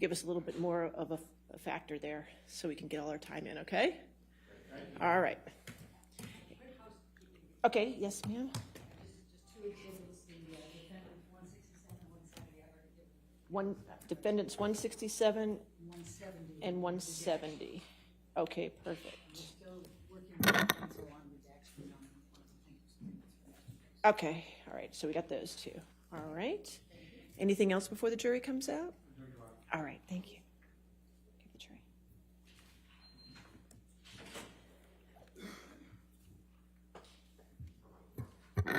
give us a little bit more of a factor there so we can get all our time in, okay? All right. Okay, yes, ma'am. Just two exhibits, the Defendant 167, 170. One Defendants 167 170. and 170. Okay, perfect. We're still working with counsel on redactions on things. Okay, all right, so we got those two. All right. Anything else before the jury comes out? All right, thank you. Take the tray. All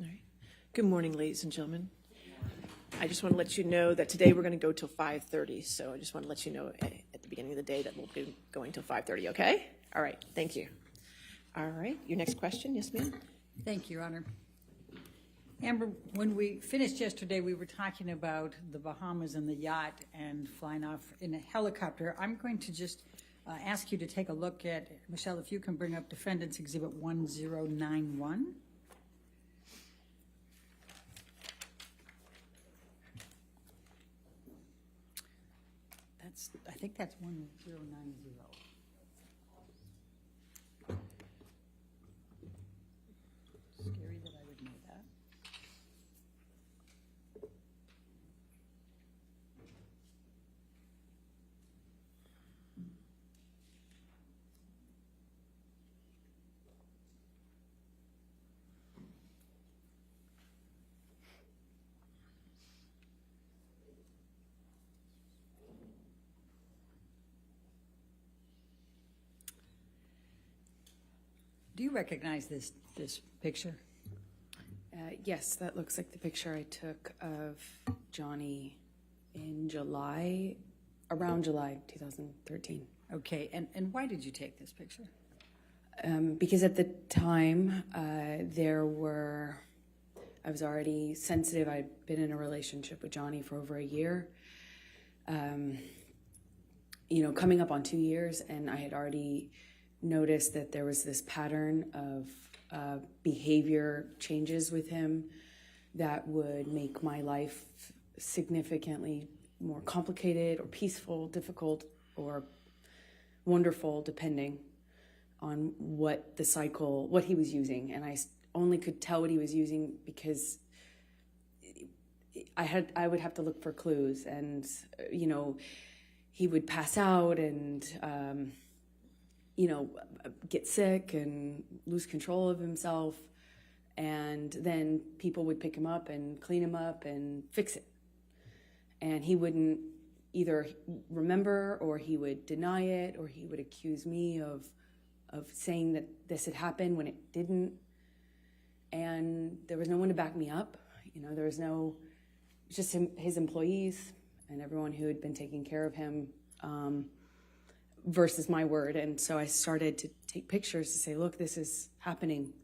right. Good morning, ladies and gentlemen. I just want to let you know that today we're going to go till 5:30. So I just want to let you know at the beginning of the day that we'll be going till 5:30. Okay? All right. Thank you. All right. Your next question, yes, ma'am. Thank you, Your Honor. Amber, when we finished yesterday, we were talking about the Bahamas and the yacht and flying off in a helicopter. I'm going to just ask you to take a look at, Michelle, if you can bring up Defendants Exhibit 1091. I think that's 1090. Scary that I would know that. Do you recognize this picture? Yes, that looks like the picture I took of Johnny in July, around July 2013. Okay, and why did you take this picture? Because at the time, I was already sensitive. I'd been in a relationship with Johnny for over a year, coming up on 2 years, and I had already noticed that there was this pattern of behavior changes with him that would make my life significantly more complicated or peaceful, difficult, or wonderful, depending on what he was using. And I only could tell what he was using because I would have to look for clues, and he would pass out and get sick and lose control of himself, and then people would pick him up and clean him up and fix it, and he wouldn't either remember, or he would deny it, or he would accuse me of saying that this had happened when it didn't, and there was no one to back me up. There was just his employees and everyone who had been taking care of him, versus my word. And so I started to take pictures to say, look, this is happening.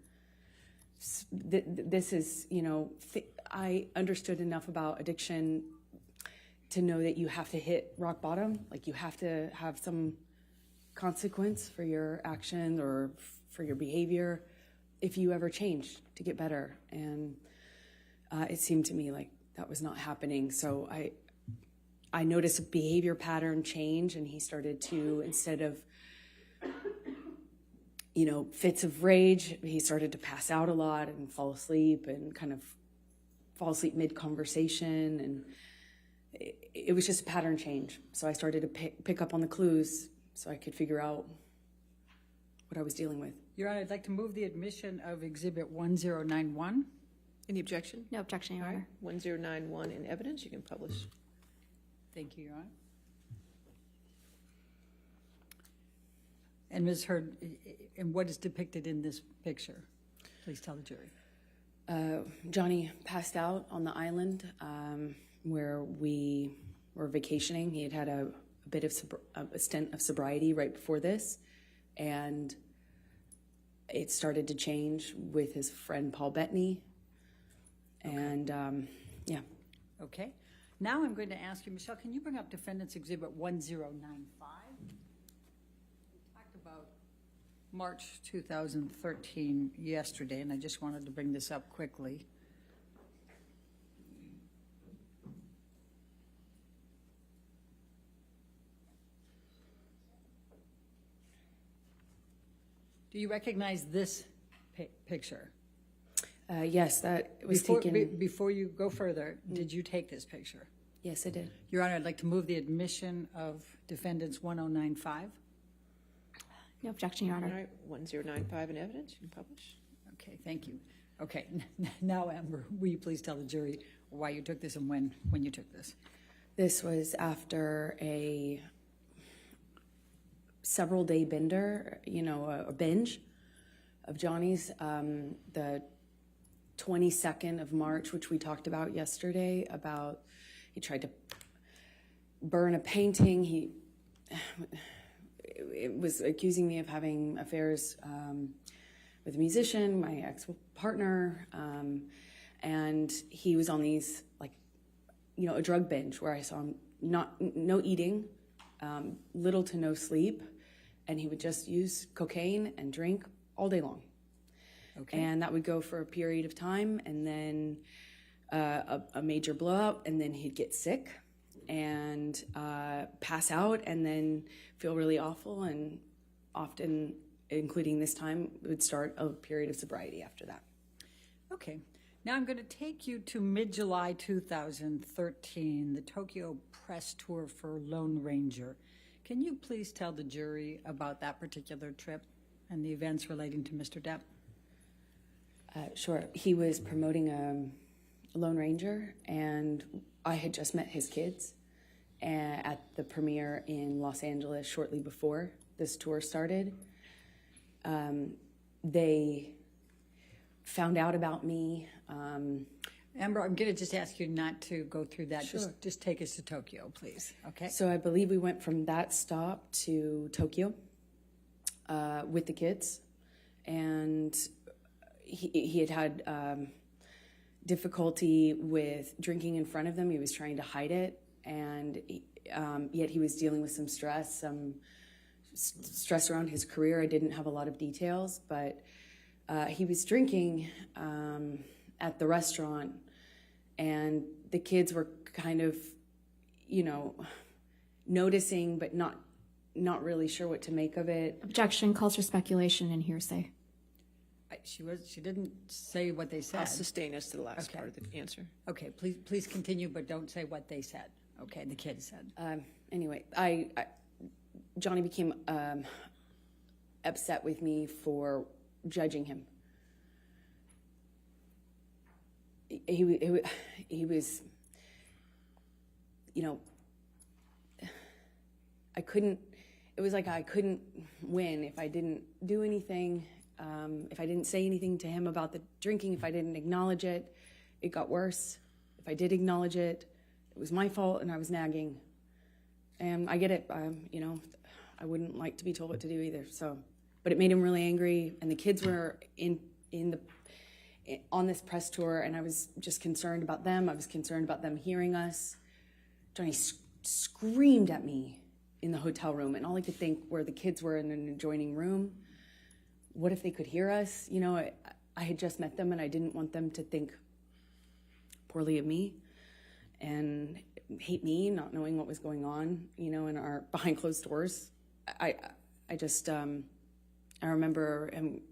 This is, I understood enough about addiction to know that you have to hit rock bottom. Like, you have to have some consequence for your action or for your behavior if you ever change to get better. And it seemed to me like that was not happening. So I noticed a behavior pattern change, and he started to, instead of, fits of rage, he started to pass out a lot and fall asleep, and kind of fall asleep mid-conversation. And it was just a pattern change. So I started to pick up on the clues so I could figure out what I was dealing with. Your Honor, I'd like to move the admission of Exhibit 1091. Any objection? No objection, Your All right, Honor. 1091 in evidence, you can publish. Thank you, Your Honor. And Ms. Heard, and what is depicted in this picture? Please tell the jury. Johnny passed out on the island where we were vacationing. He had had a bit of a stint of sobriety right before this, and it started to change with his friend Paul Betany. And yeah. Okay. Now I'm going to ask you, Michelle, can you bring up Defendants Exhibit 1095? We talked about March 2013 yesterday, and I just wanted to bring this up quickly. Do you recognize this picture? Yes, that was taken. Before you go further, did you take this picture? Yes, I did. Your Honor, I'd like to move the admission of Defendants 1095. No objection, Your All Honor. right, 1095 in evidence, you can publish. Okay, thank you. Okay, now, Amber, will you please tell the jury why you took this and when you took this? This was after a several-day bender, a binge of Johnny's. The 22nd of March, which we talked about yesterday, about he tried to burn a painting. It was accusing me of having affairs with a musician, my ex-partner, and he was on these, a drug binge where I saw him no eating, little to no sleep, and he would just use cocaine and drink all day long. Okay. And that would go for a period of time, and then a major blowout, and then he'd get sick and pass out, and then feel really awful, and often, including this time, would start a period of sobriety after that. Okay. Now I'm going to take you to mid-July 2013, the Tokyo press tour for Lone Ranger. Can you please tell the jury about that particular trip and the events relating to Mr. Depp? Sure. He was promoting a Lone Ranger, and I had just met his kids at the premiere in Los Angeles shortly before this tour started. They found out about me. Amber, I'm going to just ask you not to go through that. Sure. Just take us to Tokyo, please. Okay. So I believe we went from that stop to Tokyo with the kids, and he had difficulty with drinking in front of them. He was trying to hide it, and yet he was dealing with some stress around his career. I didn't have a lot of details, but he was drinking at the restaurant, and the kids were kind of, noticing, but not really sure what to make of it. Objection calls for speculation and hearsay. She didn't say what they said. I'll sustain us to the last part of the answer. Okay, please continue, but don't say what they said. Okay, the kids said. Anyway, Johnny became upset with me for judging him. He was, I couldn't, it was like I couldn't win if I didn't do anything, if I didn't say anything to him about the drinking, if I didn't acknowledge it, it got worse. If I did acknowledge it, it was my fault and I was nagging. And I get it, I wouldn't like to be told what to do either, so. But it made him really angry, and the kids were on this press tour, and I was just concerned about them. I was concerned about them hearing us. Johnny screamed at me in the hotel room, and all I could think were the kids were in an adjoining room. What if they could hear us? I had just met them, and I didn't want them to think poorly of me and hate me, not knowing what was going on, in our behind closed doors. I remember him.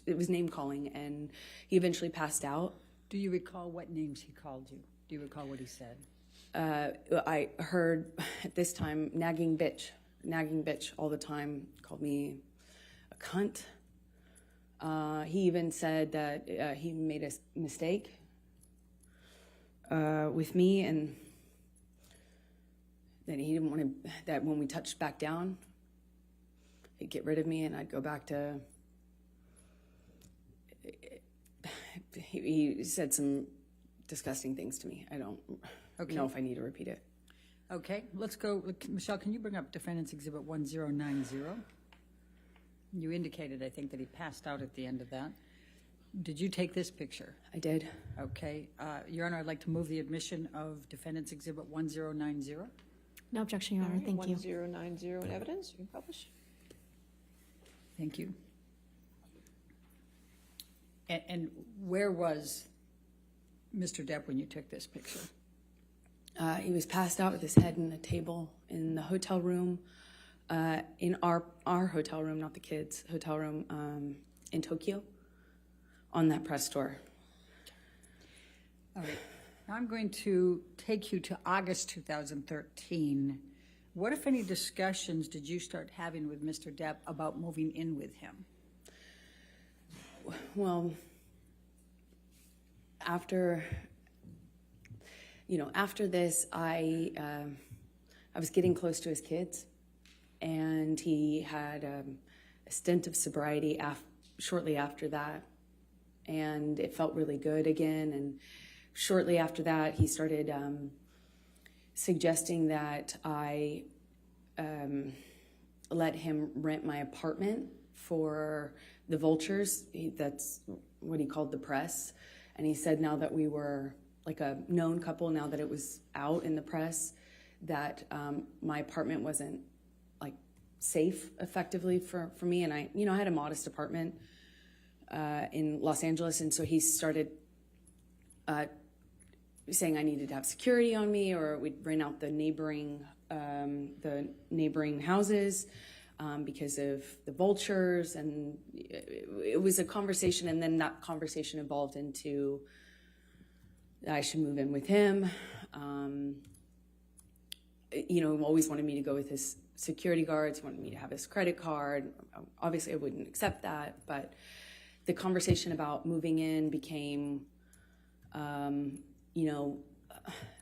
It was name calling, and he eventually passed out. Do you recall what names he called you? Do you recall what he said? I heard at this time nagging bitch all the time. Called me a cunt. He even said that he made a mistake with me, and that he didn't want to, that when we touched back down, he'd get rid of me and I'd go back to, he said some disgusting things to me. I don't know if I need to repeat it. Okay, let's go. Michelle, can you bring up Defendants Exhibit 1090? You indicated, I think, that he passed out at the end of that. Did you take this picture? I did. Okay. Your Honor, I'd like to move the admission of Defendants Exhibit 1090. No objection, Your Honor. Thank you. 1090 in evidence. You can publish. Thank you. And where was Mr. Depp when you took this picture? He was passed out with his head in a table in the hotel room, in our hotel room, not the kids' hotel room, in Tokyo, on that press tour. All right. Now I'm going to take you to August 2013. What, if any, discussions did you start having with Mr. Depp about moving in with him? Well, after this, I was getting close to his kids, and he had a stint of sobriety shortly after that, and it felt really good again. And shortly after that, he started suggesting that I let him rent my apartment for the vultures. That's what he called the press. And he said now that we were like a known couple, now that it was out in the press, that my apartment wasn't like safe effectively for me. And I had a modest apartment in Los Angeles. And so he started saying I needed to have security on me, or we'd rent out the neighboring houses because of the vultures. And it was a conversation, and then that conversation evolved into I should move in with him. Always wanted me to go with his security guards, wanted me to have his credit card. Obviously, I wouldn't accept that, but the conversation about moving in became,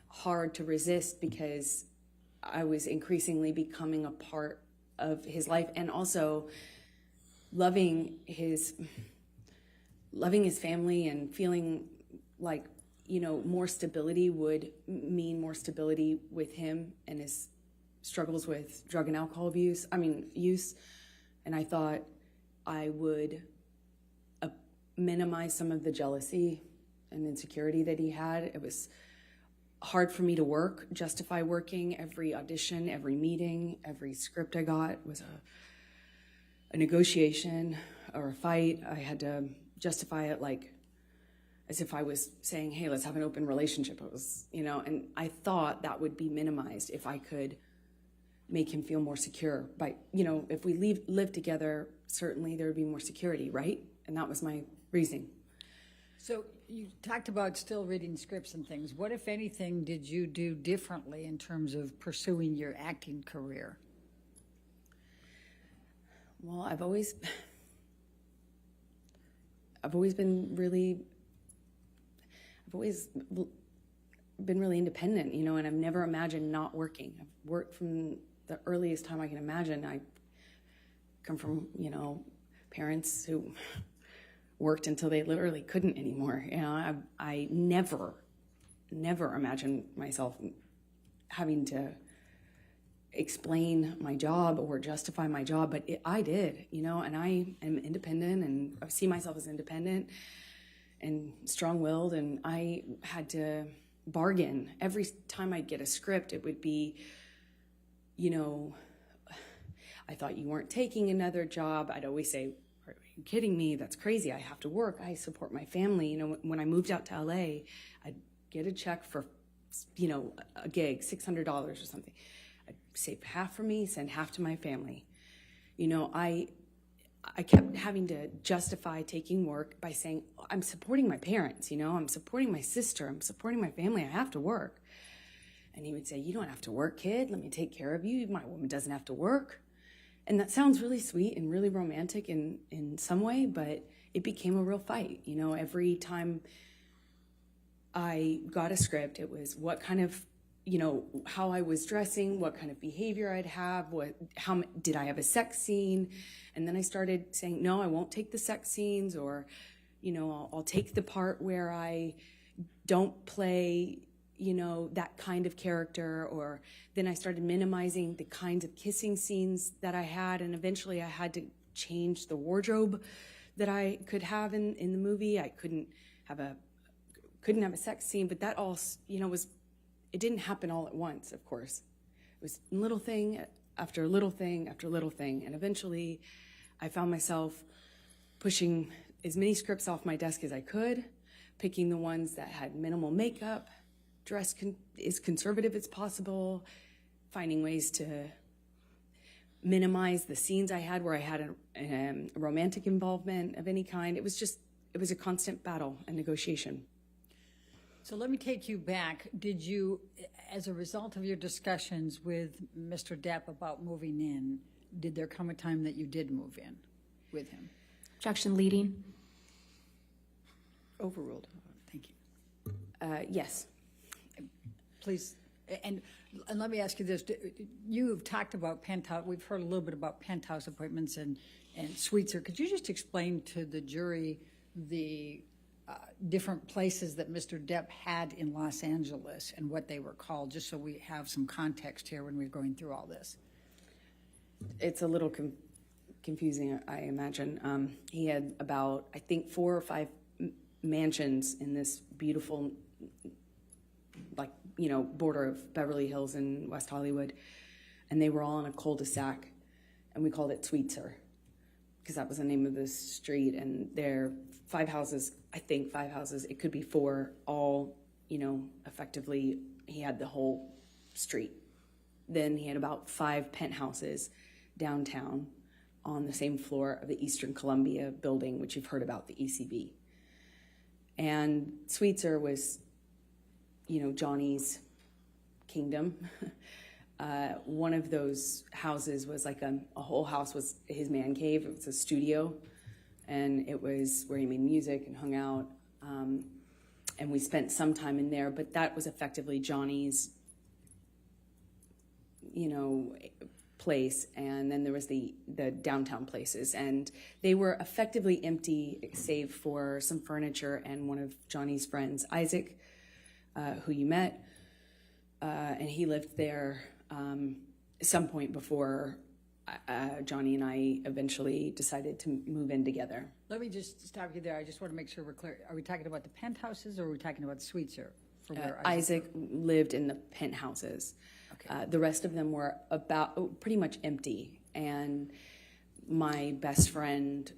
hard to resist, because I was increasingly becoming a part of his life, and also loving his family, and feeling like, more stability would mean more stability with him and his struggles with drug and alcohol use. And I thought I would minimize some of the jealousy and insecurity that he had. It was hard for me to justify working. Every audition, every meeting, every script I got was a negotiation or a fight. I had to justify it like as if I was saying, hey, let's have an open relationship. It was, and I thought that would be minimized if I could make him feel more secure. But, if we live together, certainly there would be more security, right? And that was my reasoning. So you talked about still reading scripts and things. What, if anything, did you do differently in terms of pursuing your acting career? Well, I've always been really independent, and I've never imagined not working. I've worked from the earliest time I can imagine. I come from, parents who worked until they literally couldn't anymore. I never imagined myself having to explain my job or justify my job, but I did, and I am independent, and I see myself as independent and strong-willed, and I had to bargain. Every time I'd get a script, it would be, I thought you weren't taking another job. I'd always say, are you kidding me? That's crazy. I have to work. I support my family. When I moved out to LA, I'd get a check for, a gig, $600 or something. I'd save half for me, send half to my family. I kept having to justify taking work by saying, I'm supporting my parents, I'm supporting my sister, I'm supporting my family, I have to work. And he would say, you don't have to work, kid, let me take care of you, my woman doesn't have to work. And that sounds really sweet and really romantic in some way, but it became a real fight. You know, every time I got a script, it was what kind of, you know, how I was dressing, what kind of behavior I'd have, how did I have a sex scene? And then I started saying, no, I won't take the sex scenes, or, you know, I'll take the part where I don't play, you know, that kind of character. Or then I started minimizing the kinds of kissing scenes that I had, and eventually I had to change the wardrobe that I could have in the movie. I couldn't have a sex scene, but that all, you know, it didn't happen all at once, of course. It was little thing after little thing after little thing. And eventually I found myself pushing as many scripts off my desk as I could, picking the ones that had minimal makeup, dressed as conservative as possible, finding ways to minimize the scenes I had where I had a romantic involvement of any kind. It was a constant battle and negotiation. So let me take you back. Did you, as a result of your discussions with Mr. Depp about moving in, did there come a time that you did move in with him? Objection leading. Overruled. Thank you. Yes. Please, and let me ask you this. You've talked about penthouse, we've heard a little bit about penthouse appointments and suites. Could you just explain to the jury the different places that Mr. Depp had in Los Angeles and what they were called, just so we have some context here when we're going through all this? It's a little confusing, I imagine. He had about, I think, 4 or 5 mansions in this beautiful, like, you know, border of Beverly Hills and West Hollywood, and they were all on a cul-de-sac, and we called it Sweetser, because that was the name of the street. And there 5 houses, I think 5 houses, it could be 4, all, you know, effectively, he had the whole street. Then he had about 5 penthouses downtown on the same floor of the Eastern Columbia building, which you've heard about, the ECB. And Sweetser was, you know, Johnny's kingdom. One of those houses was like a whole house was his man cave. It was a studio, and it was where he made music and hung out. And we spent some time in there, but that was effectively Johnny's, you know, place. And then there was the downtown places, and they were effectively empty save for some furniture and one of Johnny's friends, Isaac, who you met, and he lived there some point before Johnny and I eventually decided to move in together. Let me just stop you there. I just want to make sure we're clear. Are we talking about the penthouses, or are we talking about Sweetser? Isaac lived in the penthouses. Okay. The rest of them were pretty much empty. And my best friend,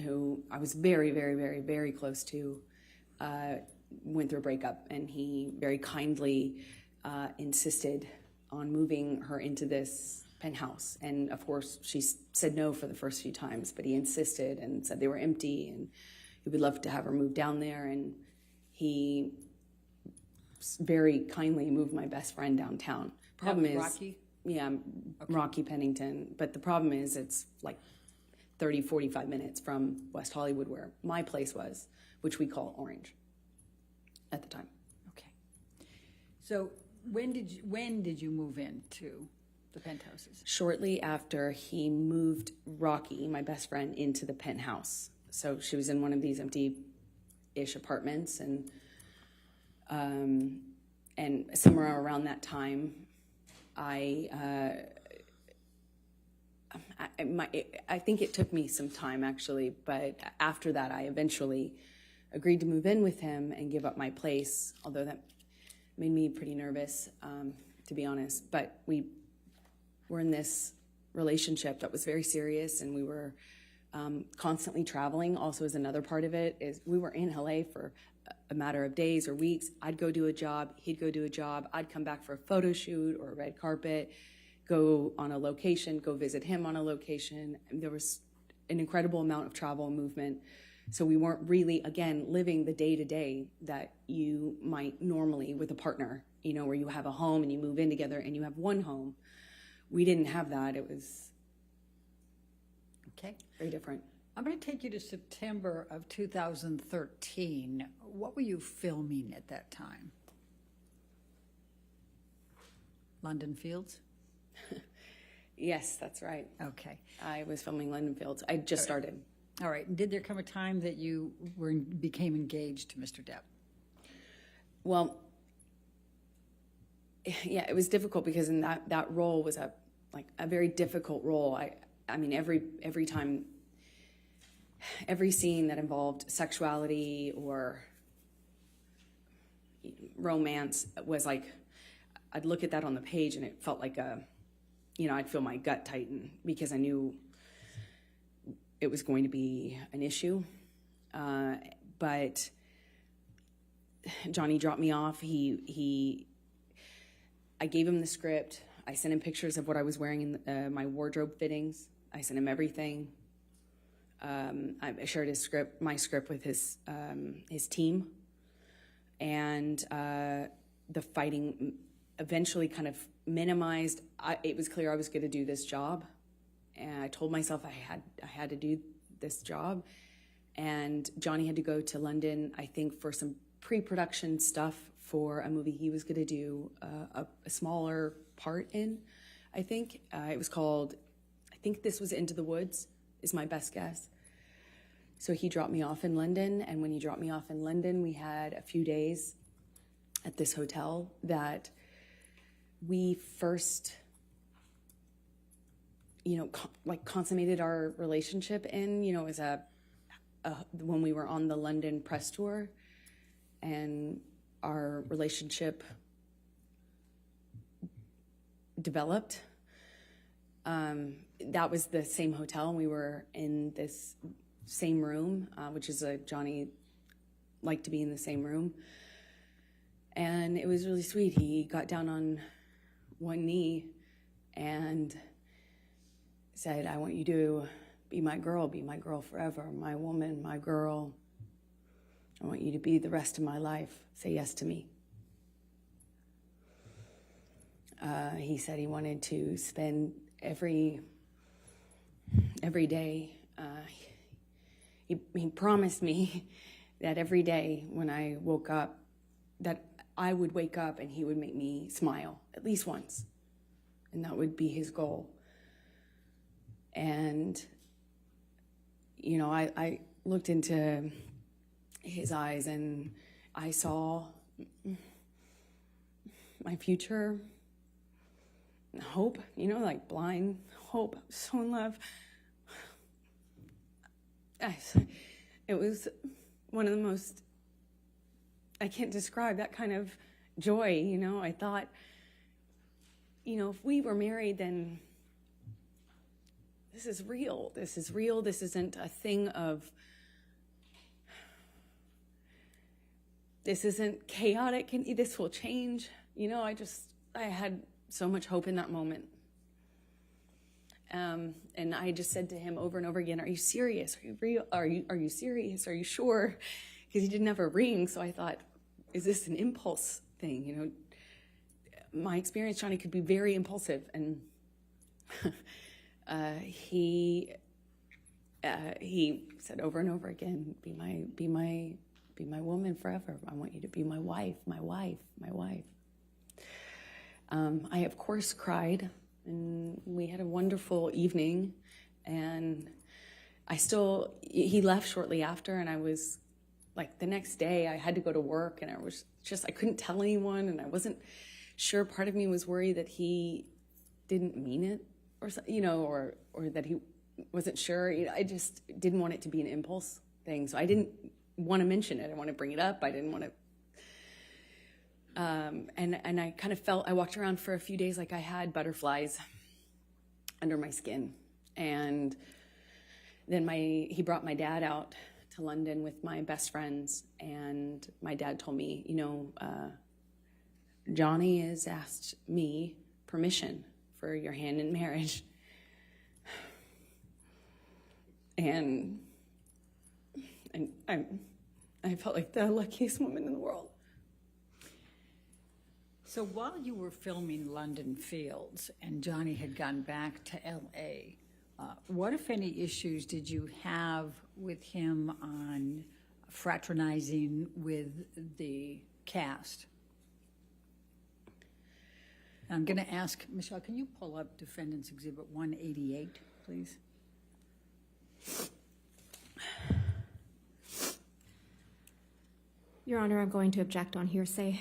who I was very, very, very, very close to, went through a breakup, and he very kindly insisted on moving her into this penthouse. And of course, she said no for the first few times, but he insisted and said they were empty, and he would love to have her move down there. And he very kindly moved my best friend downtown. Problem is, Rocky? Yeah, okay. Rocky Pennington. But the problem is it's like 30, 45 minutes from West Hollywood, where my place was, which we call Orange at the time. Okay. So when did you move into the penthouses? Shortly after he moved Rocky, my best friend, into the penthouse. So she was in one of these empty-ish apartments, and somewhere around that time, I think it took me some time, actually, but after that, I eventually agreed to move in with him and give up my place, although that made me pretty nervous, to be honest. But we were in this relationship that was very serious, and we were constantly traveling. Also, as another part of it, is we were in LA for a matter of days or weeks. I'd go do a job, he'd go do a job, I'd come back for a photo shoot or a red carpet, go on a location, go visit him on a location. And there was an incredible amount of travel and movement. So we weren't really, again, living the day-to-day that you might normally with a partner, you know, where you have a home and you move in together and you have one home. We didn't have that. It was okay, very different. I'm going to take you to September of 2013. What were you filming at that time? London Fields? Yes, that's right. Okay. I was filming London Fields. I just started. All right. And did there come a time that you became engaged to Mr. Depp? Well, yeah, it was difficult because in that role was a very difficult role. I mean, every time, every scene that involved sexuality or romance was like, I'd look at that on the page and it felt like I'd feel my gut tighten because I knew it was going to be an issue. But Johnny dropped me off. I gave him the script. I sent him pictures of what I was wearing in my wardrobe fittings. I sent him everything. I shared my script with his team, and the fighting eventually kind of minimized. It was clear I was going to do this job, and I told myself I had to do this job. And Johnny had to go to London, I think, for some pre-production stuff for a movie he was going to do a smaller part in. I think it was called. I think this was Into the Woods, is my best guess. So he dropped me off in London, and when he dropped me off in London, we had a few days at this hotel that we first, consummated our relationship in. As when we were on the London press tour, and our relationship developed. That was the same hotel, and we were in this same room, which is Johnny liked to be in the same room. And it was really sweet. He got down on one knee and said, "I want you to be my girl forever, my woman, my girl. I want you to be the rest of my life. Say yes to me." He said he wanted to spend every day. He promised me that every day when I woke up, that I would wake up and he would make me smile at least once. And that would be his goal. And, I looked into his eyes and I saw my future, hope, like blind hope. So in love. It was one of the most, I can't describe that kind of joy. I thought, if we were married, then this is real. This is real. This isn't a thing of, this isn't chaotic, and this will change. I had so much hope in that moment. And I just said to him over and over again, "Are you serious? Are you real? Are you serious? Are you sure?" Because he didn't have a ring, so I thought, is this an impulse thing? My experience, Johnny could be very impulsive, and he said over and over again, "Be my woman forever. I want you to be my wife, my wife, my wife." I of course cried, and we had a wonderful evening, and he left shortly after, and I was like, the next day I had to go to work, and I couldn't tell anyone, and I wasn't sure. Part of me was worried that he didn't mean it, or that he wasn't sure. I just didn't want it to be an impulse thing, so I didn't want to mention it. I want to bring it up. I didn't want to. And I kind of I walked around for a few days like I had butterflies under my skin. And then he brought my dad out to London with my best friends. And my dad told me, Johnny has asked me permission for your hand in marriage. And I felt like the luckiest woman in the world. So while you were filming London Fields and Johnny had gone back to L.A., What, if any, issues did you have with him on fraternizing with the cast? I'm going to ask, Michelle, can you pull up Defendants Exhibit 188, please? Your Honor, I'm going to object on hearsay.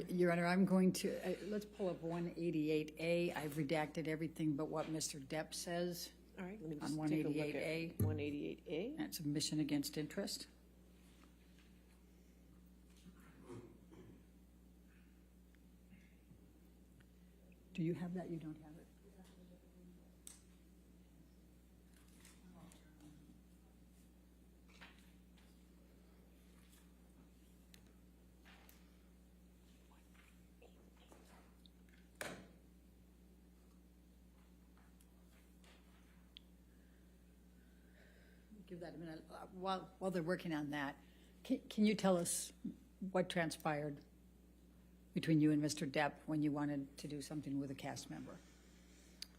Your Honor, I'm going to, let's pull up 188A. I've redacted everything but what Mr. Depp says. All right, let me On just take a look 188A. at 188A. That's admission against interest. Do you have that? You don't have it? Give that a minute. While they're working on that, can you tell us what transpired between you and Mr. Depp when you wanted to do something with a cast member?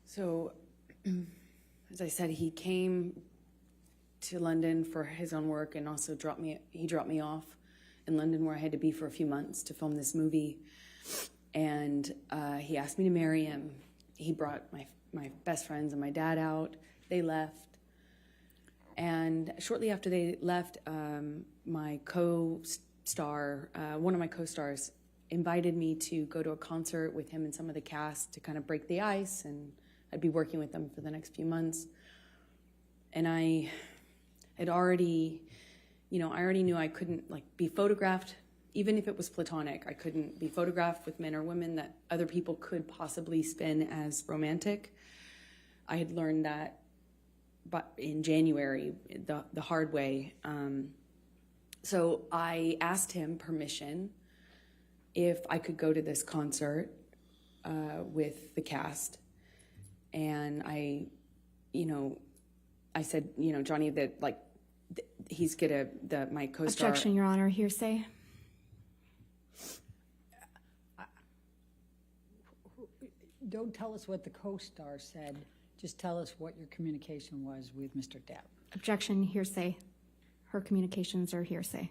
So, as I said, he came to London for his own work and also dropped me off in London, where I had to be for a few months to film this movie. And he asked me to marry him. He brought my best friends and my dad out. They left. And shortly after they left, my co-star, one of my co-stars, invited me to go to a concert with him and some of the cast to kind of break the ice, and I'd be working with them for the next few months. And I had already, I already knew I couldn't be photographed, even if it was platonic. I couldn't be photographed with men or women that other people could possibly spin as romantic. I had learned that but in January, the hard way. So I asked him permission if I could go to this concert with the cast. And I said, Johnny, that he's my co-star. Objection, Your Honor, hearsay. Don't tell us what the co-star said. Just tell us what your communication was with Mr. Depp. Objection, hearsay. Her communications are hearsay.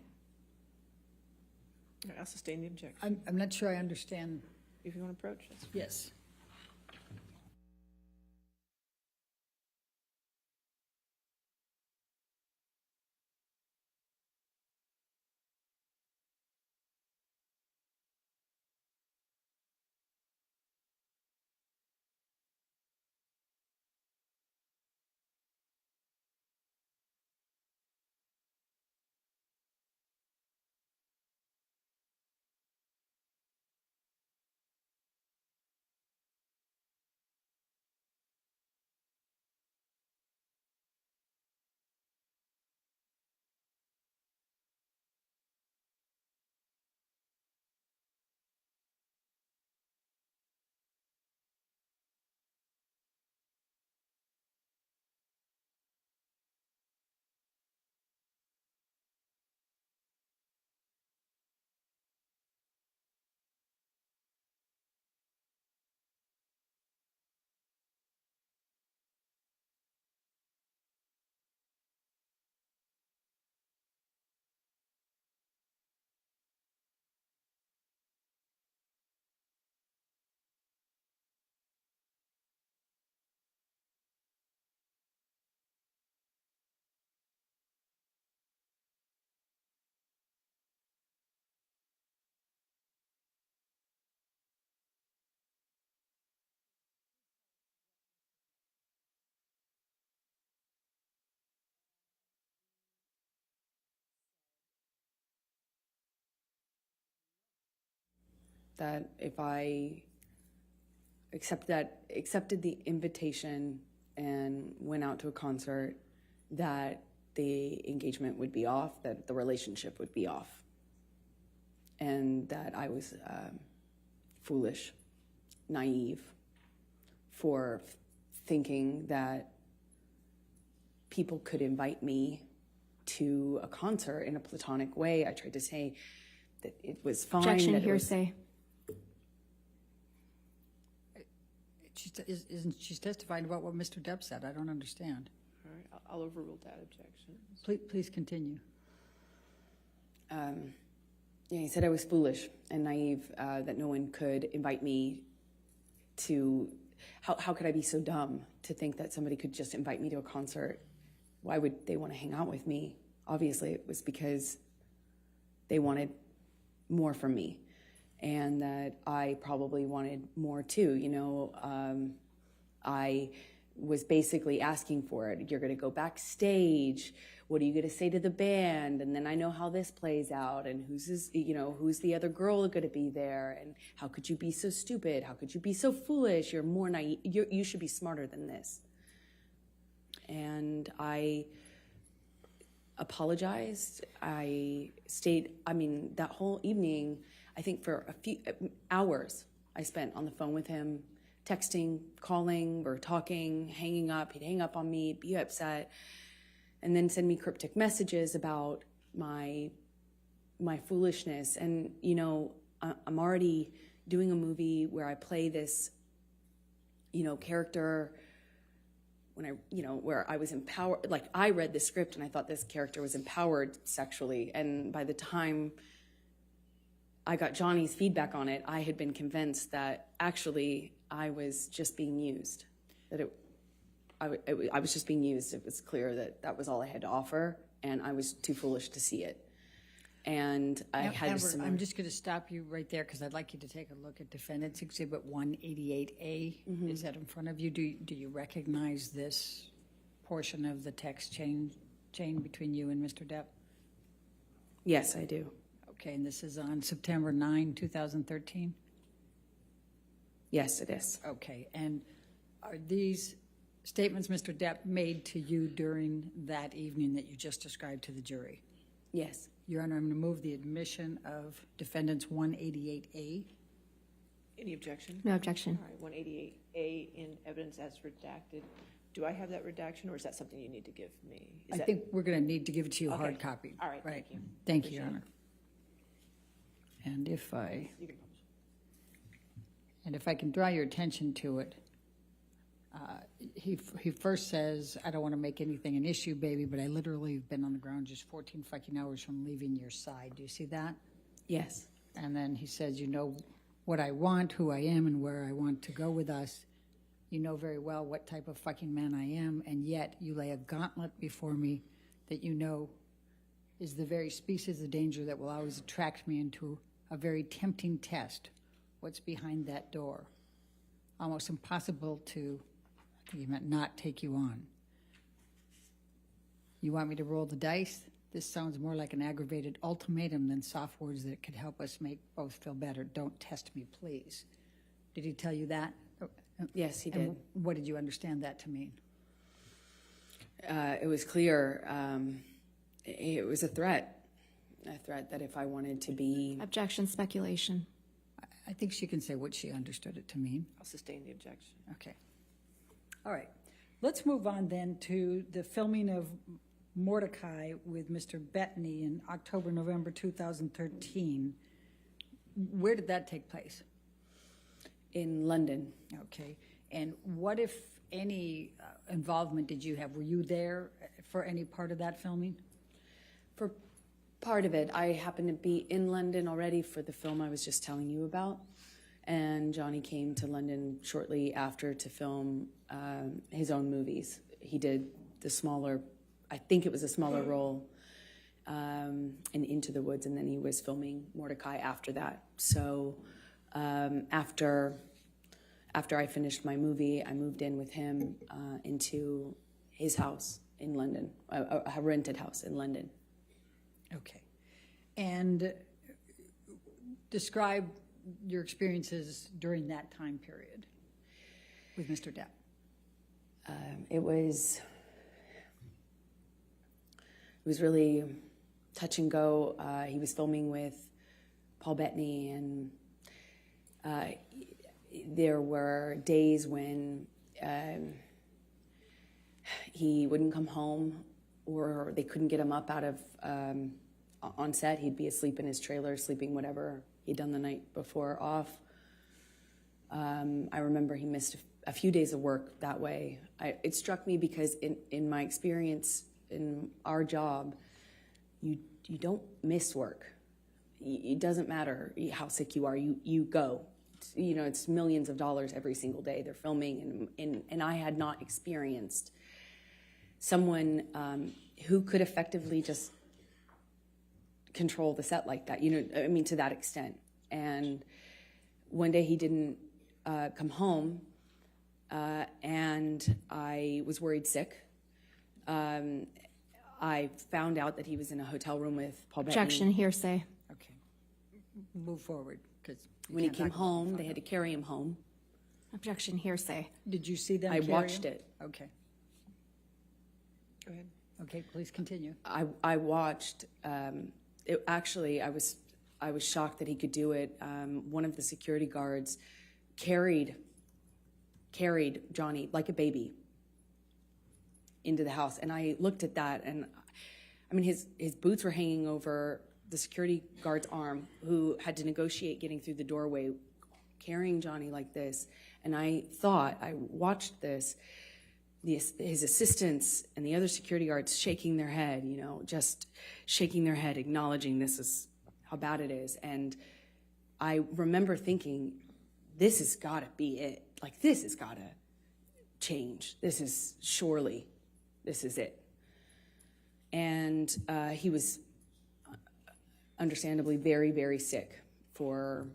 I'll sustain the objection. I'm not sure I understand. If you want to approach this. Yes. That if I accepted the invitation and went out to a concert, that the engagement would be off, that the relationship would be off, and that I was foolish, naive, for thinking that people could invite me to a concert in a platonic way. I tried to say that it was fine. Objection, that hearsay. Isn't she's testifying about what Mr. Depp said? I don't understand. All right, I'll overrule that objection. Please continue. Yeah, he said I was foolish and naive, that no one could invite me to. How could I be so dumb to think that somebody could just invite me to a concert? Why would they want to hang out with me? Obviously, it was because they wanted more from me, and that I probably wanted more too. You know, I was basically asking for it. You're going to go backstage. What are you going to say to the band? And then I know how this plays out, and who's the other girl going to be there? And how could you be so stupid? How could you be so foolish? You're more naive. You should be smarter than this. And I apologized. I stayed, that whole evening, I think for a few hours I spent on the phone with him, texting, calling, or talking, hanging up. He'd hang up on me, be upset, and then send me cryptic messages about my foolishness. And, you know, I'm already doing a movie where I play this, you know, character where I was empowered. Like, I read the script and I thought this character was empowered sexually. And by the time I got Johnny's feedback on it, I had been convinced that actually I was just being used, I was just being used. It was clear that that was all I had to offer, and I was too foolish to see it. And I had Amber, I'm just going to stop you right there because I'd like you to take a look at Defendants Exhibit 188A. Mm-hmm. Is that in front of you? Do you recognize this portion of the text chain between you and Mr. Depp? Yes, I do. Okay, and this is on September 9, 2013? Yes, it is. Okay, and are these statements Mr. Depp made to you during that evening that you just described to the jury? Yes. Your Honor, I'm going to move the admission of Defendants 188A. Any objection? No objection. All right, 188A in evidence as redacted. Do I have that redaction, or is that something you need to give me? I think we're going to need to give it to you hard copy. All right, thank you. Thank you, Your Honor. And if I can draw your attention to it, he first says, I don't want to make anything an issue, baby, but I literally have been on the ground just 14 fucking hours from leaving your side. Do you see that? Yes. And then he says, you know what I want, who I am, and where I want to go with us. You know very well what type of fucking man I am, and yet you lay a gauntlet before me that you know is the very species of danger that will always attract me into a very tempting test. What's behind that door? Almost impossible to, I think he meant not take you on. You want me to roll the dice? This sounds more like an aggravated ultimatum than soft words that could help us make both feel better. Don't test me, please. Did he tell you that? Yes, he did. And what did you understand that to mean? It was clear. It was a threat that if I wanted to be... Objection, speculation. I think she can say what she understood it to mean. I'll sustain the objection. Okay. All right. Let's move on then to the filming of Mordecai with Mr. Betany in October, November 2013. Where did that take place? In London. Okay. And what, if any, involvement did you have? Were you there for any part of that filming? For part of it, I happened to be in London already for the film I was just telling you about. And Johnny came to London shortly after to film his own movies. He did the smaller, I think it was a smaller role in Into the Woods, and then he was filming Mordecai after that. So after I finished my movie, I moved in with him into his house in London, a rented house in London. Okay. And describe your experiences during that time period with Mr. Depp. It was really touch and go. He was filming with Paul Betany, and there were days when he wouldn't come home, or they couldn't get him up out of on set. He'd be asleep in his trailer, sleeping whatever he'd done the night before off. I remember he missed a few days of work that way. It struck me because in my experience in our job, you don't miss work. It doesn't matter how sick you are, you go. It's millions of dollars every single day they're filming, and I had not experienced someone who could effectively just control the set like that, to that extent. And one day he didn't come home, and I was worried sick. I found out that he was in a hotel room with Paul Betany. Objection, hearsay. Okay. Move forward, because. When he came home, they had to carry him home. Objection, hearsay. Did you see them I carry watched him? it. Okay. Go ahead. Okay, please continue. I watched. Actually, I was shocked that he could do it. One of the security guards carried Johnny like a baby into the house, and I looked at that, and I mean his boots were hanging over the security guard's arm, who had to negotiate getting through the doorway, carrying Johnny like this. And I watched this, his assistants and the other security guards shaking their head, just shaking their head, acknowledging this is how bad it is. And I remember thinking, this has got to be it. Like, this has got to change. This is it. And he was understandably very, very sick for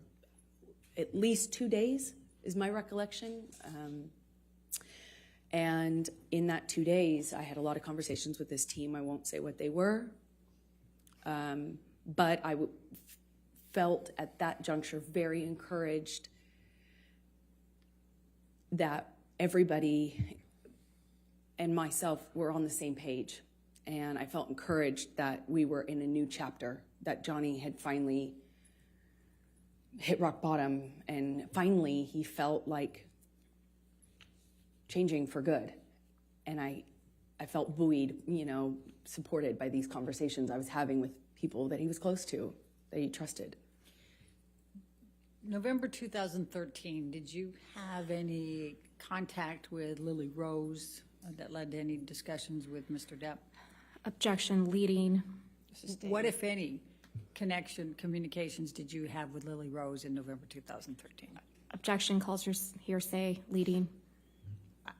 at least 2 days, is my recollection. And in that 2 days, I had a lot of conversations with this team. I won't say what they were, but I felt at that juncture very encouraged that everybody and myself were on the same page. And I felt encouraged that we were in a new chapter, that Johnny had finally hit rock bottom, and finally he felt like changing for good. And I felt buoyed, supported by these conversations I was having with people that he was close to, that he trusted. November 2013, did you have any contact with Lily Rose that led to any discussions with Mr. Depp? Objection, leading. What, if any, communications did you have with Lily Rose in November 2013? Objection, calls hearsay, leading.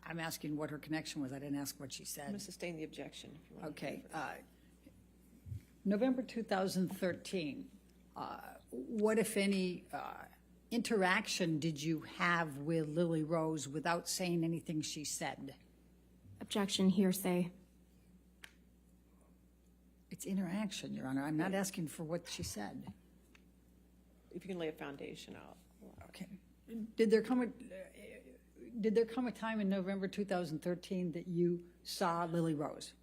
I'm asking what her connection was. I didn't ask what she I'm said. going to sustain the objection. If you want. Okay. November 2013, what, if any, interaction did you have with Lily Rose without saying anything she said? Objection, hearsay. It's interaction, Your Honor. I'm not asking for what she said. If you can lay a foundation out. Okay. Did there come a time in November 2013 that you saw Lily Rose?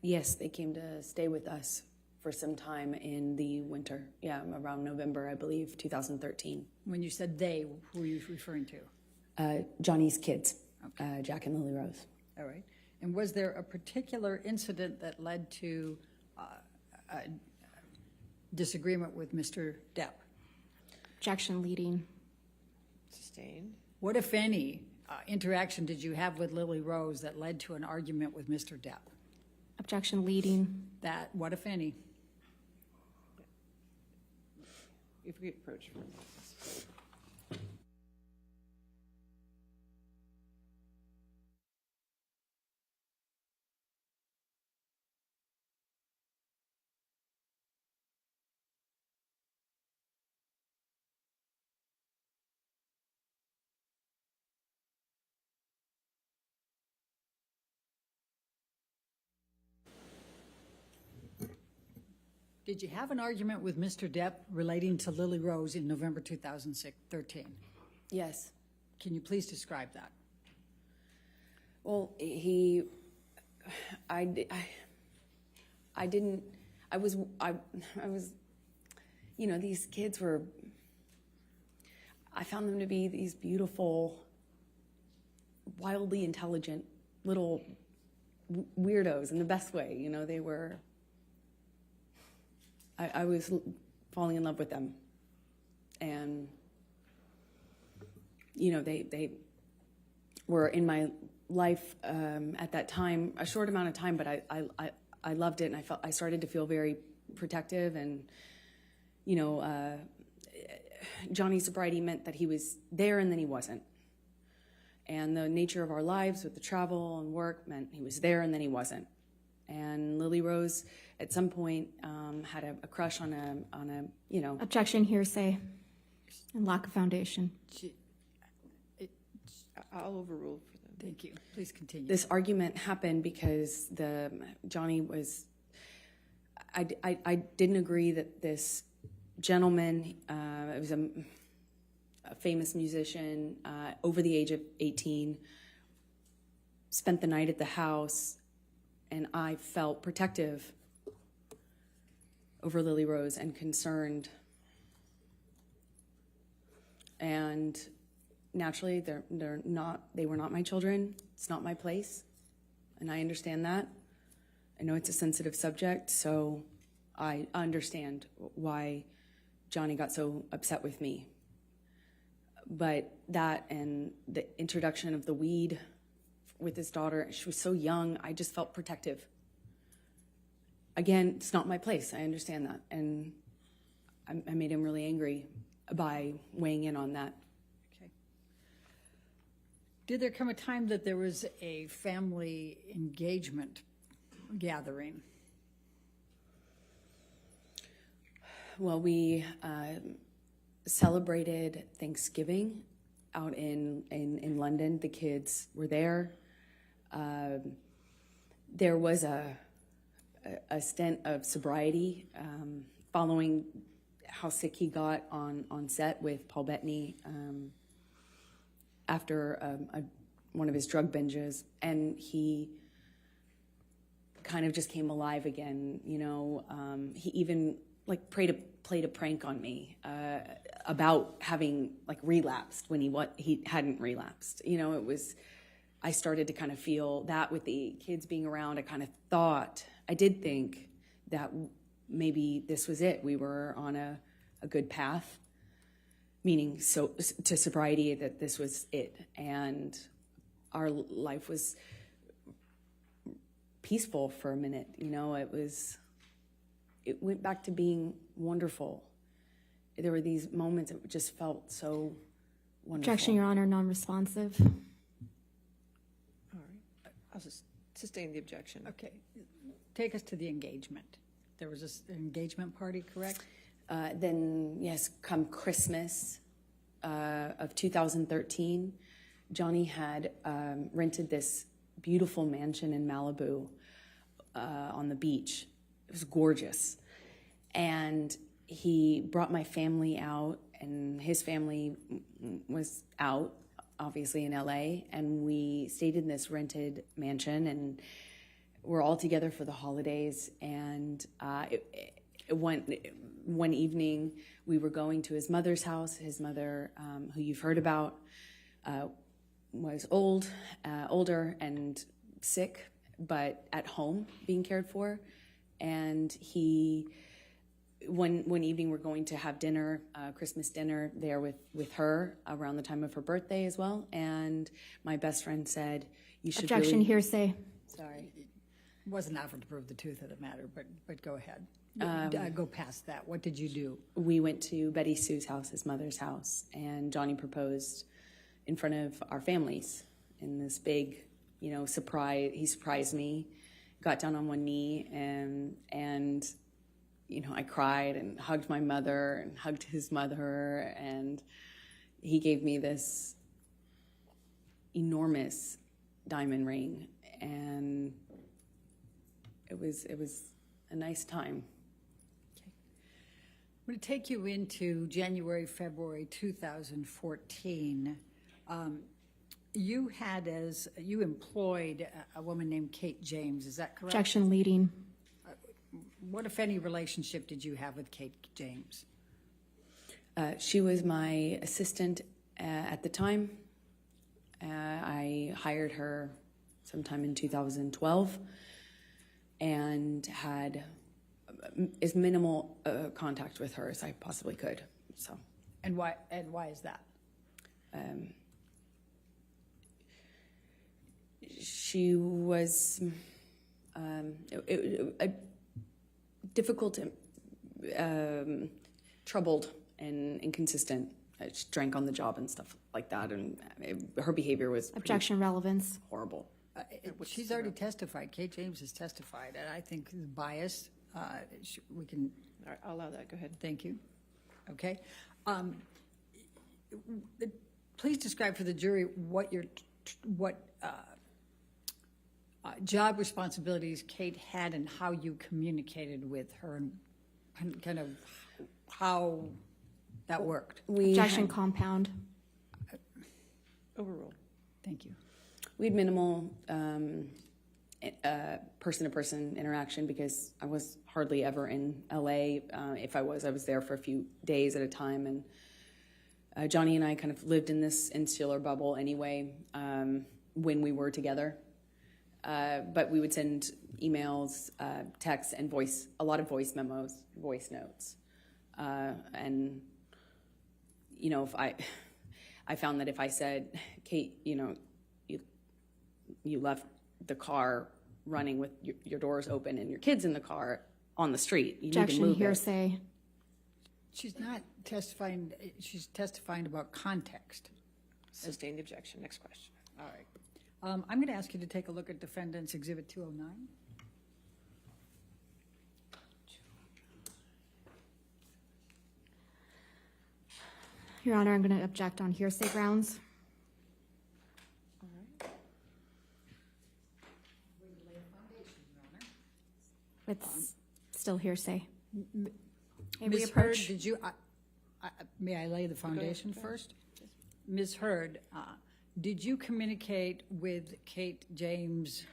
Yes, they came to stay with us for some time in the winter. Yeah, around November, I believe, 2013. When you said they, who were you referring to? Johnny's kids, Jack and Lily Rose. All right. And was there a particular incident that led to a disagreement with Mr. Depp? Objection, leading. Sustain. What, if any, interaction did you have with Lily Rose that led to an argument with Mr. Depp? Objection, leading. That, what, if any? If we approach from Did you have an argument with Mr. Depp relating to Lily Rose in November 2013? Yes. Can you please describe that? Well, I was, these kids were, I found them to be these beautiful, wildly intelligent little weirdos in the best way. They were, I was falling in love with them. And, were in my life at that time, a short amount of time, but I loved it, and I started to feel very protective, and Johnny's sobriety meant that he was there and then he wasn't. And the nature of our lives with the travel and work meant he was there and then he wasn't. And Lily Rose, at some point, had a crush on a. Objection, hearsay, and lack of foundation. I'll overrule for them. Thank you. Please continue. This argument happened because Johnny was. I didn't agree that this gentleman, it was a famous musician, over the age of 18, spent the night at the house, and I felt protective over Lily Rose and concerned. And naturally, they were not my children. It's not my place, and I understand that. I know it's a sensitive subject, so I understand why Johnny got so upset with me. But that and the introduction of the weed with his daughter, she was so young, I just felt protective. Again, it's not my place, I understand that. And I made him really angry by weighing in on that. Okay. Did there come a time that there was a family engagement gathering? Well, we celebrated Thanksgiving out in London. The kids were there. There was a stint of sobriety following how sick he got on set with Paul Betany after one of his drug binges, and he kind of just came alive again. He even played a prank on me about having relapsed when he hadn't relapsed. It was. I started to kind of feel that with the kids being around. I did think that maybe this was it. We were on a good path, meaning to sobriety, that this was it, and our life was peaceful for a minute. It went back to being wonderful. There were these moments that just felt so wonderful. Objection, Your Honor, non-responsive. All right. I'll just sustain the objection. Okay. Take us to the engagement. There was this engagement party, correct? Then, yes, come Christmas of 2013, Johnny had rented this beautiful mansion in Malibu on the beach. It was gorgeous. And he brought my family out, and his family was out, obviously, in LA. And we stayed in this rented mansion, and we're all together for the holidays. And one evening, we were going to his mother's house. His mother, who you've heard about, was older and sick, but at home being cared for. And one evening we're going to have dinner, Christmas dinner there with her around the time of her birthday as well. And my best friend said, "You should." Objection, hearsay. Sorry. It wasn't offered to prove the truth of the matter, but go ahead. Go past that. What did you do? We went to Betty Sue's house, his mother's house, and Johnny proposed in front of our families in this big, surprise. He surprised me, got down on one knee, and I cried and hugged my mother and hugged his mother, and he gave me this enormous diamond ring, and it was a nice time. I'm going to take you into January, February 2014. You employed a woman named Kate James, is that correct? Objection, leading. What, if any, relationship did you have with Kate James? She was my assistant at the time. I hired her sometime in 2012 and had as minimal contact with her as I possibly could. So. And why is that? she was difficult, troubled, and inconsistent. She drank on the job and stuff like that, and her behavior was pretty Objection relevance. horrible. She's already testified. Kate James has testified, and I think the bias, we can, All right, I'll allow that, go ahead. thank you. Okay. Please describe for the jury what job responsibilities Kate had and how you communicated with her and kind of how that worked. Objection compound. Overruled. Thank you. We had minimal person-to-person interaction because I was hardly ever in LA. If I was there for a few days at a time. And Johnny and I kind of lived in this insular bubble anyway when we were together. But we would send emails, texts, and a lot of voice memos, voice notes. And, you know, if I found that if I said, Kate, you know, you left the car running with your doors open and your kids in the car on the street, you need to Objection move hearsay. She's not testifying, she's testifying about context. Sustain the objection. Next question. All right. I'm going to ask you to take a look at Defendants Exhibit 209. Your Honor, I'm going to object on hearsay grounds. It's still hearsay. May we Ms. Hurd, approach? did you, may I lay the foundation first? Ms. Hurd, did you communicate with Kate James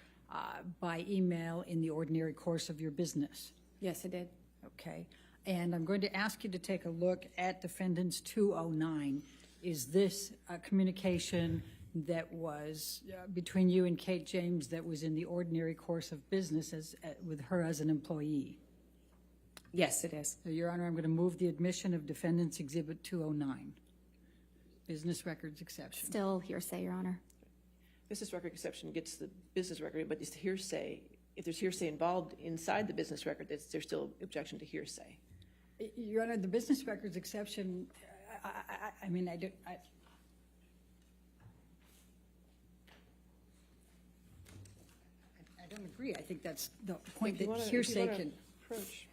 by email in the ordinary course of your business? Yes, I did. Okay. And I'm going to ask you to take a look at Defendants 209. Is this a communication that was between you and Kate James that was in the ordinary course of business with her as an employee? Yes, it is. So, Your Honor, I'm going to move the admission of Defendants Exhibit 209. Business records exception. Still hearsay, Your Honor. Business record exception gets the business record, but it's hearsay. If there's hearsay involved inside the business record, there's still objection to hearsay. Your Honor, the business records exception, I mean, I don't agree. I think that's the point If you that wanna- if you hearsay wanna can. approach.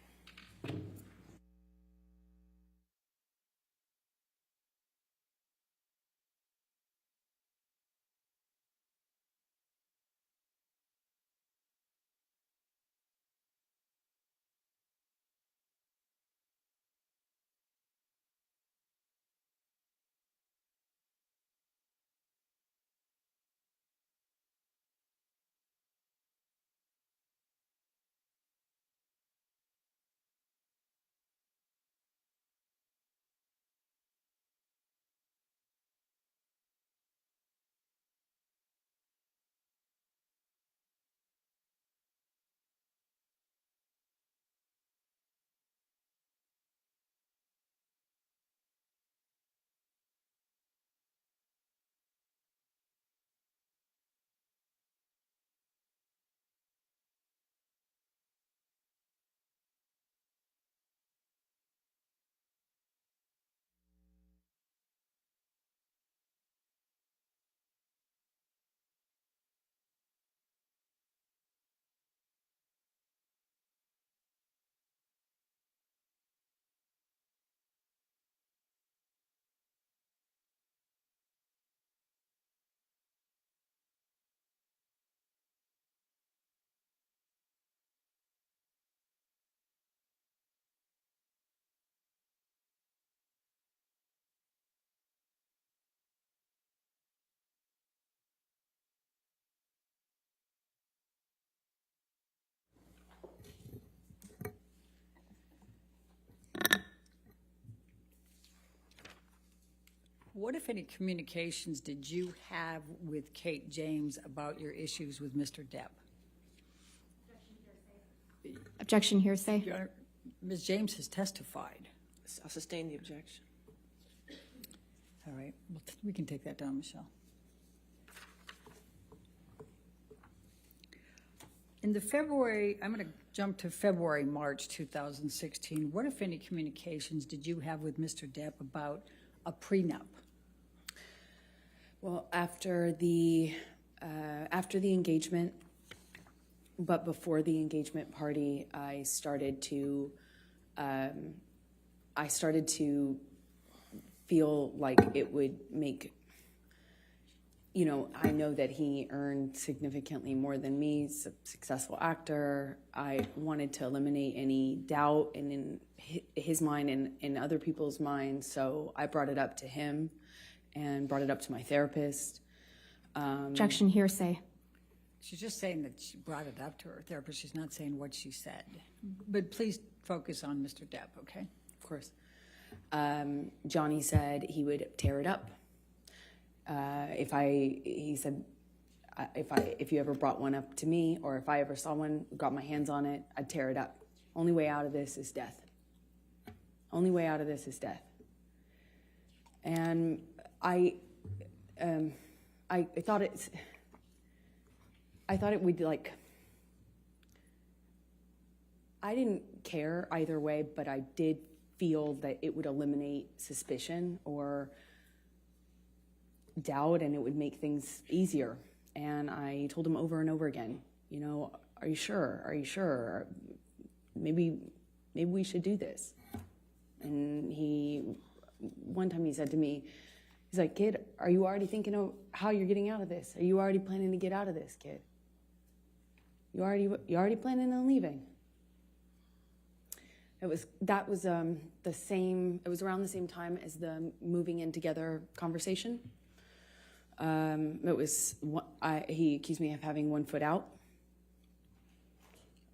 What, if any, communications did you have with Kate James about your issues with Mr. Depp? Objection hearsay. Your Honor, Ms. James has testified. I'll sustain the objection. All right, well, we can take that down, Michelle. In the February, I'm going to jump to February, March 2016. What, if any, communications did you have with Mr. Depp about a prenup? Well, after the engagement, but before the engagement party, I started to feel like it would make, you know, I know that he earned significantly more than me, he's a successful actor. I wanted to eliminate any doubt in his mind and in other people's minds, so I brought it up to him and brought it up to my therapist. Objection, hearsay. She's just saying that she brought it up to her therapist. She's not saying what she said. But please focus on Mr. Depp, okay? Of course. Johnny said he would tear it up. He said, if you ever brought one up to me, or if I ever saw one, got my hands on it, I'd tear it up. Only way out of this is death. Only way out of this is death. And I thought it would, like, I didn't care either way, but I did feel that it would eliminate suspicion or doubt, and it would make things easier. And I told him over and over again, you know, are you sure? Are you sure? Maybe we should do this. And one time he said to me, he's like, kid, are you already thinking of how you're getting out of this? Are you already planning to get out of this, kid? You already planning on leaving? It was around the same time as the moving in together conversation. He accused me of having 1 foot out.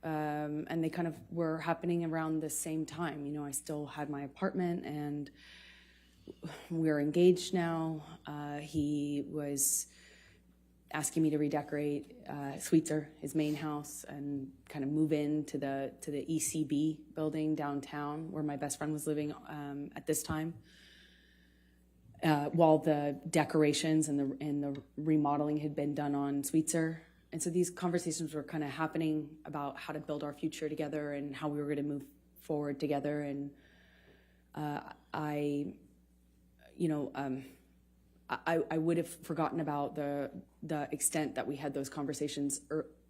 And they kind of were happening around the same time. You know, I still had my apartment and we're engaged now. He was asking me to redecorate Sweetser, his main house, and kind of move into the ECB building downtown where my best friend was living at this time. While the decorations and the remodeling had been done on Sweetser. And so these conversations were kind of happening about how to build our future together and how we were going to move forward together. And I would have forgotten about the extent that we had those conversations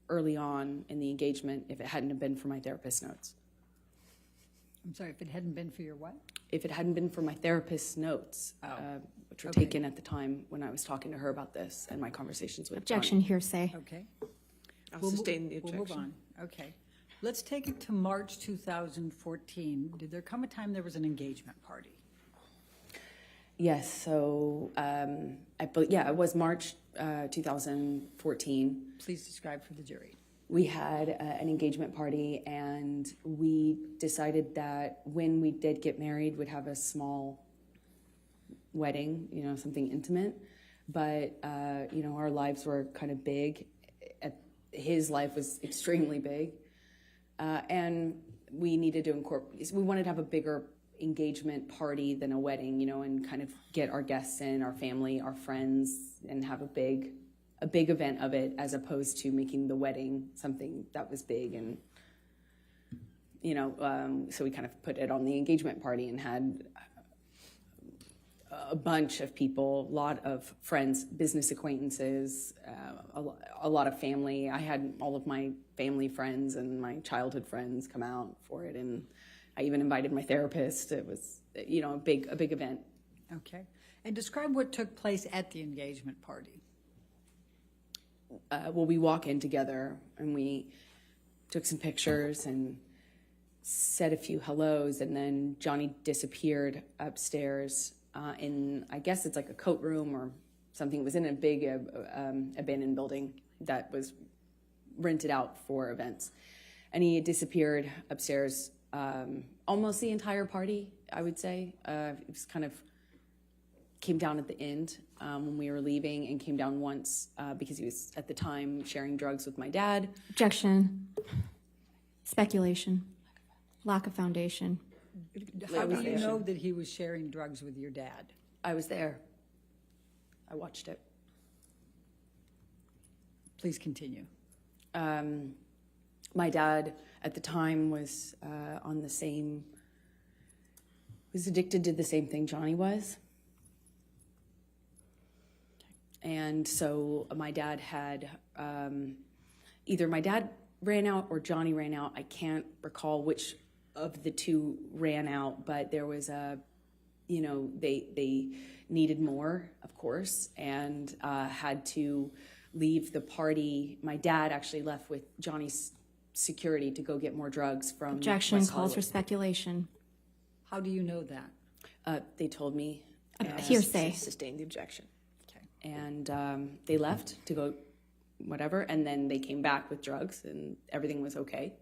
early on in the engagement if it hadn't been for my therapist's notes. I'm sorry, if it hadn't been for your what? If it hadn't been for my therapist's notes, which were taken at the time when I was talking to her about this and my conversations with Objection, Johnny. hearsay. Okay. I'll sustain the objection. We'll move on. Okay. Let's take it to March 2014. Did there come a time there was an engagement party? Yes, so it was March 2014. Please describe for the jury. We had an engagement party, and we decided that when we did get married, we'd have a small wedding, you know, something intimate. But, you know, our lives were kind of big. His life was extremely big. And we needed to we wanted to have a bigger engagement party than a wedding, you know, and kind of get our guests in, our family, our friends, and have a big event of it, as opposed to making the wedding something that was big. And, you know, so we kind of put it on the engagement party and had a bunch of people, a lot of friends, business acquaintances, a lot of family. I had all of my family friends and my childhood friends come out for it, and I even invited my therapist. It was, you know, a big event. Okay. And describe what took place at the engagement party. Well, we walk in together and we took some pictures and said a few hellos, and then Johnny disappeared upstairs in, I guess it's like a coat room or something. It was in a big abandoned building that was rented out for events. And he disappeared upstairs almost the entire party, I would say. It was kind of came down at the end when we were leaving, and came down once because he was at the time sharing drugs with my dad. Objection. Speculation. Lack of foundation. How do you know that he was sharing drugs with your dad? I was there. I watched it. Please continue. My dad at the time was was addicted to the same thing Johnny was. And so my dad had, either my dad ran out or Johnny ran out. I can't recall which of the two ran out, but there was they needed more, of course, and had to leave the party. My dad actually left with Johnny's security to go get more drugs from Objection West calls for Hollywood. speculation. How do you know that? They told me. Hearsay. Sustain the objection. Okay. And they left to go whatever, and then they came back with drugs, and everything was okay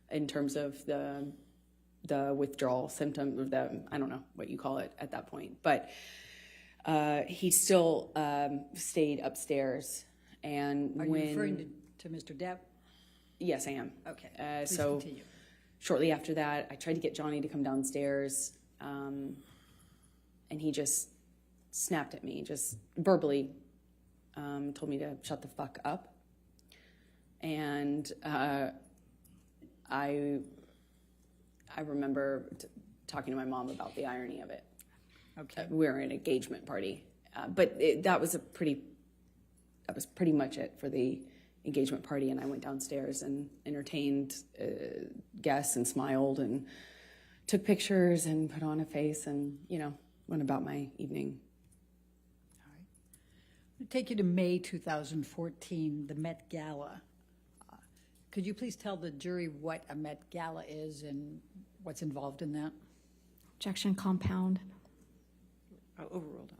in terms of the withdrawal symptom, or I don't know what you call it at that point. But he still stayed upstairs. And Are you referring to Mr. Depp? Yes, I am. Okay. Please So continue. shortly after that, I tried to get Johnny to come downstairs, and he just snapped at me, just verbally told me to shut the fuck up. And I remember talking to my mom about the irony of it. Okay. We were in an engagement party, but that was pretty much it for the engagement party. And I went downstairs and entertained guests and smiled and took pictures and put on a face and, went about my evening. All right. I'll take you to May 2014, the Met Gala. Could you please tell the jury what a Met Gala is and what's involved in that? Objection compound. Overruled.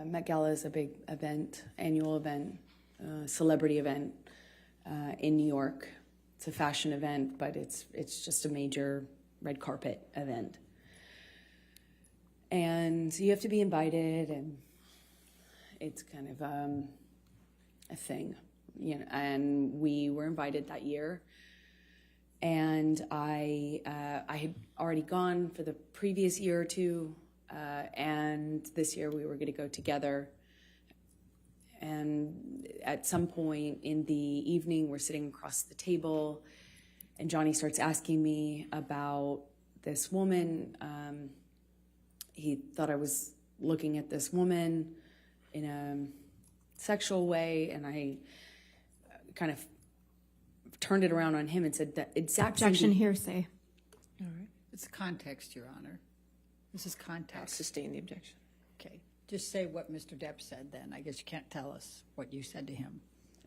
Met Gala is a big event, annual event, celebrity event in New York. It's a fashion event, but it's just a major red carpet event. And you have to be invited, and it's kind of a thing, and we were invited that year. And I had already gone for the previous year or two, and this year we were going to go together. And at some point in the evening, we're sitting across the table, and Johnny starts asking me about this woman. He thought I was looking at this woman in a sexual way, and I kind of turned it around on him and said that exact same Objection hearsay. All right. It's context, Your Honor. This is context. Sustain the objection. Okay. Just say what Mr. Depp said then. I guess you can't tell us what you said to him.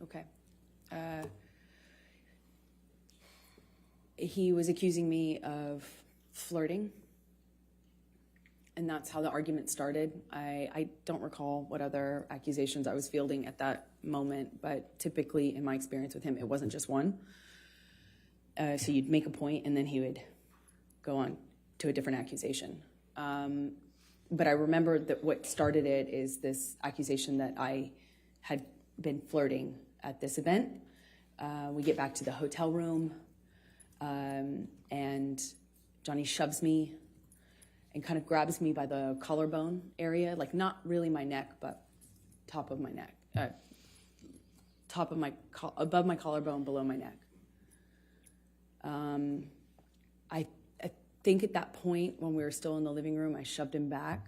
Okay. He was accusing me of flirting, and that's how the argument started. I don't recall what other accusations I was fielding at that moment, but typically in my experience with him, it wasn't just one. So you'd make a point, and then he would go on to a different accusation. But I remember that what started it is this accusation that I had been flirting at this event. We get back to the hotel room, and Johnny shoves me and kind of grabs me by the collarbone area, like not really my neck, but top of my neck, above my collarbone, below my neck. I think at that point when we were still in the living room, I shoved him back,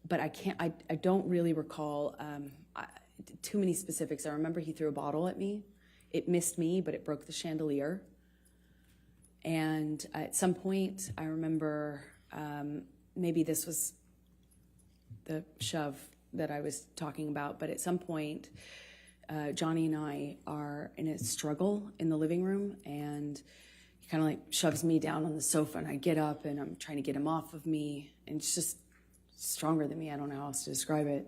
but I don't really recall too many specifics. I remember he threw a bottle at me. It missed me, but it broke the chandelier. And at some point, I remember maybe this was the shove that I was talking about, but at some point, Johnny and I are in a struggle in the living room, and he kind of like shoves me down on the sofa, and I get up, and I'm trying to get him off of me, and it's just stronger than me. I don't know how else to describe it.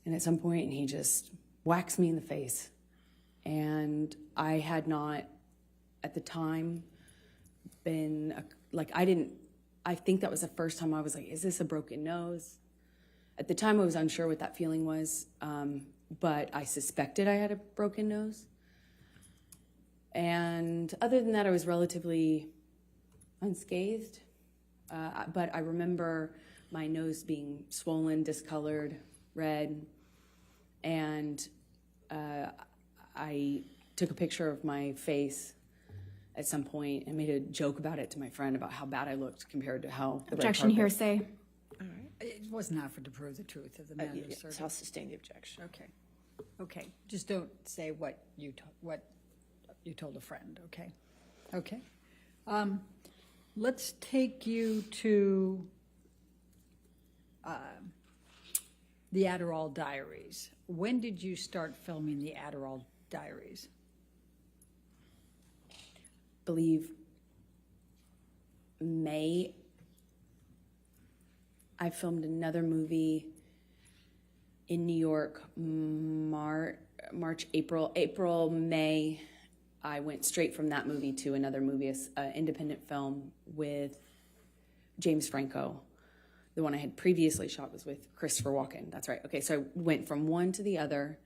And at some point, he just whacks me in the face. And I had not, at the time, been, I think that was the first time I was like, is this a broken nose? At the time, I was unsure what that feeling was, but I suspected I had a broken nose. And other than that, I was relatively unscathed. But I remember my nose being swollen, discolored, red, and I took a picture of my face at some point and made a joke about it to my friend about how bad I looked compared to how the red Objection, carpet. hearsay. It was not for to prove the truth of the matter, sir. I'll sustain the objection. Okay, okay, just don't say what you told a friend, okay? Okay. Let's take you to the Adderall Diaries. When did you start filming the Adderall Diaries? Believe May. I filmed another movie in New York, March, April, May. I went straight from that movie to another movie, an independent film with James Franco. The one I had previously shot was with Christopher Walken. That's right. Okay, so I went from one to the other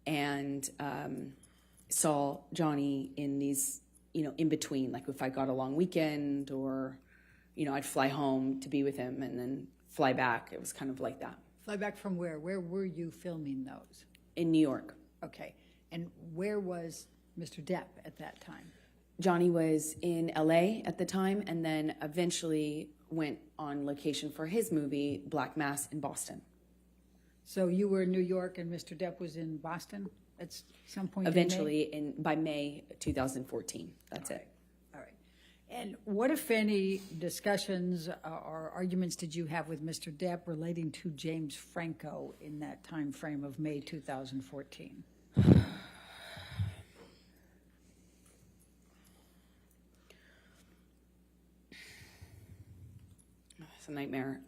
and saw Johnny in these, in between. Like if I got a long weekend or, I'd fly home to be with him and then fly back. It was kind of like that. Fly back from where? Where were you filming those? In New York. Okay, and where was Mr. Depp at that time? Johnny was in LA at the time and then eventually went on location for his movie, Black Mass, in Boston. So you were in New York and Mr. Depp was in Boston at some point? Eventually, by May 2014. That's it. All right. And what, if any, discussions or arguments did you have with Mr. Depp relating to James Franco in that time frame of May 2014? It's a nightmare.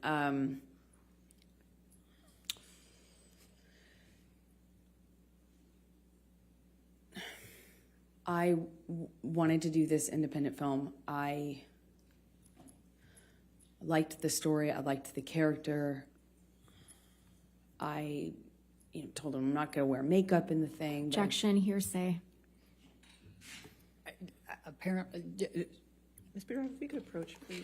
I wanted to do this independent film. I liked the story. I liked the character. I told him I'm not going to wear makeup in the thing. Objection, hearsay. Apparently, Ms. Beater, if we could approach, please.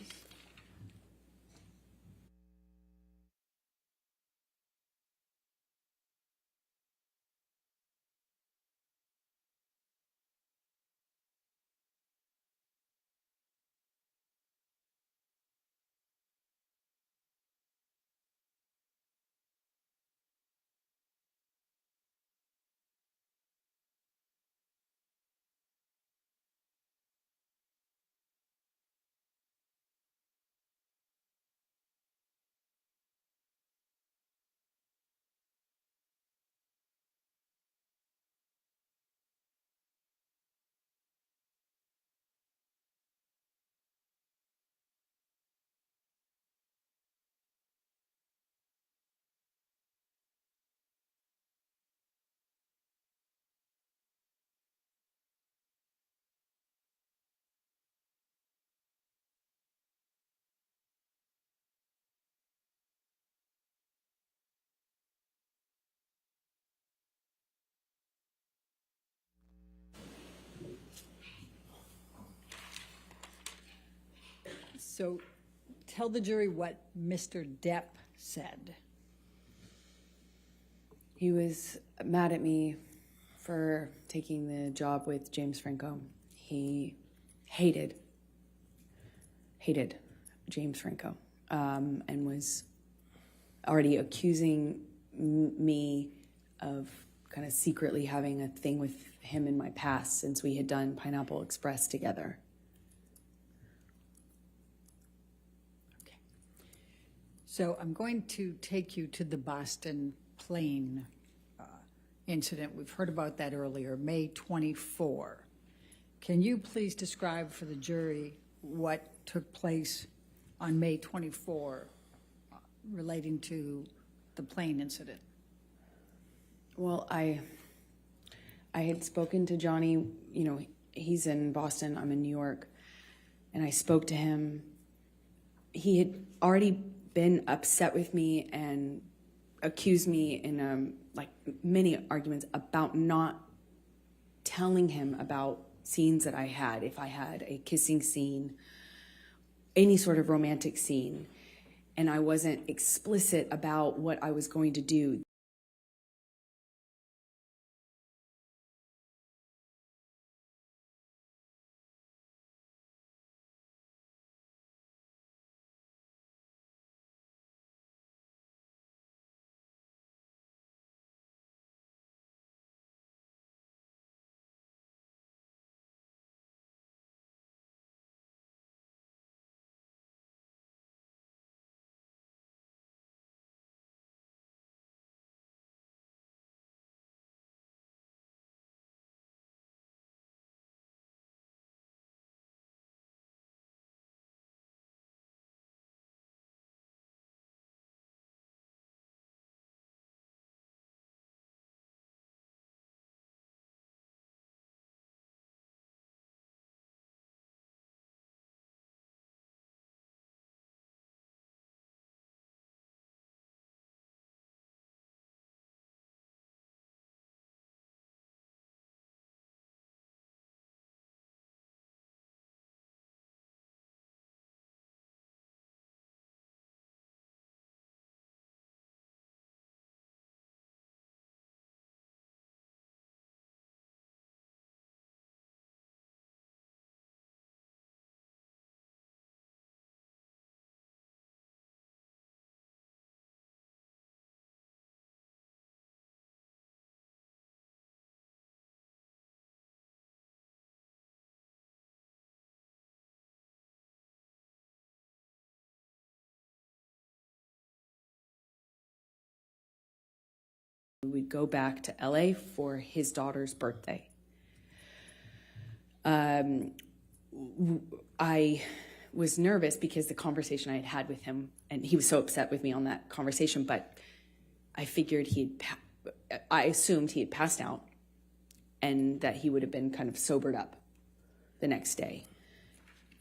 so tell the jury what Mr. Depp said. He was mad at me for taking the job with James Franco. He hated James Franco and was already accusing me of kind of secretly having a thing with him in my past since we had done Pineapple Express together. Okay. So I'm going to take you to the Boston plane incident. We've heard about that earlier, May 24. Can you please describe for the jury what took place on May 24 relating to the plane incident? Well, I had spoken to Johnny, he's in Boston, I'm in New York, and I spoke to him. He had already been upset with me and accused me in many arguments about not telling him about scenes that I had, if I had a kissing scene, any sort of romantic scene, and I wasn't explicit about what I was going to do. would go back to LA for his daughter's birthday. I was nervous because the conversation I had had with him, and he was so upset with me on that conversation, but I figured I assumed he had passed out and that he would have been kind of sobered up the next day,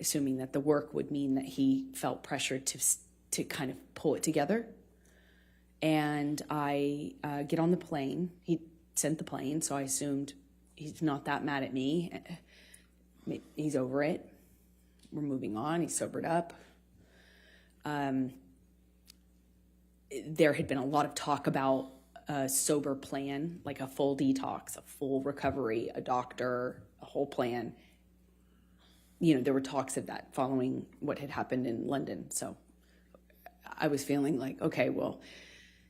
assuming that the work would mean that he felt pressured to kind of pull it together. And I get on the plane. He sent the plane, so I assumed he's not that mad at me. He's over it. We're moving on. He's sobered up. There had been a lot of talk about a sober plan, like a full detox, a full recovery, a doctor, a whole plan. You know, there were talks of that following what had happened in London. So I was feeling like, okay, well,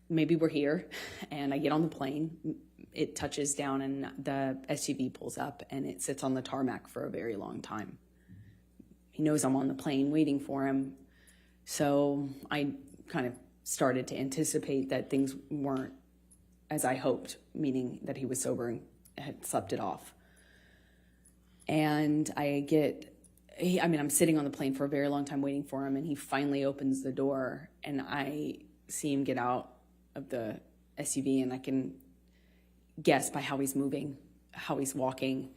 maybe we're here. And I get on the plane. It touches down and the SUV pulls up and it sits on the tarmac for a very long time. He knows I'm on the plane waiting for him. So I kind of started to anticipate that things weren't as I hoped, meaning that he was sober and had slept it off. And I'm sitting on the plane for a very long time waiting for him, and he finally opens the door, and I see him get out of the SUV, and I can guess by how he's moving, how he's walking.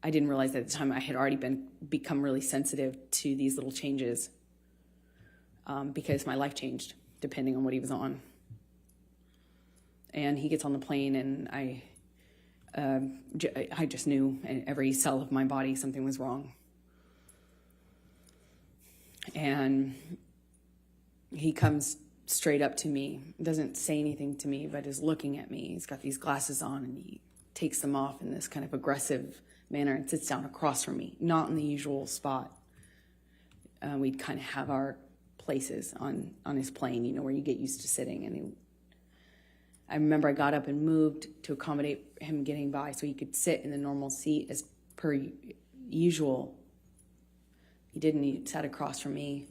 I didn't realize at the time I had already become really sensitive to these little changes because my life changed depending on what he was on. And he gets on the plane, and I just knew in every cell of my body something was wrong. And he comes straight up to me, doesn't say anything to me, but is looking at me. He's got these glasses on, and he takes them off in this kind of aggressive manner and sits down across from me, not in the usual spot. We'd kind of have our places on his plane, you know, where you get used to sitting. And I remember I got up and moved to accommodate him getting by so he could sit in the normal seat as per usual. He didn't. He sat across from me.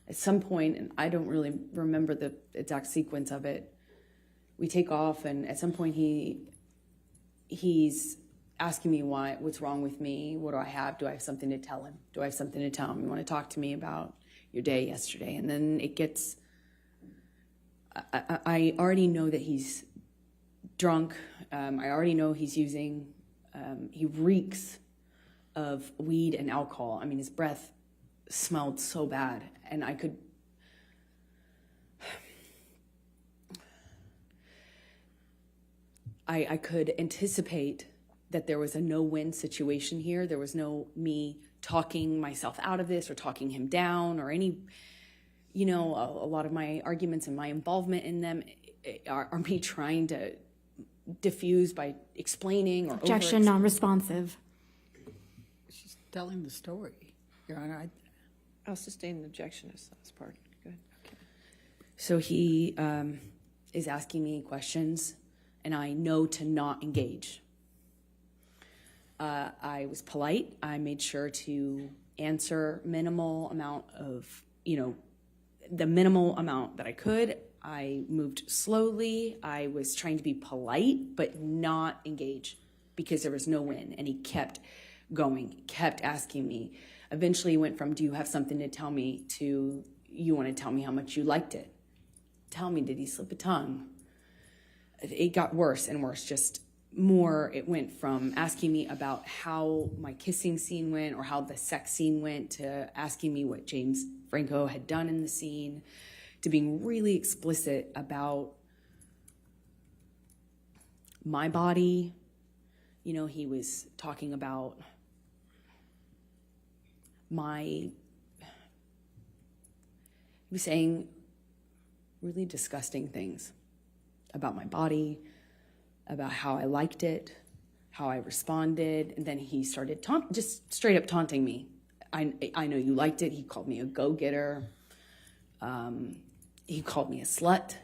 At some point, and I don't really remember the exact sequence of it, we take off, and at some point he's asking me what's wrong with me. What do I have? Do I have something to tell him? Do I have something to tell him? You want to talk to me about your day yesterday? And then it gets, I already know that he's drunk. I already know he's using, he reeks of weed and alcohol. I mean, his breath smelled so bad, and I could anticipate that there was a no-win situation here. There was no me talking myself out of this or talking him down or any, you know, a lot of my arguments and my involvement in them are me trying to diffuse by explaining or Objection, non-responsive. She's telling the story, Your Honor. I'll sustain the objection as part. Good. Okay. So he is asking me questions, and I know to not engage. I was polite. I made sure to answer minimal amount of, you know, the minimal amount that I could. I moved slowly. I was trying to be polite, but not engage because there was no win. And he kept going, kept asking me. Eventually he went from, do you have something to tell me, to, you want to tell me how much you liked it? Tell me, did he slip a tongue? It got worse and worse, just more. It went from asking me about how my kissing scene went or how the sex scene went to asking me what James Franco had done in the scene, to being really explicit about my body. You know, he was talking about he was saying really disgusting things about my body, about how I liked it, how I responded, and then he started just straight up taunting me. I know you liked it. He called me a go-getter. He called me a slut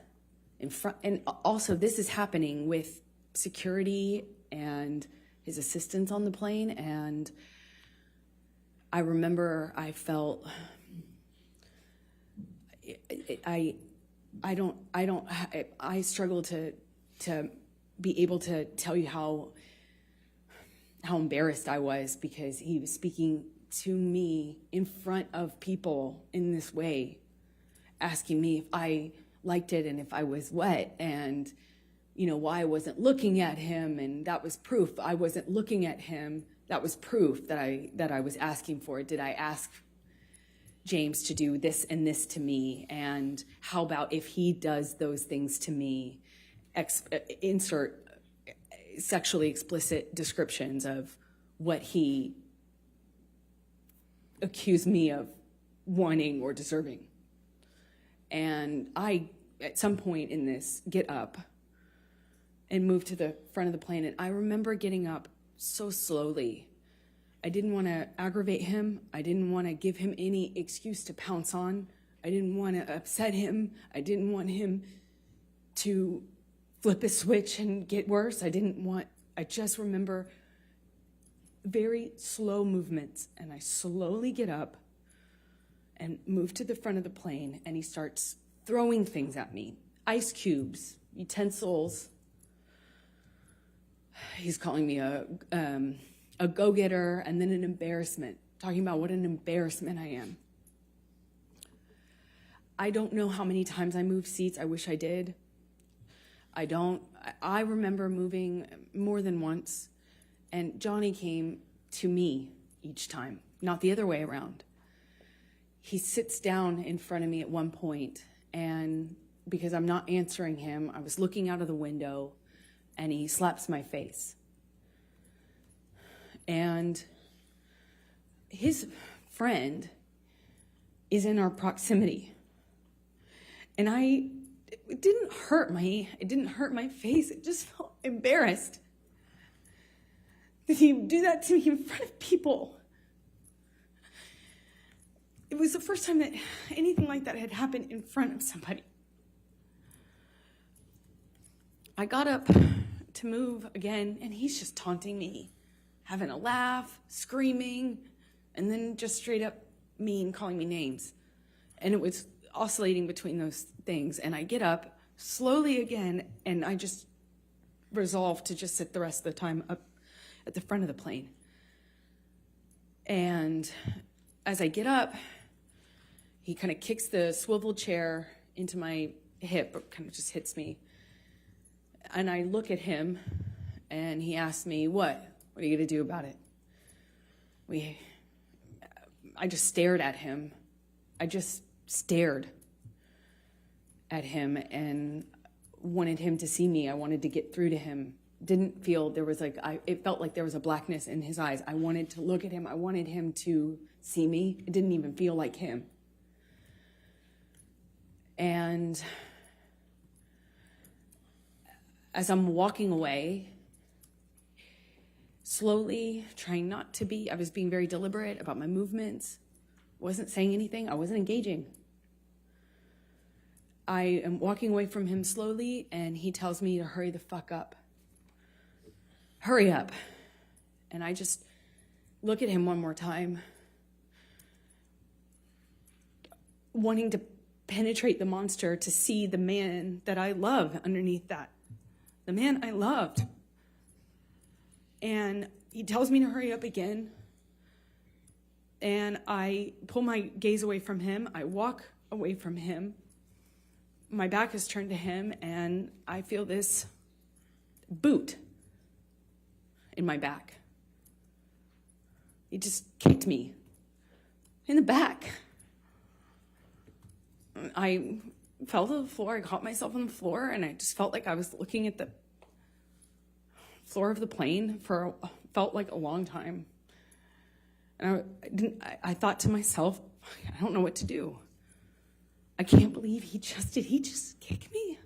in front, and also this is happening with security and his assistants on the plane. And I remember I felt I struggle to to be able to tell you how embarrassed I was because he was speaking to me in front of people in this way, asking me if I liked it and if I was wet, and why I wasn't looking at him, and that was proof I wasn't looking at him. That was proof that I was asking for it. Did I ask James to do this and this to me? And how about if he does those things to me? Insert sexually explicit descriptions of what he accused me of wanting or deserving. And I, at some point in this, get up and move to the front of the plane. And I remember getting up so slowly. I didn't want to aggravate him. I didn't want to give him any excuse to pounce on. I didn't want to upset him. I didn't want him to flip a switch and get worse. I just remember very slow movements. And I slowly get up and move to the front of the plane, and he starts throwing things at me. Ice cubes, utensils. He's calling me a go-getter, and then an embarrassment, talking about what an embarrassment I am. I don't know how many times I moved seats. I wish I did. I remember moving more than once, and Johnny came to me each time, not the other way around. He sits down in front of me at one point, and because I'm not answering him, I was looking out of the window, and he slaps my face. And his friend is in our proximity. And it didn't hurt my face. It just felt embarrassed. Did he do that to me in front of people? It was the first time that anything like that had happened in front of somebody. I got up to move again, and he's just taunting me, having a laugh, screaming, and then just straight up mean, calling me names. And it was oscillating between those things. And I get up slowly again, and I just resolve to just sit the rest of the time up at the front of the plane. And as I get up, he kind of kicks the swivel chair into my hip, or kind of just hits me. And I look at him, and he asks me, what? What are you going to do about it? I just stared at him. I just stared at him and wanted him to see me. I wanted to get through to him. Didn't feel there was it felt like there was a blackness in his eyes. I wanted to look at him. I wanted him to see me. It didn't even feel like him. And as I'm walking away, slowly, trying not to be, I was being very deliberate about my movements, wasn't saying anything, I wasn't engaging. I am walking away from him slowly, and he tells me to hurry the fuck up. Hurry up. And I just look at him one more time, wanting to penetrate the monster to see the man that I love underneath that. The man I loved. And he tells me to hurry up again. And I pull my gaze away from him. I walk away from him. My back is turned to him, and I feel this boot in my back. He just kicked me in the back. I fell to the floor. I caught myself on the floor, and I just felt like I was looking at the floor of the plane felt like a long time. And I thought to myself, I don't know what to do. I can't believe he just kicked me.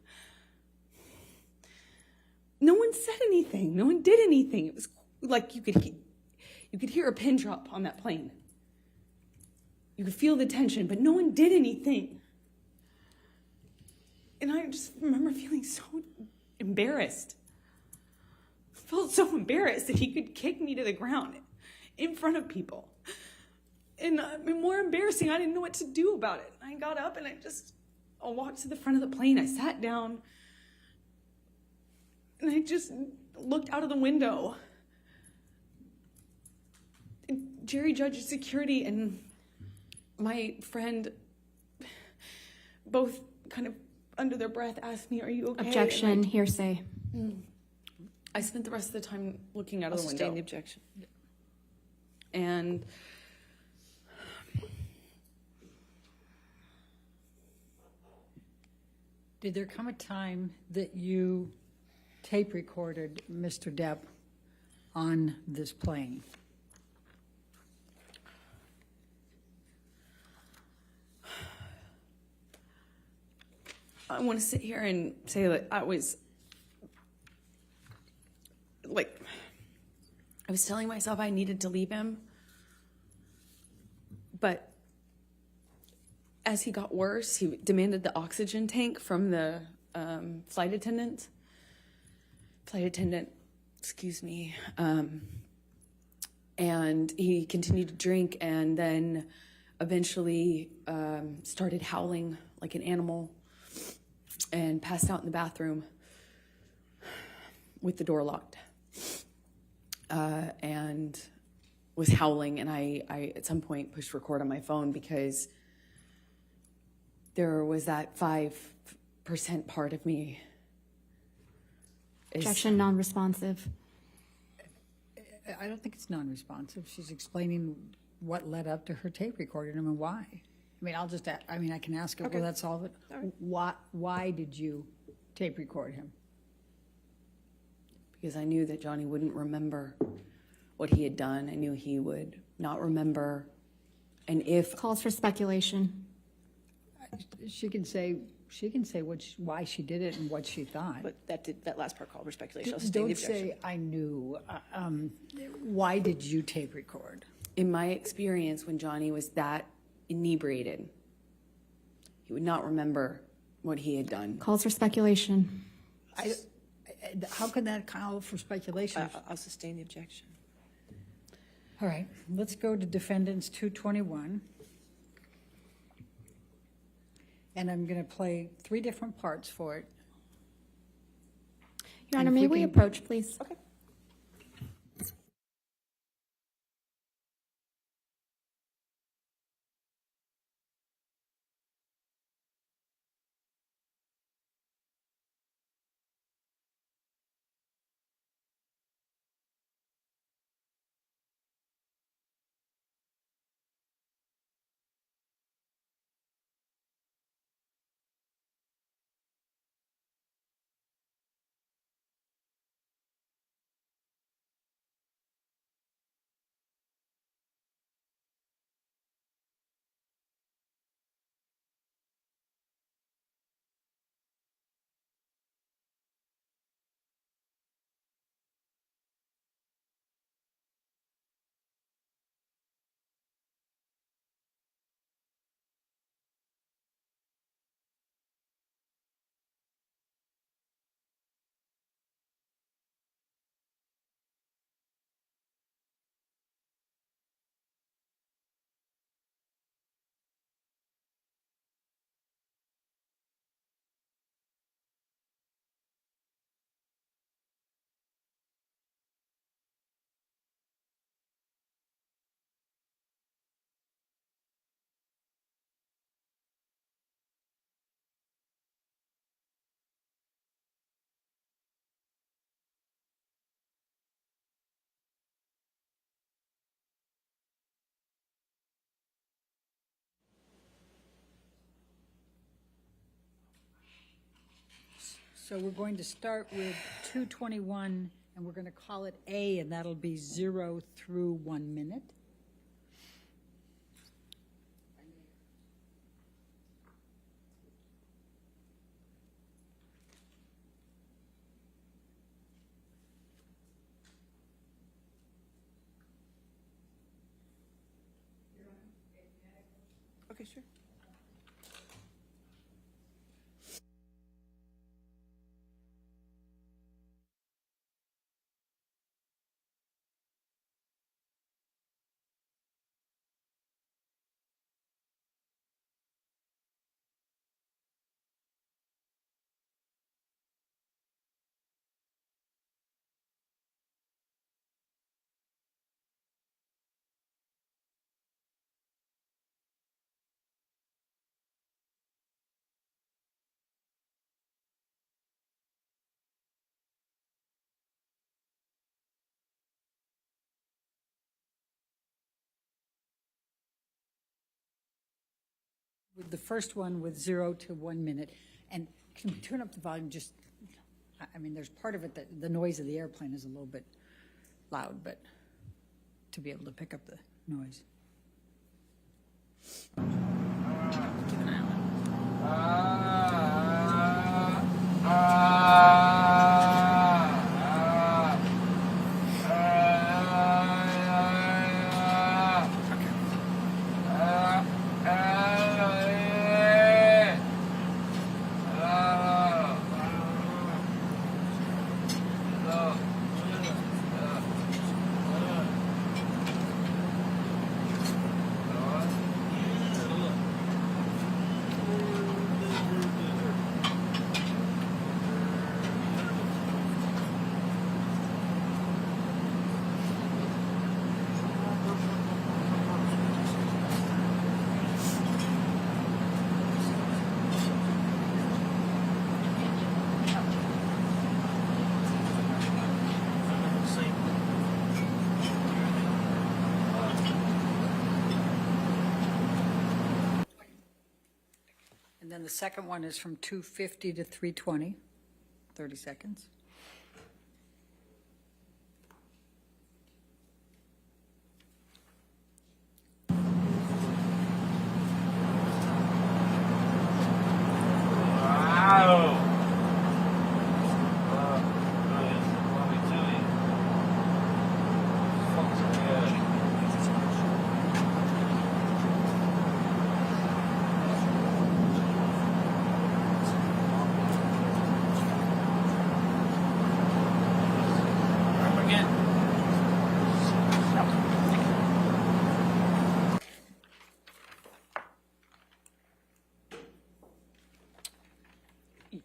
No one said anything. No one did anything. It was like you could hear a pin drop on that plane. You could feel the tension, but no one did anything. And I just remember feeling so embarrassed. I felt so embarrassed that he could kick me to the ground in front of people. And more embarrassing, I didn't know what to do about it. I got up and I walked to the front of the plane. I sat down. And I just looked out of the window. And Jerry Judge's security and my friend both kind of under their breath asked me, "Are you okay?" Objection, hearsay. I spent the rest of the time looking out of the Sustain window. the objection. And Did there come a time that you tape recorded Mr. Depp on this plane? I want to sit here and say that I was telling myself I needed to leave him. But as he got worse, he demanded the oxygen tank from the flight attendant, excuse me. And he continued to drink and then eventually started howling like an animal and passed out in the bathroom with the door locked. And was howling, and I at some point pushed record on my phone because there was that 5% part of me. Objection, non-responsive. I don't think it's non-responsive. She's explaining what led up to her tape recording him and why. I mean, I can ask her, Okay. well, that's all of it. All right. Why did you tape record him? Because I knew that Johnny wouldn't remember what he had done. I knew he would not remember. And if Calls for speculation. She can say why she did it and what she thought. But that last part called for speculation. I'll sustain the Don't objection. say, I knew. Why did you tape record? in my experience, when Johnny was that inebriated, he would not remember what he had done. Calls for speculation. How can that call for speculation? I'll sustain the objection. All right, let's go to Defendants 221. And I'm going to play 3 different parts for it. Your Honor, And if may we we can- approach, please? Okay. So we're going to start with 221, and we're going to call it A, and that'll be 0 through 1 minute. Okay, sure. With the first one with 0 to 1 minute. And can we turn up the volume just, I mean, there's part of it that the noise of the airplane is a little bit loud, but to be able to pick up the noise. Keep an eye on it. And then the second one is from 2:50 to 3:20, 30 seconds.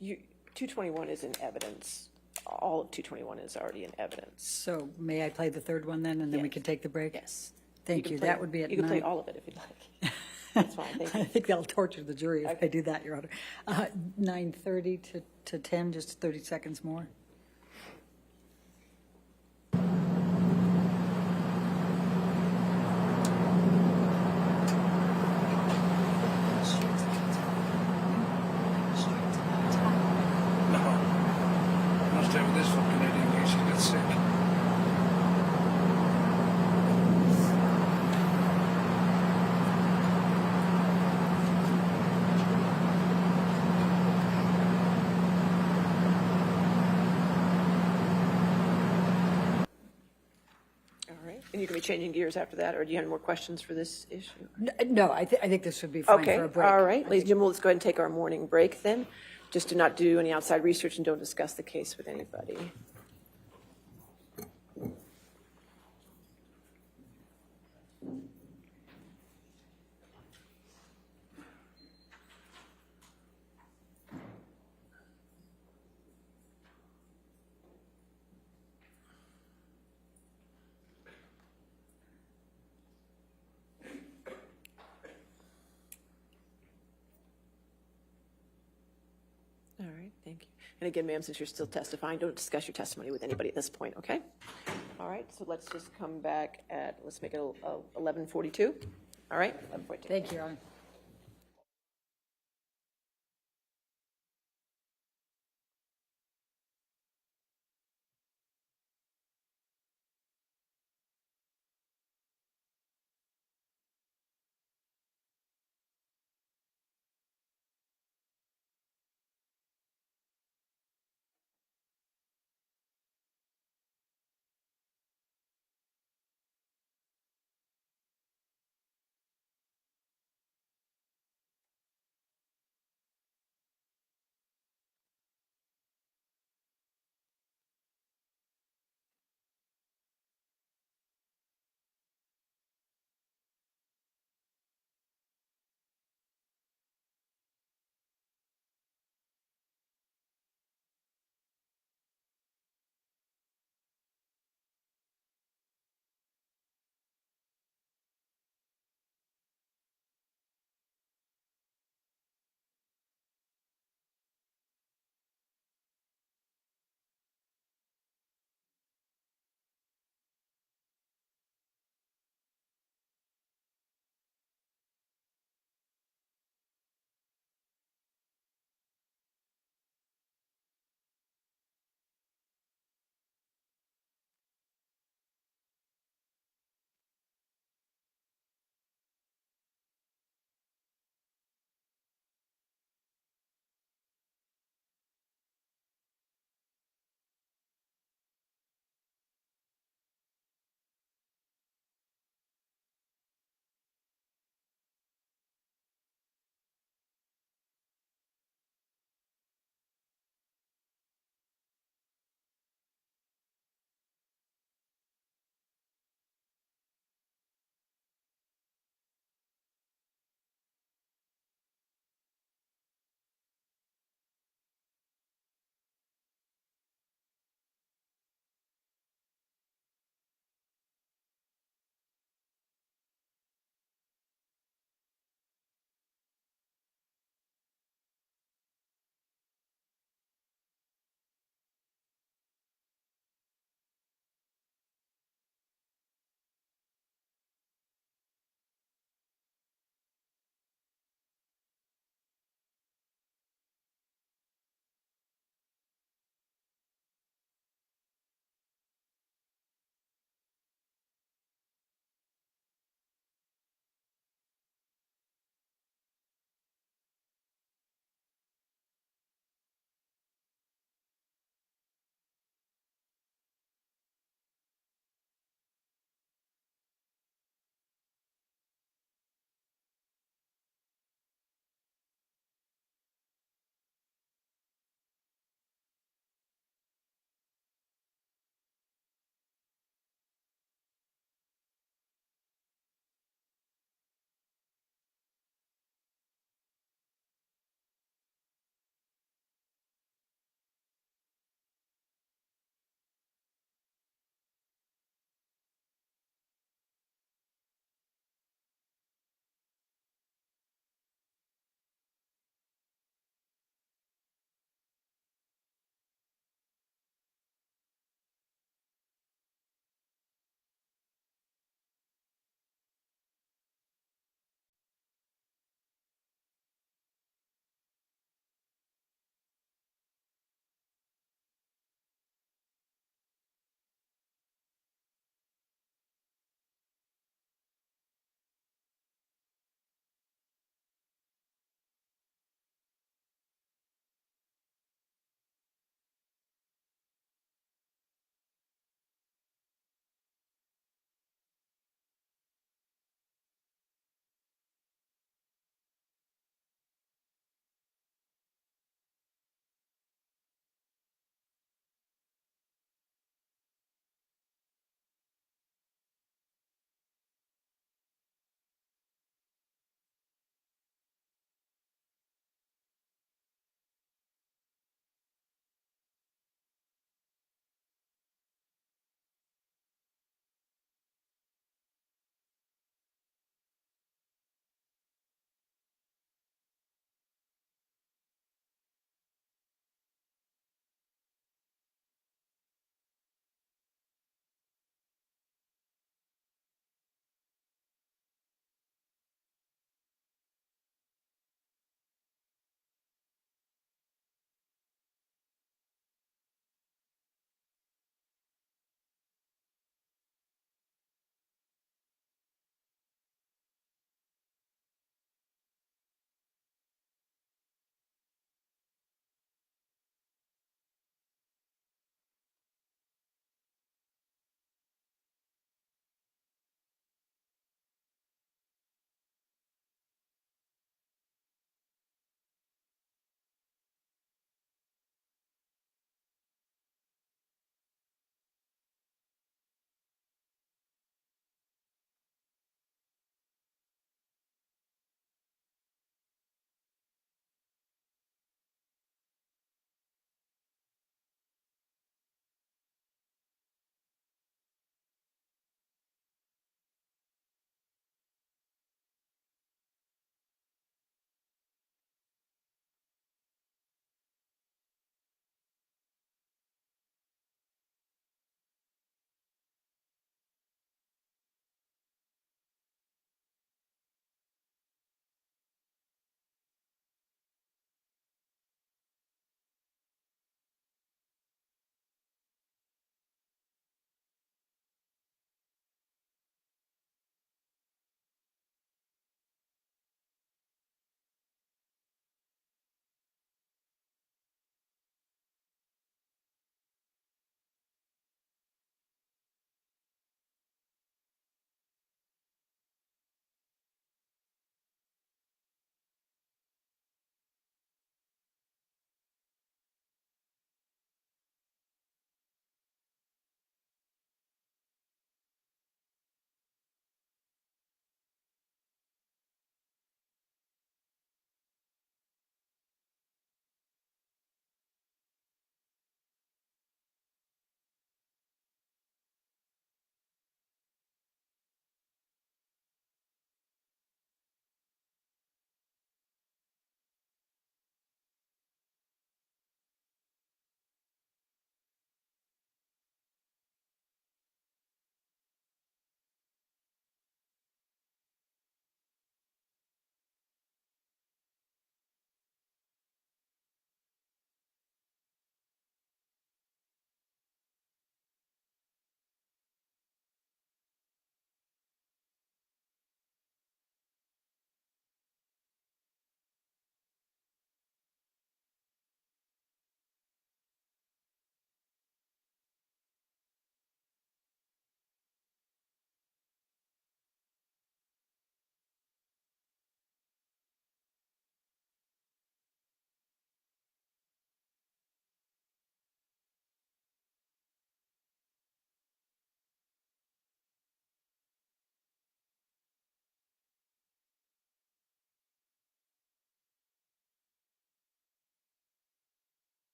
You, 221 is in evidence. All of 221 is already in evidence. So may I play the third one then, and then we Yes. can take the break? Yes. Thank can you. play- That would be at You can play 9. all of it if you'd like. That's fine, thank I you. think that'll torture the jury if I do that, Your Honor. 9:30 to 10, just 30 seconds more. Must have this fucking idiot in case he gets sick. All right, and you can be changing gears after that, or do you have any more questions for this issue? No, I think this would be fine Okay, for a break. all right, ladies and gentlemen, let's go ahead and take our morning break then. Just do not do any outside research and don't discuss the case with anybody. All right, thank you. And again, ma'am, since you're still testifying, don't discuss your testimony with anybody at this point, okay? All right, so let's just come back at, let's make it 11:42. All right, 11:42. Thank you, Your Honor.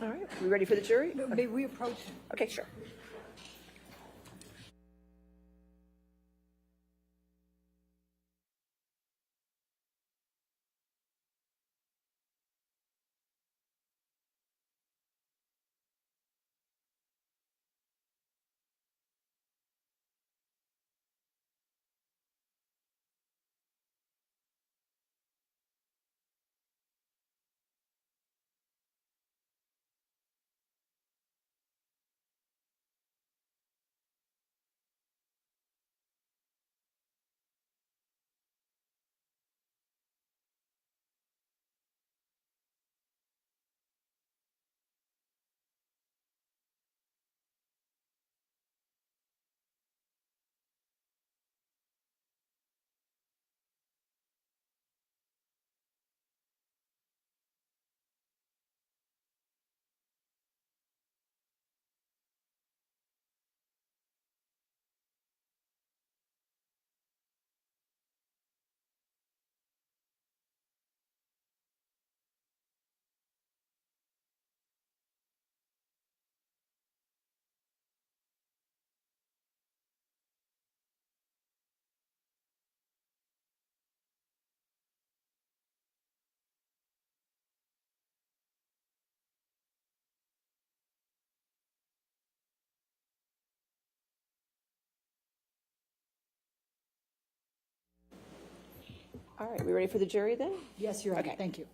All right, we ready for the jury? May we approach? Okay, sure. All right, we ready for the jury then? Yes, Your Honor, Okay. thank you.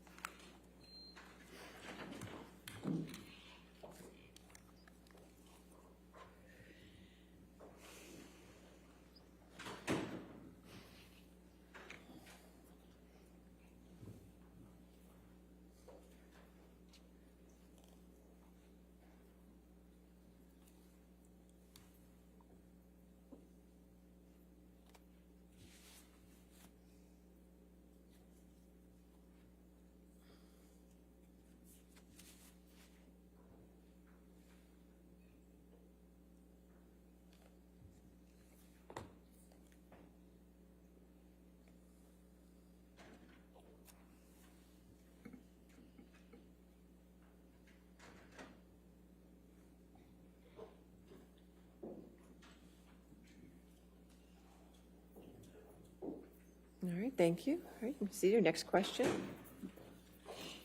All right, thank you. All right, see your next question.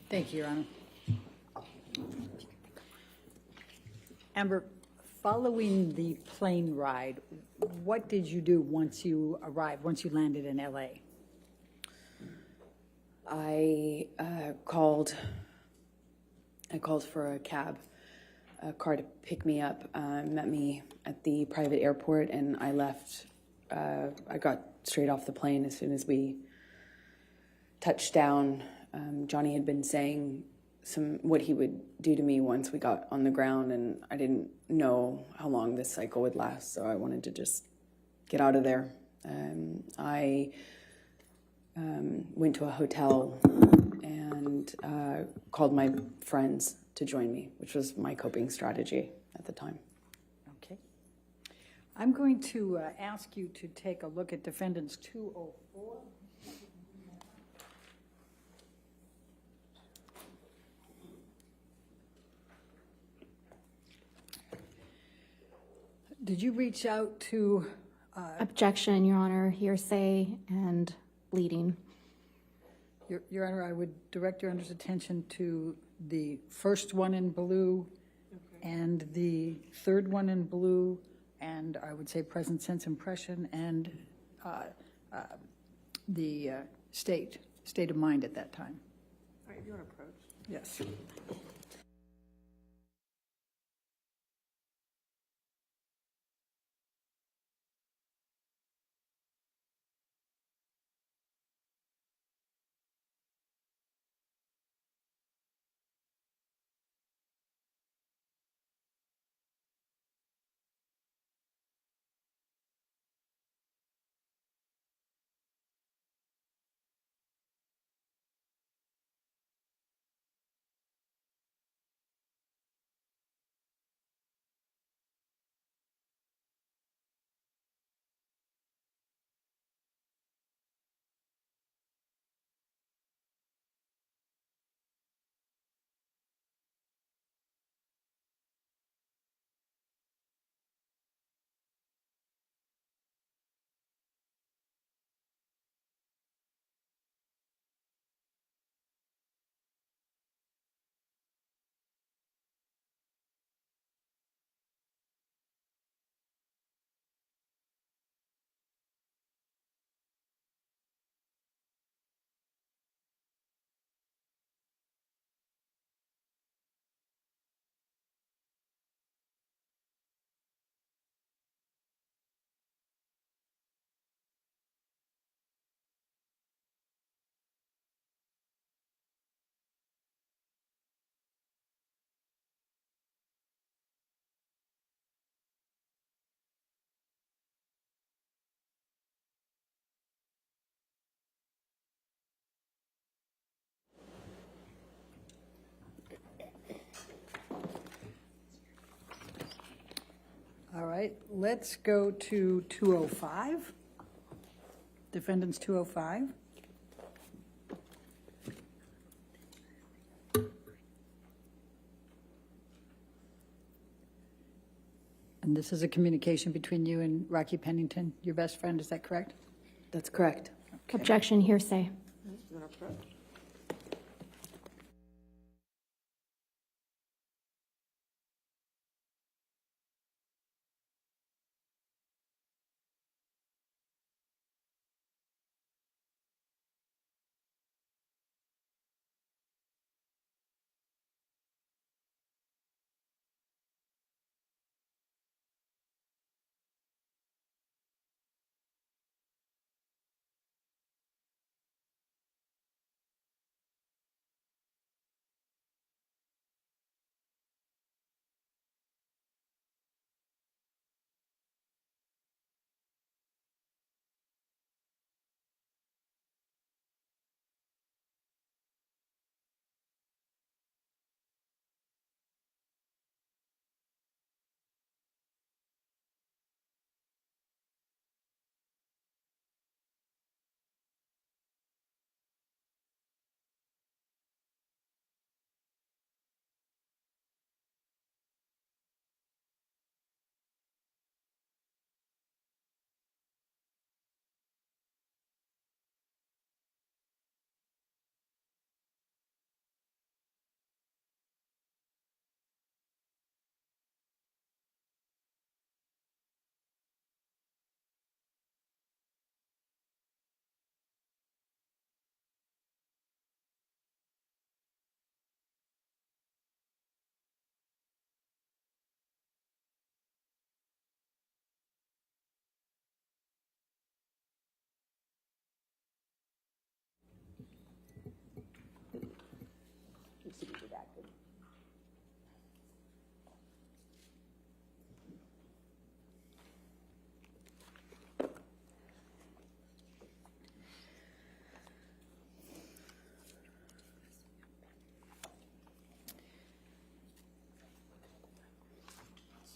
Thank you, Your Honor. Amber, following the plane ride, what did you do once you arrived, once you landed in LA? I called for a cab, a car to pick me up, met me at the private airport, and I left. I got straight off the plane as soon as we touched down. Johnny had been saying what he would do to me once we got on the ground, and I didn't know how long this cycle would last, so I wanted to just get out of there. I went to a hotel and called my friends to join me, which was my coping strategy at the time. Okay. I'm going to ask you to take a look at Defendants 204. Did you reach out to, Objection, Your Honor, hearsay and leading. Your Honor, I would direct Your Honor's attention to the first one in blue and the third one in blue, and I would say present sense impression and the state of mind at that time. All right, if you want to approach. Yes. right, let's go to 205. Defendants 205. And this is a communication between you and Rocky Pennington, your best friend, is that correct? That's correct. Objection, hearsay.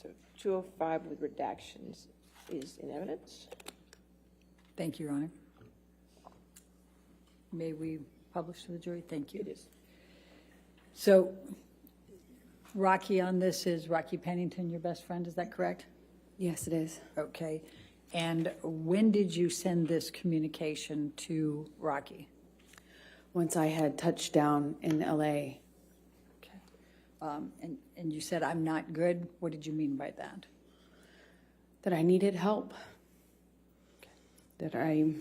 So 205 with redactions is in evidence. Thank you, Your Honor. May we publish to the jury? Thank you. It is. So, Rocky on this is Rocky Pennington, your best friend, is that correct? Yes, it is. Okay. And when did you send this communication to Rocky? Once I had touched down in LA, Okay. And you said, I'm not good. What did you mean by that? that I needed help, that I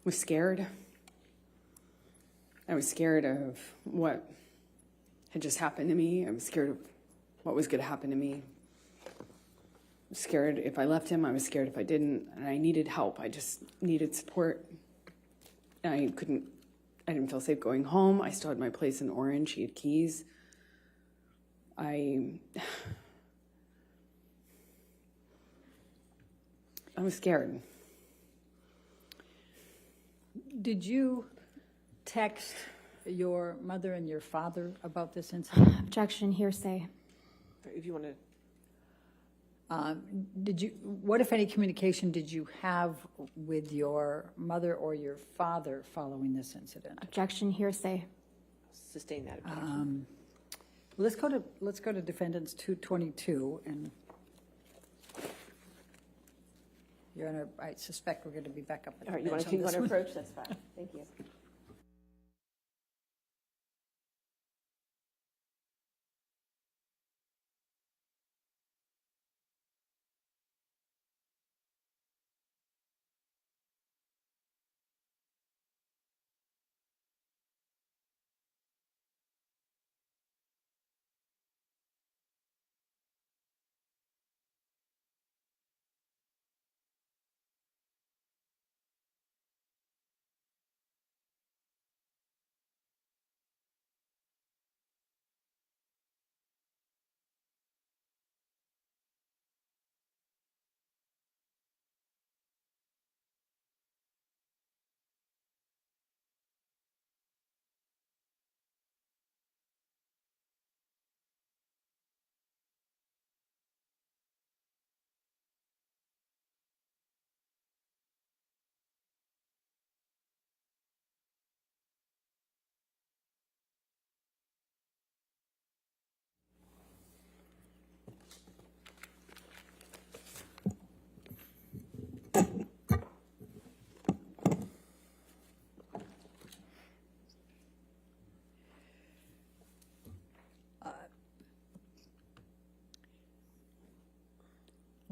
was scared. I was scared of what had just happened to me. I was scared of what was going to happen to me. I was scared if I left him. I was scared if I didn't. And I needed help. I just needed support. I didn't feel safe going home. I still had my place in Orange. He had keys. I was scared. Did you text your mother and your father about this incident? Objection, hearsay. If you want to, What, if any, communication did you have with your mother or your father following this incident? Objection, hearsay. sustain that objection. Let's go to Defendants 222, and Your Honor, I suspect we're going to be back up at the All right, you bench want on this to one. approach? That's fine. Thank you.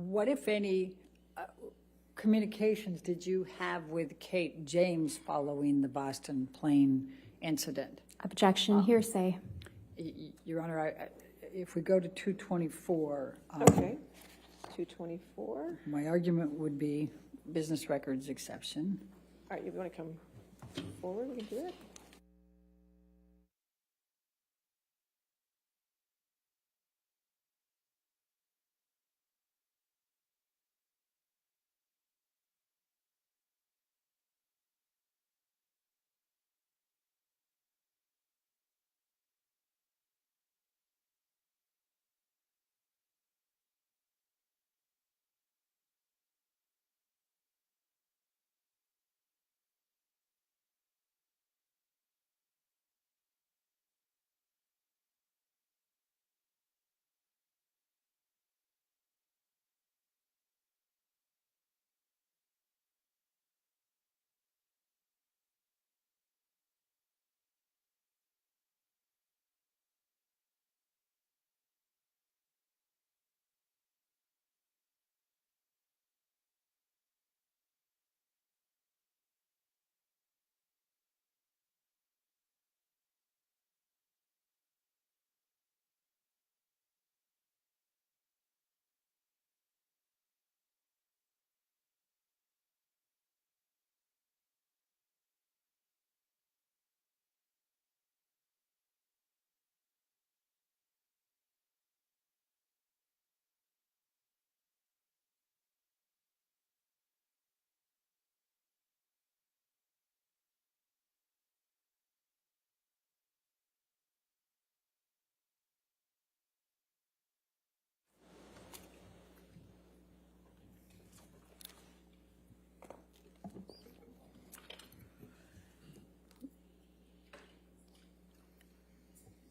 What, if any, communications did you have with Kate James following the Boston plane incident? Objection, hearsay. Your Honor, if we go to 224. Okay. 224. My argument would be business records exception. All right, you want to come forward? We can do it.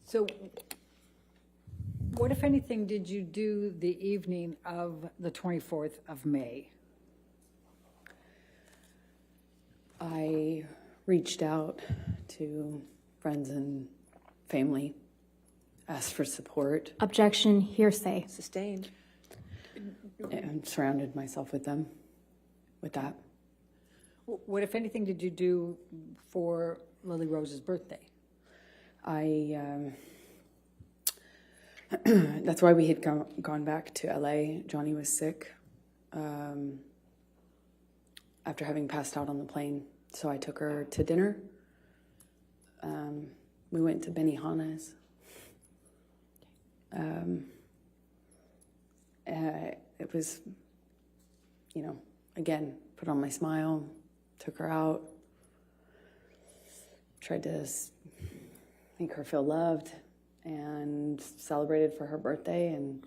So what, if anything, did you do the evening of the 24th of May? I reached out to friends and family, asked for support, Objection, hearsay. Sustained. and surrounded myself with them with that. What, if anything, did you do for Lily Rose's birthday? That's why we had gone back to LA. Johnny was sick after having passed out on the plane. So I took her to dinner. We went to Benihana's. It was, again, put on my smile, took her out, tried to make her feel loved, and celebrated for her birthday. And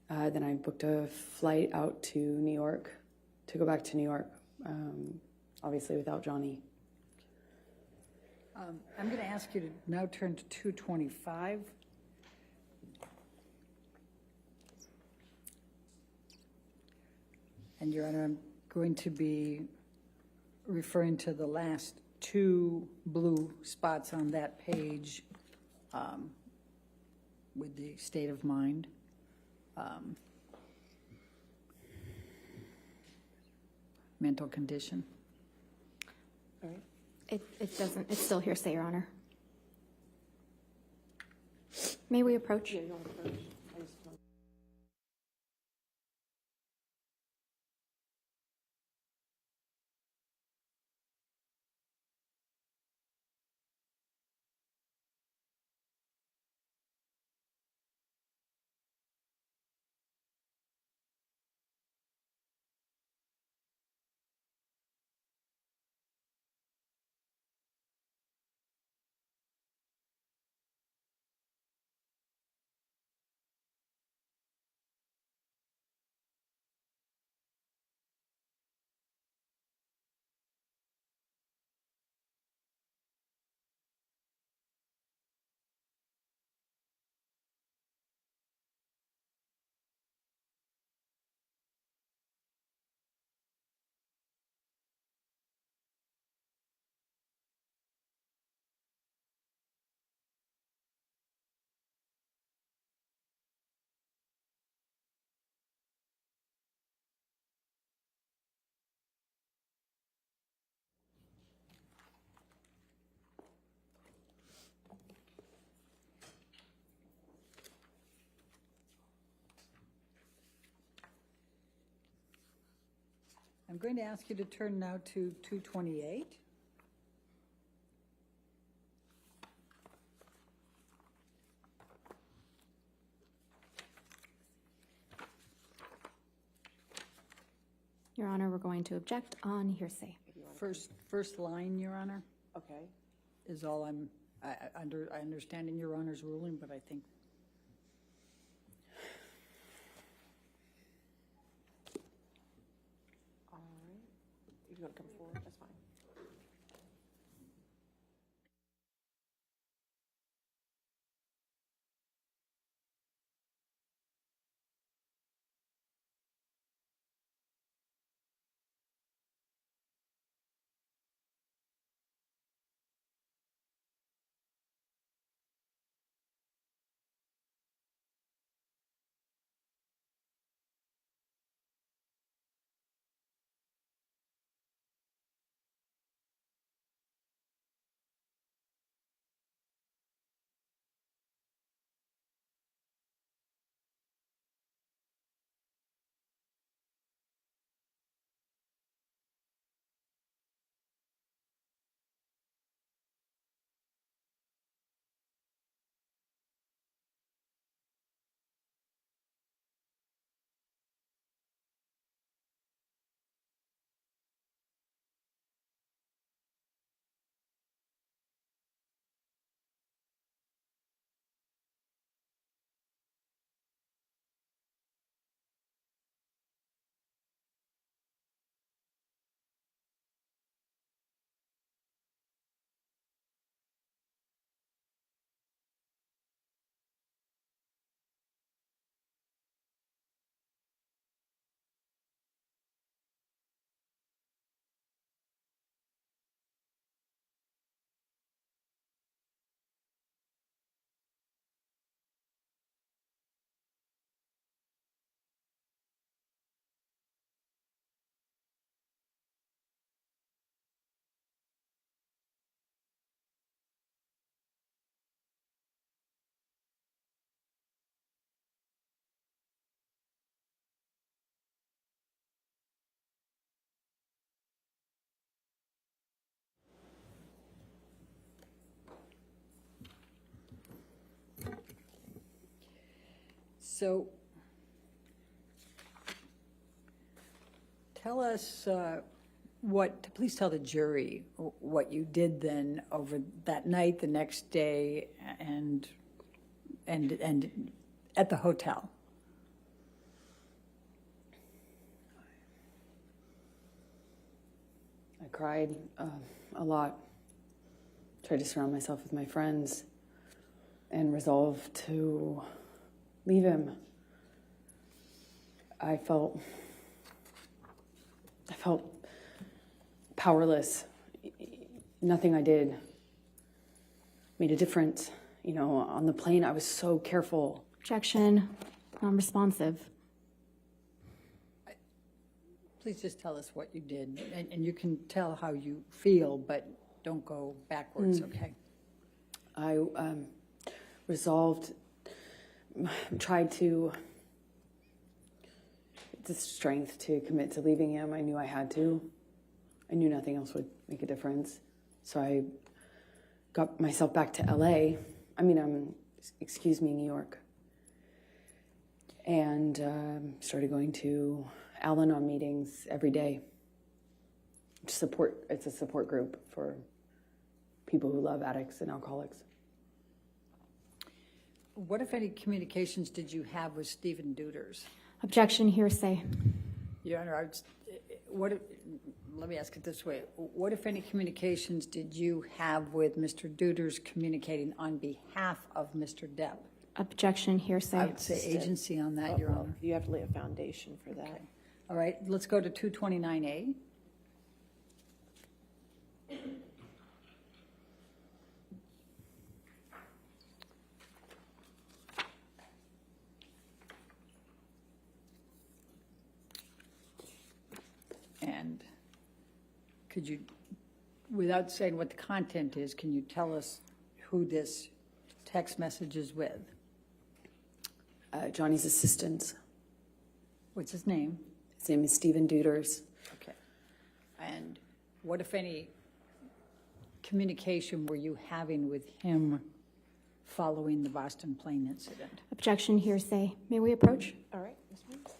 then I booked a flight out to New York to go back to New York, obviously without Johnny. I'm going to ask you to now turn to 225. And Your Honor, I'm going to be referring to the last two blue spots on that page with the state of mind. Mental condition. All right. It doesn't, it's still hearsay, Your Honor. May we approach? Yeah, you want to approach? I'm going to ask you to turn now to 228. Your Honor, we're going to object on hearsay. First line, Your Honor, Okay. is all I understand in Your Honor's ruling, but I think. All right. If you want to come forward, that's fine. So tell us please tell the jury what you did then over that night, the next day, and at the hotel. I cried a lot, tried to surround myself with my friends, and resolved to leave him. I felt powerless. Nothing I did made a difference. You know, on the plane, I was so careful. Objection, non-responsive. Please just tell us what you did, and you can tell how you feel, but don't go backwards, okay? I resolved, tried to, the strength to commit to leaving him. I knew I had to. I knew nothing else would make a difference. So I got myself back to LA. New York. And started going to Al-Anon meetings every day. It's a support group for people who love addicts and alcoholics. What, if any, communications did you have with Stephen Deuters? Objection, hearsay. Your Honor, let me ask it this way. What, if any, communications did you have with Mr. Deuters communicating on behalf of Mr. Depp? Objection, hearsay. I would say agency on that, Your Honor. You have to lay a foundation for that. Okay. All right, let's go to 229A. And could you, without saying what the content is, can you tell us who this text message is with? Johnny's assistant. What's his name? His name is Stephen Deuters. Okay. And what, if any, communication were you having with him following the Boston plane incident? Objection, hearsay. May we approach? All right, Ms. Means?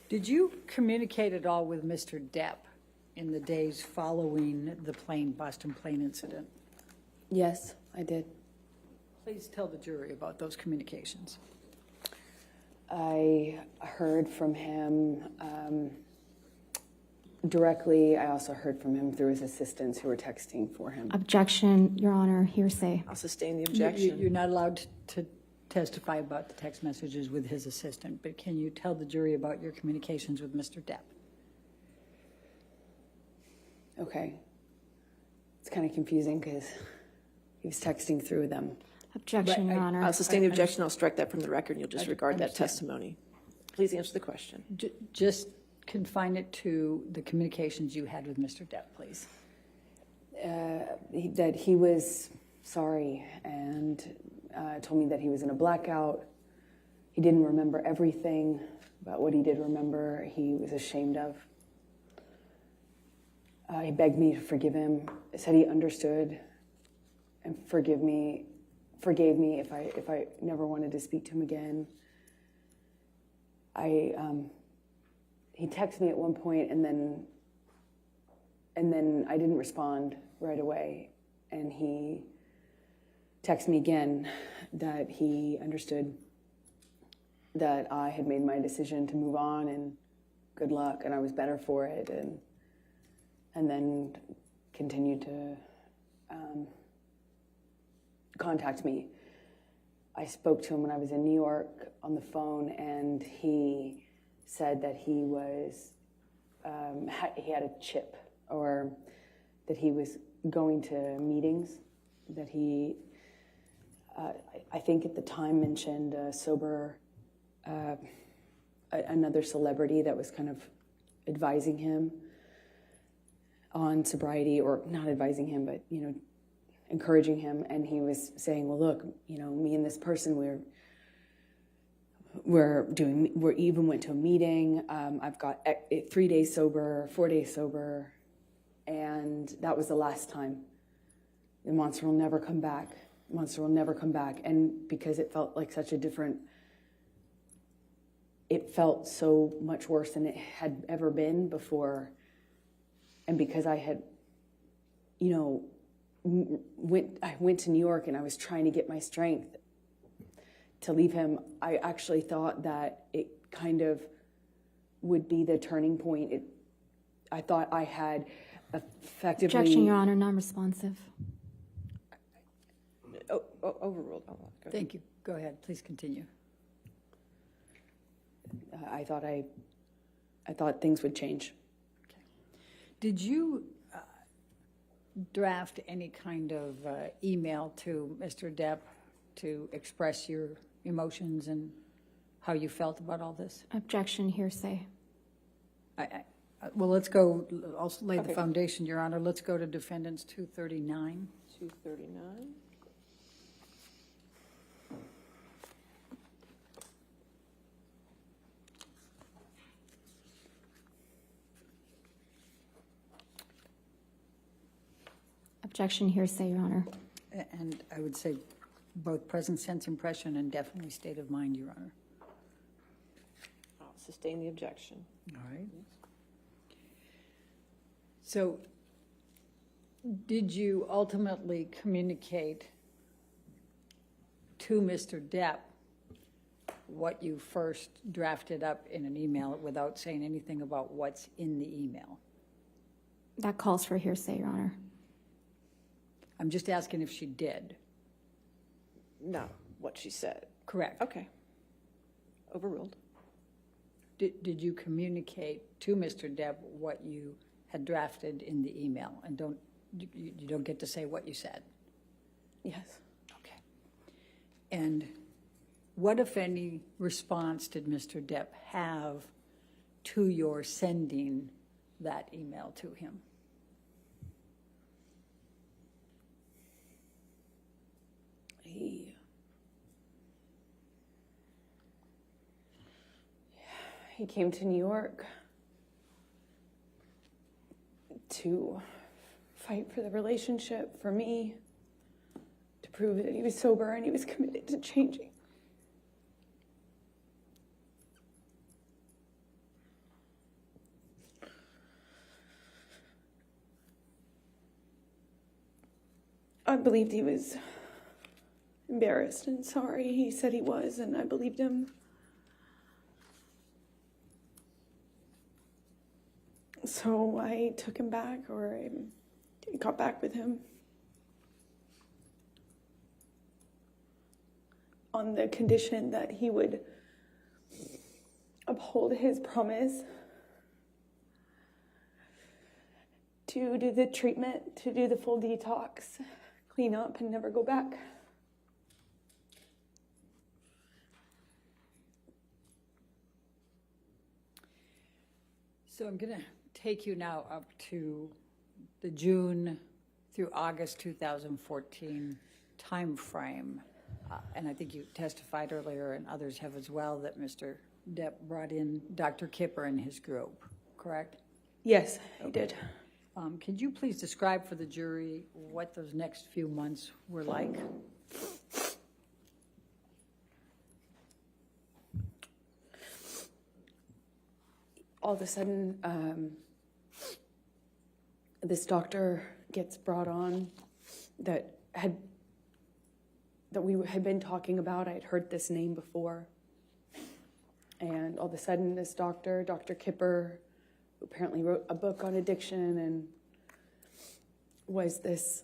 Did you communicate at all with Mr. Depp in the days following the Boston plane incident? Yes, I did. Please tell the jury about those communications. I heard from him directly. I also heard from him through his assistants who were texting for him. Objection, Your Honor, hearsay. I'll sustain the objection. You're not allowed to testify about the text messages with his assistant, but can you tell the jury about your communications with Mr. Depp? Okay. It's kind of confusing because he was texting through them. Objection, Your Honor. I'll sustain the objection. I'll strike that from the record, and you'll I disregard that understand. testimony. Please answer the question. Just confine it to the communications you had with Mr. Depp, please. That he was sorry and told me that he was in a blackout. He didn't remember everything, but what he did remember, he was ashamed of. He begged me to forgive him. Said he understood and forgave me if I never wanted to speak to him again. He texted me at one point, and then I didn't respond right away, and he texted me again that he understood that I had made my decision to move on and good luck, and I was better for it, and then continued to contact me. I spoke to him when I was in New York on the phone, and he said that he was he had a chip, or that he was going to meetings, that he I think at the time mentioned another celebrity that was kind of advising him on sobriety, or not advising him, but, encouraging him. And he was saying, well, look, me and this person, we even went to a meeting. I've got 3 days sober, 4 days sober. And that was the last time. The monster will never come back. Monster will never come back. And because it felt like it felt so much worse than it had ever been before. And because I had, I went to New York and I was trying to get my strength to leave him, I actually thought that it kind of would be the turning point. I thought I had effectively... Objection, Your Honor, non-responsive. Overruled. Oh, go Thank you. Go ahead. Please continue. I thought things would change. Okay. Did you draft any kind of email to Mr. Depp to express your emotions and how you felt about all this? Objection, hearsay. Well, let's go, I'll lay the foundation, Your Honor. Let's go to Defendants 239. 239. Objection, hearsay, Your Honor. And I would say both present sense impression and definitely state of mind, Your Honor. I'll sustain the objection. All right. So did you ultimately communicate to Mr. Depp what you first drafted up in an email without saying anything about what's in the email? That calls for hearsay, Your Honor. I'm just asking if she did. Not what she said. Correct. Okay. Overruled. Did you communicate to Mr. Depp what you had drafted in the email? And you don't get to say what you said? Yes. Okay. And what, if any, response did Mr. Depp have to your sending that email to him? He came to New York to fight for the relationship, for me, to prove that he was sober and he was committed to changing. I believed he was embarrassed and sorry. He said he was, and I believed him. So I took him back, or I got back with him on the condition that he would uphold his promise to do the treatment, to do the full detox, clean up, and never go back. So I'm going to take you now up to the June through August 2014 time frame. And I think you testified earlier, and others have as well, that Mr. Depp brought in Dr. Kipper and his group, correct? Yes, he did. Could you please describe for the jury what those next few months were like? All of a sudden, this doctor gets brought on that we had been talking about. I'd heard this name before. And all of a sudden, this doctor, Dr. Kipper, who apparently wrote a book on addiction and was this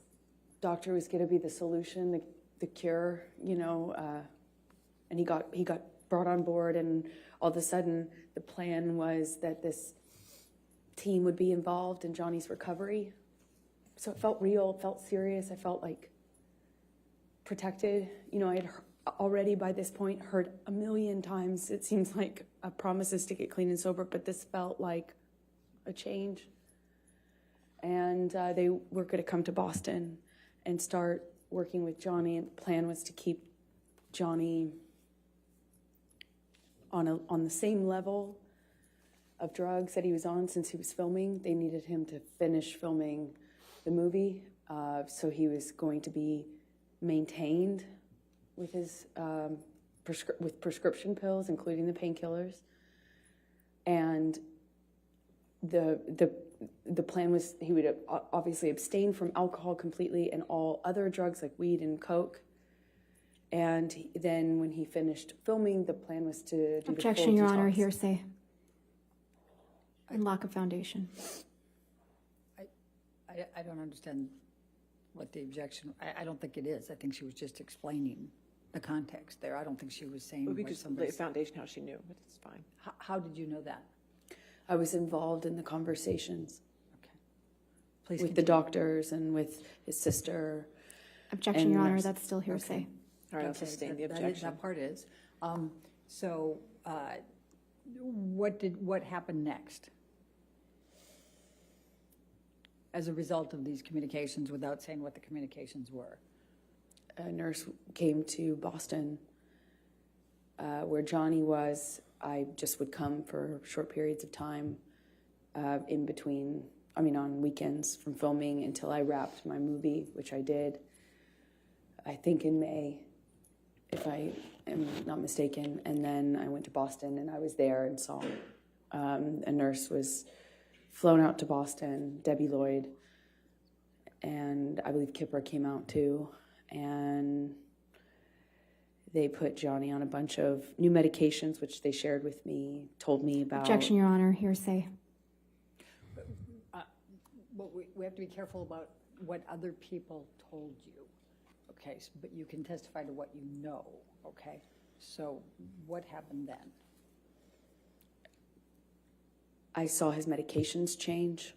doctor was going to be the solution, the cure, and he got brought on board, and all of a sudden the plan was that this team would be involved in Johnny's recovery. So it felt real, it felt serious, I felt like protected. I had already by this point heard a million times, it seems like, promises to get clean and sober, but this felt like a change. And they were going to come to Boston and start working with Johnny, and the plan was to keep Johnny on the same level of drugs that he was on since he was filming. They needed him to finish filming the movie, so he was going to be maintained with his with prescription pills, including the painkillers. And the plan was he would obviously abstain from alcohol completely and all other drugs like weed and coke. And then when he finished filming, the plan was to do Objection, the full Your Honor, detox. hearsay. And lack of foundation. I don't understand what the objection, I don't think it is. I think she was just explaining the context there. I don't think she was saying Well, we what could lay somebody a foundation how she knew, but it's fine. How did you know that? I was involved in the conversations Okay. Please with the continue. doctors and with his sister. Objection, And Your Honor, nurse. that's still hearsay. All right, I'll Okay, sustain the that objection. That part is. So what happened next? As a result of these communications, without saying what the communications were? A nurse came to Boston where Johnny was. I just would come for short periods of time in between, on weekends from filming until I wrapped my movie, which I did, I think in May, if I am not mistaken. And then I went to Boston and I was there and saw a nurse was flown out to Boston, Debbie Lloyd, and I believe Kipper came out too. And they put Johnny on a bunch of new medications, which they shared with me, told me about. Objection, Your Honor, hearsay. But we have to be careful about what other people told you, okay? But you can testify to what you know, okay? So what happened then? I saw his medications change.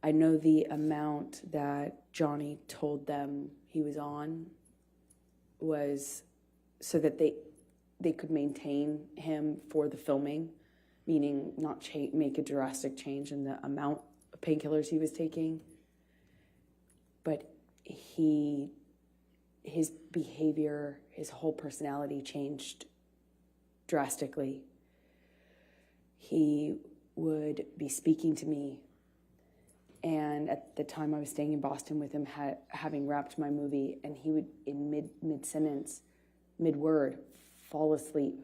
I know the amount that Johnny told them he was on was so that they could maintain him for the filming, meaning not make a drastic change in the amount of painkillers he was taking. But his behavior, his whole personality changed drastically. He would be speaking to me, and at the time I was staying in Boston with him, having wrapped my movie, and he would, in mid-sentence, mid-word, fall asleep.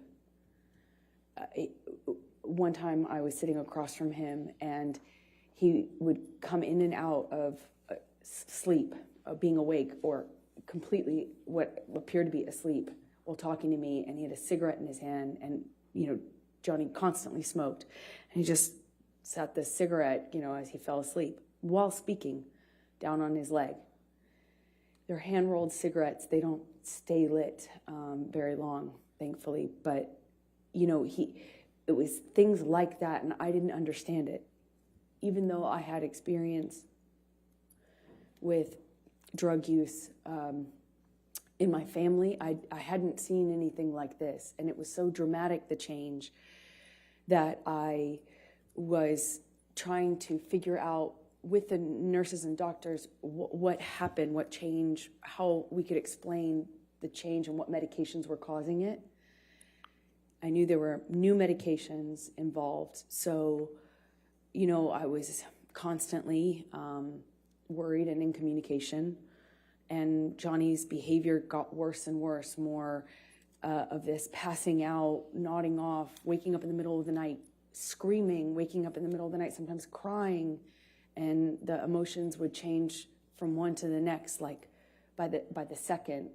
One time I was sitting across from him, and he would come in and out of sleep, being awake, or completely what appeared to be asleep while talking to me, and he had a cigarette in his hand, and, Johnny constantly smoked, and he just sat the cigarette, as he fell asleep, while speaking, down on his leg. They're hand-rolled cigarettes. They don't stay lit very long, thankfully, but, it was things like that, and I didn't understand it. Even though I had experience with drug use in my family, I hadn't seen anything like this, and it was so dramatic, the change, that I was trying to figure out with the nurses and doctors what happened, what changed, how we could explain the change and what medications were causing it. I knew there were new medications involved, so, I was constantly worried and in communication, and Johnny's behavior got worse and worse, more of this passing out, nodding off, waking up in the middle of the night, screaming, waking up in the middle of the night, sometimes crying, and the emotions would change from one to the next, like by the second.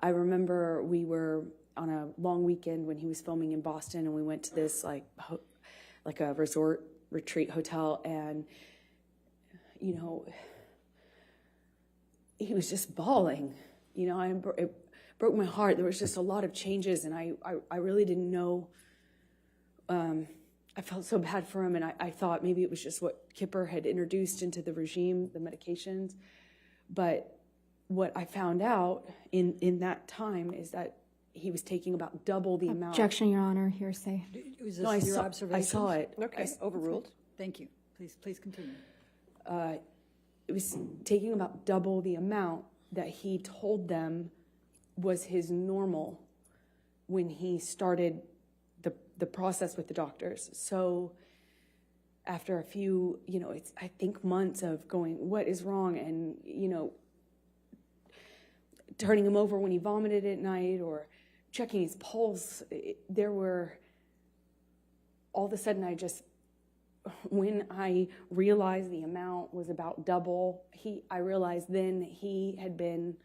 I remember we were on a long weekend when he was filming in Boston, and we went to this like a resort retreat hotel, and you know, he was just bawling. You know, it broke my heart. There was just a lot of changes, and I really didn't know. I felt so bad for him, and I thought maybe it was just what Kipper had introduced into the regime, the medications. But what I found out in that time is that he was taking about double the amount. Objection, Your Honor, hearsay. Was this No, your observation? I saw it. Okay, overruled. Thank you. Please continue. It was taking about double the amount that he told them was his normal when he started the process with the doctors. So after a few, you know, it's, I think, months of going, what is wrong? And, you know, turning him over when he vomited at night or checking his pulse. There were, all of a sudden, when I realized the amount was about double, I realized then he had been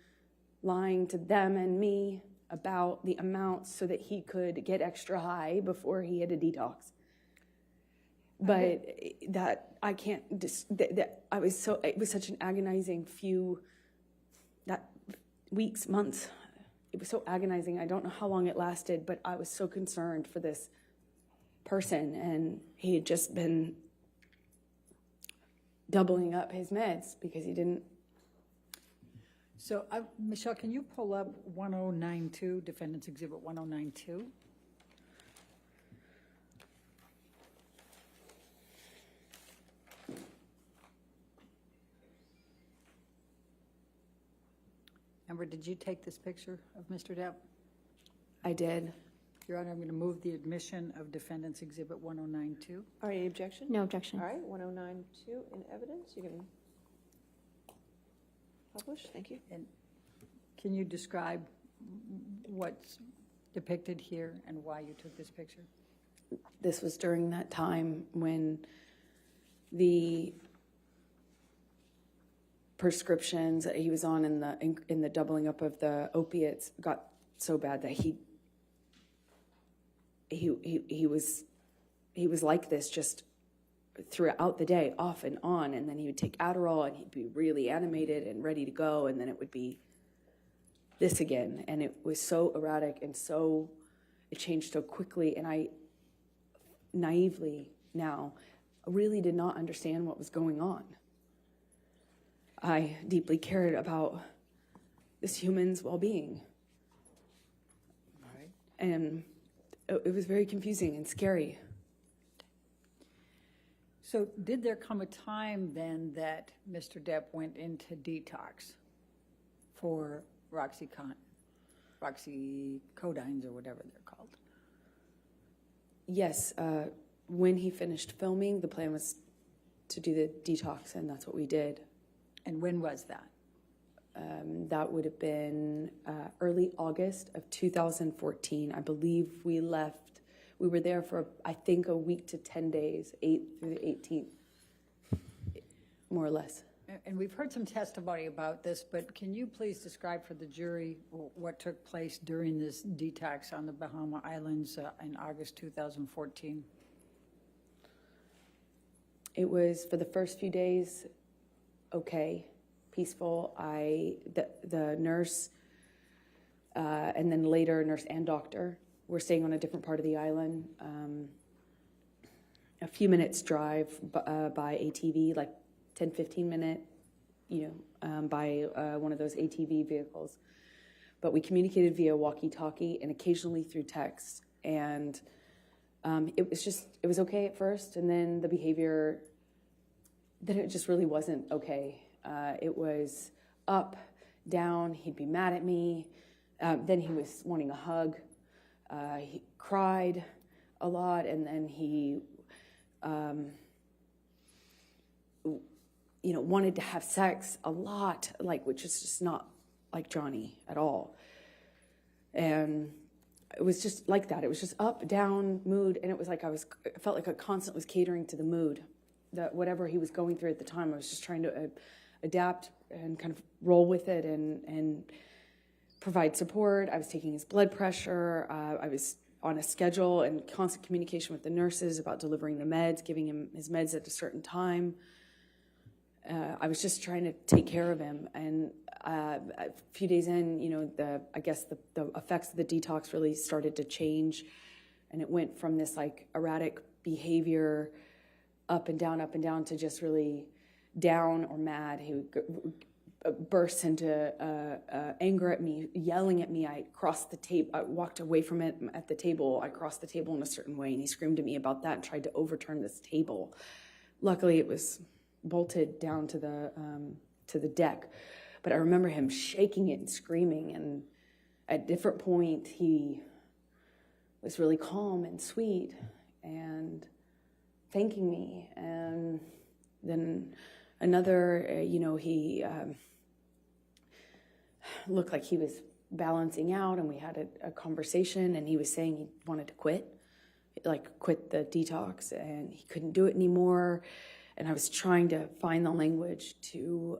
lying to them and me about the amount so that he could get extra high before he had a detox. But that I can't that I was so, it was such an agonizing weeks, months. It was so agonizing. I don't know how long it lasted, but I was so concerned for this person, and he had just been doubling up his meds because he didn't. So, Michelle, can you pull up 1092, Defendants Exhibit 1092? Amber, did you take this picture of Mr. Depp? I did. Your Honor, I'm going to move the admission of Defendants Exhibit 1092. All right, any objection? No objection. All right, 1092 in evidence. You can publish. Thank you. And can you describe what's depicted here and why you took this picture? This was during that time when the prescriptions that he was on in the doubling up of the opiates got so bad that he was like this just throughout the day, off and on, and then he would take Adderall and he'd be really animated and ready to go, and then it would be this again, and it was so erratic and so it changed so quickly, and I naively now really did not understand what was going on. I deeply cared about this human's well-being. Right. And it was very confusing and scary. So did there come a time then that Mr. Depp went into detox for oxycodines or whatever they're called? Yes, when he finished filming, the plan was to do the detox, and that's what we did. And when was that? That would have been early August of 2014. I believe we left. We were there for, I think, a week to 10 days, 8th through the 18th, more or less. And we've heard some testimony about this, but can you please describe for the jury what took place during this detox on the Bahama Islands in August 2014? It was, for the first few days, okay, peaceful. The nurse, and then later nurse and doctor were staying on a different part of the island, a few minutes drive by ATV, like 10, 15 minute, by one of those ATV vehicles. But we communicated via walkie-talkie and occasionally through text. And it was okay at first, and then the behavior, then it just really wasn't okay. It was up, down, he'd be mad at me. Then he was wanting a hug. He cried a lot, and then he, wanted to have sex a lot, which is just not like Johnny at all. And it was just like that. It was just up, down, mood, and it was like I felt like I constantly was catering to the mood, that whatever he was going through at the time. I was just trying to adapt and kind of roll with it, and provide support. I was taking his blood pressure. I was on a schedule and constant communication with the nurses about delivering the meds, giving him his meds at a certain time. I was just trying to take care of him. And a few days in, you know, I guess the effects of the detox really started to change. And it went from this like erratic behavior up and down to just really down or mad. He would burst into anger at me, yelling at me. I crossed the table. I walked away from it at the table. I crossed the table in a certain way, and he screamed at me about that and tried to overturn this table. Luckily, it was bolted down to the deck, but I remember him shaking it and screaming. And at a different point, he was really calm and sweet and thanking me. And then another, he looked like he was balancing out, and we had a conversation, and he was saying he wanted to quit the detox, and he couldn't do it anymore. And I was trying to find the language to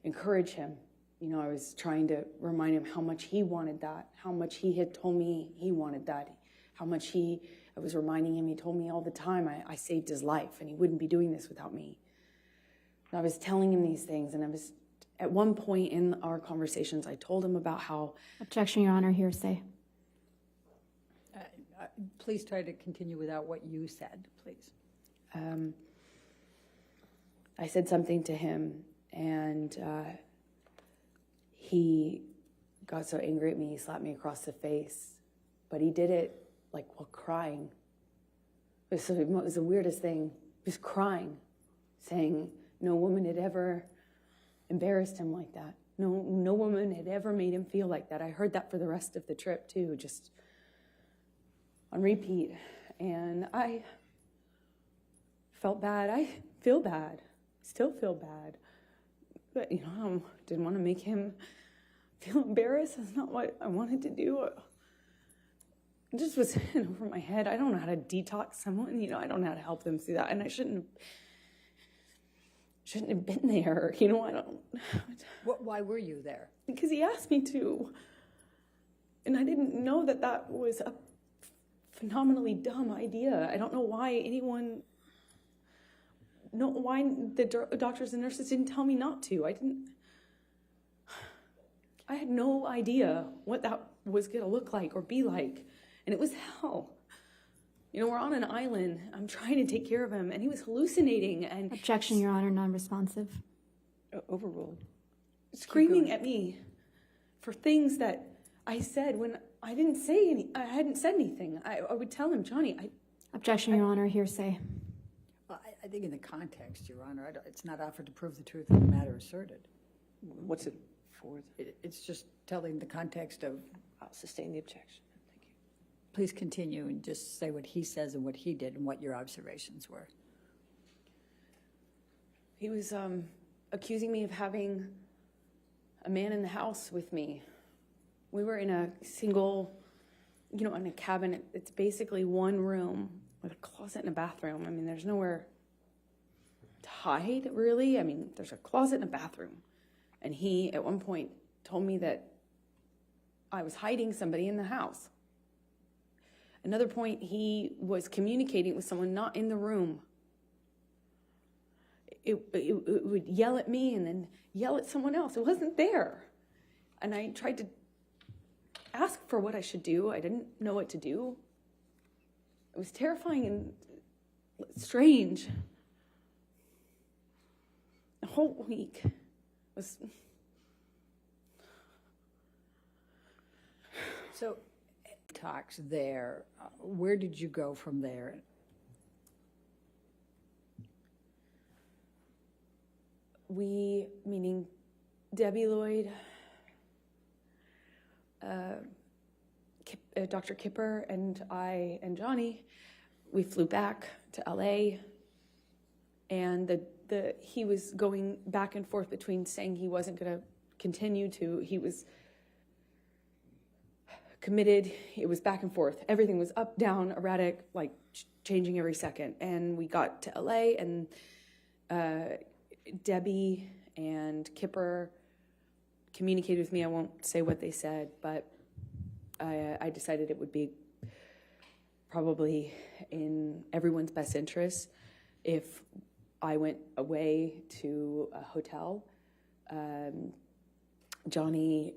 encourage him. You know, I was trying to remind him how much he wanted that, how much he had told me he wanted that, how much I was reminding him, he told me all the time, I saved his life, and he wouldn't be doing this without me. And I was telling him these things, and at one point in our conversations, I told him about how... Objection, Your Honor, hearsay. Please try to continue without what you said, please. I said something to him, and he got so angry at me, he slapped me across the face. But he did it, like, while crying. It was the weirdest thing. He was crying, saying no woman had ever embarrassed him like that. No woman had ever made him feel like that. I heard that for the rest of the trip, too, just on repeat. And I felt bad. I feel bad. Still feel bad. But, I didn't want to make him feel embarrassed. That's not what I wanted to do. It just was in over my head. I don't know how to detox someone. I don't know how to help them through that. And I shouldn't have been there. I don't... Why were you there? Because he asked me to. And I didn't know that was a phenomenally dumb idea. I don't know why why the doctors and nurses didn't tell me not to. I had no idea what that was going to look like or be like. And it was hell. We're on an island. I'm trying to take care of him, and he was hallucinating and... Objection, Your Honor, non-responsive. Overruled. Screaming at me for things that I said when I didn't say I hadn't said anything. I would tell him, Johnny, Objection, Your Honor, hearsay. Well, I think in the context, Your Honor, it's not offered to prove the truth of the matter asserted. What's it for? It's just telling the context of... I'll sustain the objection. Thank you. Please continue and just say what he says and what he did and what your observations were. He was accusing me of having a man in the house with me. We were in a single, in a cabin. It's basically one room with a closet and a bathroom. There's nowhere to hide, really. There's a closet and a bathroom. And he, at one point, told me that I was hiding somebody in the house. Another point, he was communicating with someone not in the room. It would yell at me and then yell at someone else. It wasn't there. And I tried to ask for what I should do. I didn't know what to do. It was terrifying and strange. The whole week was... So, talks there. Where did you go from there? We, meaning Debbie Lloyd, Dr. Kipper, and I and Johnny, we flew back to LA, and he was going back and forth between saying he wasn't going to continue to, he was committed. It was back and forth. Everything was up, down, erratic, like changing every second. And we got to LA, and Debbie and Kipper communicated with me. I won't say what they said, but I decided it would be probably in everyone's best interest if I went away to a hotel. Johnny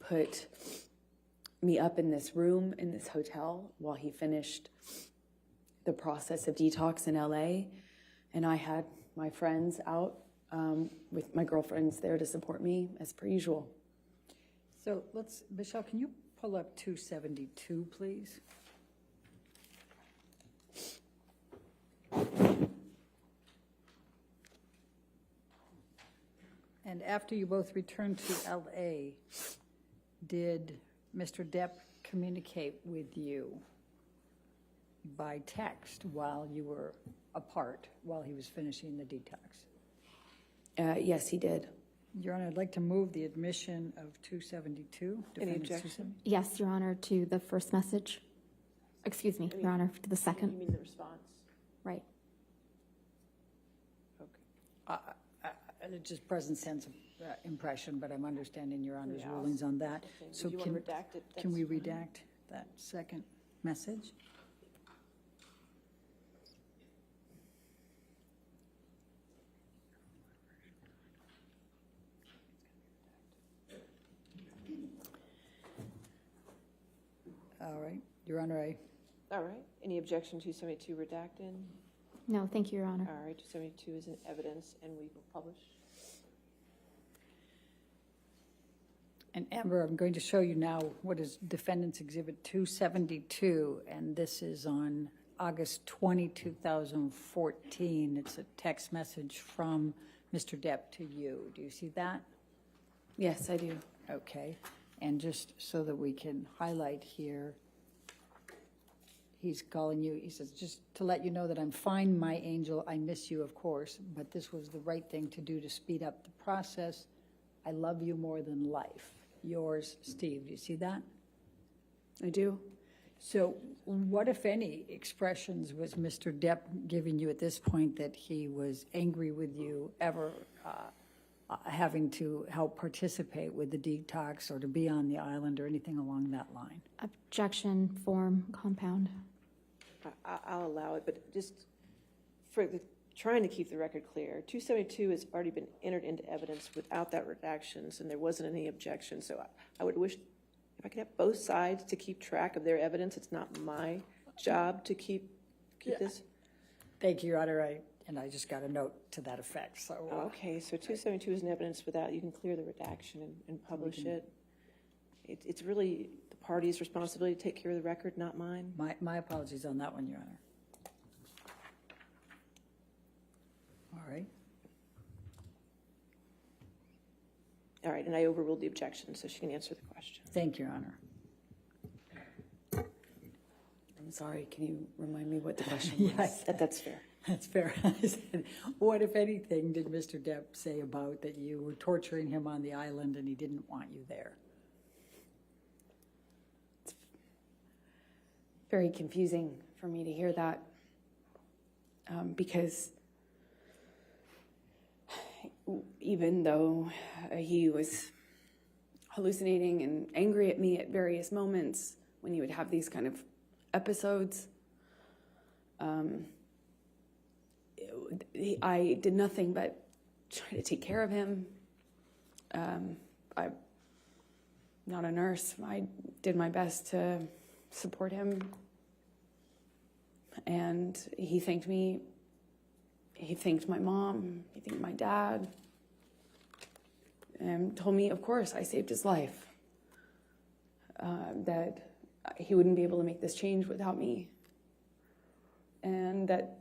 put me up in this room in this hotel while he finished the process of detox in LA, and I had my friends out with my girlfriends there to support me as per usual. So Michelle, can you pull up 272, please? And after you both returned to LA, did Mr. Depp communicate with you by text while you were apart, while he was finishing the detox? Yes, he did. Your Honor, I'd like to move the admission of 272. Any Defendants objection? Yes, Your Honor, to the first message. Excuse me, Your Honor, to the You second. mean the response? Right. It's just present sense of impression, but I'm understanding Your Honor's Yeah. rulings on that. Okay. So If you want to redact it, can we that's fine. redact that second message? All right, Your Honor, All right. Any objection to 272 redacted? No, thank you, Your Honor. All right, 272 is in evidence, and we will publish. and Amber, I'm going to show you now what is Defendants Exhibit 272, and this is on August 20, 2014. It's a text message from Mr. Depp to you. Do you see that? Yes, I do. Okay, and just so that we can highlight here, he's calling you, he says, just to let you know that I'm fine, my angel, I miss you, of course, but this was the right thing to do to speed up the process. I love you more than life. Yours, Steve. Do you see that? I do. So what, if any, expressions was Mr. Depp giving you at this point that he was angry with you, ever having to help participate with the detox or to be on the island or anything along that line? Objection, form, compound. I'll allow it, but just for trying to keep the record clear, 272 has already been entered into evidence without that redactions, and there wasn't any objection. So I would wish if I could have both sides to keep track of their evidence. It's not my job to keep this. Thank you, Your Honor. I just got a note to that effect. So Okay, so 272 is in evidence without, you can clear the redaction and publish it. It's really the party's responsibility to take care of the record, not mine. my apologies on that one, Your Honor. All right. All right, and I overruled the objection, so she can answer the question. Thank you, Your Honor. I'm sorry, can you remind me what the question was? Yes, That's fair. that's fair. I said, what, if anything, did Mr. Depp say about that you were torturing him on the island and he didn't want you there? Very confusing for me to hear that because even though he was hallucinating and angry at me at various moments when he would have these kind of episodes, I did nothing but try to take care of him. I'm not a nurse. I did my best to support him. And he thanked me. He thanked my mom. He thanked my dad. And told me, of course, I saved his life. That he wouldn't be able to make this change without me. And that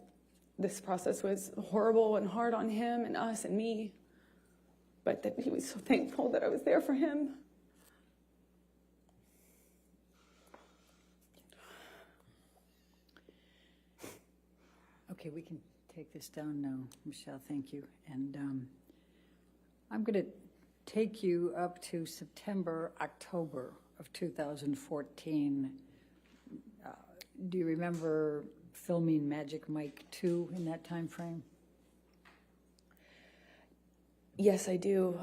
this process was horrible and hard on him and us and me. But that he was so thankful that I was there for him. Okay, we can take this down now, Michelle, thank you. And I'm going to take you up to September, October of 2014. Do you remember filming Magic Mike 2 in that time frame? Yes, I do.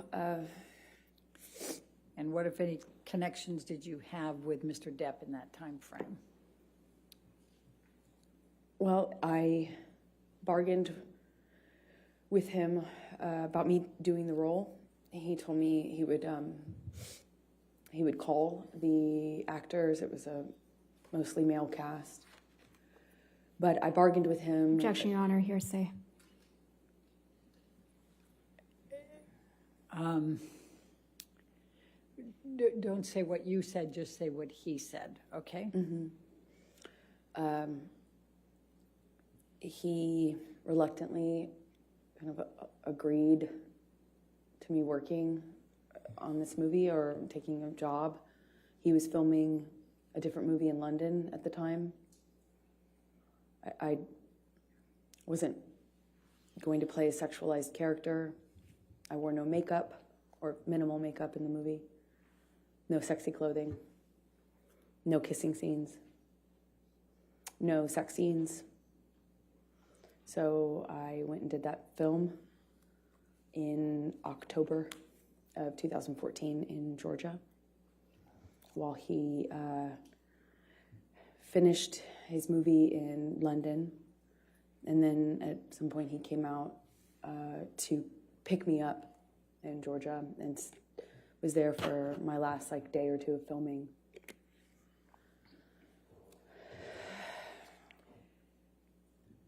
And what, if any, connections did you have with Mr. Depp in that time frame? Well, I bargained with him about me doing the role. He told me he would call the actors. It was a mostly male cast. But I bargained with him. Objection, Your Honor, hearsay. Don't say what you said, just say what he said, okay? He reluctantly kind of agreed to me working on this movie or taking a job. He was filming a different movie in London at the time. I wasn't going to play a sexualized character. I wore no makeup or minimal makeup in the movie. No sexy clothing. No kissing scenes. No sex scenes. So I went and did that film in October of 2014 in Georgia while he finished his movie in London. And then at some point he came out to pick me up in Georgia and was there for my last day or two of filming.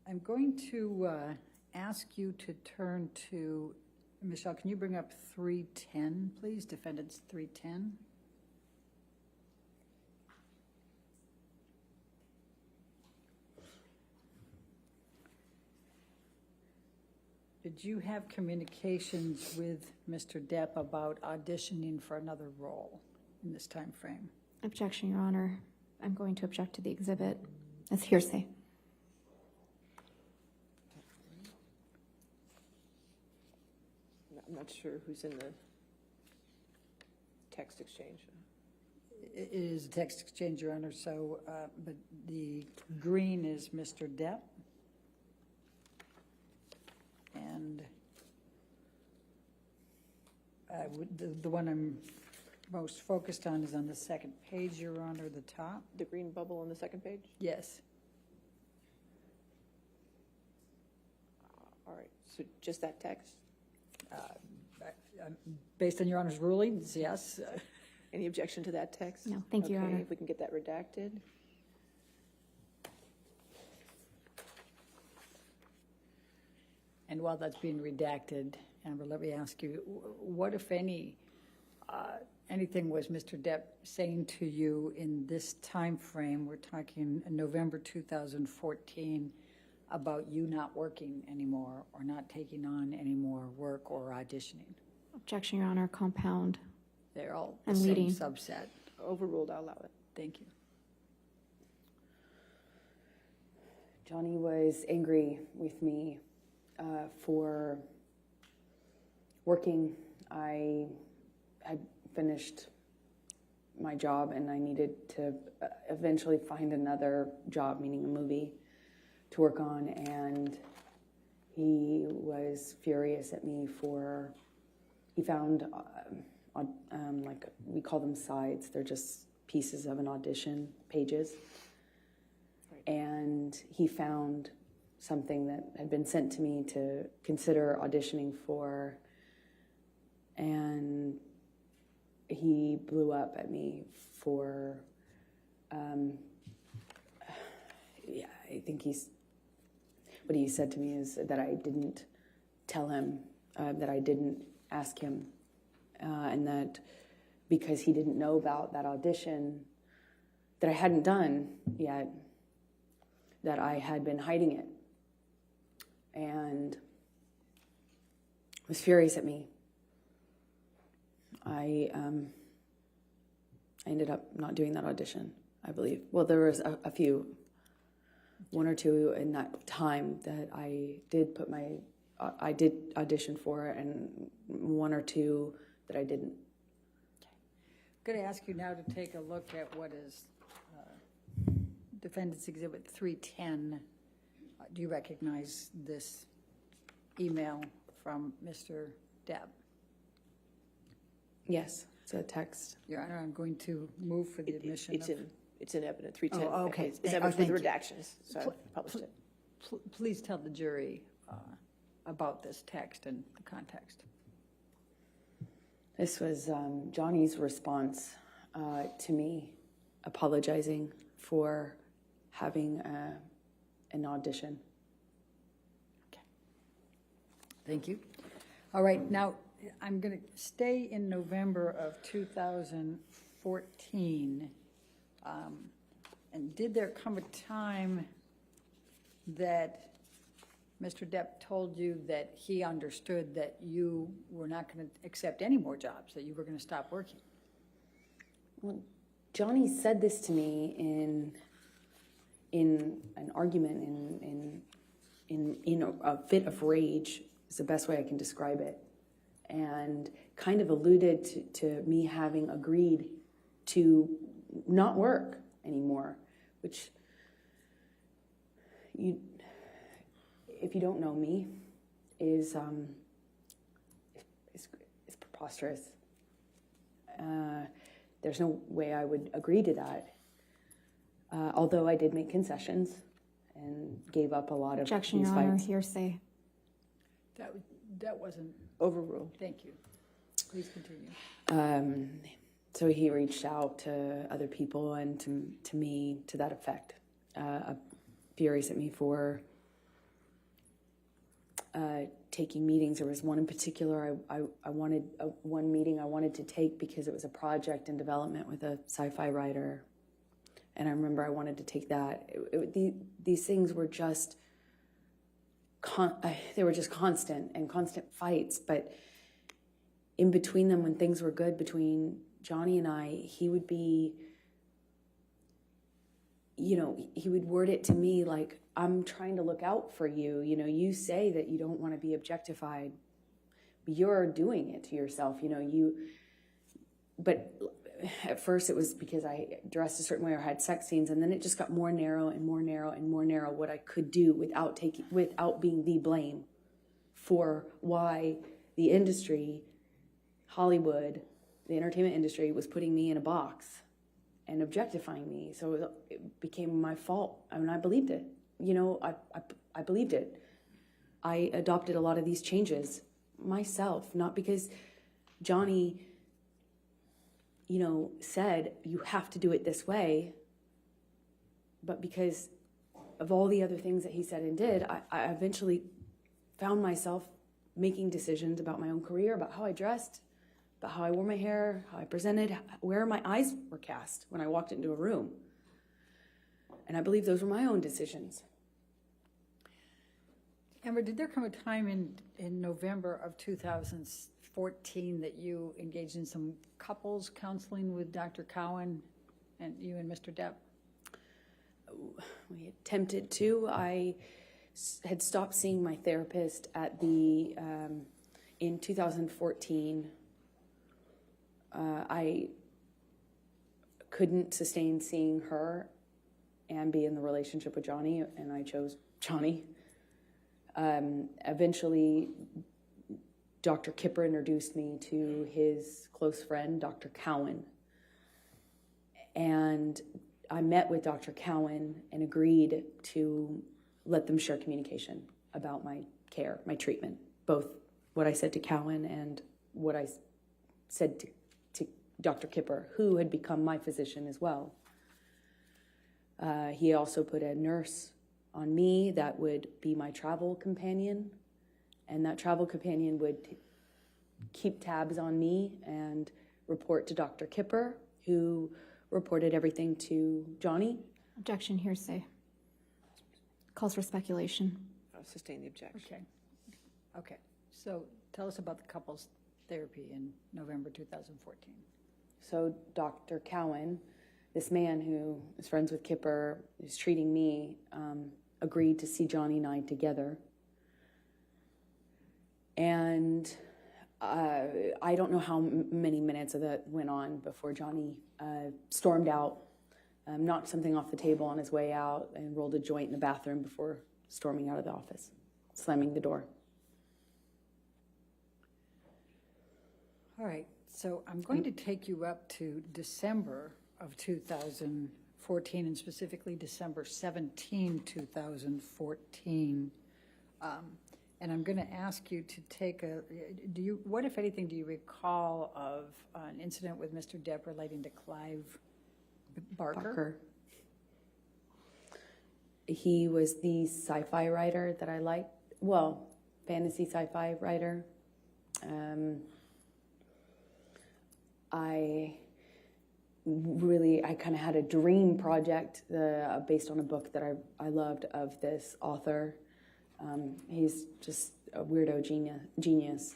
I'm going to ask you to turn to, Michelle, can you bring up 310, please? Defendants 310. Did you have communications with Mr. Depp about auditioning for another role in this time frame? Objection, Your Honor. I'm going to object to the exhibit as hearsay. I'm not sure who's in the text exchange. It is a text exchange, Your Honor, so, but the green is Mr. Depp. And the one I'm most focused on is on the second page, Your Honor, the top. The green bubble on the second page? Yes. All right, so just that text? Based on Your Honor's rulings, yes. Any objection to that text? No, thank you, Your Okay, Honor. if we can get that redacted. And while that's being redacted, Amber, let me ask you, what, if any, anything was Mr. Depp saying to you in this time frame, we're talking November 2014, about you not working anymore or not taking on any more work or auditioning? Objection, Your Honor, compound. They're all the And same leading. subset. Overruled, I'll allow it. Thank you. Johnny was angry with me for working. I had finished my job and I needed to eventually find another job, meaning a movie, to work on, and he was furious at me for, he found, we call them sides, they're just pieces of an audition, pages, and he found something that had been sent to me to consider auditioning for, and he blew up at me for, I think what he said to me is that I didn't tell him, that I didn't ask him, and that because he didn't know about that audition that I hadn't done yet, that I had been hiding it, and was furious at me. I ended up not doing that audition, I believe. Well, there was a few, one or two in that time that I did audition for, and one or two that I didn't. I'm going to ask you now to take a look at what is Defendants Exhibit 310. Do you recognize this email from Mr. Depp? Yes. It's a text. Your Honor, I'm going to move for the admission of... It's in evidence, 310. Oh, okay. It's evidence with Thank you. redactions, so I published it. Please tell the jury about this text and the context. This was Johnny's response to me apologizing for having an audition. Okay. Thank you. All right, now I'm going to stay in November of 2014. And did there come a time that Mr. Depp told you that he understood that you were not going to accept any more jobs, that you were going to stop working? Well, Johnny said this to me in an argument, in a fit of rage is the best way I can describe it, and kind of alluded to me having agreed to not work anymore, which if you don't know me, is preposterous. There's no way I would agree to that. Although I did make concessions and gave up a lot of Objection, these Your Honor, fights. hearsay. That wasn't... Overruled. Thank you. Please continue. So he reached out to other people and to me to that effect, furious at me for taking meetings. There was one in particular I wanted, one meeting I wanted to take because it was a project in development with a sci-fi writer. And I remember I wanted to take that. These things were just, they were just constant fights. But in between them, when things were good between Johnny and I, he would be, he would word it to me like, I'm trying to look out for you. You say that you don't want to be objectified. You're doing it to yourself, but at first it was because I dressed a certain way or had sex scenes, and then it just got more narrow and more narrow and more narrow what I could do without being the blame for why the industry, Hollywood, the entertainment industry was putting me in a box and objectifying me. So it became my fault. I mean, I believed it. I believed it. I adopted a lot of these changes myself, not because Johnny, said you have to do it this way, but because of all the other things that he said and did, I eventually found myself making decisions about my own career, about how I dressed, about how I wore my hair, how I presented, where my eyes were cast when I walked into a room. And I believe those were my own decisions. Amber, did there come a time in November of 2014 that you engaged in some couples counseling with Dr. Cowan and you and Mr. Depp? We attempted to. I had stopped seeing my therapist at in 2014. I couldn't sustain seeing her and be in the relationship with Johnny, and I chose Johnny. Eventually, Dr. Kipper introduced me to his close friend, Dr. Cowan. And I met with Dr. Cowan and agreed to let them share communication about my care, my treatment, both what I said to Cowan and what I said to Dr. Kipper, who had become my physician as well. He also put a nurse on me that would be my travel companion, and that travel companion would keep tabs on me and report to Dr. Kipper, who reported everything to Johnny. Objection, hearsay. Calls for speculation. I'll sustain the objection. Okay. So tell us about the couples therapy in November 2014. So Dr. Cowan, this man who is friends with Kipper, who's treating me, agreed to see Johnny and I together. And I don't know how many minutes of that went on before Johnny stormed out, knocked something off the table on his way out, and rolled a joint in the bathroom before storming out of the office, slamming the door. All right. So I'm going to take you up to December of 2014, and specifically December 17, 2014. And I'm going to ask you to take what, if anything, do you recall of an incident with Mr. Depp relating to Clive Barker? He was the sci-fi writer that I liked. Well, fantasy sci-fi writer. I kind of had a dream project based on a book that I loved of this author. He's just a weirdo genius,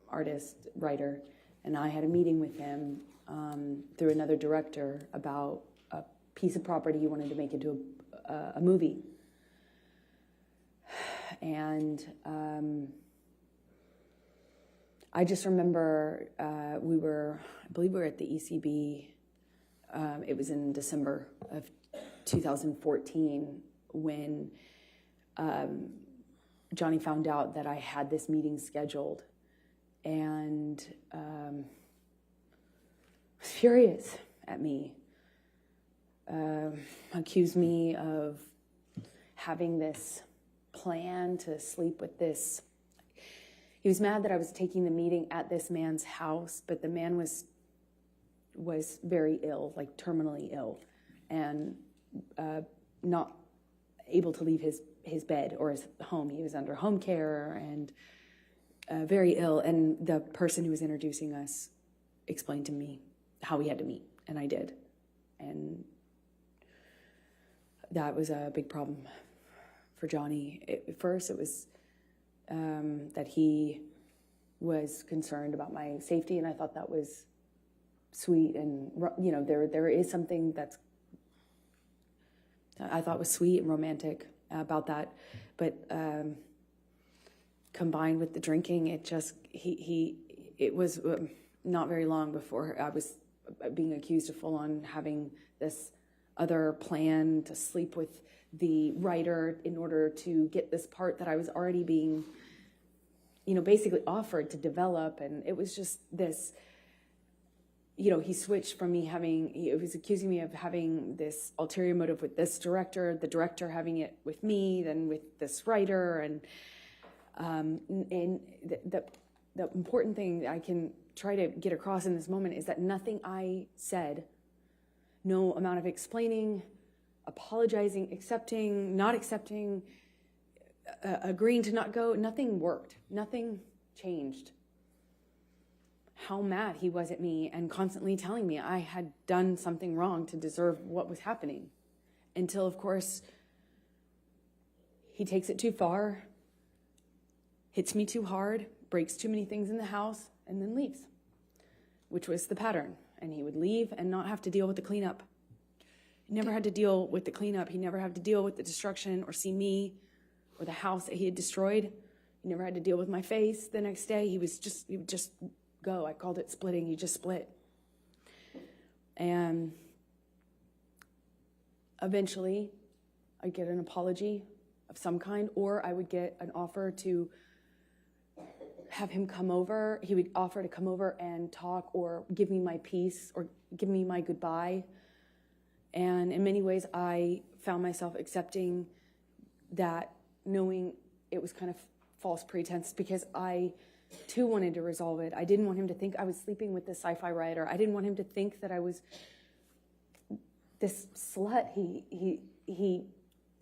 artist, writer. And I had a meeting with him through another director about a piece of property he wanted to make into a movie. And I just remember I believe we were at the ECB. It was in December of 2014 when Johnny found out that I had this meeting scheduled, and was furious at me. Accused me of having this plan to sleep with this. He was mad that I was taking the meeting at this man's house, but the man was very ill, like terminally ill, and not able to leave his bed or his home. He was under home care and very ill. And the person who was introducing us explained to me how we had to meet, and I did. And that was a big problem for Johnny. At first, it was that he was concerned about my safety, and I thought that was sweet. And there is something that I thought was sweet and romantic about that, but combined with the drinking, it was not very long before I was being accused of full on having this other plan to sleep with the writer in order to get this part that I was already being, basically offered to develop. And it was just this, he switched from he was accusing me of having this ulterior motive with this director, the director having it with me, then with this writer. And the important thing I can try to get across in this moment is that nothing I said, no amount of explaining, apologizing, accepting, not accepting, agreeing to not go, nothing worked. Nothing changed. How mad he was at me and constantly telling me I had done something wrong to deserve what was happening. Until, of course, he takes it too far, hits me too hard, breaks too many things in the house, and then leaves, which was the pattern. And he would leave and not have to deal with the cleanup. He never had to deal with the cleanup. He never had to deal with the destruction or see me or the house that he had destroyed. He never had to deal with my face the next day. He would just go. I called it splitting. You just split. And eventually I'd get an apology of some kind, or I would get an offer to have him come over. He would offer to come over and talk or give me my peace or give me my goodbye. And in many ways, I found myself accepting that, knowing it was kind of false pretense, because I too wanted to resolve it. I didn't want him to think I was sleeping with this sci-fi writer. I didn't want him to think that I was this slut he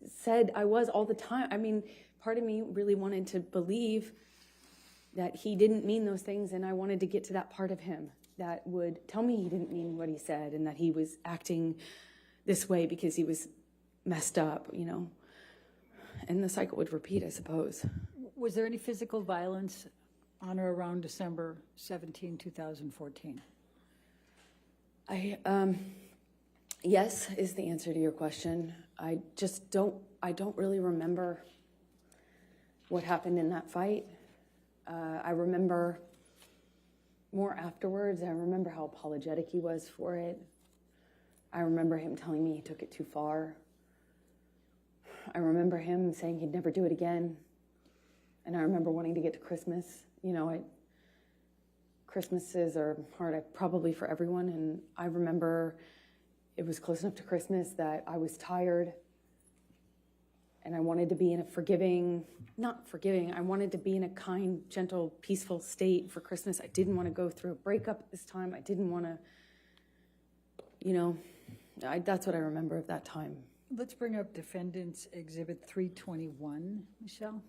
said I was all the time. I mean, part of me really wanted to believe that he didn't mean those things, and I wanted to get to that part of him that would tell me he didn't mean what he said and that he was acting this way because he was messed up, and the cycle would repeat, I suppose. Was there any physical violence on or around December 17, 2014? Yes is the answer to your question. I don't really remember what happened in that fight. I remember more afterwards. I remember how apologetic he was for it. I remember him telling me he took it too far. I remember him saying he'd never do it again. And I remember wanting to get to Christmas. Christmases are hard, probably for everyone. And I remember it was close enough to Christmas that I was tired and I wanted to be in a I wanted to be in a kind, gentle, peaceful state for Christmas. I didn't want to go through a breakup at this time. I didn't want to, that's what I remember of that time. Let's bring up Defendants Exhibit 321, Michelle.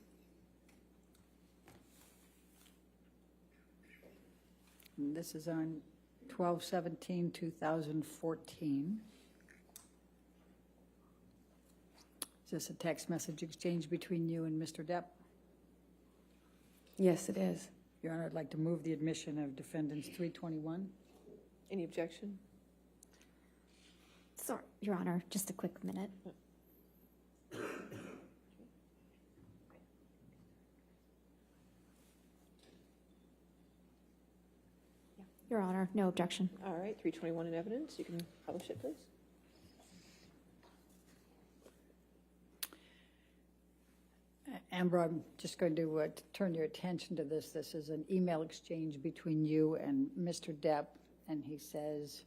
And this is on 12/17/2014. Is this a text message exchange between you and Mr. Depp? Yes, it is. Your Honor, I'd like to move the admission of Defendants 321. Any objection? Sorry, Your Honor, just a quick minute. Your Honor, no objection. All right, 321 in evidence. You can publish it, please. Amber, I'm just going to turn your attention to this. This is an email exchange between you and Mr. Depp, and he says,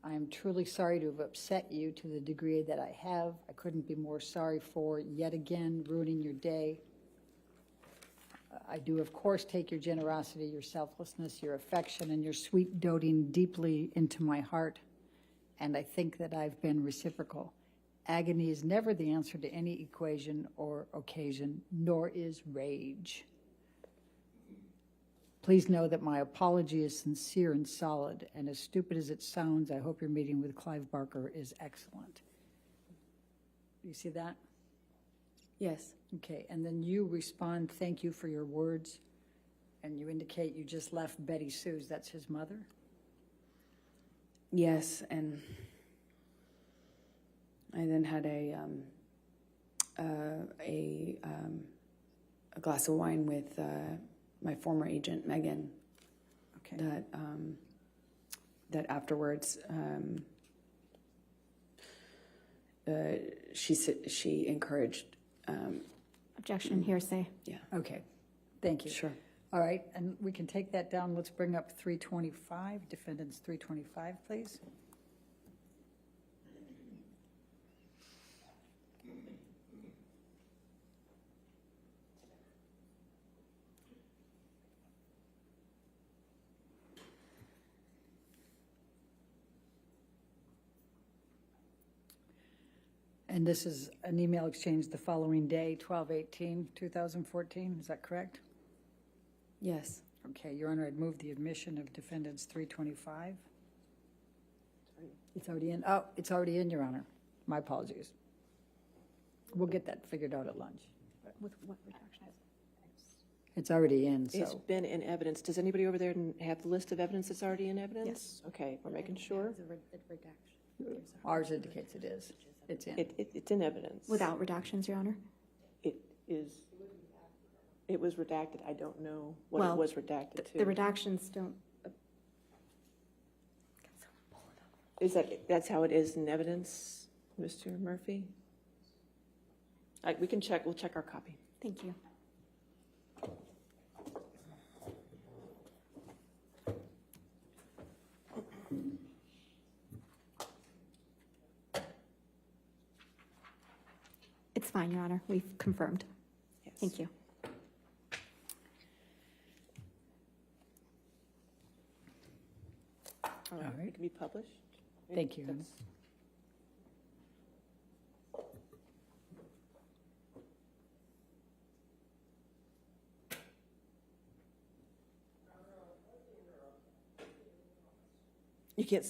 I am truly sorry to have upset you to the degree that I have. I couldn't be more sorry for yet again ruining your day. I do, of course, take your generosity, your selflessness, your affection, and your sweet doting deeply into my heart, and I think that I've been reciprocal. Agony is never the answer to any equation or occasion, nor is rage. Please know that my apology is sincere and solid, and as stupid as it sounds, I hope your meeting with Clive Barker is excellent. Do you see that? Yes. Okay, and then you respond, thank you for your words, and you indicate you just left Betty Sue's, that's his mother? Yes, and I then had a glass of wine with my former agent, Megan. Okay. That afterwards, she encouraged. Objection, hearsay. Yeah. Okay, thank you. Sure. All right, and we can take that down. Let's bring up 325, Defendants 325, please. And this is an email exchange the following day, 12/18/2014, is that correct? Yes. Okay, Your Honor, I'd move the admission of Defendants 325. It's already in. Oh, it's already in, Your Honor. My apologies. We'll get that figured out at lunch. With what redaction? It's already in, It's so. been in evidence. Does anybody over there have the list of evidence that's already in evidence? Yes. Okay, we're making sure. Ours indicates it is. It's in. It's in evidence. Without redactions, Your Honor? It was redacted. I don't know what Well, it was redacted to. The redactions don't. That's how it is in evidence, Mr. Murphy? We can check. We'll check our copy. Thank you. It's fine, Your Honor. We've confirmed. Yes. Thank you. All right. All right. It can be published. Thank you, Your Honor. That's- You can't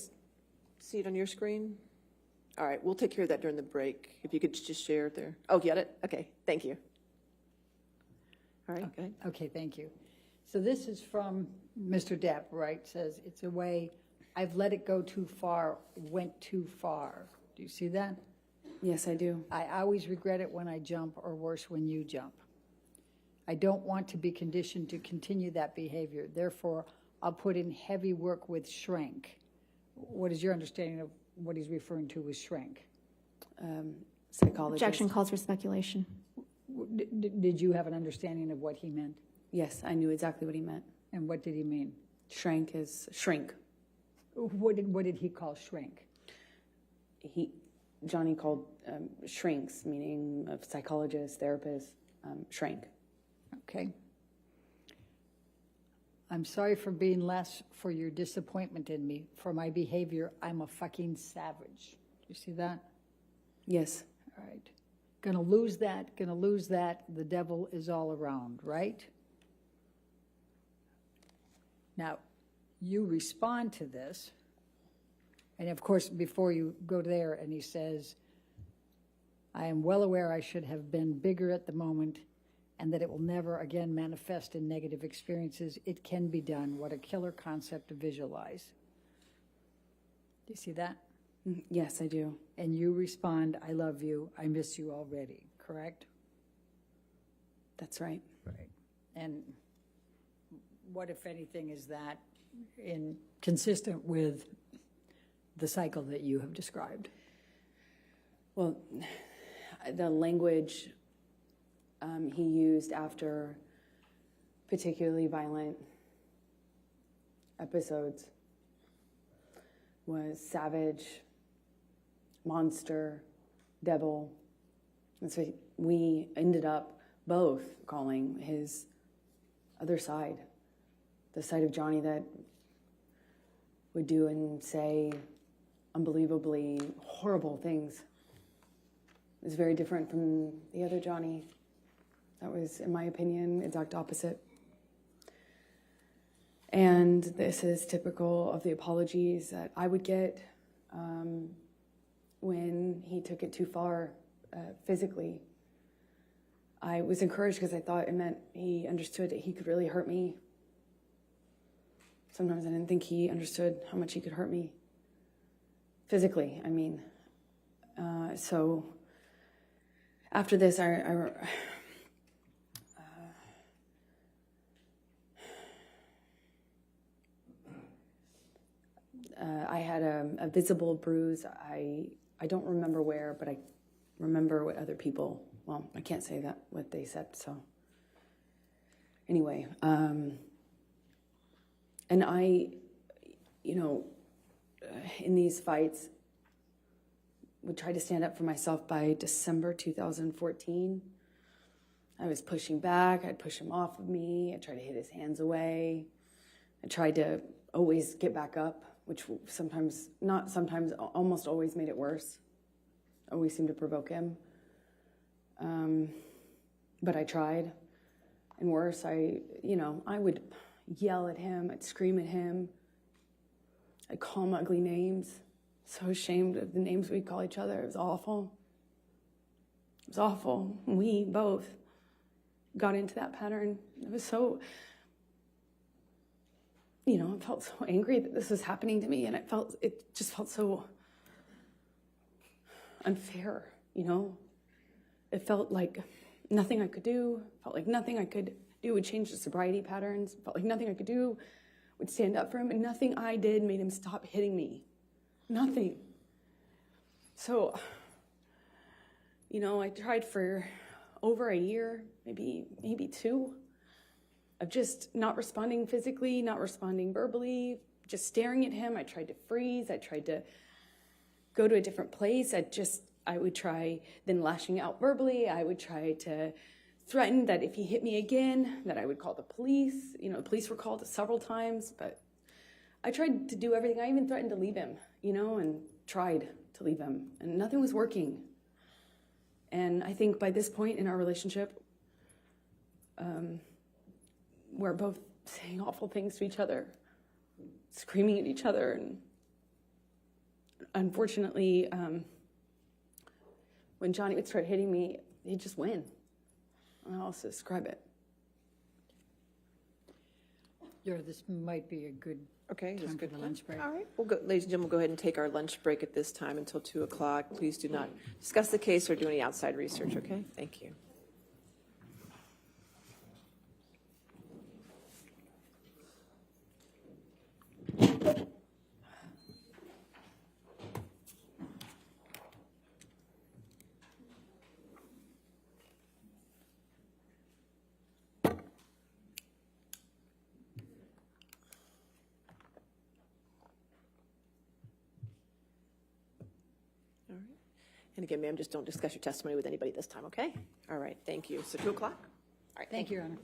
see it on your screen? All right, we'll take care of that during the break. If you could just share it there. Oh, get it? Okay, thank you. All right, go ahead. Okay, thank you. So this is from Mr. Depp, right? Says, it's a way, I've let it go too far, went too far. Do you see that? Yes, I do. I always regret it when I jump, or worse, when you jump. I don't want to be conditioned to continue that behavior. Therefore, I'll put in heavy work with shrink. What is your understanding of what he's referring to as shrink? Psychologist. Objection calls for speculation. Did you have an understanding of what he meant? Yes, I knew exactly what he meant. And what did he mean? Shrank is shrink. What did he call shrink? Johnny called shrinks, meaning of psychologists, therapists, shrank. Okay. I'm sorry for being less for your disappointment in me. For my behavior, I'm a fucking savage. You see that? Yes. All right. Gonna lose that, gonna lose that. The devil is all around, right? Now, you respond to this. And of course, before you go there, and he says, I am well aware I should have been bigger at the moment and that it will never again manifest in negative experiences. It can be done. What a killer concept to visualize. Do you see that? Yes, I do. And you respond, I love you, I miss you already, correct? That's right. Right. And what, if anything, is that consistent with the cycle that you have described? Well, the language he used after particularly violent episodes was savage, monster, devil. And so we ended up both calling his other side, the side of Johnny that would do and say unbelievably horrible things. It was very different from the other Johnny. That was, in my opinion, exact opposite. And this is typical of the apologies that I would get when he took it too far physically. I was encouraged because I thought it meant he understood that he could really hurt me. Sometimes I didn't think he understood how much he could hurt me. Physically, I mean. So after this, I had a visible bruise. I don't remember where, but I remember what other people, well, I can't say that, what they said, so. Anyway, and I, in these fights, would try to stand up for myself by December 2014. I was pushing back. I'd push him off of me. I'd try to hit his hands away. I tried to always get back up, which sometimes, not sometimes, almost always made it worse. Always seemed to provoke him. But I tried. And worse, I would yell at him. I'd scream at him. I'd call him ugly names. So ashamed of the names we'd call each other. It was awful. It was awful. We both got into that pattern. It was so, I felt so angry that this was happening to me, and it just felt so unfair, It felt like nothing I could do. Felt like nothing I could do would change the sobriety patterns. Felt like nothing I could do would stand up for him, and nothing I did made him stop hitting me. Nothing. So, I tried for over a year, maybe 2, of just not responding physically, not responding verbally, just staring at him. I tried to freeze. I tried to go to a different place. I would try then lashing out verbally. I would try to threaten that if he hit me again, that I would call the police. The police were called several times, but I tried to do everything. I even threatened to leave him, and tried to leave him, and nothing was working. And I think by this point in our relationship, we're both saying awful things to each other, screaming at each other, and unfortunately, when Johnny would start hitting me, he'd just win. I don't know how else to describe it. This might be a good Okay, that's time for good. the lunch break. All right, ladies and gentlemen, we'll go ahead and take our lunch break at this time until 2 o'clock. Please do not discuss the case or do any outside research, okay? Thank you. And again, ma'am, just don't discuss your testimony with anybody this time, okay? All right, thank you. So 2 o'clock? All right, Thank you, Your Honor.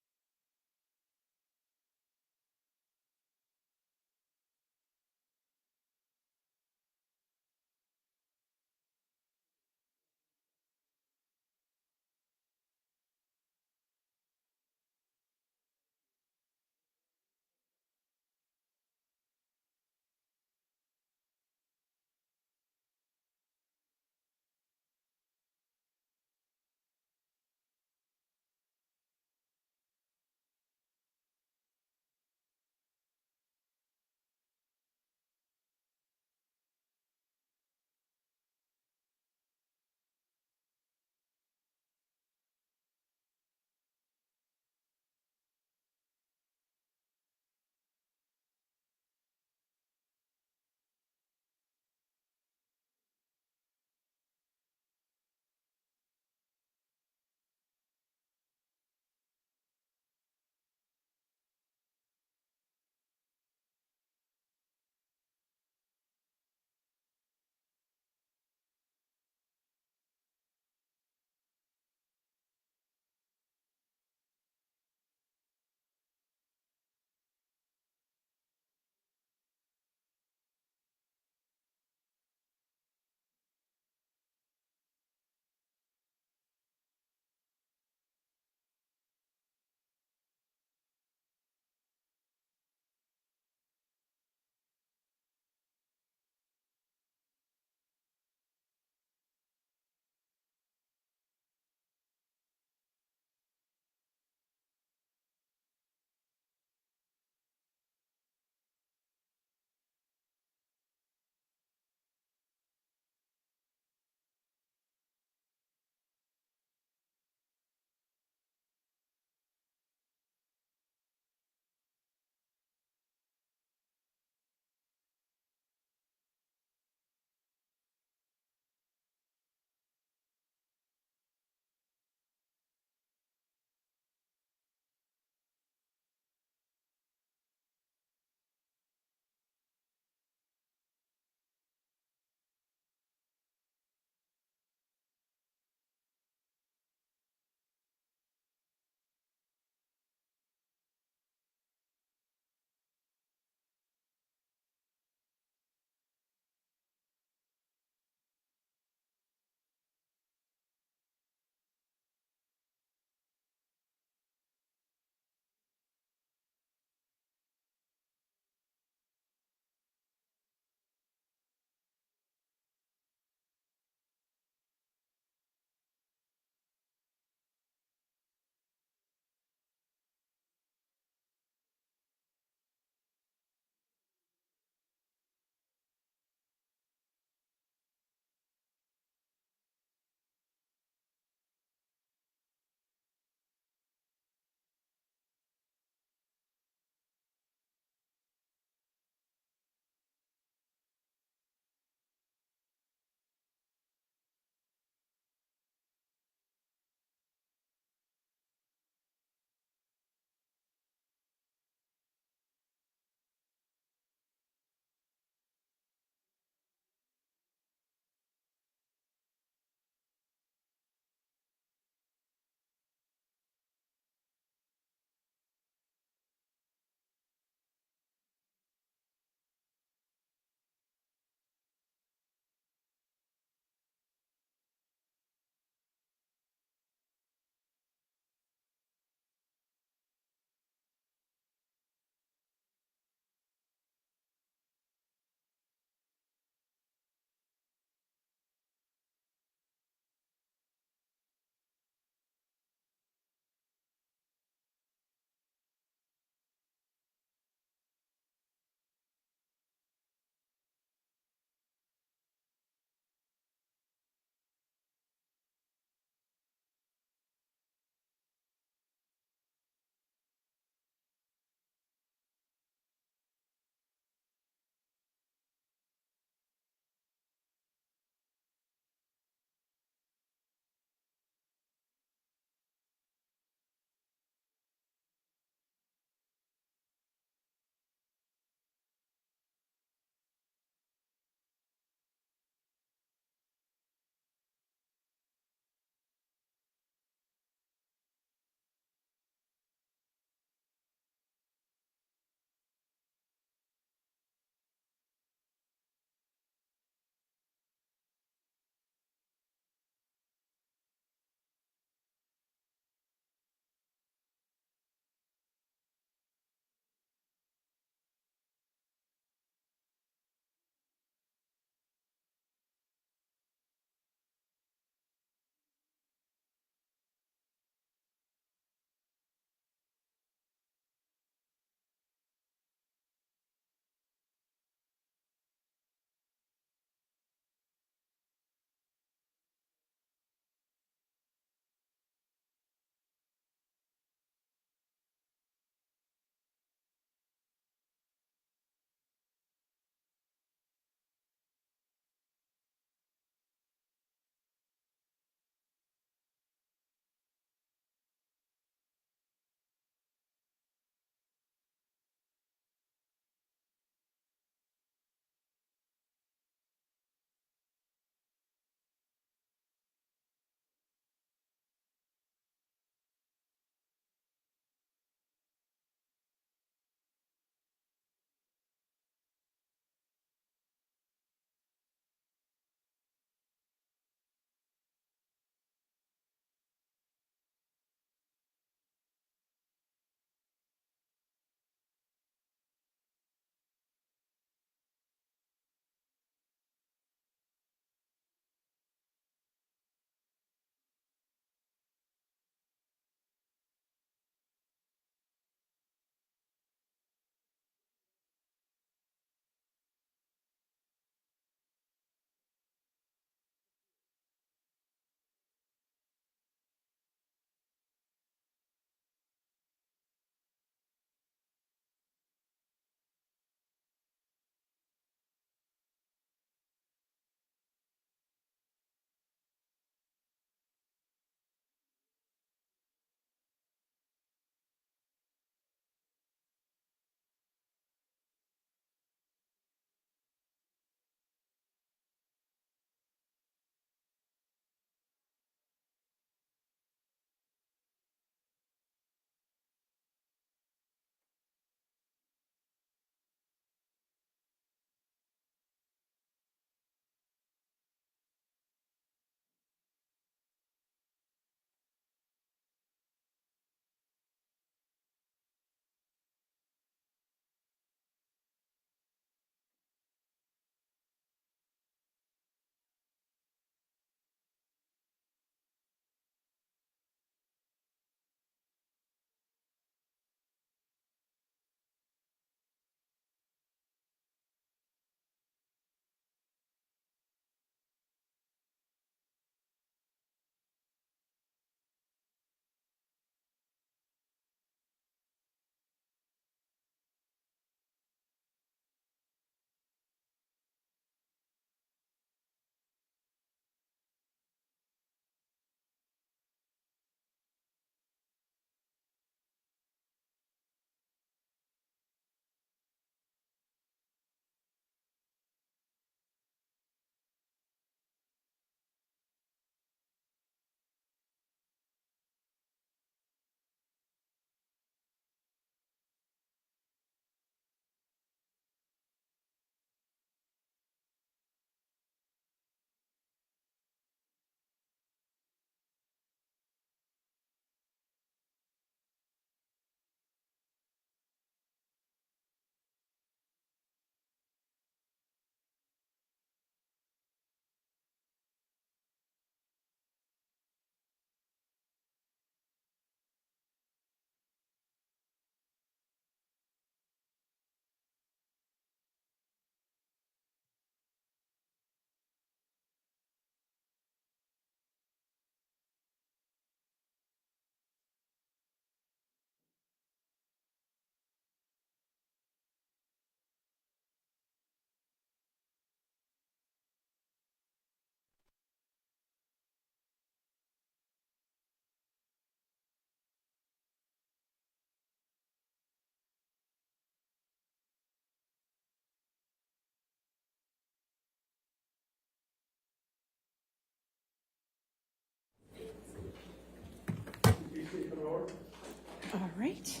All right.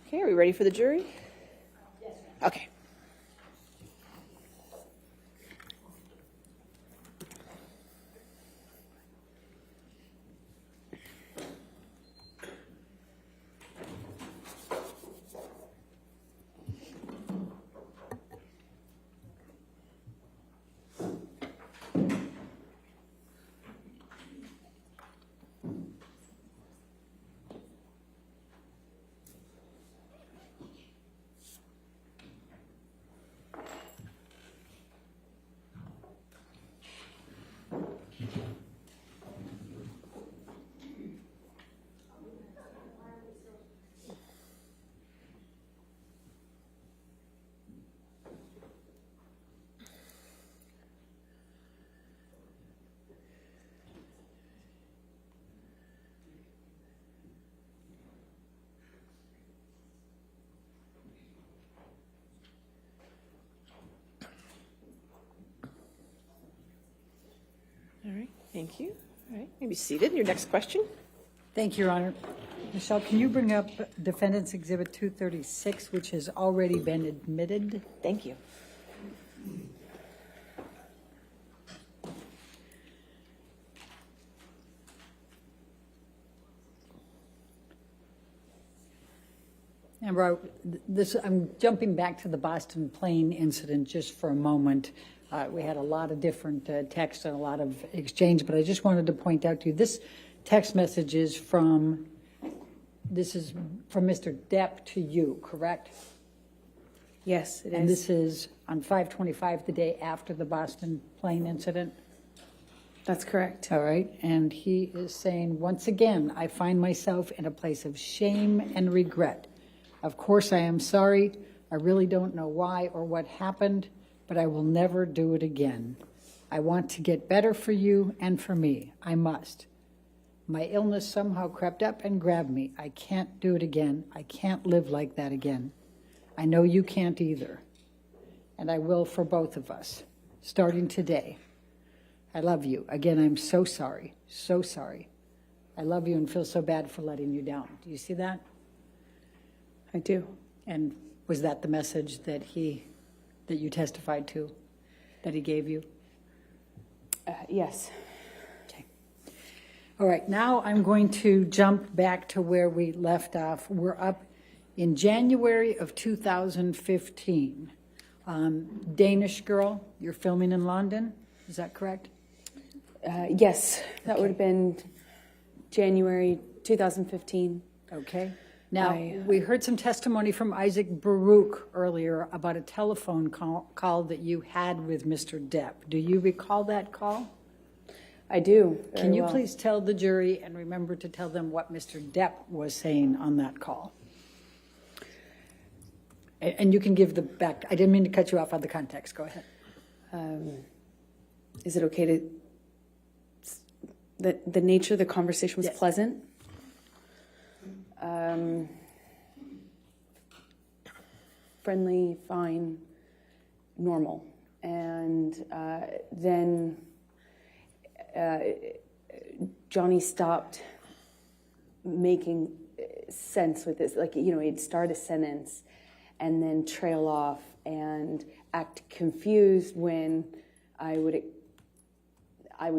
Okay, are we ready for the jury? Yes. Okay. All right, thank you. All right, maybe seated. Your next question? Thank you, Your Honor. Michelle, can you bring up Defendants Exhibit 236, which has already been admitted? Thank you. Amber, I'm jumping back to the Boston plane incident just for a moment. We had a lot of different texts and a lot of exchange, but I just wanted to point out to you, this text message is from Mr. Depp to you, correct? Yes, it is. And this is on 5/25, the day after the Boston plane incident? That's correct. All right, and he is saying, once again, I find myself in a place of shame and regret. Of course, I am sorry. I really don't know why or what happened, but I will never do it again. I want to get better for you and for me. I must. My illness somehow crept up and grabbed me. I can't do it again. I can't live like that again. I know you can't either. And I will for both of us, starting today. I love you. Again, I'm so sorry. So sorry. I love you and feel so bad for letting you down. Do you see that? I do. And was that the message that you testified to, that he gave you? Yes. Okay. All right, now I'm going to jump back to where we left off. We're up in January of 2015. Danish girl, you're filming in London, is that correct? Yes, that would have been January 2015. Okay. Now, we heard some testimony from Isaac Baruch earlier about a telephone call that you had with Mr. Depp. Do you recall that call? I do. Can you please tell the jury, and remember to tell them what Mr. Depp was saying on that call? And you can give the back. I didn't mean to cut you off on the context. Go ahead. Is it okay to... The nature of the conversation was pleasant? Friendly, fine, normal. And then Johnny stopped making sense with this. Like, you know, he'd start a sentence and then trail off and act confused when I would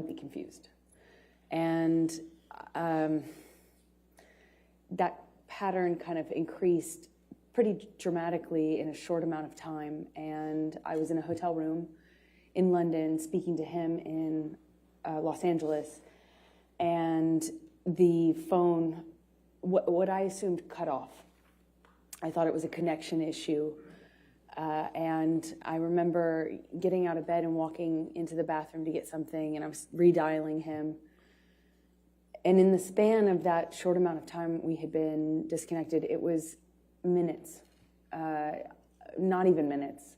be confused. And that pattern kind of increased pretty dramatically in a short amount of time. And I was in a hotel room in London speaking to him in Los Angeles. And the phone, what I assumed, cut off. I thought it was a connection issue. And I remember getting out of bed and walking into the bathroom to get something, and I was redialing him. And in the span of that short amount of time we had been disconnected, it was minutes, not even minutes.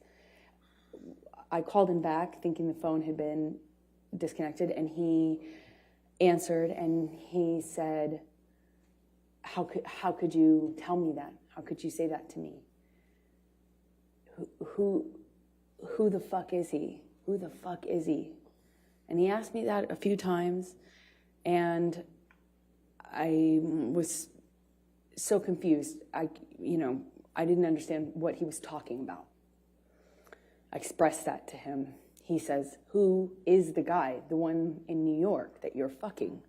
I called him back thinking the phone had been disconnected, and he answered and he said, how could you tell me that? How could you say that to me? Who the fuck is he? Who the fuck is he? And he asked me that a few times, and I was so confused. I didn't understand what he was talking about. I expressed that to him. He says, "Who is the guy, the one in New York that you're fucking?"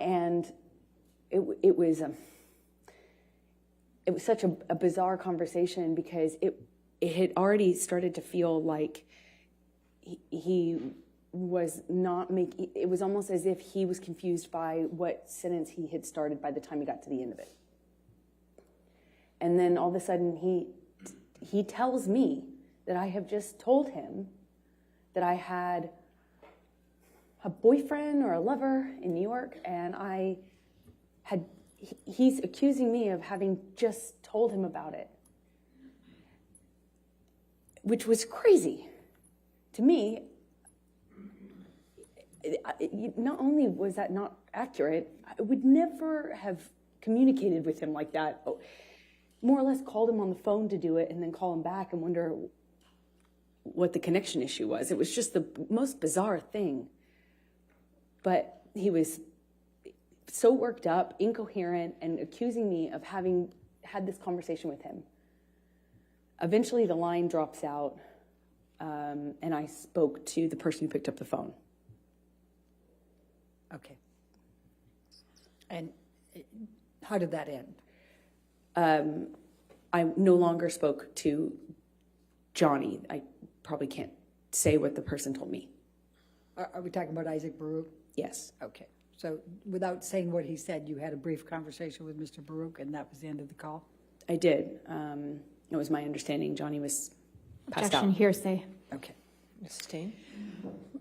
And it was such a bizarre conversation because it had already started to feel like he was not making. It was almost as if he was confused by what sentence he had started by the time he got to the end of it. And then all of a sudden he tells me that I have just told him that I had a boyfriend or a lover in New York, and he's accusing me of having just told him about it, which was crazy. To me, not only was that not accurate, I would never have communicated with him like that. More or less called him on the phone to do it and then call him back and wonder what the connection issue was. It was just the most bizarre thing. But he was so worked up, incoherent, and accusing me of having had this conversation with him. Eventually the line drops out, and I spoke to the person who picked up the phone. Okay. And how did that end? I no longer spoke to Johnny. I probably can't say what the person told me. Are we talking about Isaac Baruch? Yes. Okay. So without saying what he said, you had a brief conversation with Mr. Baruch, and that was the end of the call? I did. It was my understanding Johnny was passed Objection, out. hearsay. Okay. Sustain.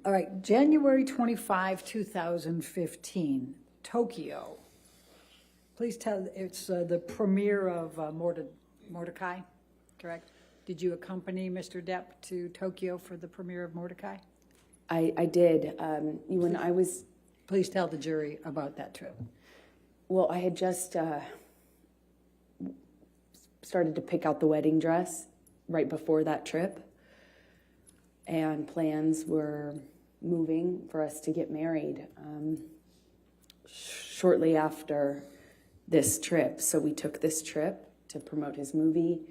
All right. January 25, 2015, Tokyo. Please tell, it's the premiere of Mordecai, correct? Did you accompany Mr. Depp to Tokyo for the premiere of Mordecai? I did. When I was... Please tell the jury about that trip. Well, I had just started to pick out the wedding dress right before that trip, and plans were moving for us to get married shortly after this trip. So we took this trip to promote his movie.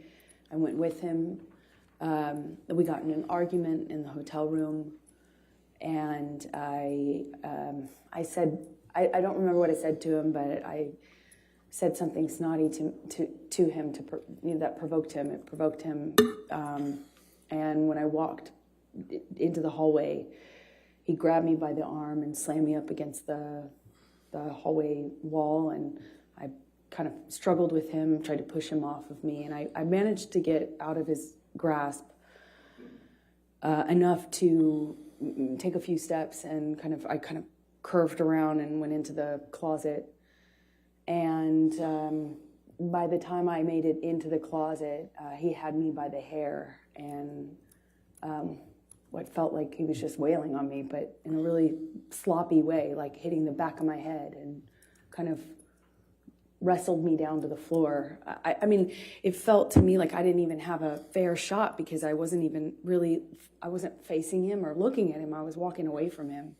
I went with him. We got in an argument in the hotel room, and I said, I don't remember what I said to him, but I said something snotty to him that provoked him. It provoked him, and when I walked into the hallway, he grabbed me by the arm and slammed me up against the hallway wall, and I kind of struggled with him, tried to push him off of me, and I managed to get out of his grasp enough to take a few steps, and I kind of curved around and went into the closet. And by the time I made it into the closet, he had me by the hair, and what felt like he was just wailing on me, but in a really sloppy way, like hitting the back of my head, and kind of wrestled me down to the floor. I mean, it felt to me like I didn't even have a fair shot, because I wasn't facing him or looking at him. I was walking away from him.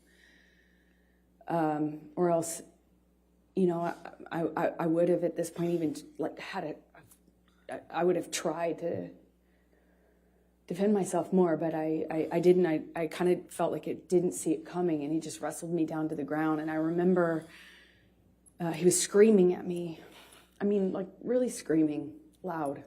Or else, I would have at this point even I would have tried to defend myself more, but I didn't. I kind of felt like it didn't see it coming, and he just wrestled me down to the ground. And I remember he was screaming at me. I mean, like really screaming loud.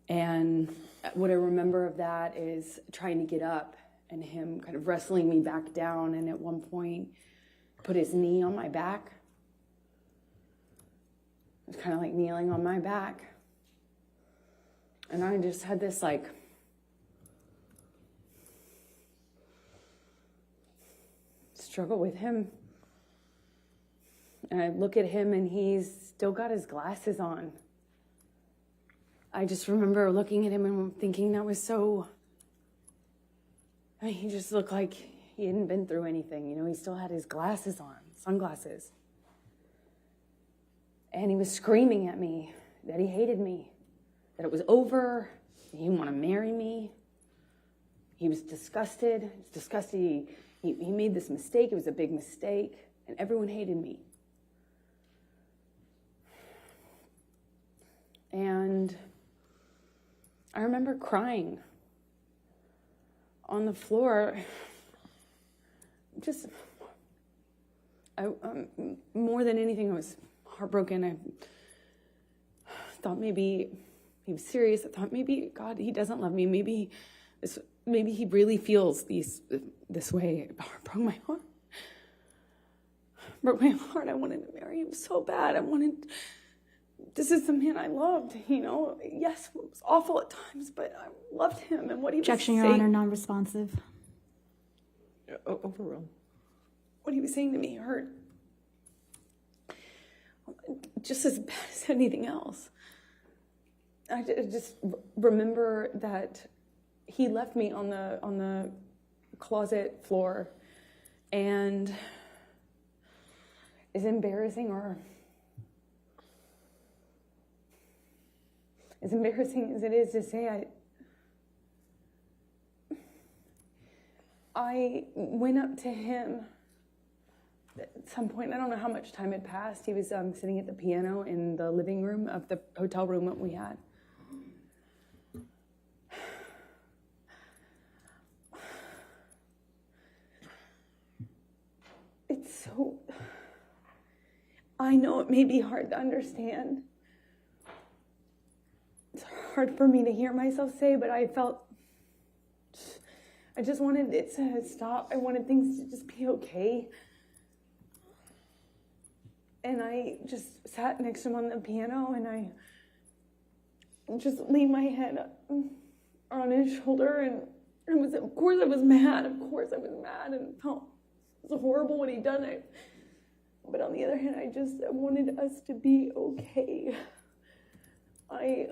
And what I remember of that is trying to get up and him kind of wrestling me back down, and at one point put his knee on my back. It was kind of like kneeling on my back. And I just had this struggle with him. And I look at him, and he's still got his glasses on. I just remember looking at him and thinking that was so... he just looked like he hadn't been through anything. He still had his glasses on, sunglasses. And he was screaming at me that he hated me, that it was over, he didn't want to marry me. He was disgusted. He was disgusted. he made this mistake. It was a big mistake, and everyone hated me. And I remember crying on the floor. Just, more than anything, I was heartbroken. I thought maybe he was serious. I thought maybe, God, he doesn't love me. Maybe he really feels this way. It broke my heart. Broke my heart. I wanted to marry him so bad. This is the man I loved, you know. Yes, it was awful at times, but I loved him and what he was saying. Objection, Your Honor, non-responsive. Overruled. What he was saying to me hurt just as bad as anything else. I just remember that he left me on the closet floor, and as embarrassing as it is to say, I went up to him at some point. I don't know how much time had passed. He was sitting at the piano in the living room of the hotel room that we had. I know it may be hard to understand. It's hard for me to hear myself say, but I just wanted it to stop. I wanted things to just be okay. And I just sat next to him on the piano, and I just leaned my head on his shoulder, and of course I was mad, and felt it was horrible what he'd done. But on the other hand, I wanted us to be okay. I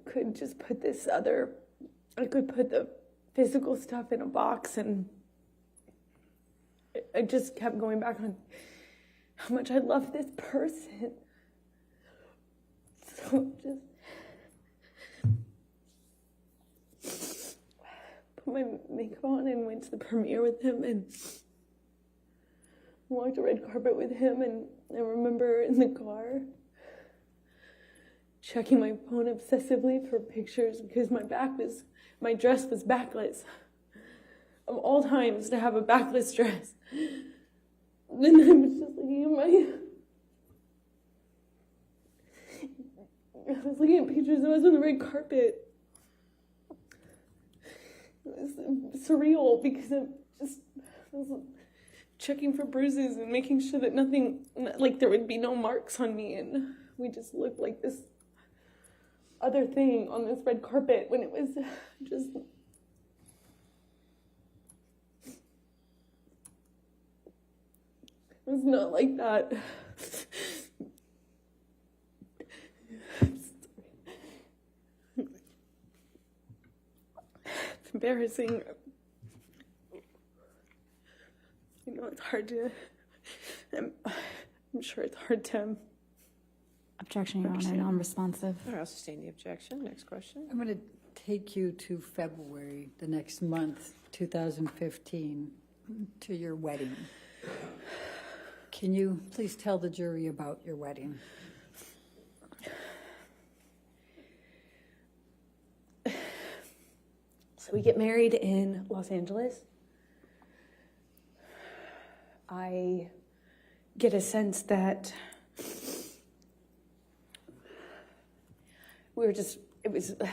could just put I could put the physical stuff in a box, and I just kept going back on how much I love this person. So just put my makeup on and went to the premiere with him and walked a red carpet with him. And I remember in the car checking my phone obsessively for pictures because my dress was backless. Of all times to have a backless dress. And I was just looking at pictures of us on the red carpet. It was surreal because I was checking for bruises and making sure that there would be no marks on me, and we just looked like this other thing on this red carpet when it was just... It was not like that. It's embarrassing. It's hard to... I'm sure it's hard to... Objection, Your Honor, non-responsive. I'll sustain the objection. Next question. I'm going to take you to February, the next month, 2015, to your wedding. Can you please tell the jury about your wedding? So we get married in Los Angeles. I get a sense that it was a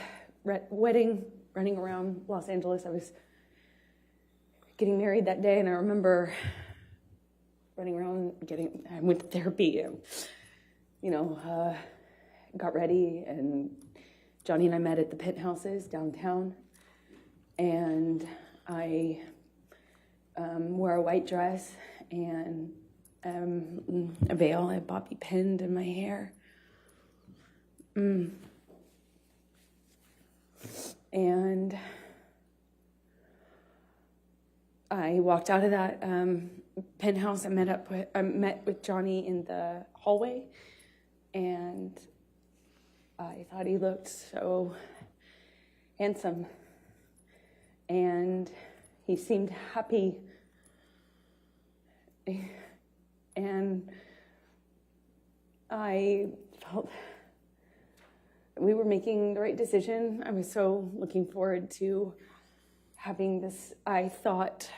wedding, running around Los Angeles. I was getting married that day, and I remember running around, I went to therapy, and, got ready, and Johnny and I met at the penthouses downtown, and I wore a white dress and a veil. I had bobby pinned in my hair. And I walked out of that penthouse. I met with Johnny in the hallway, and I thought he looked so handsome. and he seemed happy. And I felt we were making the right decision. I was so looking forward to having this. I thought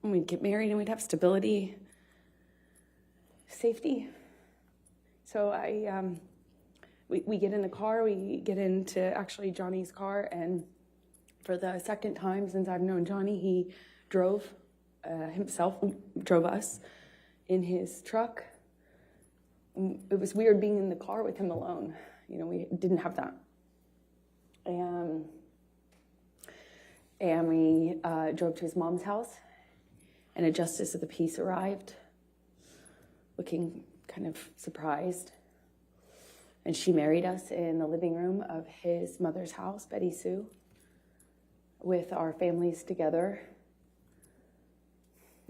we'd get married and we'd have stability, safety. So we get in the car, we get into actually Johnny's car, and for the second time since I've known Johnny, he drove drove us in his truck. It was weird being in the car with him alone. You know, we didn't have that. And we drove to his mom's house, and a justice of the peace arrived, looking kind of surprised. And she married us in the living room of his mother's house, Betty Sue, with our families together.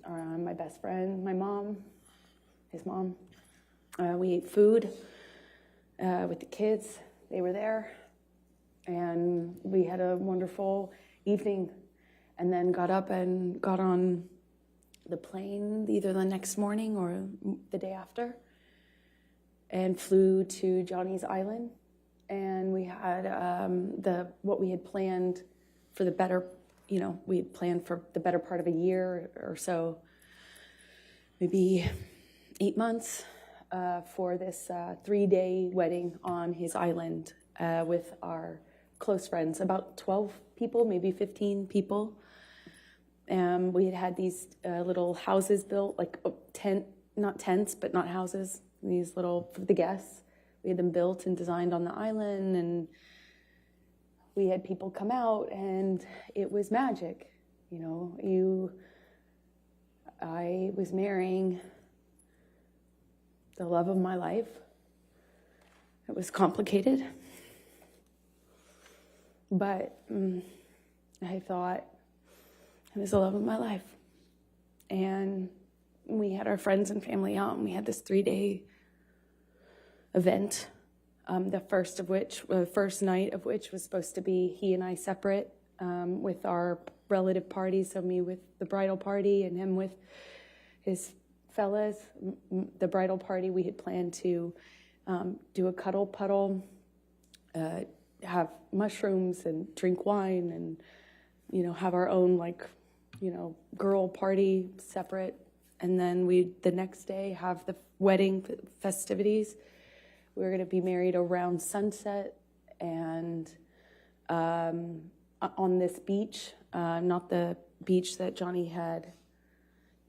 My best friend, my mom, his mom. We ate food with the kids. They were there. And we had a wonderful evening, and then got up and got on the plane either the next morning or the day after, and flew to Johnny's Island. And we had what we had planned for the better, we had planned for the better part of a year or so, maybe 8 months, for this 3-day wedding on his island with our close friends, about 12 people, maybe 15 people. We had these little houses built, like not tents, but not houses, these little, for the guests. We had them built and designed on the island, and we had people come out, and it was magic. I was marrying the love of my life. It was complicated, but I thought it was the love of my life. And we had our friends and family out, and we had this 3-day event. The first night of which was supposed to be he and I separate, with our relative party. So me with the bridal party and him with his fellas. The bridal party, we had planned to do a cuddle puddle, have mushrooms and drink wine, and have our own girl party separate. And then the next day have the wedding festivities. We were going to be married around sunset, and on this beach, not the beach that Johnny had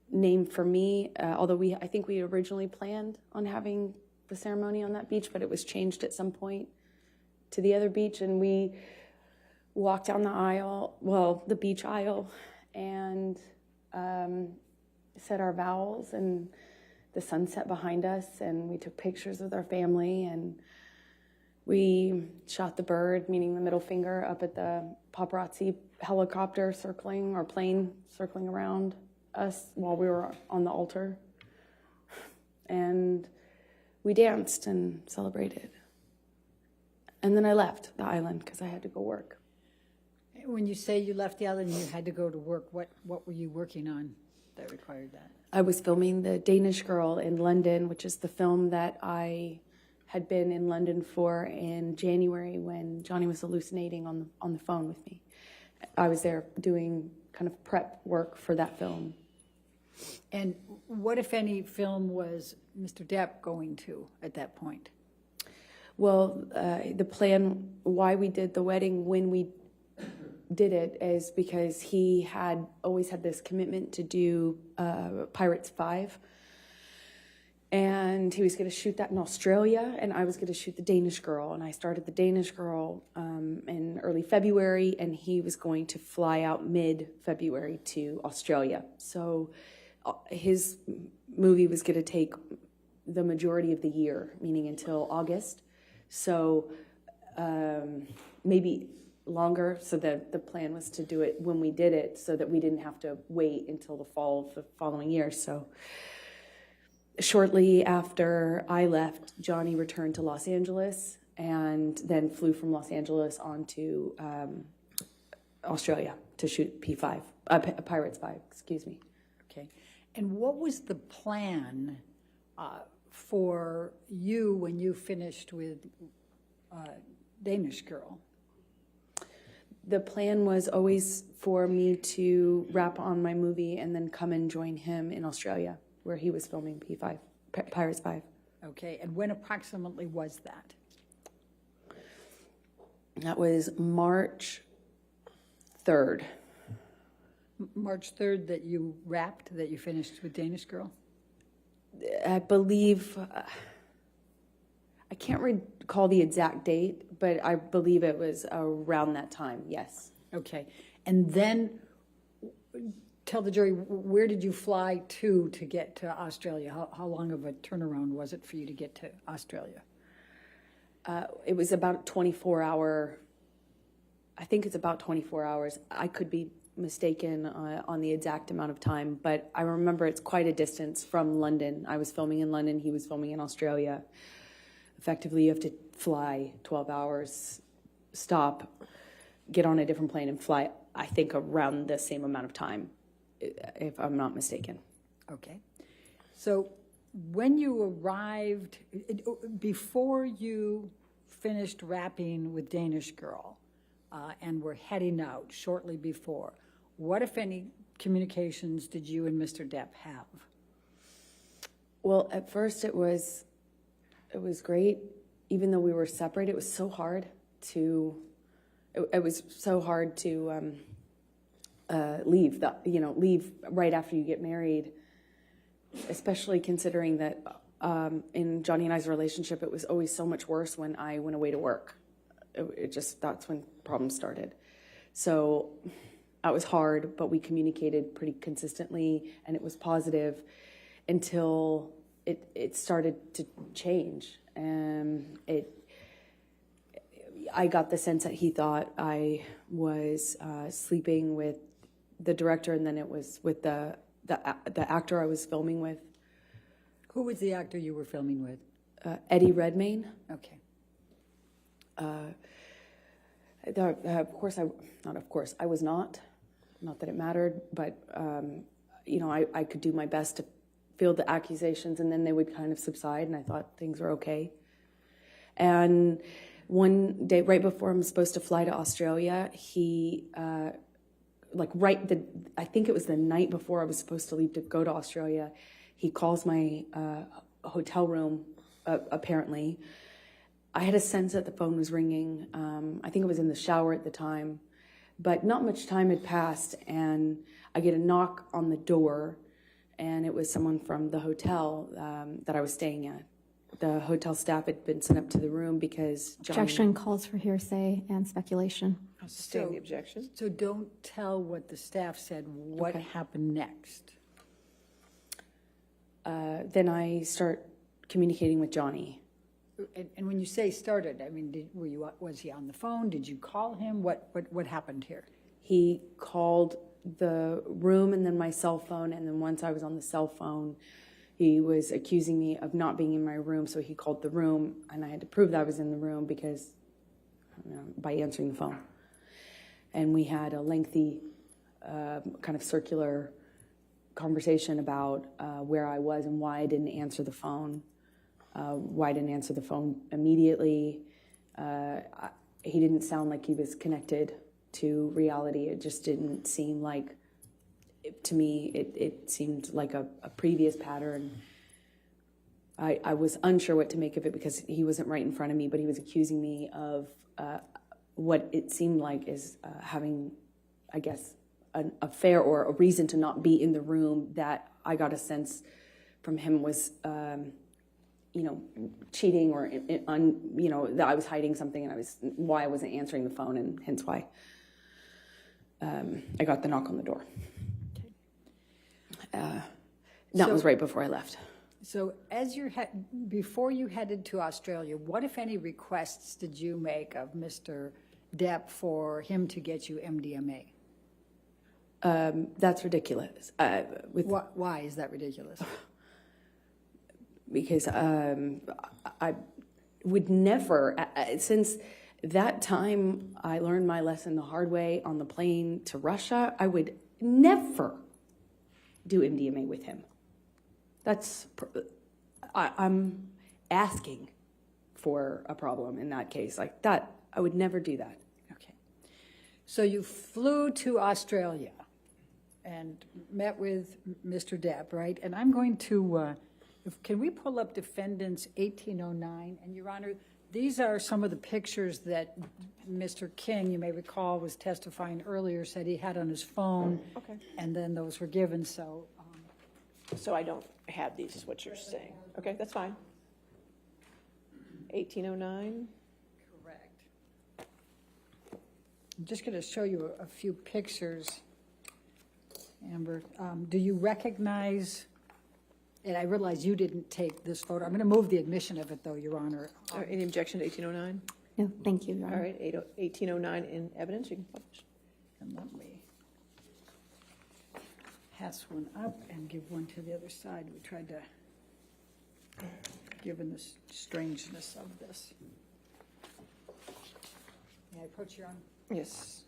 named for me, although I think we originally planned on having the ceremony on that beach, but it was changed at some point to the other beach, and we walked down the beach aisle, and said our vows, and the sunset behind us, and we took pictures with our family, and we shot the bird, meaning the middle finger, up at the paparazzi helicopter plane circling around us while we were on the altar. And we danced and celebrated. And then I left the island because I had to go work. When you say you left the island and you had to go to work, what were you working on that required that? I was filming The Danish Girl in London, which is the film that I had been in London for in January when Johnny was hallucinating on the phone with me. I was there doing kind of prep work for that film. And what, if any, film was Mr. Depp going to at that point? Well, the plan, why we did the wedding when we did it, is because he had always had this commitment to do Pirates 5. And he was going to shoot that in Australia, and I was going to shoot The Danish Girl. And I started The Danish Girl in early February, and he was going to fly out mid-February to Australia. So his movie was going to take the majority of the year, meaning until August. So maybe longer. So the plan was to do it when we did it so that we didn't have to wait until the fall of the following year. So shortly after I left, Johnny returned to Los Angeles and then flew from Los Angeles on to Australia to shoot P5, Pirates 5, excuse me. Okay. And what was the plan for you when you finished with Danish Girl? The plan was always for me to wrap on my movie and then come and join him in Australia, where he was filming P5, Pirates 5. Okay, and when approximately was that? That was March 3rd. March 3rd that you wrapped, that you finished with Danish Girl? I believe, I can't recall the exact date, but I believe it was around that time, yes. Okay, and then tell the jury, where did you fly to get to Australia? How long of a turnaround was it for you to get to Australia? It was about 24-hour, I think it's about 24 hours. I could be mistaken on the exact amount of time, but I remember it's quite a distance from London. I was filming in London, he was filming in Australia. Effectively, you have to fly 12 hours, stop, get on a different plane and fly, I think, around the same amount of time, if I'm not mistaken. Okay. So when you arrived, before you finished wrapping with Danish Girl and were heading out shortly before, what, if any, communications did you and Mr. Depp have? Well, at first it was great. Even though we were separated, it was so hard to leave. Leave right after you get married, especially considering that in Johnny and I's relationship, it was always so much worse when I went away to work. That's when problems started. So that was hard, but we communicated pretty consistently, and it was positive until it started to change. I got the sense that he thought I was sleeping with the director, and then it was with the actor I was filming with. Who was the actor you were filming with? Eddie Redmayne. Okay. I was not that it mattered, but I could do my best to field the accusations, and then they would kind of subside, and I thought things were okay. And one day, right before I'm supposed to fly to Australia, he, I think it was the night before I was supposed to leave to go to Australia, he calls my hotel room, apparently. I had a sense that the phone was ringing. I think I was in the shower at the time, but not much time had passed, and I get a knock on the door, and it was someone from the hotel that I was staying at. The hotel staff had been sent up to the room because Johnny... Objection calls for hearsay and speculation. I'll sustain the objection. So don't tell what the staff said. What happened next? Then I start communicating with Johnny. And when you say started, I mean, was he on the phone? Did you call him? What happened here? He called the room and then my cell phone, and then once I was on the cell phone, he was accusing me of not being in my room, so he called the room, and I had to prove that I was in the room because by answering the phone. And we had a lengthy kind of circular conversation about where I was and why I didn't answer the phone, why I didn't answer the phone immediately. He didn't sound like he was connected to reality. It just didn't seem like, to me, it seemed like a previous pattern. I was unsure what to make of it because he wasn't right in front of me, but he was accusing me of what it seemed like is having, I guess, an affair or a reason to not be in the room that I got a sense from him was, cheating or, that I was hiding something and why I wasn't answering the phone, and hence why I got the knock on the door. That was right before I left. So before you headed to Australia, what, if any, requests did you make of Mr. Depp for him to get you MDMA? That's ridiculous. Why is that ridiculous? Because I would never, since that time I learned my lesson the hard way on the plane to Russia. I would never do MDMA with him. I'm asking for a problem in that case. Like that, I would never do that. Okay. So you flew to Australia and met with Mr. Depp, right? And I'm going to, can we pull up Defendants 1809? And Your Honor, these are some of the pictures that Mr. King, you may recall, was testifying earlier, said he had on his phone. Okay. And then those were given, so. So I don't have these, is what you're saying. Okay, that's fine. 1809. Correct. I'm just going to show you a few pictures, Amber. Do you recognize, and I realize you didn't take this photo. I'm going to move the admission of it, though, Your Honor. Any objection to 1809? No, thank you, Your Honor. All right, 1809 in evidence, you can publish. And let me pass one up and give one to the other side. We tried to, given the strangeness of this. May I approach, Your Honor? Yes.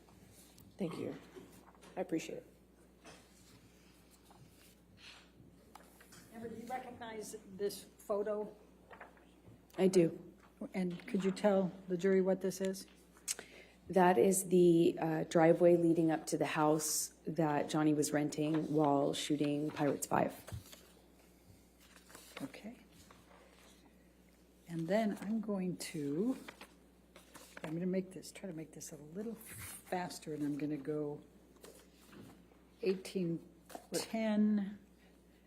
Thank you. I appreciate it. Amber, do you recognize this photo? I do. And could you tell the jury what this is? That is the driveway leading up to the house that Johnny was renting while shooting Pirates 5. Okay. And then I'm going to make this, try to make this a little faster, and I'm going to go 1810.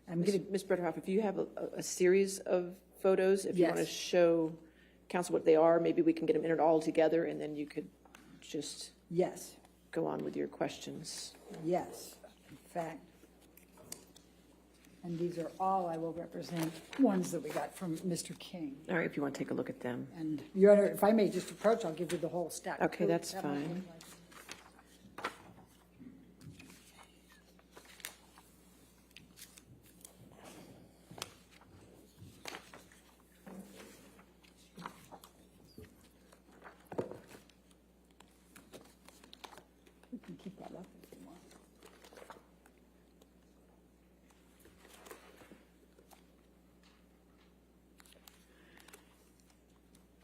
I'm going to, Ms. Bretterhoff, if you have a series of photos, if you want to Yes. show council what they are, maybe we can get them entered all together, and then you could just yes, go on with your questions. yes, in fact. And these are all, I will represent, ones that we got from Mr. King. All right, if you want to take a look at them. And, Your Honor, if I may just approach, I'll give you the whole stack. Okay, that's That might fine. look like- We can keep that up if you want.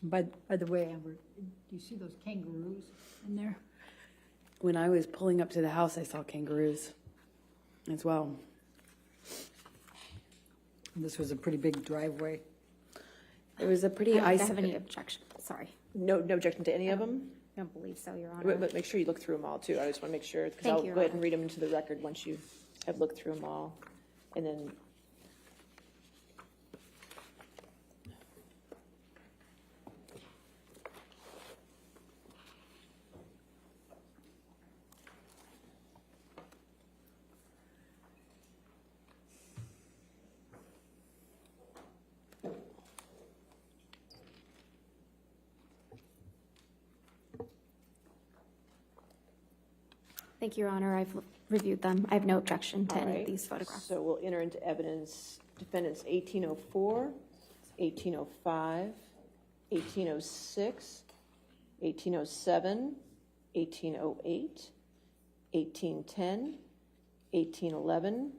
By the way, Amber, do you see those kangaroos in there? When I was pulling up to the house, I saw kangaroos as well. This was a pretty big driveway. It was a I pretty don't ice. have any objection, sorry. No objection to any of them? I don't believe so, Your Honor. But make sure you look through them all, too. I just want to make sure, because Thank I'll you, go ahead Your and read them into the record once you have looked through them all. And then Thank you, Your Honor. I've reviewed them. I have no objection to All any right. of these photographs. So we'll enter into evidence defendants 1804, 1805, 1806, 1807, 1808, 1810, 1811,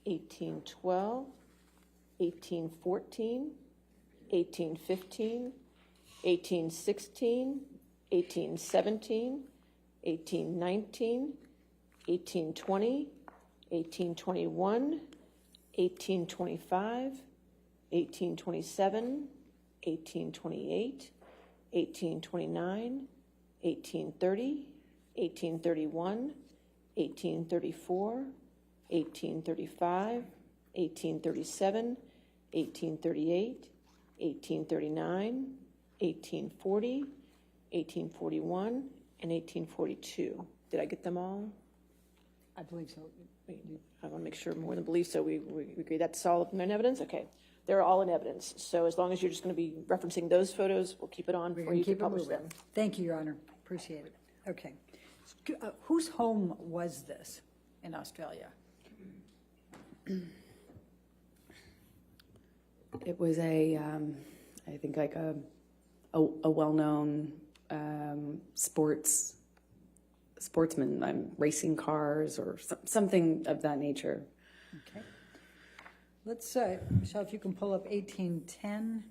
1812, 1814, 1815, 1816, 1817, 1819, 1820, 1821, 1825, 1827, 1828, 1829, 1830, 1831, 1834, 1835, 1837, 1838, 1839, 1840, 1841, and 1842. Did I get them all? I believe so. I want to make sure more than believe, so we agree that's all in evidence? Okay. They're all in evidence. So as long as you're just going to be referencing those photos, we'll keep it on We're for going you to to keep it publish moving. them. Thank you, Your Honor. Appreciate it. Okay. Whose home was this in Australia? It was I think like a well-known sportsmen, racing cars or something of that nature. Okay. Let's, Michelle, if you can pull up 1810.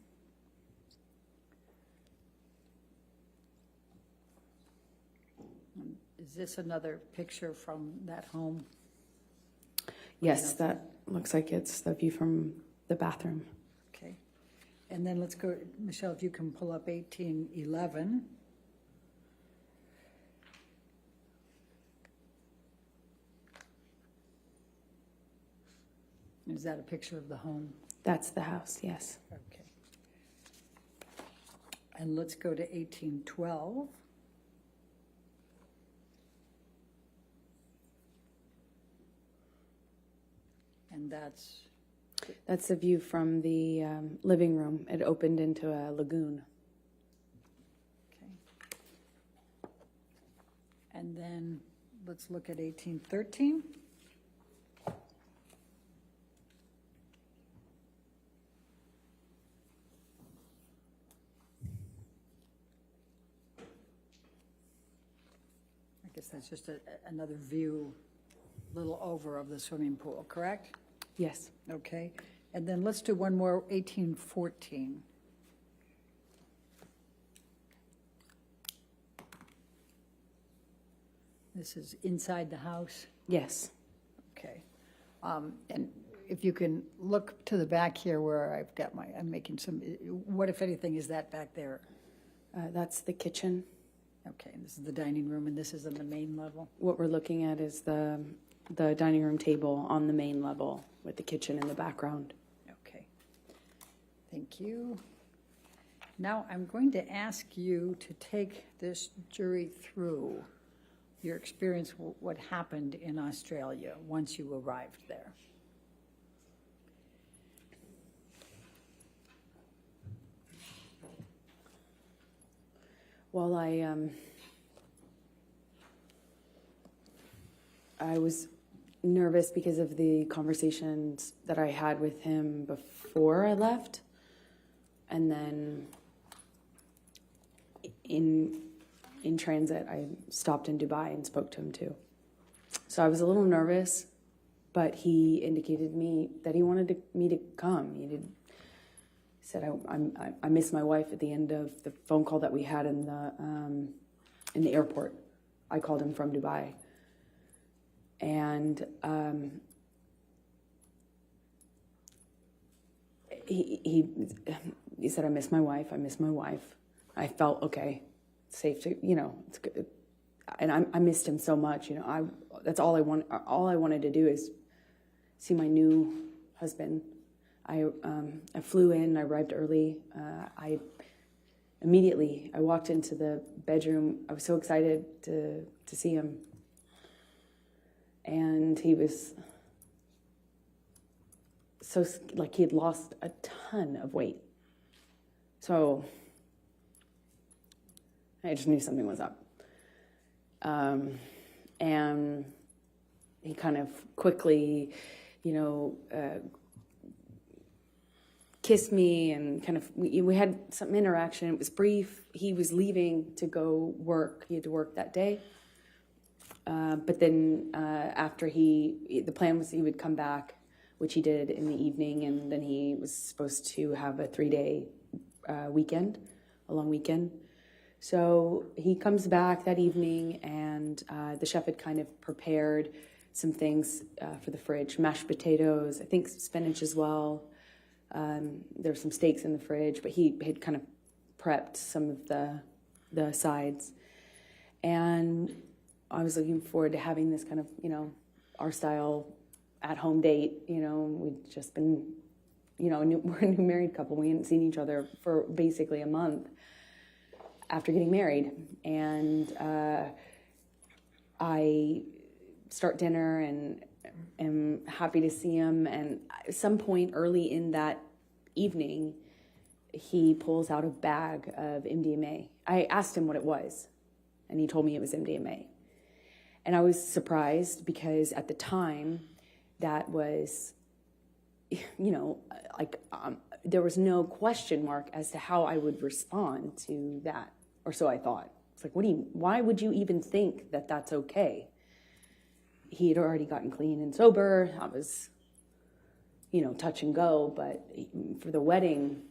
Is this another picture from that home? Yes, that looks like it's the view from the bathroom. Okay. And then let's go, Michelle, if you can pull up 1811. Is that a picture of the home? That's the house, yes. Okay. And let's go to 1812. And That's the view from the living room. It opened into a lagoon. okay. And then let's look at 1813. I guess that's just another view, little over of the swimming pool, correct? Yes. Okay, and then let's do one more, 1814. This is inside the house? Yes. Okay. And if you can look to the back here where I've got I'm making some, what if anything is that back there? That's the kitchen. Okay, and this is the dining room, and this is on the main level? What we're looking at is the dining room table on the main level with the kitchen in the background. Okay. Thank you. Now I'm going to ask you to take this jury through your experience, what happened in Australia once you arrived there. Well, I was nervous because of the conversations that I had with him before I left, and then in transit, I stopped in Dubai and spoke to him too. So I was a little nervous, but he indicated me that he wanted me to come. He said, I miss my wife at the end of the phone call that we had in the airport. I called him from Dubai. And he said, I miss my wife. I felt, okay, safe to, it's good. And I missed him so much, that's all I wanted to do is see my new husband. I flew in, I arrived early. I walked into the bedroom. I was so excited to see him. And he was so, like, he had lost a ton of weight. So I just knew something was up. And he kind of quickly, kissed me and kind of, we had some interaction. It was brief. He was leaving to go work. He had to work that day. But then after the plan was he would come back, which he did in the evening, and then he was supposed to have a 3-day weekend, a long weekend. So he comes back that evening, and the chef had kind of prepared some things for the fridge, mashed potatoes, I think spinach as well. There's some steaks in the fridge, but he had kind of prepped some of the sides. And I was looking forward to having this kind of, our style at-home date. We'd just been, we're a new married couple. We hadn't seen each other for basically a month after getting married. And I start dinner and am happy to see him. And at some point early in that evening, he pulls out a bag of MDMA. I asked him what it was, and he told me it was MDMA. And I was surprised because at the time, that was, there was no question mark as to how I would respond to that, or so I thought. It's like, why would you even think that that's okay? He had already gotten clean and sober. I was, touch and go, but for the wedding,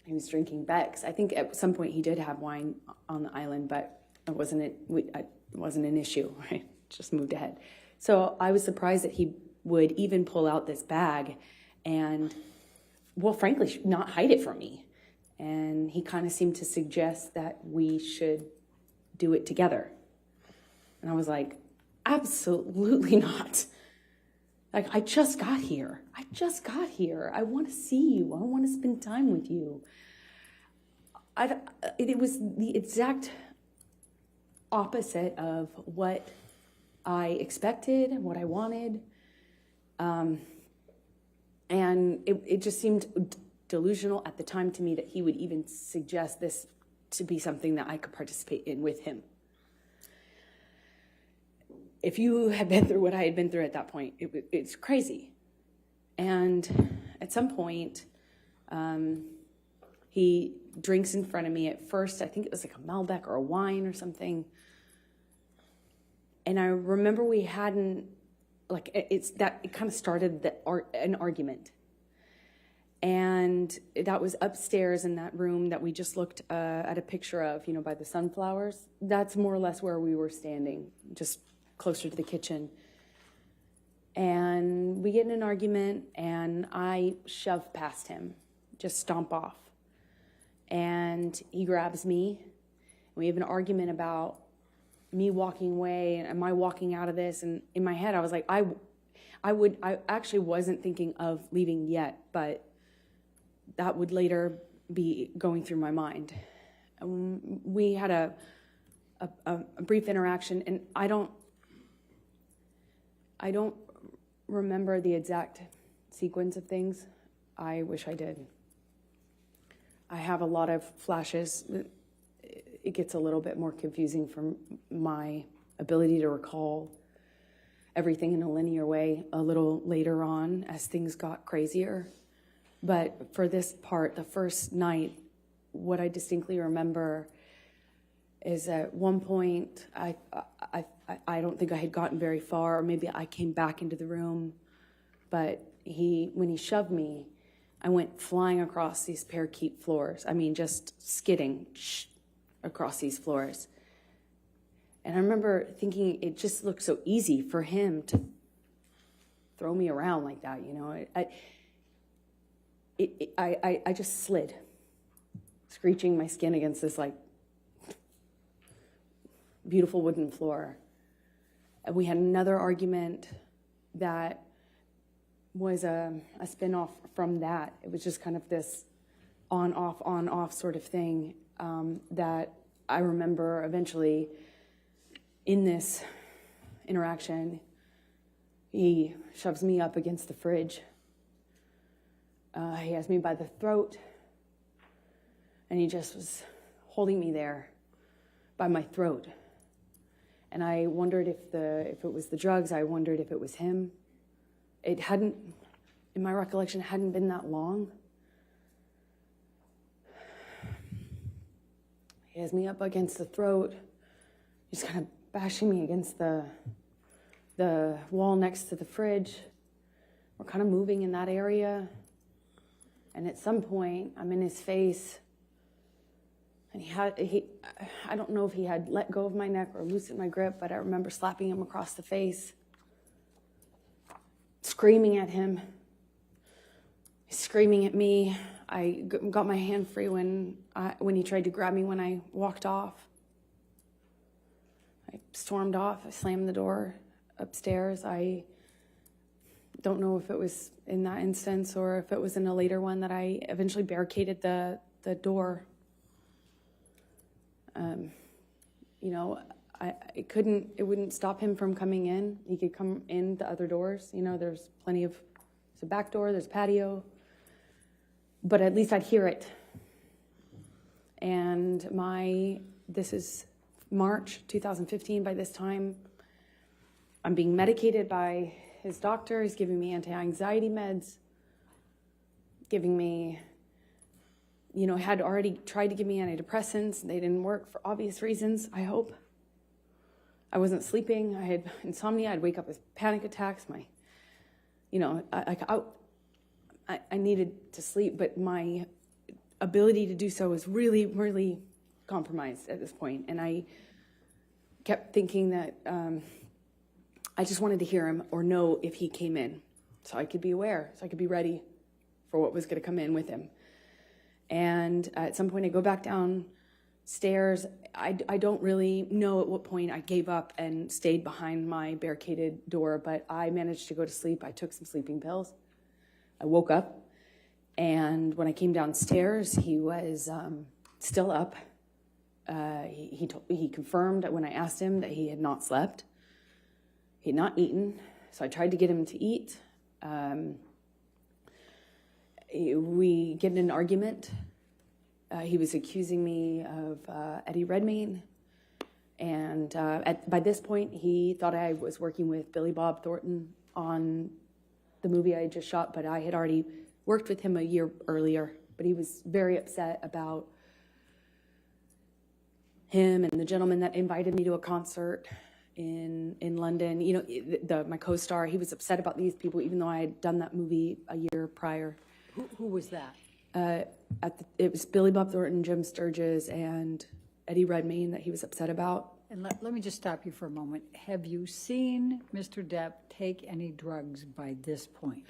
he was drinking Beck's. I think at some point he did have wine on the island, but it wasn't an issue, right? Just moved ahead. So I was surprised that he would even pull out this bag and, well, frankly, not hide it from me. And he kind of seemed to suggest that we should do it together. And I was like, absolutely not. Like, I just got here. I want to see you. I want to spend time with you. It was the exact opposite of what I expected, what I wanted. And it just seemed delusional at the time to me that he would even suggest this to be something that I could participate in with him. If you had been through what I had been through at that point, it's crazy. And at some point, he drinks in front of me. At first, I think it was like a Malbec or a wine or something. And I remember we hadn't, it kind of started an argument. And that was upstairs in that room that we just looked at a picture of, by the sunflowers. That's more or less where we were standing, just closer to the kitchen. And we get in an argument, and I shove past him, just stomp off. And he grabs me, and we have an argument about me walking away, and am I walking out of this? And in my head, I was like, I actually wasn't thinking of leaving yet, but that would later be going through my mind. We had a brief interaction, and I don't remember the exact sequence of things. I wish I did. I have a lot of flashes. It gets a little bit more confusing from my ability to recall everything in a linear way a little later on as things got crazier. But for this part, the first night, what I distinctly remember is at one point, I don't think I had gotten very far, or maybe I came back into the room, but when he shoved me, I went flying across these parakeet floors. I mean, just skidding across these floors. And I remember thinking it just looked so easy for him to throw me around like that, I just slid, screeching my skin against this beautiful wooden floor. And we had another argument that was a spin-off from that. It was just kind of this on-off sort of thing that I remember eventually in this interaction, he shoves me up against the fridge. He has me by the throat, and he just was holding me there by my throat. And I wondered if it was the drugs. I wondered if it was him. It hadn't, in my recollection, hadn't been that long. He has me up against the throat. He's kind of bashing me against the wall next to the fridge. We're kind of moving in that area. And at some point, I'm in his face. And I don't know if he had let go of my neck or loosened my grip, but I remember slapping him across the face, screaming at him. He's screaming at me. I got my hand free when he tried to grab me when I walked off. I stormed off. I slammed the door upstairs. I don't know if it was in that instance or if it was in a later one that I eventually barricaded the door. It wouldn't stop him from coming in. He could come in the other doors. There's there's a back door, there's a patio, but at least I'd hear it. And this is March 2015 by this time. I'm being medicated by his doctor. He's giving me anti-anxiety meds, giving me had already tried to give me antidepressants. They didn't work for obvious reasons, I hope. I wasn't sleeping. I had insomnia. I'd wake up with panic attacks. I needed to sleep, but my ability to do so was really, really compromised at this point. And I kept thinking that I just wanted to hear him or know if he came in so I could be aware, so I could be ready for what was going to come in with him. And at some point I go back downstairs. I don't really know at what point I gave up and stayed behind my barricaded door, but I managed to go to sleep. I took some sleeping pills. I woke up, and when I came downstairs, he was still up. He confirmed when I asked him that he had not slept. He had not eaten, so I tried to get him to eat. We get in an argument. He was accusing me of Eddie Redmayne, and by this point, he thought I was working with Billy Bob Thornton on the movie I had just shot, but I had already worked with him a year earlier. But he was very upset about him and the gentleman that invited me to a concert in London. My co-star, he was upset about these people, even though I had done that movie a year prior. Who was that? It was Billy Bob Thornton, Jim Sturgis, and Eddie Redmayne that he was upset about. And let me just stop you for a moment. Have you seen Mr. Depp take any drugs by this point?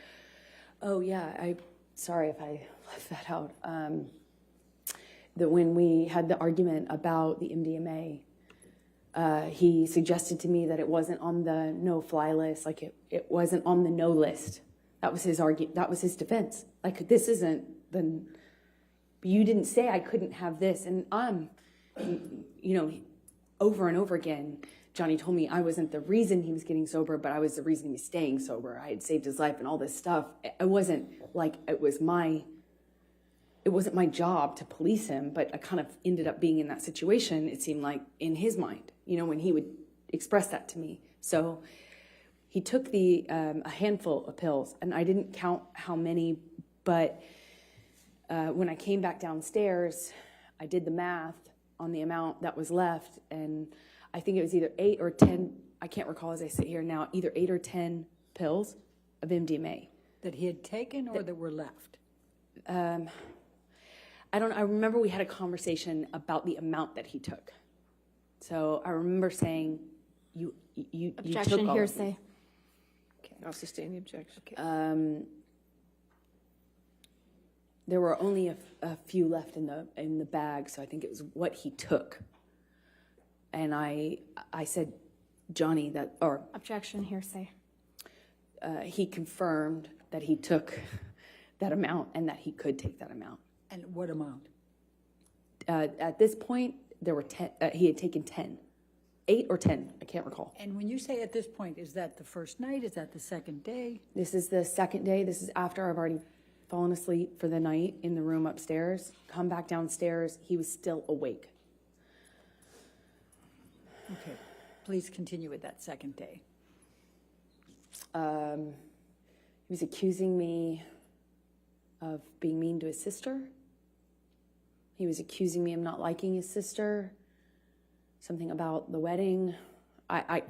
Oh, yeah. Sorry if I left that out. That when we had the argument about the MDMA, he suggested to me that it wasn't on the no-fly list, like it wasn't on the no list. That was his argument. That was his defense. Like, this isn't the. You didn't say I couldn't have this, and over and over again, Johnny told me I wasn't the reason he was getting sober, but I was the reason he was staying sober. I had saved his life and all this stuff. It wasn't like it wasn't my job to police him, but I kind of ended up being in that situation, it seemed like, in his mind, when he would express that to me. So he took a handful of pills, and I didn't count how many, but when I came back downstairs, I did the math on the amount that was left, and I think it was either 8 or 10, I can't recall as I sit here now, either 8 or 10 pills of MDMA. That he had taken or that were left? I remember we had a conversation about the amount that he took. So I remember saying, you Objection, took all hearsay. Okay, I'll sustain the objection. Okay. There were only a few left in the bag, so I think it was what he took. And I said, Johnny, Objection, hearsay. He confirmed that he took that amount and that he could take that amount. And what amount? At this point, there were 10. He had taken 10, 8 or 10. I can't recall. And when you say at this point, is that the first night? Is that the second day? This is the second day. This is after I've already fallen asleep for the night in the room upstairs. Come back downstairs. He was still awake. Okay. Please continue with that second day. He was accusing me of being mean to his sister. He was accusing me of not liking his sister. Something about the wedding. I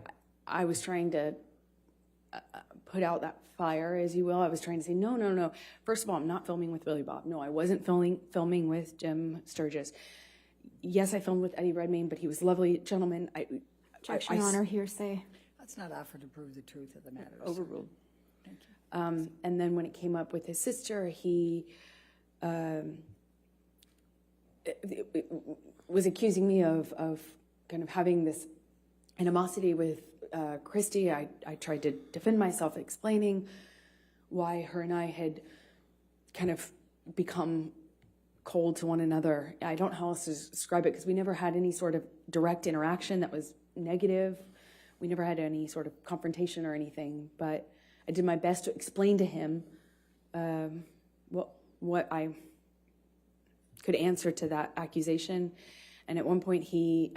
was trying to put out that fire, as you will. I was trying to say, no. First of all, I'm not filming with Billy Bob. No, I wasn't filming with Jim Sturgis. Yes, I filmed with Eddie Redmayne, but he was a lovely gentleman. Objection, Your Honor, hearsay. Let's not offer to prove the truth of the matter. Overruled. Thank you. And then when it came up with his sister, he was accusing me of kind of having this animosity with Christy. I tried to defend myself, explaining why her and I had kind of become cold to one another. I don't know how else to describe it, because we never had any sort of direct interaction that was negative. We never had any sort of confrontation or anything, but I did my best to explain to him what I could answer to that accusation. And at one point he,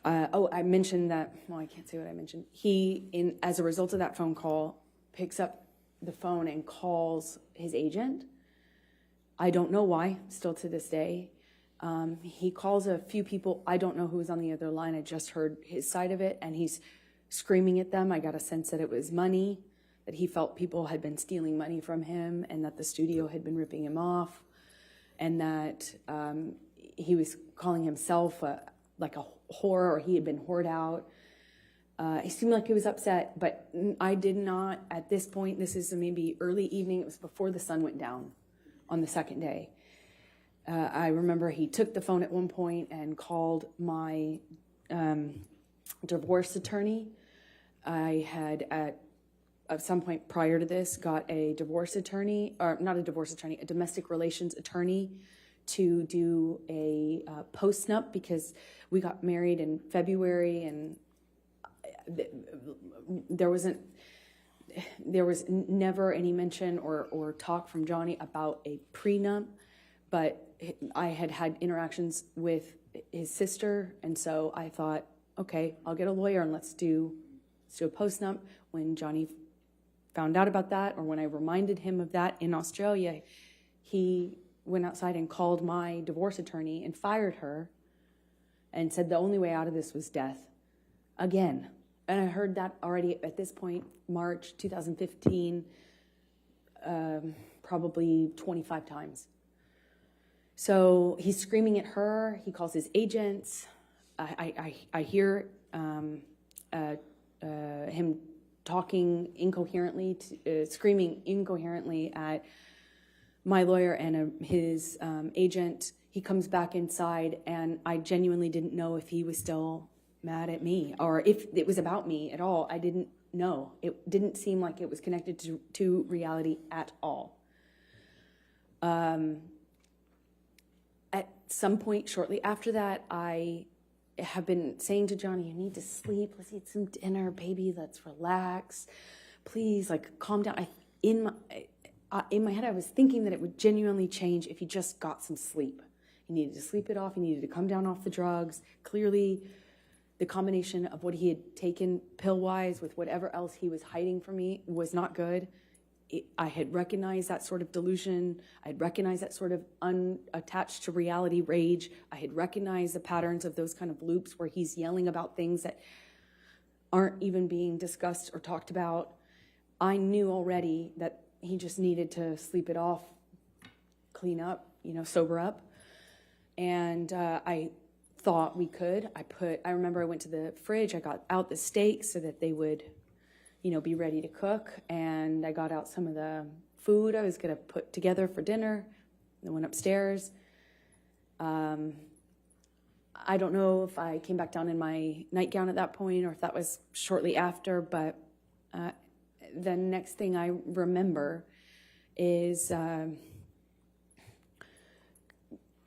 I mentioned that, well, I can't say what I mentioned. He, as a result of that phone call, picks up the phone and calls his agent I don't know why, still to this day. He calls a few people. I don't know who was on the other line. I just heard his side of it, and he's screaming at them. I got a sense that it was money, that he felt people had been stealing money from him, and that the studio had been ripping him off, and that he was calling himself like a whore, or he had been whored out. He seemed like he was upset, but I did not, at this point, this is maybe early evening, it was before the sun went down on the second day. I remember he took the phone at one point and called my divorce attorney. I had at some point prior to this got a divorce attorney, or not a divorce attorney, a domestic relations attorney to do a post-nup, because we got married in February, and there was never any mention or talk from Johnny about a prenup, but I had interactions with his sister, and so I thought, okay, I'll get a lawyer and let's do a post-nup. When Johnny found out about that, or when I reminded him of that in Australia, he went outside and called my divorce attorney and fired her and said the only way out of this was death. Again. And I heard that already at this point, March 2015, probably 25 times. So he's screaming at her. He calls his agents. I hear him talking incoherently, screaming incoherently at my lawyer and his agent. He comes back inside, and I genuinely didn't know if he was still mad at me or if it was about me at all. I didn't know. It didn't seem like it was connected to reality at all. At some point shortly after that, I have been saying to Johnny, you need to sleep. Let's eat some dinner, baby. Let's relax. Please, like, calm down. In my head, I was thinking that it would genuinely change if he just got some sleep. He needed to sleep it off. He needed to come down off the drugs. Clearly, the combination of what he had taken pill-wise with whatever else he was hiding from me was not good. I had recognized that sort of delusion. I had recognized that sort of unattached to reality rage. I had recognized the patterns of those kind of loops where he's yelling about things that aren't even being discussed or talked about. I knew already that he just needed to sleep it off, clean up, sober up. And I thought we could. I remember I went to the fridge, I got out the steaks so that they would, be ready to cook. And I got out some of the food I was going to put together for dinner. I went upstairs. I don't know if I came back down in my nightgown at that point or if that was shortly after, but the next thing I remember is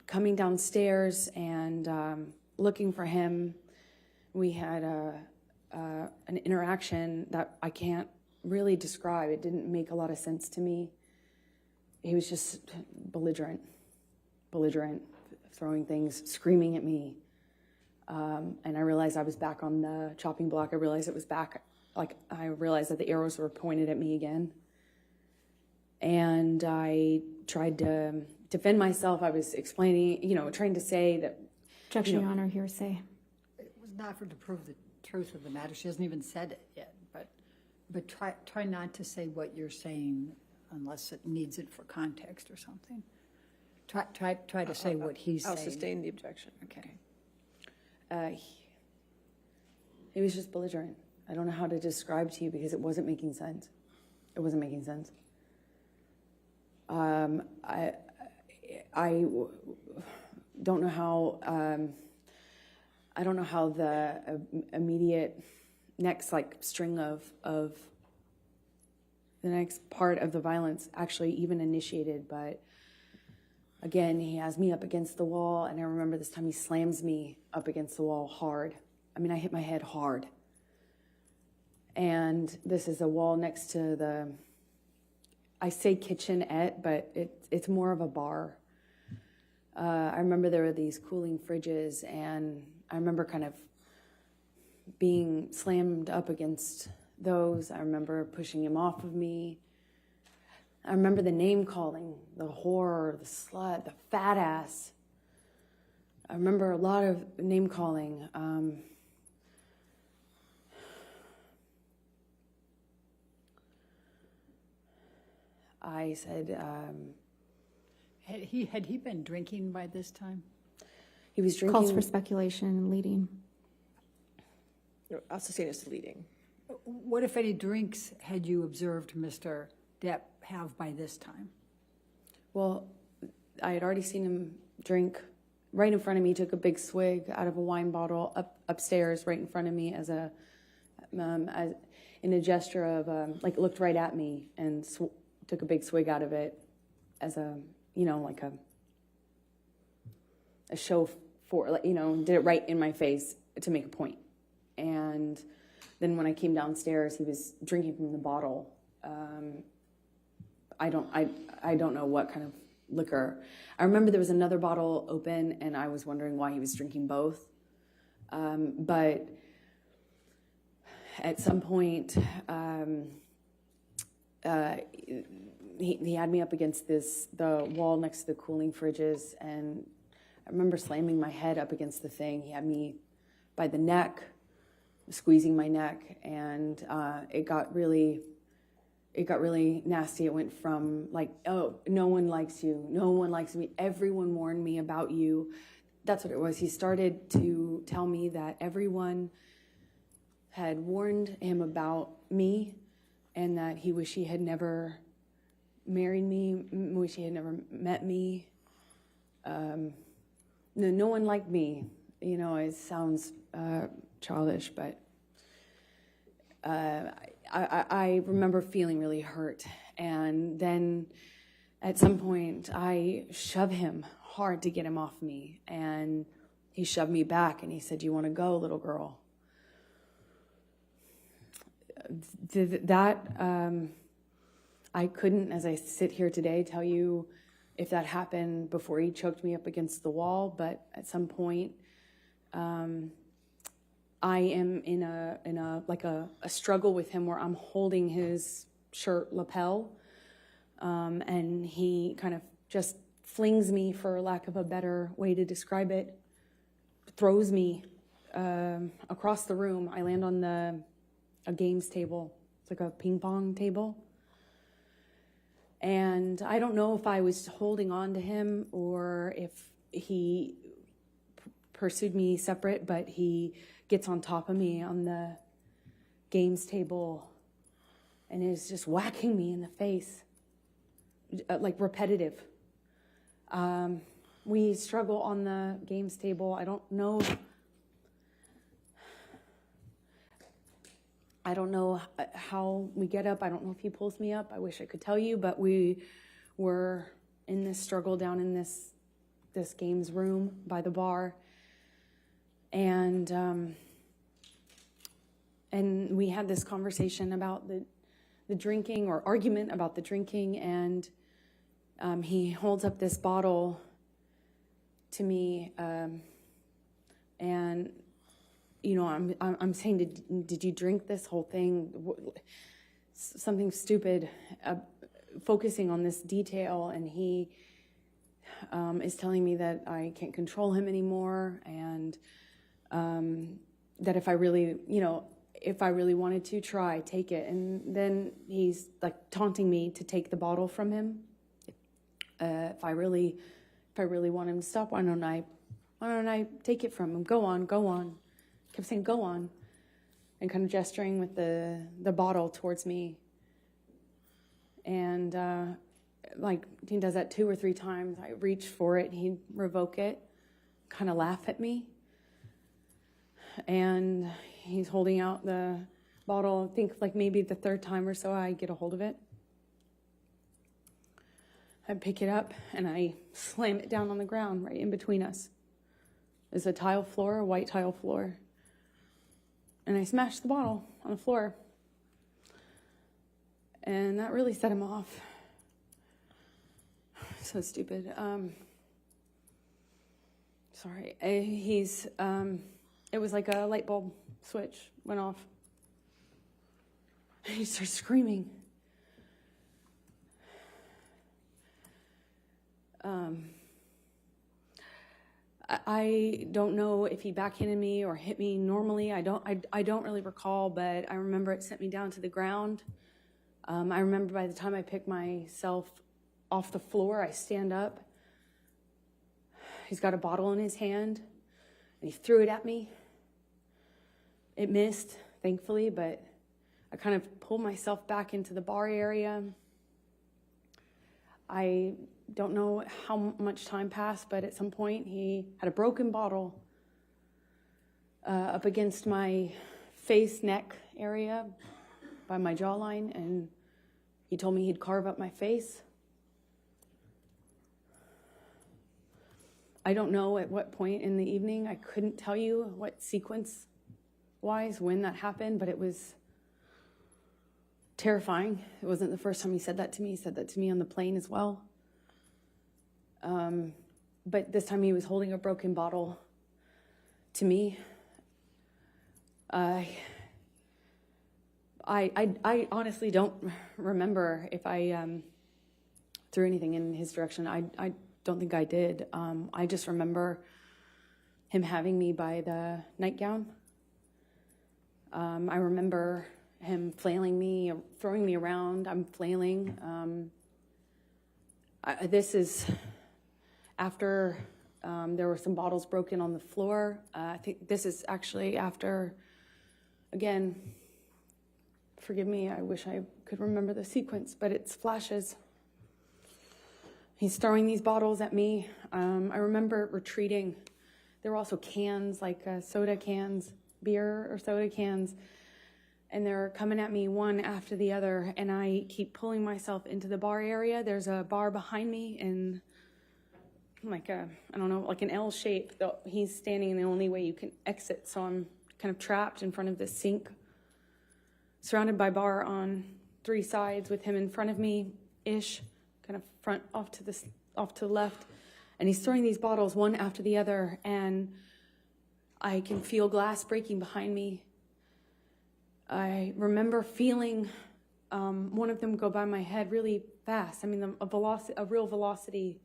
coming downstairs and looking for him. We had an interaction that I can't really describe. It didn't make a lot of sense to me. He was just belligerent, throwing things, screaming at me. And I realized I was back on the chopping block. I realized it was back. I realized that the arrows were pointed at me again. And I tried to defend myself. I was explaining, trying to say that. Objection, Your Honor, hearsay. It was not for to prove the truth of the matter. She hasn't even said it yet, but try not to say what you're saying unless it needs it for context or something. Try to say what he's saying. I'll sustain the objection. Okay. He was just belligerent. I don't know how to describe to you because it wasn't making sense. It wasn't making sense. I don't know how. I don't know how the immediate next string of the next part of the violence actually even initiated, but again, he has me up against the wall, and I remember this time he slams me up against the wall hard. I mean, I hit my head hard. And this is a wall next to the, I say kitchenette, but it's more of a bar. I remember there were these cooling fridges, and I remember kind of being slammed up against those. I remember pushing him off of me. I remember the name calling, the whore, the slut, the fat ass. I remember a lot of name calling. I said, Had he been drinking by this time? he was drinking. Calls for speculation and leading. I'll sustain as to leading. What, if any, drinks had you observed Mr. Depp have by this time? Well, I had already seen him drink right in front of me. He took a big swig out of a wine bottle upstairs right in front of me in a gesture of, like, looked right at me and took a big swig out of it as a, like a show for, like, did it right in my face to make a point. And then when I came downstairs, he was drinking from the bottle. I don't know what kind of liquor. I remember there was another bottle open, and I was wondering why he was drinking both. But at some point, he had me up against the wall next to the cooling fridges, and I remember slamming my head up against the thing. He had me by the neck, squeezing my neck, and it got really nasty. It went from like, oh, no one likes you, no one likes me, everyone warned me about you. That's what it was. He started to tell me that everyone had warned him about me, and that he wished he had never married me, wish he had never met me. No one liked me. It sounds childish, but I remember feeling really hurt. And then at some point, I shoved him hard to get him off me. And he shoved me back, and he said, "You want to go, little girl?" I couldn't, as I sit here today, tell you if that happened before he choked me up against the wall, but at some point, I am in a struggle with him where I'm holding his shirt lapel, and he kind of just flings me, for lack of a better way to describe it, throws me across the room. I land on a games table. It's like a ping pong table. And I don't know if I was holding on to him or if he pursued me separate, but he gets on top of me on the games table and is just whacking me in the face, like repetitive. We struggle on the games table. I don't know how we get up. I don't know if he pulls me up. I wish I could tell you, but we were in this struggle down in this games room by the bar. And we had this conversation about the drinking, or argument about the drinking, and he holds up this bottle to me, and I'm saying, did you drink this whole thing? Something stupid, focusing on this detail, and he is telling me that I can't control him anymore, and that if I really wanted to try, take it. And then he's like taunting me to take the bottle from him. If I really want him to stop, why don't I take it from him? Go on. Kept saying, go on, and kind of gesturing with the bottle towards me. And he does that 2 or 3 times. I reach for it, he'd revoke it, kind of laugh at me. And he's holding out the bottle. I think like maybe the 3rd time or so I get a hold of it. I pick it up and I slam it down on the ground right in between us. There's a tile floor, a white tile floor. And I smashed the bottle on the floor. And that really set him off. So stupid. Sorry. It was like a light bulb switch went off. And he started screaming. I don't know if he backhanded me or hit me normally. I don't really recall, but I remember it sent me down to the ground. I remember by the time I picked myself off the floor, I stand up. He's got a bottle in his hand, and he threw it at me. It missed, thankfully, but I kind of pulled myself back into the bar area. I don't know how much time passed, but at some point he had a broken bottle up against my face, neck area by my jawline, and he told me he'd carve up my face. I don't know at what point in the evening. I couldn't tell you what sequence-wise when that happened, but it was terrifying. It wasn't the first time he said that to me. He said that to me on the plane as well. But this time he was holding a broken bottle to me. I honestly don't remember if I threw anything in his direction. I don't think I did. I just remember him having me by the nightgown. I remember him flailing me, throwing me around. I'm flailing. This is after there were some bottles broken on the floor. I think this is actually after, again, forgive me, I wish I could remember the sequence, but it's flashes. He's throwing these bottles at me. I remember retreating. There were also cans, like soda cans, beer or soda cans, and they're coming at me one after the other, and I keep pulling myself into the bar area. There's a bar behind me in like a, I don't know, like an L shape. He's standing in the only way you can exit, so I'm kind of trapped in front of this sink, surrounded by bar on three sides with him in front of me-ish, kind of front off to the left, and he's throwing these bottles one after the other, and I can feel glass breaking behind me. I remember feeling one of them go by my head really fast. I mean, a real velocity.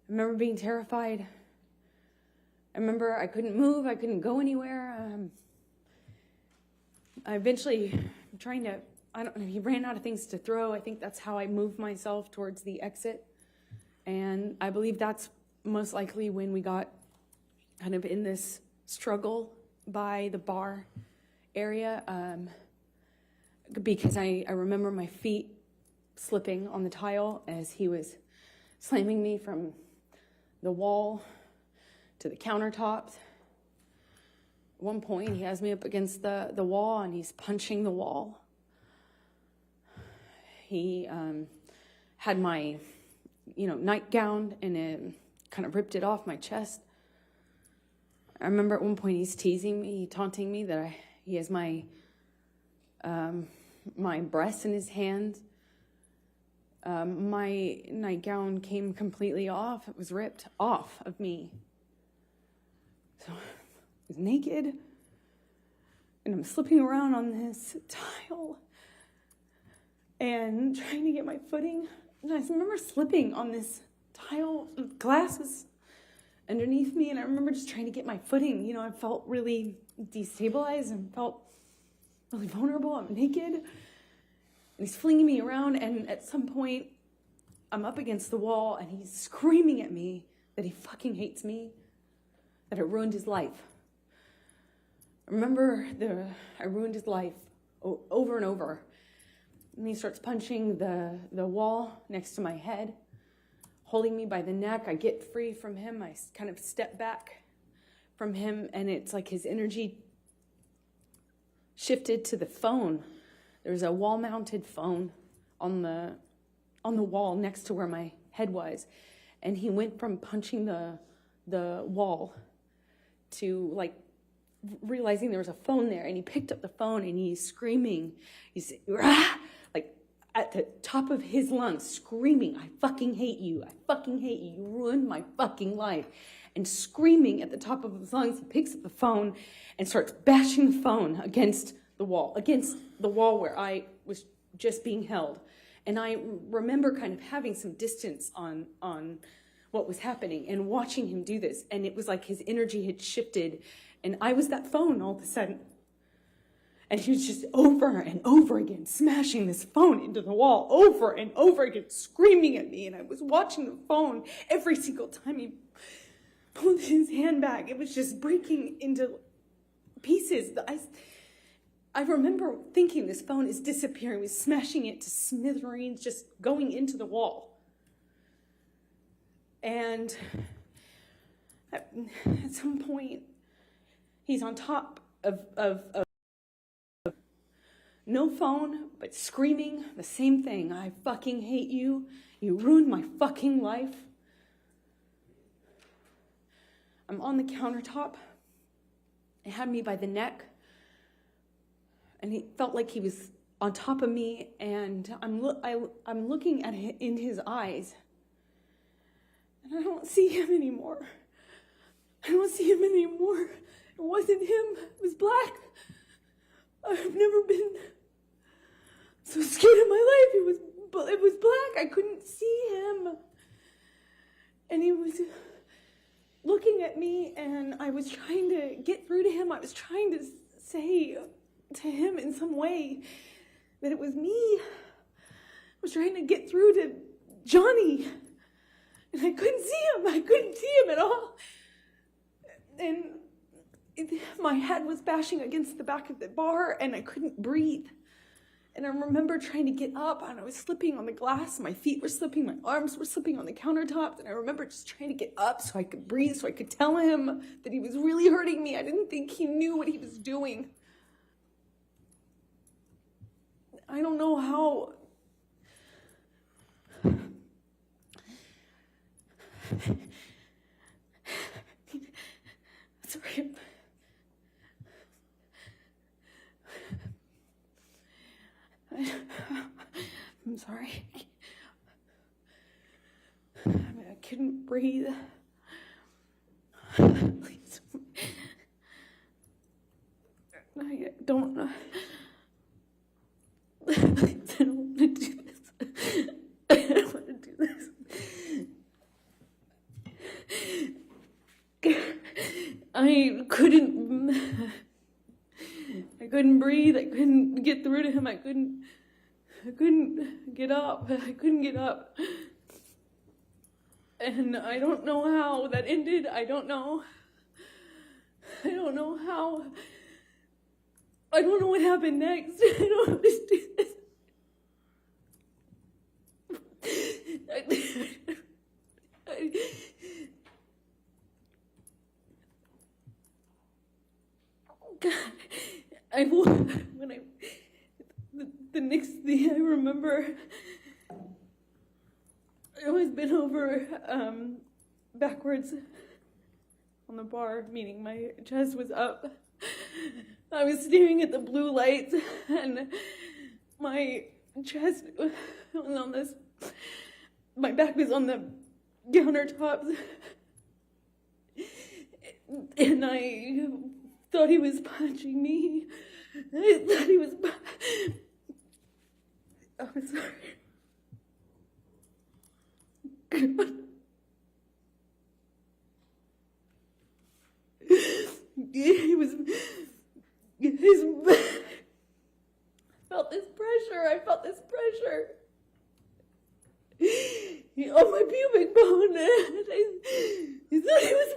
I remember being terrified. I remember I couldn't move. I couldn't go anywhere. I eventually, trying to, I don't know, he ran out of things to throw. I think that's how I moved myself towards the exit. And I believe that's most likely when we got kind of in this struggle by the bar area, because I remember my feet slipping on the tile as he was slamming me from the wall to the countertops. At one point, he has me up against the wall, and he's punching the wall. He had my, nightgown, and it kind of ripped it off my chest. I remember at one point he's teasing me, taunting me that he has my breasts in his hands. My nightgown came completely off. It was ripped off of me. So I was naked, and I'm slipping around on this tile and trying to get my footing. And I remember slipping on this tile, glasses underneath me, and I remember just trying to get my footing. I felt really destabilized and felt really vulnerable. I'm naked, and he's flinging me around, and at some point, I'm up against the wall, and he's screaming at me that he fucking hates me, that I ruined his life. I remember I ruined his life over and over. And he starts punching the wall next to my head, holding me by the neck. I get free from him. I kind of step back from him, and it's like his energy shifted to the phone. There's a wall-mounted phone on the wall next to where my head was, and he went from punching the wall to like realizing there was a phone there, and he picked up the phone and he's screaming. He's like at the top of his lungs, screaming, "I fucking hate you! I fucking hate you! You ruined my fucking life!" And screaming at the top of his lungs, he picks up the phone and starts bashing the phone against the wall where I was just being held. And I remember kind of having some distance on what was happening and watching him do this. And it was like his energy had shifted, and I was that phone all of a sudden. And he was just over and over again smashing this phone into the wall, over and over again, screaming at me. And I was watching the phone every single time he pulled his hand back. It was just breaking into pieces. I remember thinking this phone is disappearing. He was smashing it to smithereens, just going into the wall. And at some point, he's on top of no phone, but screaming the same thing. I fucking hate you. You ruined my fucking life. I'm on the countertop. It had me by the neck. And he felt like he was on top of me. And I'm looking at him in his eyes. And I don't see him anymore. I don't see him anymore. It wasn't him. It was black. I've never been so scared in my life. It was black. I couldn't see him. And he was looking at me, and I was trying to get through to him. I was trying to say to him in some way that it was me. I was trying to get through to Johnny, and I couldn't see him. I couldn't see him at all. And my head was bashing against the back of the bar, and I couldn't breathe. And I remember trying to get up, and I was slipping on the glass. My feet were slipping. My arms were slipping on the countertops. And I remember just trying to get up so I could breathe, so I could tell him that he was really hurting me. I didn't think he knew what he was doing. I don't know how. Sorry. I'm sorry. I couldn't breathe. Please. I don't. Please, I don't want to do this. I don't want to do this. I couldn't breathe. I couldn't get through to him. I couldn't get up. I couldn't get up. And I don't know how that ended. I don't know how. I don't know what happened next. I don't understand this. The next thing I remember, I was bent over backwards on the bar, meaning my chest was up. I was staring at the blue lights, and my chest was on this, my back was on the countertops, and I thought he was punching me. I thought he was I'm sorry. He was, I felt this pressure. On my pubic bone. I thought he was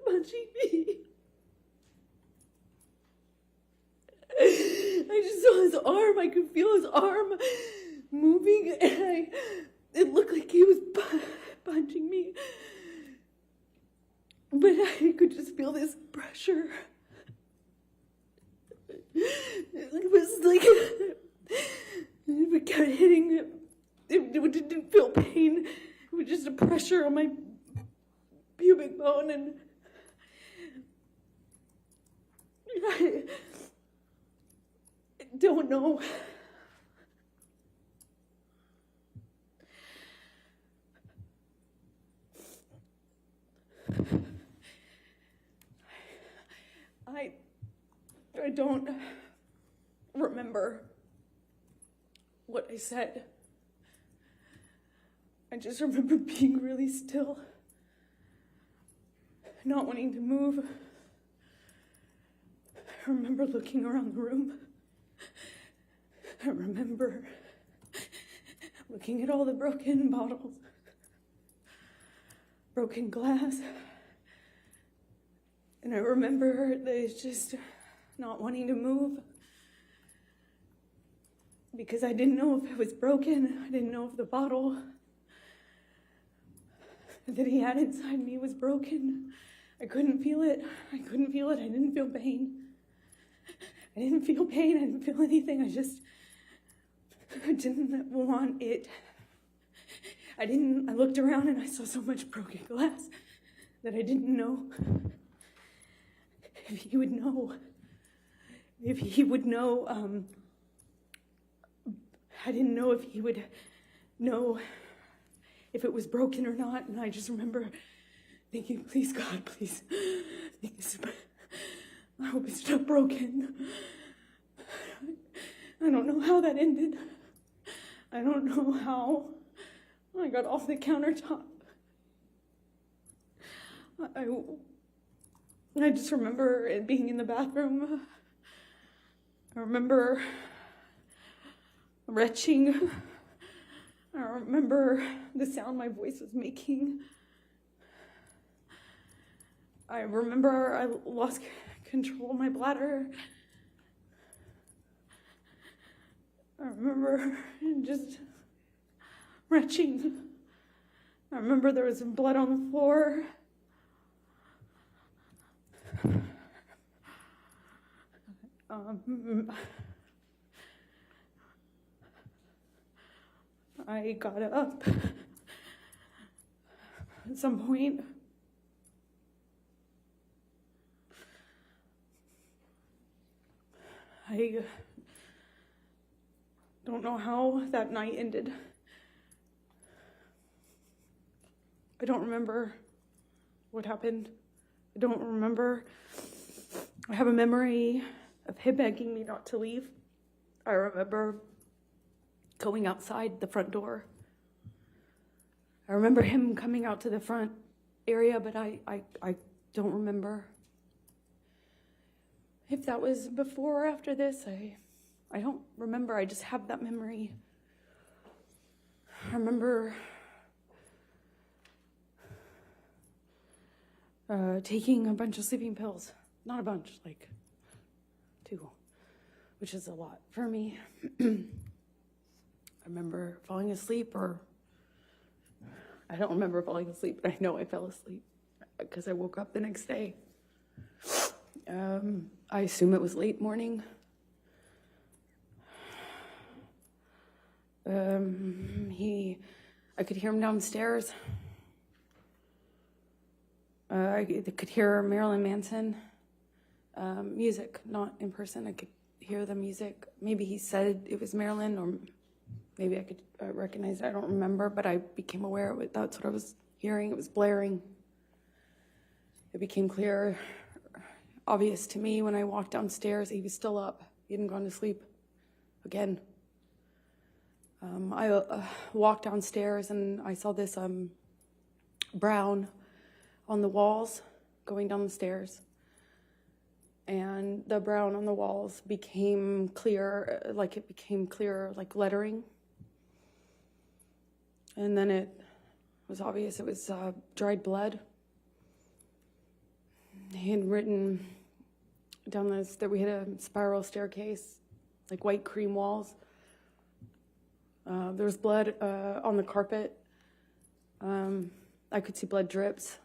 punching me. I just saw his arm. I could feel his arm moving, and it looked like he was punching me. But I could just feel this pressure. It was like it kept hitting him. It didn't feel pain. It was just a pressure on my pubic bone, and I don't know. I don't remember what I said. I just remember being really still, not wanting to move. I remember looking around the room. I remember looking at all the broken bottles, broken glass. And I remember that it's just not wanting to move because I didn't know if it was broken. I didn't know if the bottle that he had inside me was broken. I couldn't feel it. I couldn't feel it. I didn't feel pain. I didn't feel pain. I didn't feel anything. I didn't want it. I looked around and I saw so much broken glass that I didn't know if he would know. If he would know, I didn't know if he would know if it was broken or not. And I just remember thinking, please, God, please, I hope it's not broken. I don't know how that ended. I don't know how I got off the countertop. I just remember it being in the bathroom. I remember retching. I remember the sound my voice was making. I remember I lost control of my bladder. I remember just retching. I remember there was blood on the floor. I got up at some point. I don't know how that night ended. I don't remember what happened. I don't remember. I have a memory of him begging me not to leave. I remember going outside the front door. I remember him coming out to the front area, but I don't remember if that was before or after this. I don't remember. I just have that memory. I remember taking a bunch of sleeping pills. Not a bunch, like 2, which is a lot for me. I remember falling asleep, or I don't remember falling asleep, but I know I fell asleep because I woke up the next day. I assume it was late morning. I could hear him downstairs. I could hear Marilyn Manson music, not in person. I could hear the music. Maybe he said it was Marilyn, or maybe I could recognize it. I don't remember, but I became aware of it. That's what I was hearing. It was blaring. It became clear, obvious to me when I walked downstairs. He was still up. He hadn't gone to sleep again. I walked downstairs and I saw this brown on the walls going down the stairs. And the brown on the walls became clear, like lettering. And then it was obvious it was dried blood. He had written down this that we had a spiral staircase, like white cream walls. There was blood on the carpet. I could see blood drips.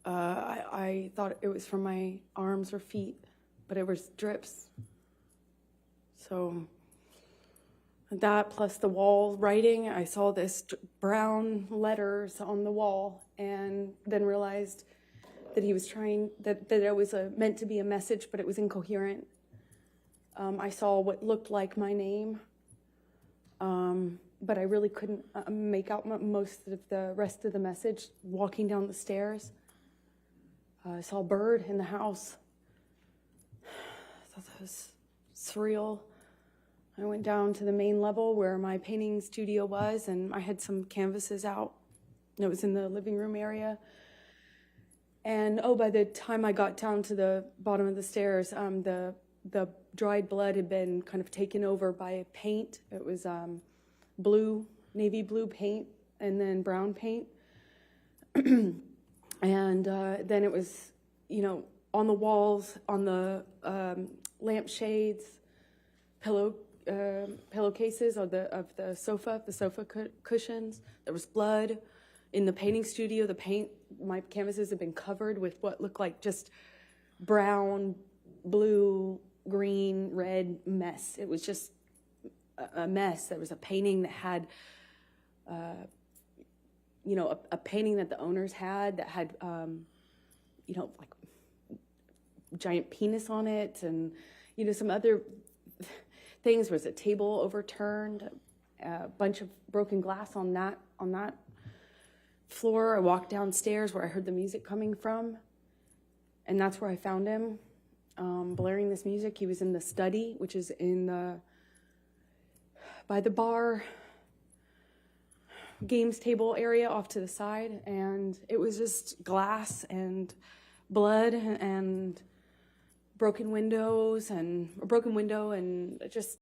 I thought it was from my arms or feet, but it was drips. So that plus the wall writing, I saw this brown letters on the wall, and then realized that he was trying, that it was meant to be a message, but it was incoherent. I saw what looked like my name, but I really couldn't make out most of the rest of the message. Walking down the stairs, I saw a bird in the house. I thought that was surreal. I went down to the main level where my painting studio was, and I had some canvases out. It was in the living room area. And by the time I got down to the bottom of the stairs, the dried blood had been kind of taken over by paint. It was blue, navy blue paint, and then brown paint. And then it was, on the walls, on the lampshades, pillowcases of the sofa cushions. There was blood in the painting studio. My canvases had been covered with what looked like just brown, blue, green, red mess. It was just a mess. There was a painting that had, a painting that the owners had that had, like giant penis on it, and some other things. There was a table overturned, a bunch of broken glass on that floor. I walked downstairs where I heard the music coming from, and that's where I found him, blaring this music. He was in the study, which is by the bar games table area off to the side, and it was just glass and blood and a broken window and just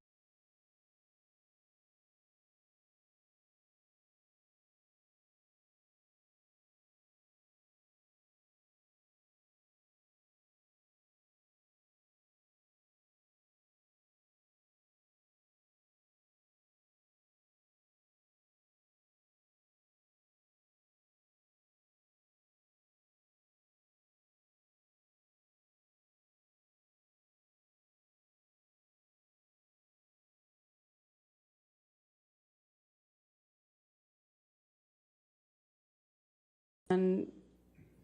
and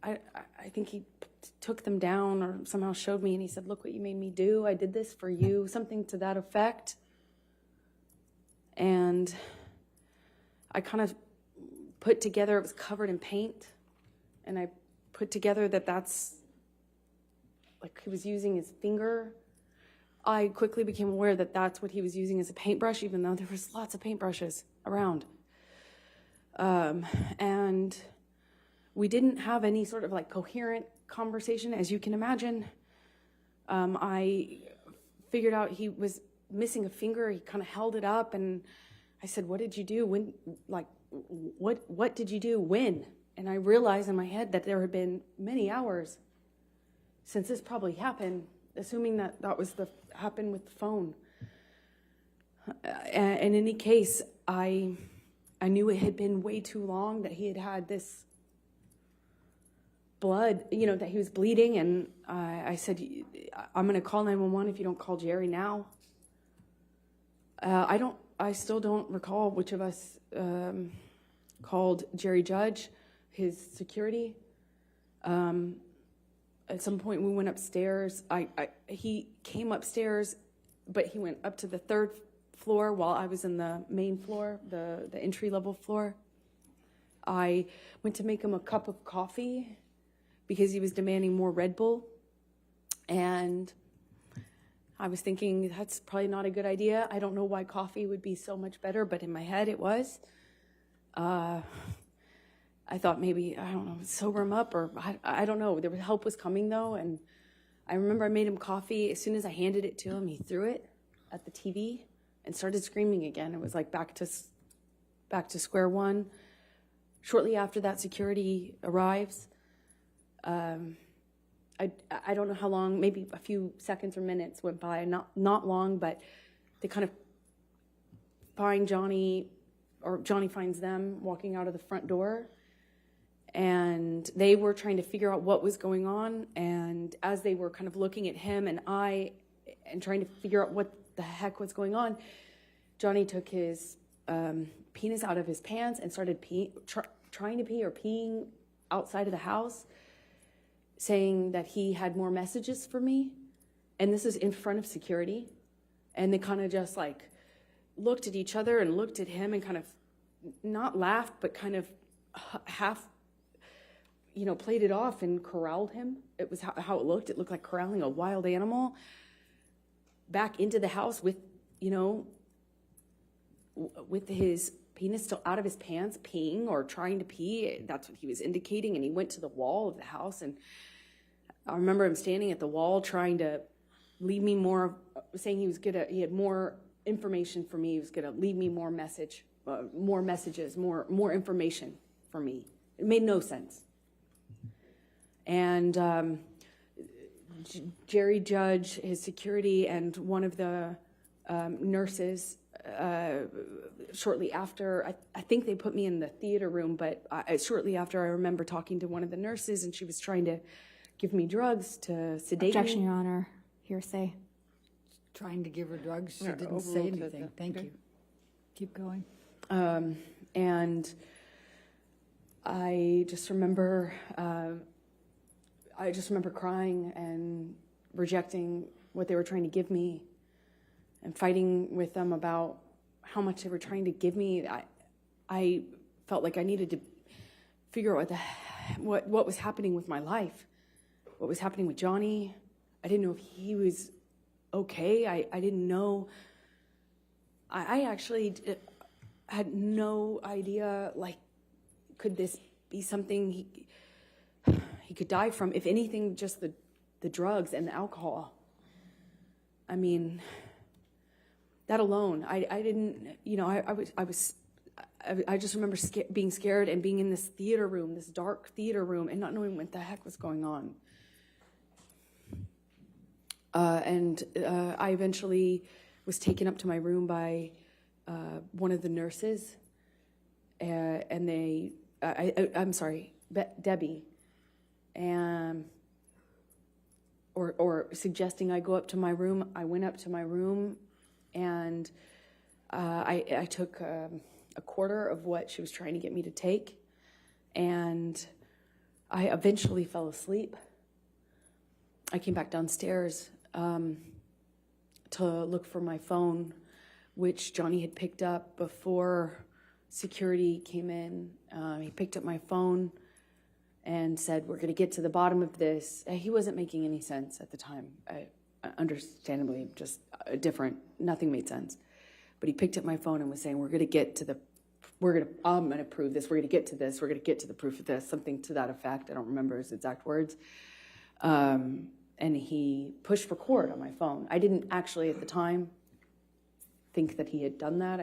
I think he took them down or somehow showed me, and he said, "Look what you made me do. I did this for you," something to that effect. And I kind of put together, it was covered in paint, and I put together that's like he was using his finger. I quickly became aware that that's what he was using as a paintbrush, even though there was lots of paintbrushes around. And we didn't have any sort of like coherent conversation, as you can imagine. I figured out he was missing a finger. He kind of held it up, and I said, "What did you do? When? Like, what did you do? When?" And I realized in my head that there had been many hours since this probably happened, assuming that was happened with the phone. And in any case, I knew it had been way too long, that he had this blood, that he was bleeding, and I said, "I'm going to call 911 if you don't call Jerry now." I still don't recall which of us called Jerry Judge, his security. At some point we went upstairs. He came upstairs, but he went up to the third floor while I was in the main floor, the entry-level floor. I went to make him a cup of coffee because he was demanding more Red Bull. And I was thinking, that's probably not a good idea. I don't know why coffee would be so much better, but in my head it was. I thought maybe, I don't know, sober him up, or I don't know. Help was coming, though, and I remember I made him coffee. As soon as I handed it to him, he threw it at the TV and started screaming again. It was like back to square one. Shortly after that, security arrives. I don't know how long, maybe a few seconds or minutes went by, not long, but they kind of find Johnny, or Johnny finds them walking out of the front door, and they were trying to figure out what was going on. And as they were kind of looking at him and trying to figure out what the heck was going on, Johnny took his penis out of his pants and started trying to pee or peeing outside of the house, saying that he had more messages for me. And this is in front of security. And they kind of just like looked at each other and looked at him and kind of not laughed, but kind of half, played it off and corralled him. It was how it looked. It looked like corralling a wild animal back into the house with, with his penis still out of his pants, peeing or trying to pee. That's what he was indicating. And he went to the wall of the house. And I remember him standing at the wall trying to leave me more, saying he had more information for me. He was going to leave me more messages, more information for me. It made no sense. And Jerry Judge, his security, and one of the nurses, shortly after, I think they put me in the theater room, but shortly after I remember talking to one of the nurses, and she was trying to give me drugs to sedate Objection, me. Your Honor. Hearsay. Trying to give her drugs, she Yeah, didn't say overruled anything. that. Thank Okay. you. Keep going. And I just remember crying and rejecting what they were trying to give me and fighting with them about how much they were trying to give me. I felt like I needed to figure out what was happening with my life, what was happening with Johnny. I didn't know if he was okay. I didn't know. I actually had no idea, like, could this be something he could die from? If anything, just the drugs and the alcohol. I mean, that alone, I didn't, I just remember being scared and being in this theater room, this dark theater room, and not knowing what the heck was going on. And I eventually was taken up to my room by one of the nurses, and I'm sorry, Debbie, and or suggesting I go up to my room. I went up to my room, and I took a quarter of what she was trying to get me to take, and I eventually fell asleep. I came back downstairs to look for my phone, which Johnny had picked up before security came in. He picked up my phone and said, "We're going to get to the bottom of this." He wasn't making any sense at the time. Understandably, just different. Nothing made sense. But he picked up my phone and was saying, I'm going to prove this. We're going to get to this. We're going to get to the proof of this. Something to that effect. I don't remember his exact words. And he pushed record on my phone. I didn't actually at the time think that he had done that.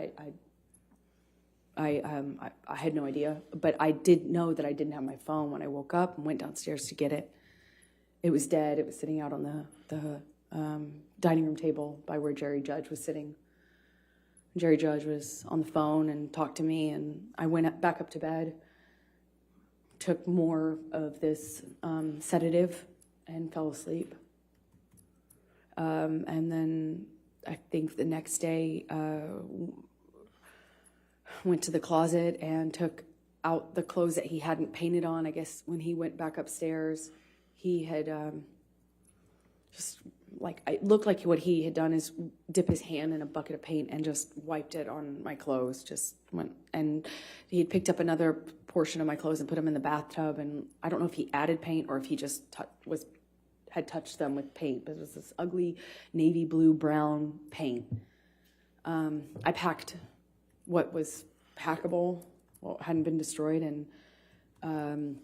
I had no idea, but I did know that I didn't have my phone when I woke up and went downstairs to get it. It was dead. It was sitting out on the dining room table by where Jerry Judge was sitting. Jerry Judge was on the phone and talked to me, and I went back up to bed, took more of this sedative, and fell asleep. And then I think the next day went to the closet and took out the clothes that he hadn't painted on. I guess when he went back upstairs, he had it looked like what he had done is dip his hand in a bucket of paint and just wiped it on my clothes. And he had picked up another portion of my clothes and put them in the bathtub. And I don't know if he added paint or if he just had touched them with paint, but it was this ugly navy blue brown paint. I packed what was packable, hadn't been destroyed, and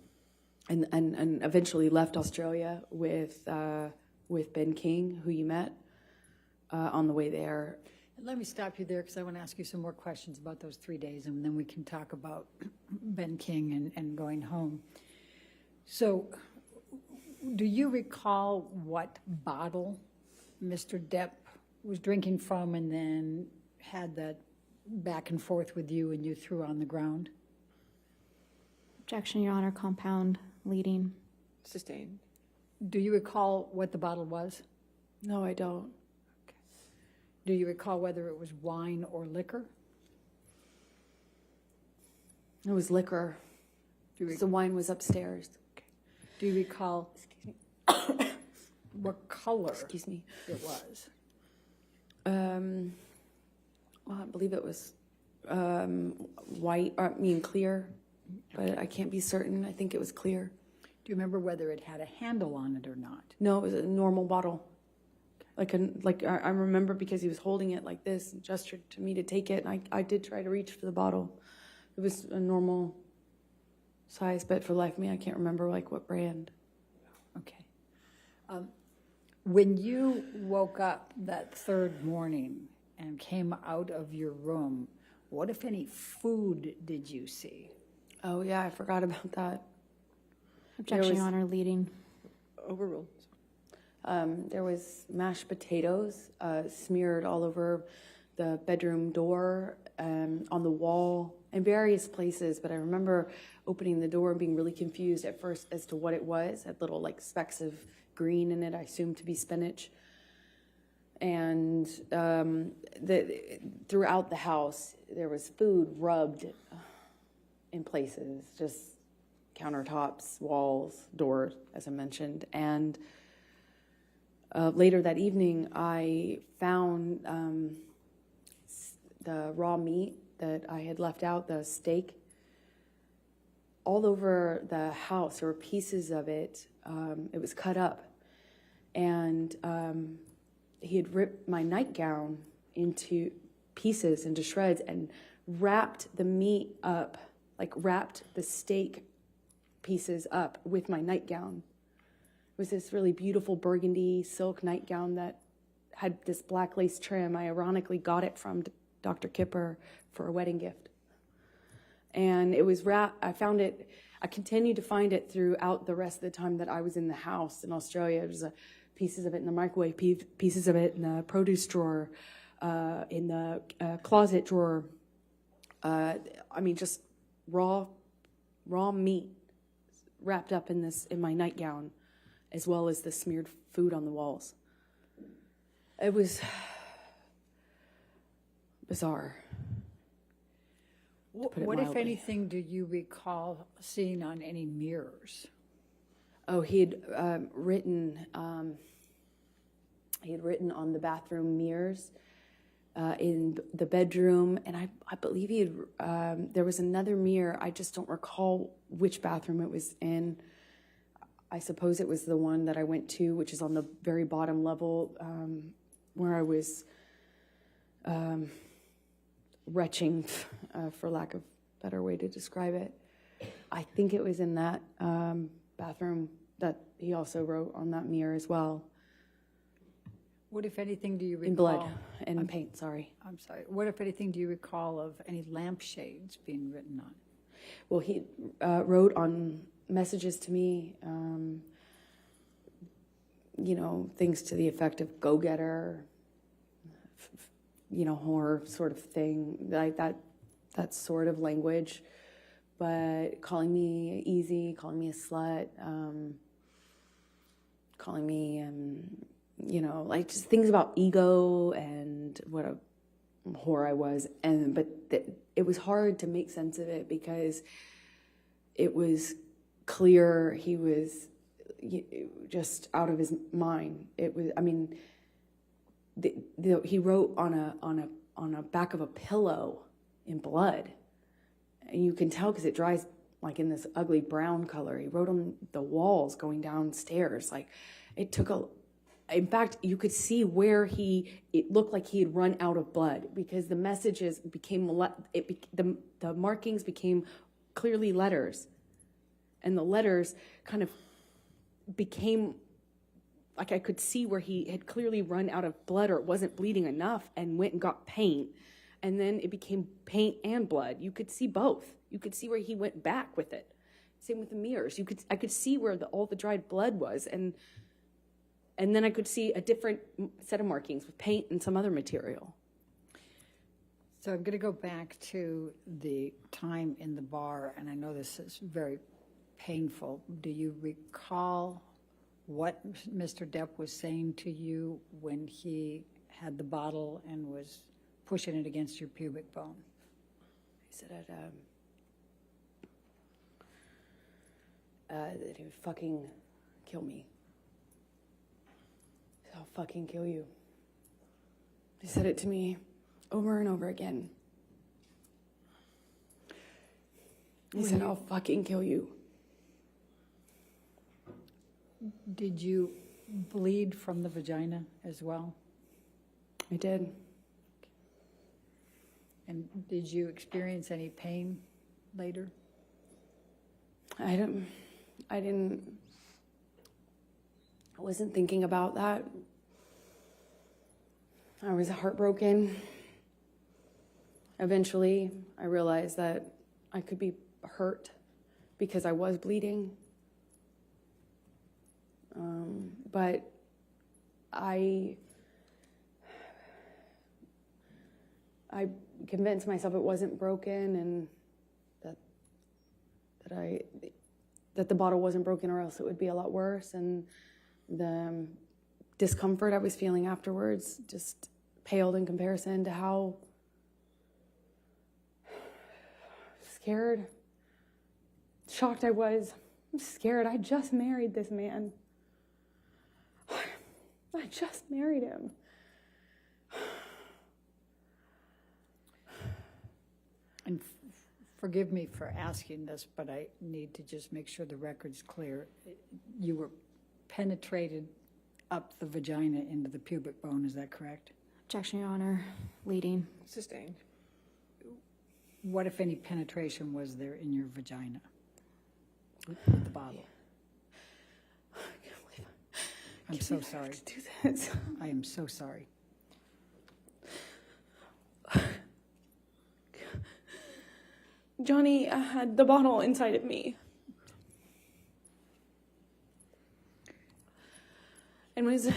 eventually left Australia with Ben King, who you met on the way there. Let me stop you there because I want to ask you some more questions about those 3 days, and then we can talk about Ben King and going home. So, do you recall what bottle Mr. Depp was drinking from and then had that back and forth with you and you threw on the ground? Objection, Your Honor. Compound leading. Sustained. Do you recall what the bottle was? No, I don't. Okay. Do you recall whether it was wine or liquor? It was liquor. The wine was upstairs. Do you recall what color Excuse me. it was? Well, I believe it was white, clear, but I can't be certain. I think it was clear. Do you remember whether it had a handle on it or not? No, it was a normal bottle. Okay. I remember because he was holding it like this and gestured to me to take it. And I did try to reach for the bottle. It was a normal size, but for the life of me, I can't remember like what brand. Okay. When you woke up that third morning and came out of your room, what, if any, food did you see? Oh yeah, I forgot about that. Objection, Your Honor, leading. Overruled. There was mashed potatoes smeared all over the bedroom door, on the wall, in various places. But I remember opening the door and being really confused at first as to what it was. It had little like specks of green in it, I assumed to be spinach. And throughout the house, there was food rubbed in places, just countertops, walls, doors, as I mentioned. And later that evening, I found the raw meat that I had left out, the steak, all over the house. There were pieces of it. It was cut up. And he had ripped my nightgown into pieces, into shreds, and wrapped the meat up, like wrapped the steak pieces up with my nightgown. It was this really beautiful burgundy silk nightgown that had this black lace trim. I ironically got it from Dr. Kipper for a wedding gift. And it was wrapped, I continued to find it throughout the rest of the time that I was in the house in Australia. There was pieces of it in the microwave, pieces of it in the produce drawer, in the closet drawer. Just raw meat wrapped up in my nightgown, as well as the smeared food on the walls. It was bizarre. What, if anything, do you recall seeing on any mirrors? Oh, he had written on the bathroom mirrors in the bedroom, and I believe he had. There was another mirror. I just don't recall which bathroom it was in. I suppose it was the one that I went to, which is on the very bottom level, where I was retching, for lack of a better way to describe it. I think it was in that bathroom that he also wrote on that mirror as well. What, if anything, do you recall? In blood and paint, sorry. I'm sorry. What, if anything, do you recall of any lampshades being written on? Well, he wrote on messages to me, things to the effect of go-getter, horror sort of thing, like that sort of language. But calling me easy, calling me a slut, calling me, just things about ego and what a whore I was. But it was hard to make sense of it because it was clear he was just out of his mind. It was, he wrote on a back of a pillow in blood. And you can tell because it dries like in this ugly brown color. He wrote on the walls going downstairs. Like it took in fact, you could see where it looked like he had run out of blood because the messages became, the markings became clearly letters. And the letters kind of became, like I could see where he had clearly run out of blood or it wasn't bleeding enough and went and got paint. And then it became paint and blood. You could see both. You could see where he went back with it. Same with the mirrors. I could see where all the dried blood was. And then I could see a different set of markings with paint and some other material. So I'm going to go back to the time in the bar, and I know this is very painful. Do you recall what Mr. Depp was saying to you when he had the bottle and was pushing it against your pubic bone? He said that he would fucking kill me. He said, I'll fucking kill you. He said it to me over and over again. He said, I'll fucking kill you. Did you bleed from the vagina as well? I did. And did you experience any pain later? I wasn't thinking about that. I was heartbroken. Eventually, I realized that I could be hurt because I was bleeding. But I convinced myself it wasn't broken and that the bottle wasn't broken, or else it would be a lot worse. And the discomfort I was feeling afterwards just paled in comparison to how scared, shocked I was. I'm scared. I just married this man. I just married him. And forgive me for asking this, but I need to just make sure the record's clear. You were penetrated up the vagina into the pubic bone, is that correct? Objection, Your Honor. Leading. Sustained. What, if any, penetration was there in your vagina with the bottle? I'm so sorry. Do this. I am so sorry. Johnny had the bottle inside of me and was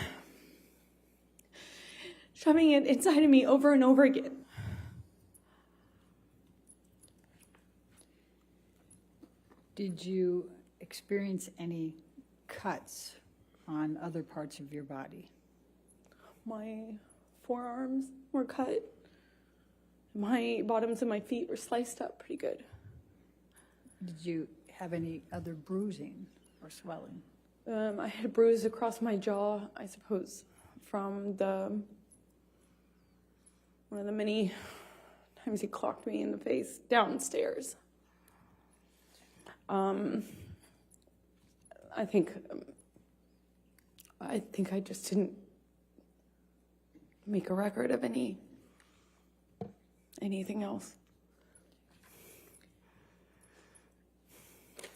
shoving it inside of me over and over again. Did you experience any cuts on other parts of your body? My forearms were cut. My bottoms of my feet were sliced up pretty good. Did you have any other bruising or swelling? I had a bruise across my jaw, I suppose, from one of the many times he clocked me in the face downstairs. I think I just didn't make a record of anything else.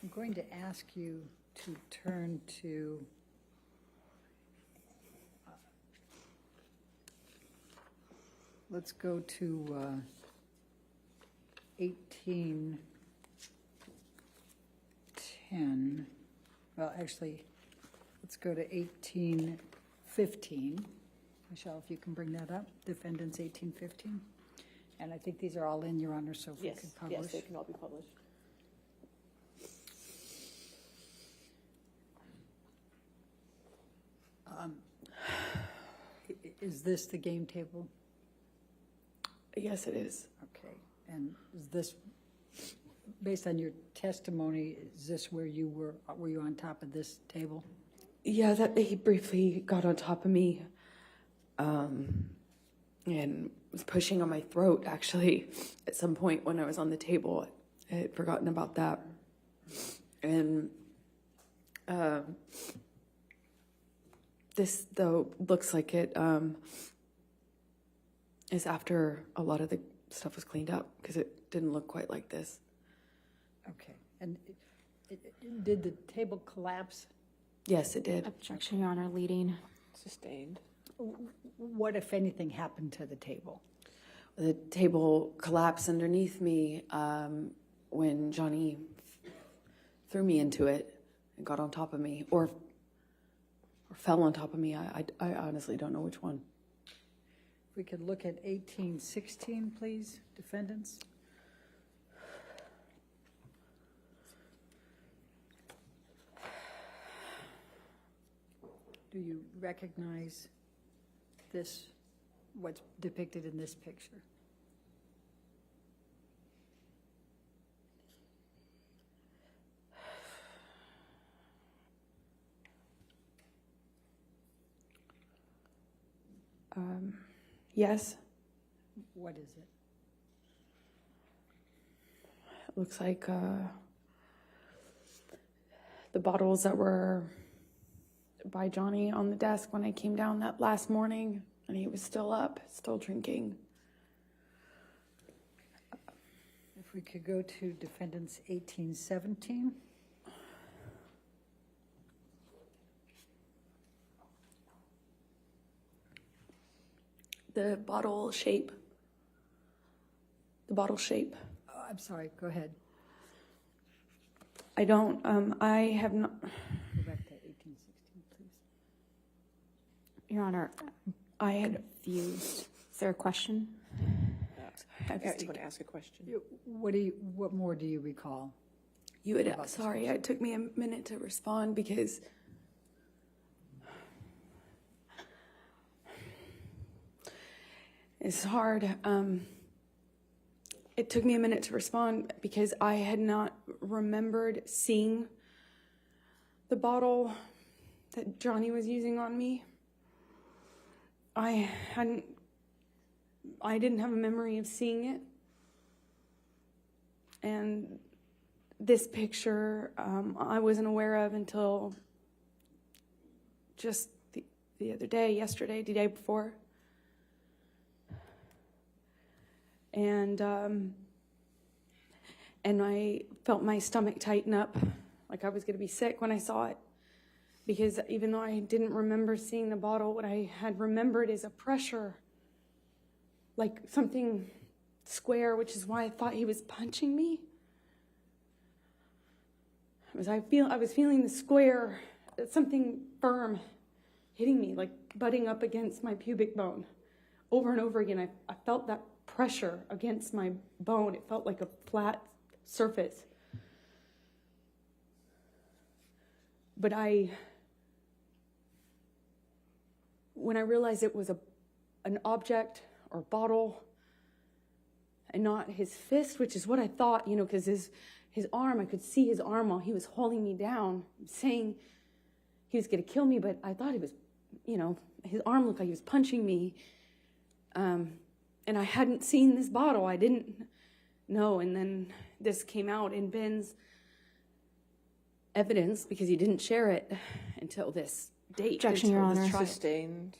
I'm going to ask you to turn to let's go to 1810. Well, actually, let's go to 1815. Michelle, if you can bring that up, Defendants 1815. And I think these are all in, Your Honor, so if we could publish. Yes, they can all be published. Is this the game table? Yes, it is. Okay, and is this, based on your testimony, is this where you were you on top of this table? Yeah, that he briefly got on top of me, and was pushing on my throat, actually, at some point when I was on the table. I had forgotten about that. And this, though, looks like it is after a lot of the stuff was cleaned up, because it didn't look quite like this. Okay, and did the table collapse? Yes, it did. Objection, Your Honor. Leading. Sustained. What, if anything, happened to the table? The table collapsed underneath me when Johnny threw me into it and got on top of me, or fell on top of me. I honestly don't know which one. If we could look at 1816, please, defendants. Do you recognize this, what's depicted in this picture? Yes, What is it? it looks like the bottles that were by Johnny on the desk when I came down that last morning, and he was still up, still drinking. If we could go to Defendants 1817. The bottle shape. The bottle shape. Oh, I'm sorry, go ahead. I don't, I have not, Go back to 1816, please. Your Honor, I had, confused. Is there a question? I was You want to ask a question? What more do you recall? you had, sorry, it took me a minute to respond because it's hard. It took me a minute to respond because I had not remembered seeing the bottle that Johnny was using on me. I didn't have a memory of seeing it. And this picture, I wasn't aware of until just the other day, yesterday, the day before. And I felt my stomach tighten up, like I was going to be sick when I saw it. Because even though I didn't remember seeing the bottle, what I had remembered is a pressure, like something square, which is why I thought he was punching me. I was feeling the square, something firm hitting me, like butting up against my pubic bone. Over and over again, I felt that pressure against my bone. It felt like a flat surface. But when I realized it was an object or bottle and not his fist, which is what I thought, because his arm, I could see his arm while he was holding me down, saying he was going to kill me, but I thought he was, his arm looked like he was punching me. And I hadn't seen this bottle. I didn't know. And then this came out in Ben's evidence because he didn't share it until this date. Objection, Your until this Honor. trial. Sustained.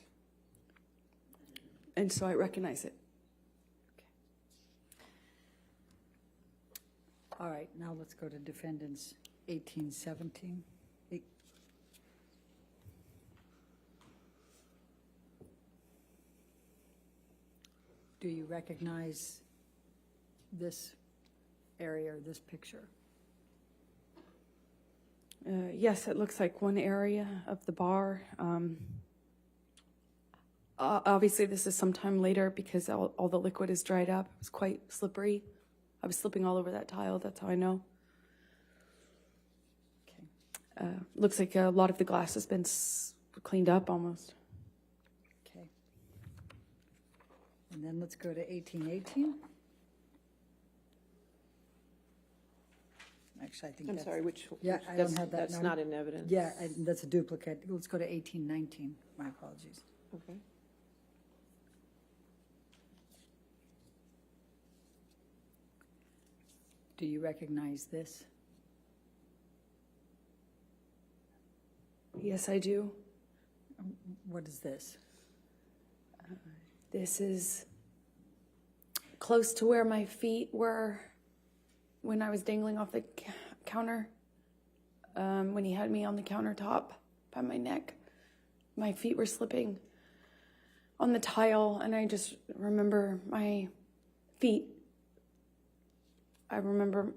And so I recognize it. All right, now let's go to Defendants 1817. Do you recognize this area or this picture? Yes, it looks like one area of the bar. Obviously, this is sometime later because all the liquid is dried up. It was quite slippery. I was slipping all over that tile. That's how I know. Okay. Looks like a lot of the glass has been cleaned up almost. Okay. And then let's go to 1818. Actually, I think I'm that's... sorry, Yeah, I don't have that That's number. not in evidence. Yeah, that's a duplicate. Let's go to 1819. My apologies. Okay. Do you recognize this? Yes, I do. What is this? This is close to where my feet were when I was dangling off the counter. When he had me on the countertop by my neck, my feet were slipping on the tile, and I just remember my feet. I remember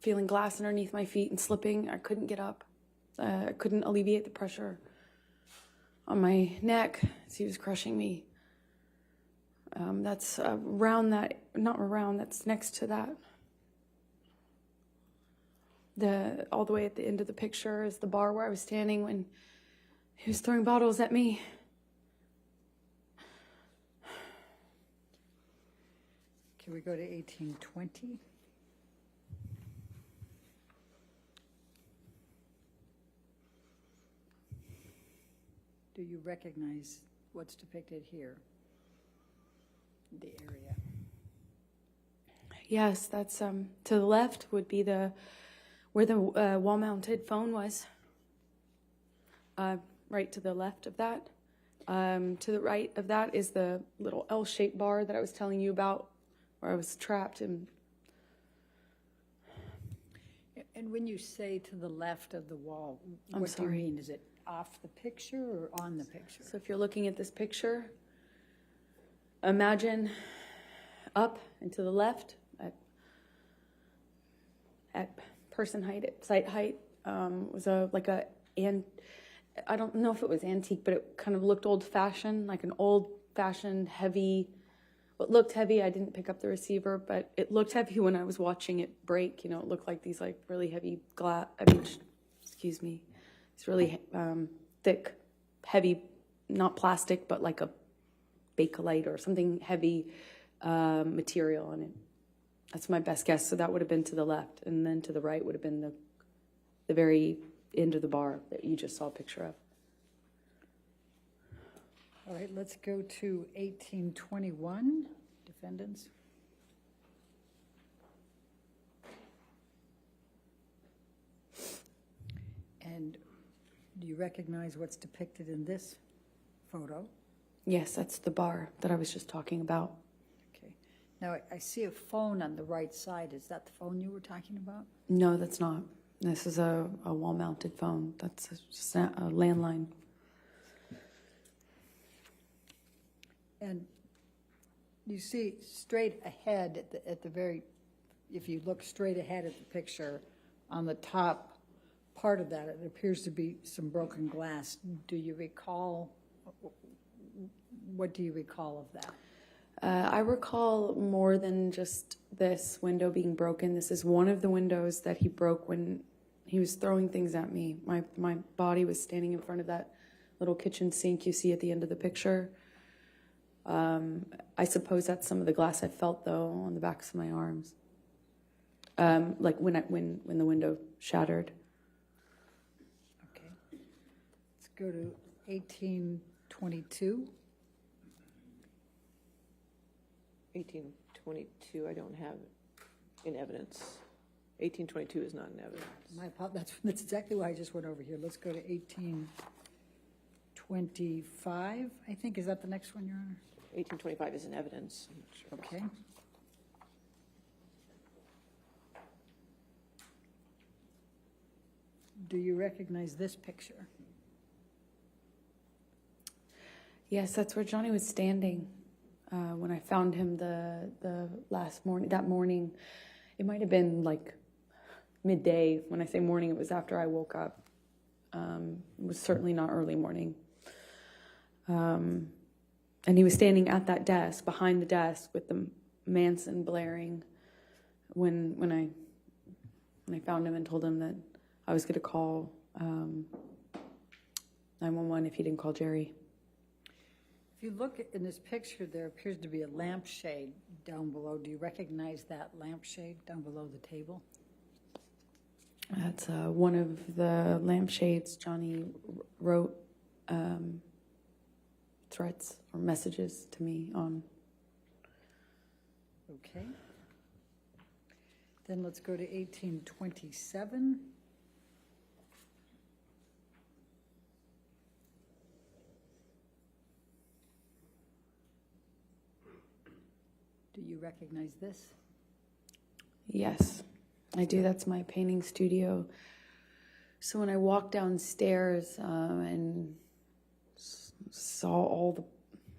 feeling glass underneath my feet and slipping. I couldn't get up. I couldn't alleviate the pressure on my neck as he was crushing me. That's around that, not around, that's next to that. All the way at the end of the picture is the bar where I was standing when he was throwing bottles at me. Can we go to 1820? Do you recognize what's depicted here? The area. Yes, that's to the left would be where the wall-mounted phone was. right to the left of that. To the right of that is the little L-shaped bar that I was telling you about, where I was trapped. And when you say to the left of the wall, I'm what do you sorry. mean? Is it off the picture or on the picture? so if you're looking at this picture, imagine up and to the left at person height, at site height, was and I don't know if it was antique, but it kind of looked old-fashioned, like an old-fashioned heavy. It looked heavy. I didn't pick up the receiver, but it looked heavy when I was watching it break. You know, it looked like these like really heavy excuse me, it's really thick, heavy, not plastic, but like a Bakelite or something heavy material on it. That's my best guess. So that would have been to the left, and then to the right would have been the very end of the bar that you just saw a picture of. All right, let's go to 1821, defendants. And do you recognize what's depicted in this photo? Yes, that's the bar that I was just talking about. Okay. Now, I see a phone on the right side. Is that the phone you were talking about? No, that's not. This is a wall-mounted phone. That's just a landline. And you see straight ahead at the very, if you look straight ahead at the picture, on the top part of that, it appears to be some broken glass. Do you recall, what do you recall of that? I recall more than just this window being broken. This is one of the windows that he broke when he was throwing things at me. My body was standing in front of that little kitchen sink you see at the end of the picture. I suppose that's some of the glass I felt, though, on the backs of my arms. Like when the window shattered. Okay. Let's go to 1822. 1822, I don't have in evidence. 1822 is not in evidence. That's exactly why I just went over here. Let's go to 1825, I think. Is that the next one, Your Honor? 1825 is in evidence. I'm not sure. Okay. Do you recognize this picture? Yes, that's where Johnny was standing when I found him the last morning. That morning, it might have been like midday. When I say morning, it was after I woke up. It was certainly not early morning. And he was standing at that desk, behind the desk, with the Manson blaring. When I found him and told him that I was going to call 911 if he didn't call Jerry. If you look in this picture, there appears to be a lampshade down below. Do you recognize that lampshade down below the table? That's one of the lampshades Johnny wrote threats or messages to me on. Okay. Then let's go to 1827. Do you recognize this? Yes, I do. That's my painting studio. So when I walked downstairs and saw all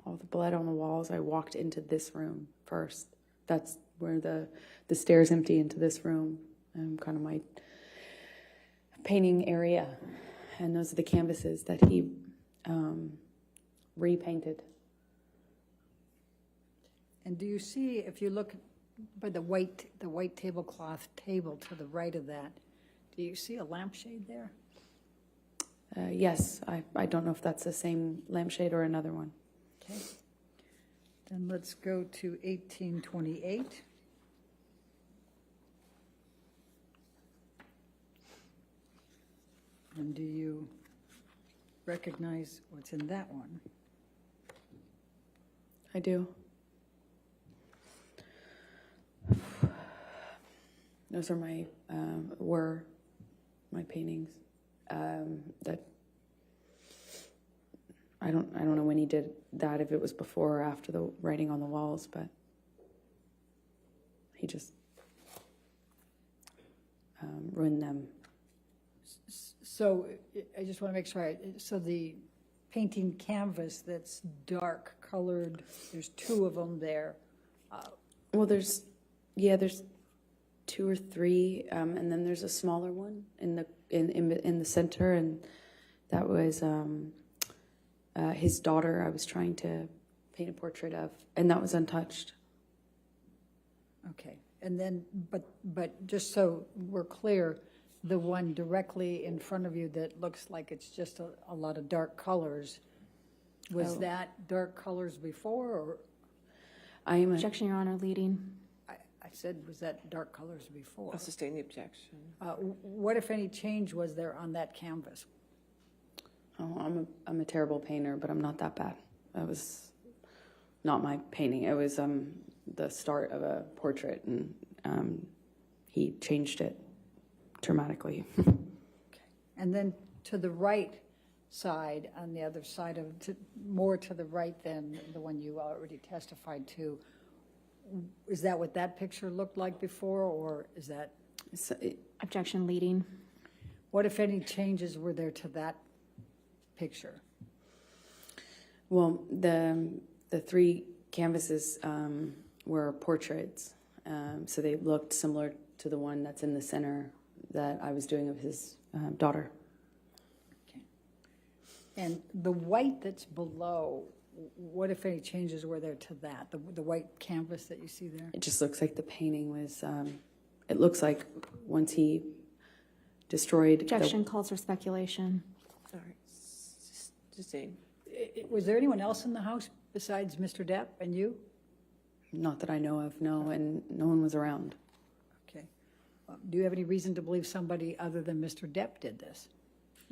the blood on the walls, I walked into this room first. That's where the stairs empty into this room, kind of my painting area. And those are the canvases that he repainted. And do you see, if you look by the white tablecloth table to the right of that, do you see a lampshade there? Yes, I don't know if that's the same lampshade or another one. Okay. Then let's go to 1828. And do you recognize what's in that one? I do. Those are were my paintings that I don't know when he did that, if it was before or after the writing on the walls, but he just ruined them. So I just want to make sure, so the painting canvas that's dark colored, there's two of them there. Well, there's 2 or 3, and then there's a smaller one in the center, and that was his daughter. I was trying to paint a portrait of, and that was untouched. Okay, and then, but just so we're clear, the one directly in front of you that looks like it's just a lot of dark colors, was that dark colors before, or? Objection, Your Honor, leading. I said, was that dark colors before? I'll sustain the objection. What, if any, change was there on that canvas? Oh, I'm a terrible painter, but I'm not that bad. That was not my painting. It was the start of a portrait, and he changed it dramatically. Okay. And then to the right side, on the other side of, more to the right than the one you already testified to, is that what that picture looked like before, or is that? Objection, leading. What, if any, changes were there to that picture? Well, the 3 canvases were portraits, so they looked similar to the one that's in the center that I was doing of his daughter. Okay. And the white that's below, what, if any, changes were there to that, the white canvas that you see there? It just looks like the painting was, it looks like once he destroyed. Objection calls for speculation. All right, sustain. Was there anyone else in the house besides Mr. Depp and you? Not that I know of, no, and no one was around. Okay. Do you have any reason to believe somebody other than Mr. Depp did this?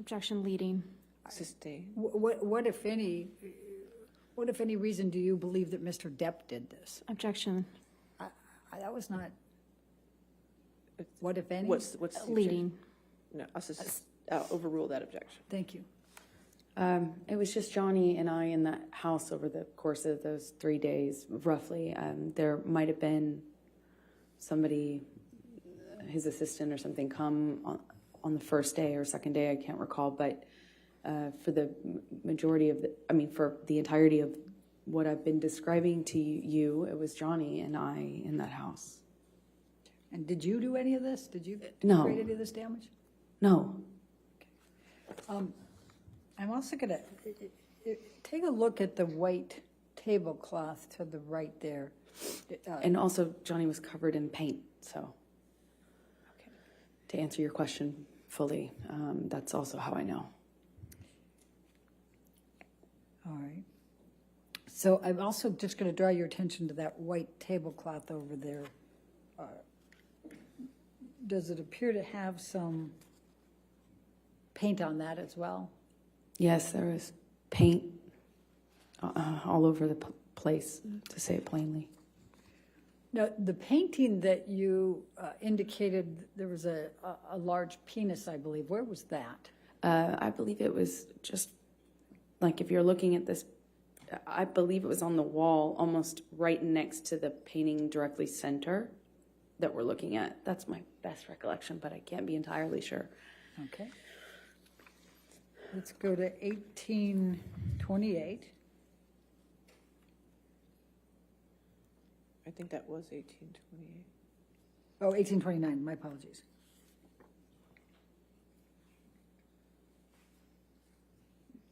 Objection, leading. Sustain. What, if any reason do you believe that Mr. Depp did this? Objection, That was not, what, if any? What's the objection? leading. No, I'll overrule that objection. Thank you. It was just Johnny and I in that house over the course of those 3 days, roughly. There might have been somebody, his assistant or something, come on the first day or second day, I can't recall, but for the majority of for the entirety of what I've been describing to you, it was Johnny and I in that house. And did you do any of this? Did you No. create any of this damage? No. I'm also going to take a look at the white tablecloth to the right there. And also, Johnny was covered in paint, so to answer your question fully, that's also how I know. All right. So I'm also just going to draw your attention to that white tablecloth over there. Does it appear to have some paint on that as well? Yes, there was paint all over the place, to say it plainly. Now, the painting that you indicated, there was a large penis, I believe. Where was that? I believe it was just, like, if you're looking at this, I believe it was on the wall almost right next to the painting directly center that we're looking at. That's my best recollection, but I can't be entirely sure. Okay. Let's go to 1828. I think that was 1828. Oh, 1829, my apologies.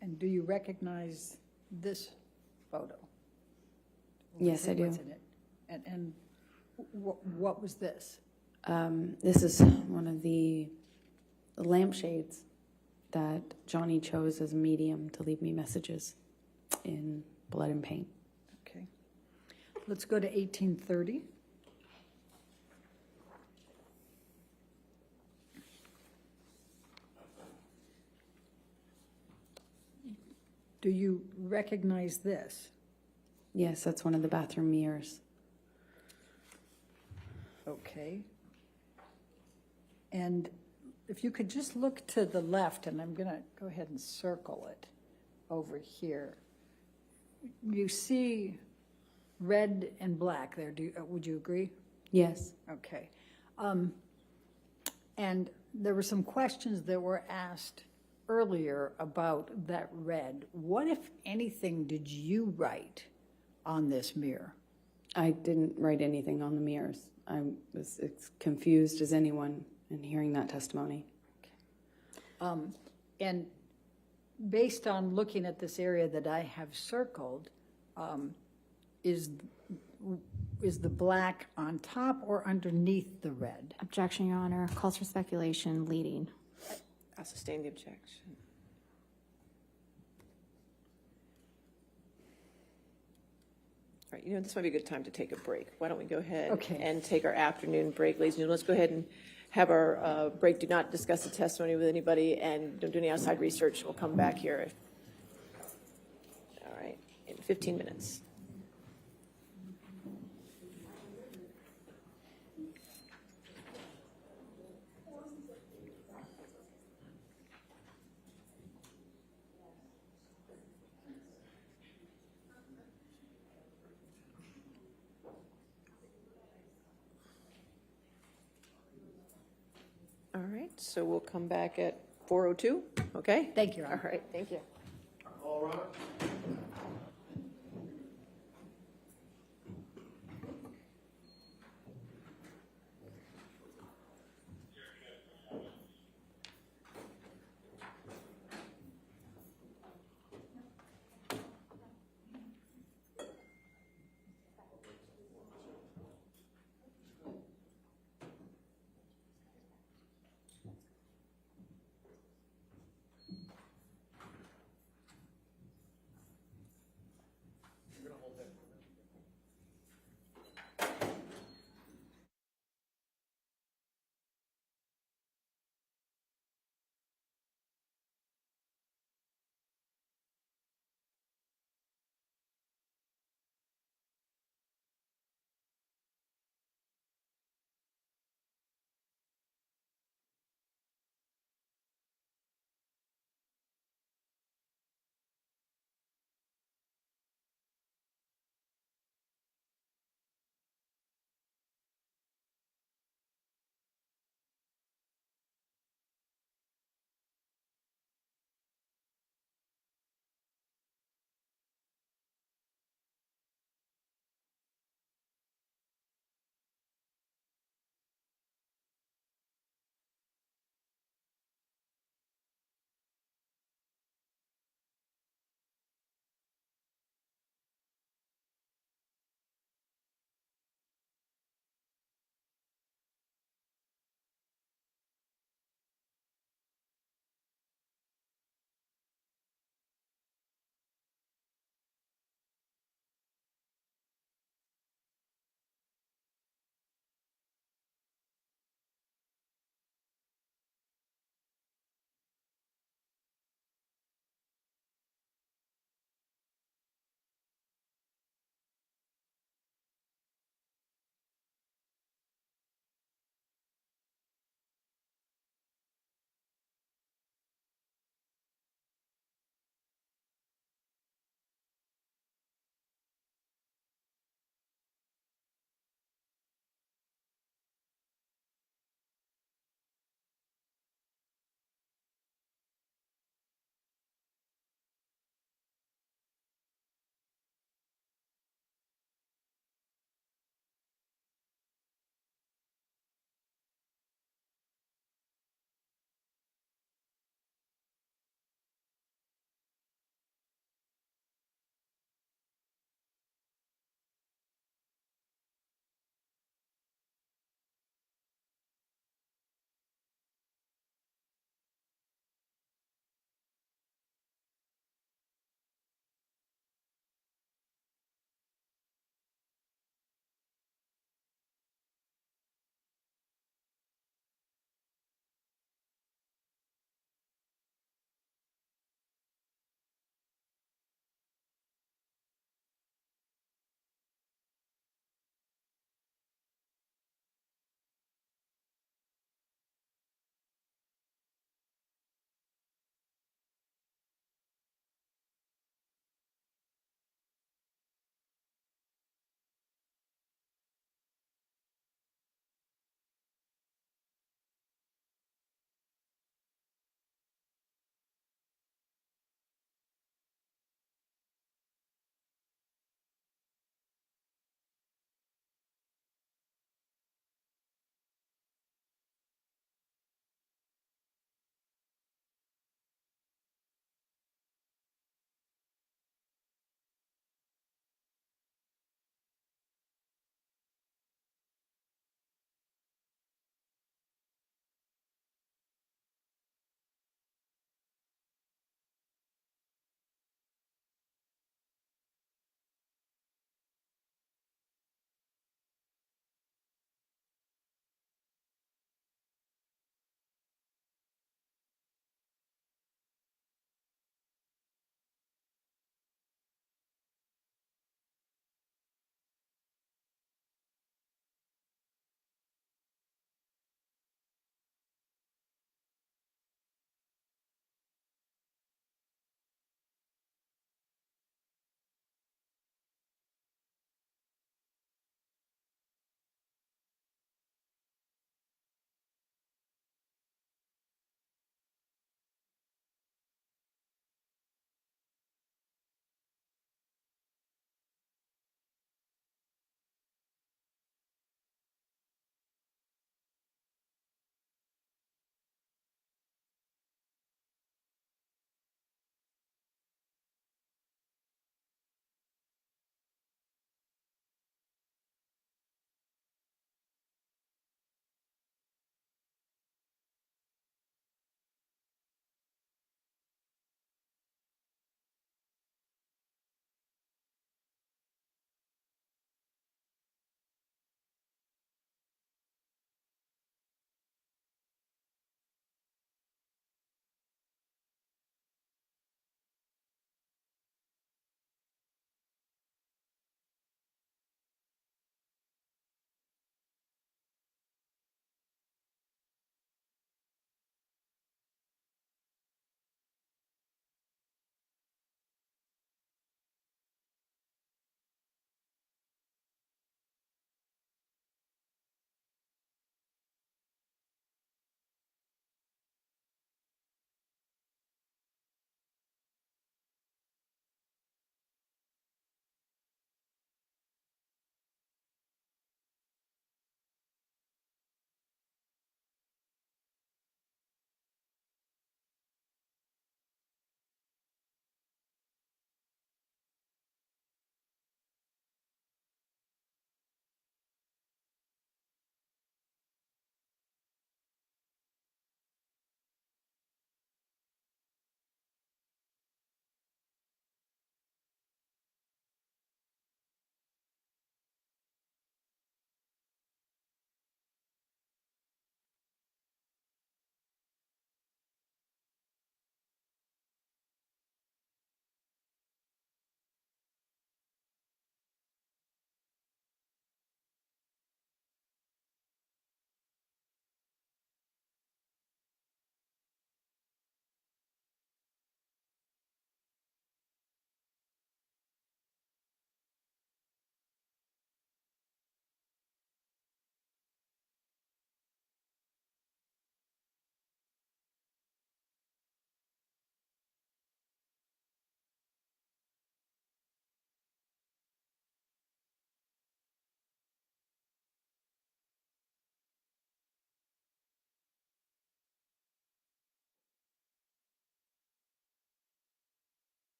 And do you recognize this photo? Yes, I do. What's in it? And what was this? This is one of the lampshades that Johnny chose as a medium to leave me messages in blood and paint. Okay. Let's go to 1830. Do you recognize this? Yes, that's one of the bathroom mirrors. Okay. And if you could just look to the left, and I'm going to go ahead and circle it, over here. You see red and black there. Would you agree? Yes. Okay. And there were some questions that were asked earlier about that red. What, if anything, did you write on this mirror? I didn't write anything on the mirrors. I was as confused as anyone in hearing that testimony. And based on looking at this area that I have circled, is the black on top or underneath the red? Objection, Your Honor. Calls for speculation, leading. I'll sustain the objection. All right, this might be a good time to take a break. Why don't we go ahead and take our afternoon break, ladies and gentlemen. Let's go ahead and have our break. Do not discuss the testimony with anybody, and don't do any outside research. We'll come back here. All right, in 15 minutes. All right, so we'll come back at 4:02, okay? Thank you, Your Honor. All right, thank you. All right.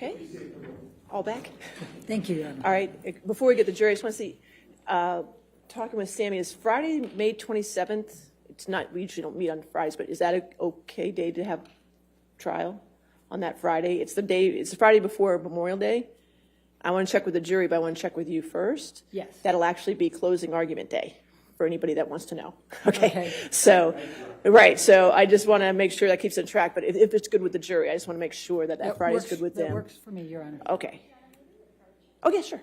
Okay. All back? Thank you, Your Honor. All right. Before we get to the jury, I just want to see, talking with Sammy, is Friday, May 27th? It's not, we usually don't meet on Fridays, but is that an okay day to have trial on that Friday? It's the Friday before Memorial Day. I want to check with the jury, but I want to check with you first. Yes. That'll actually be closing argument day for anybody that wants to know. Okay. Okay. So, right. So I just want to make sure that keeps on track. But if it's good with the jury, I just want to make sure that that Friday's good with them. That works for me, Your Honor. Okay. Oh, yeah, sure.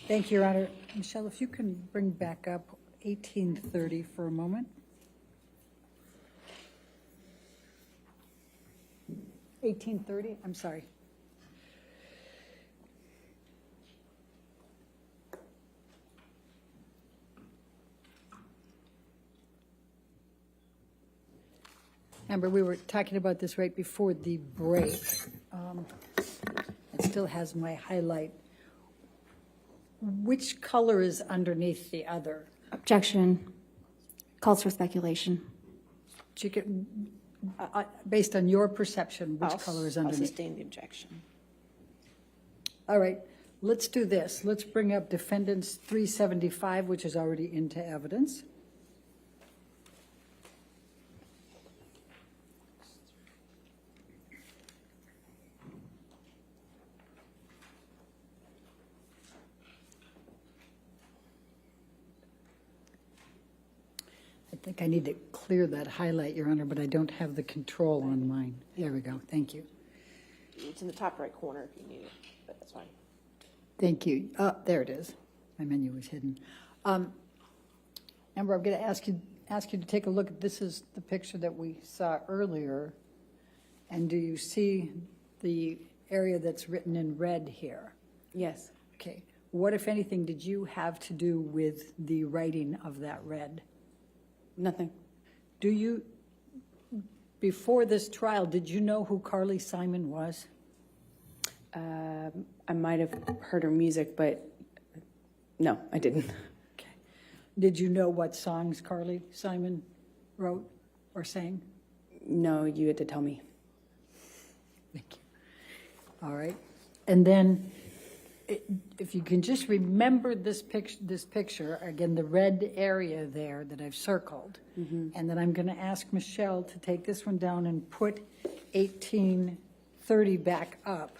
Thank you, Your Honor. Michelle, if you can bring back up 1830 for a moment. 1830, I'm sorry. Amber, we were talking about this right before the break. It still has my highlight. Which color is underneath the other? Objection. Calls for speculation. Chicken, based on your perception, which color is I'll underneath? sustain the objection. All right, let's do this. Let's bring up Defendants 375, which is already into evidence. I think I need to clear that highlight, Your Honor, but I don't have the control on mine. There we go. Thank you. It's in the top right corner if you need it, but that's fine. Thank you. There it is. My menu was hidden. Amber, I'm going to ask you to take a look. This is the picture that we saw earlier. And do you see the area that's written in red here? Yes. Okay. What, if anything, did you have to do with the writing of that red? Nothing. Do you, before this trial, did you know who Carly Simon was? I might have heard her music, but no, I didn't. Okay. Did you know what songs Carly Simon wrote or sang? No, you had to tell me. Thank you. All right. And then If you can just remember this picture, again, the red area there that I've circled, and then I'm going to ask Michelle to take this one down and put 1830 back up.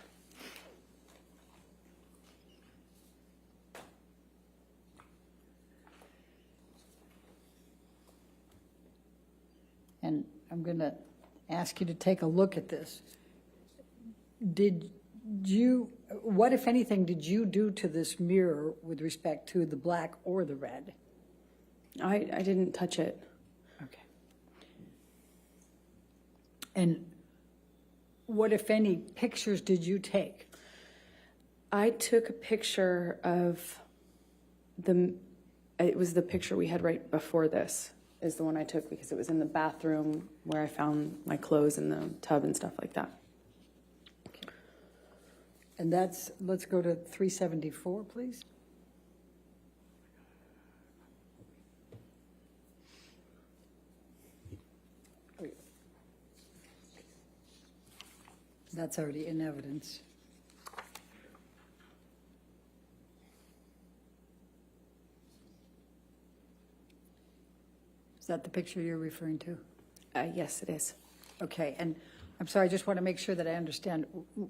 And I'm going to ask you to take a look at this. What, if anything, did you do to this mirror with respect to the black or the red? I didn't touch it. Okay. And what, if any, pictures did you take? I took a picture of it was the picture we had right before this, is the one I took because it was in the bathroom where I found my clothes in the tub and stuff like that. And let's go to 374, please. That's already in evidence. Is that the picture you're referring to? Yes, it is. Okay, and I'm sorry, I just want to make sure that I understand.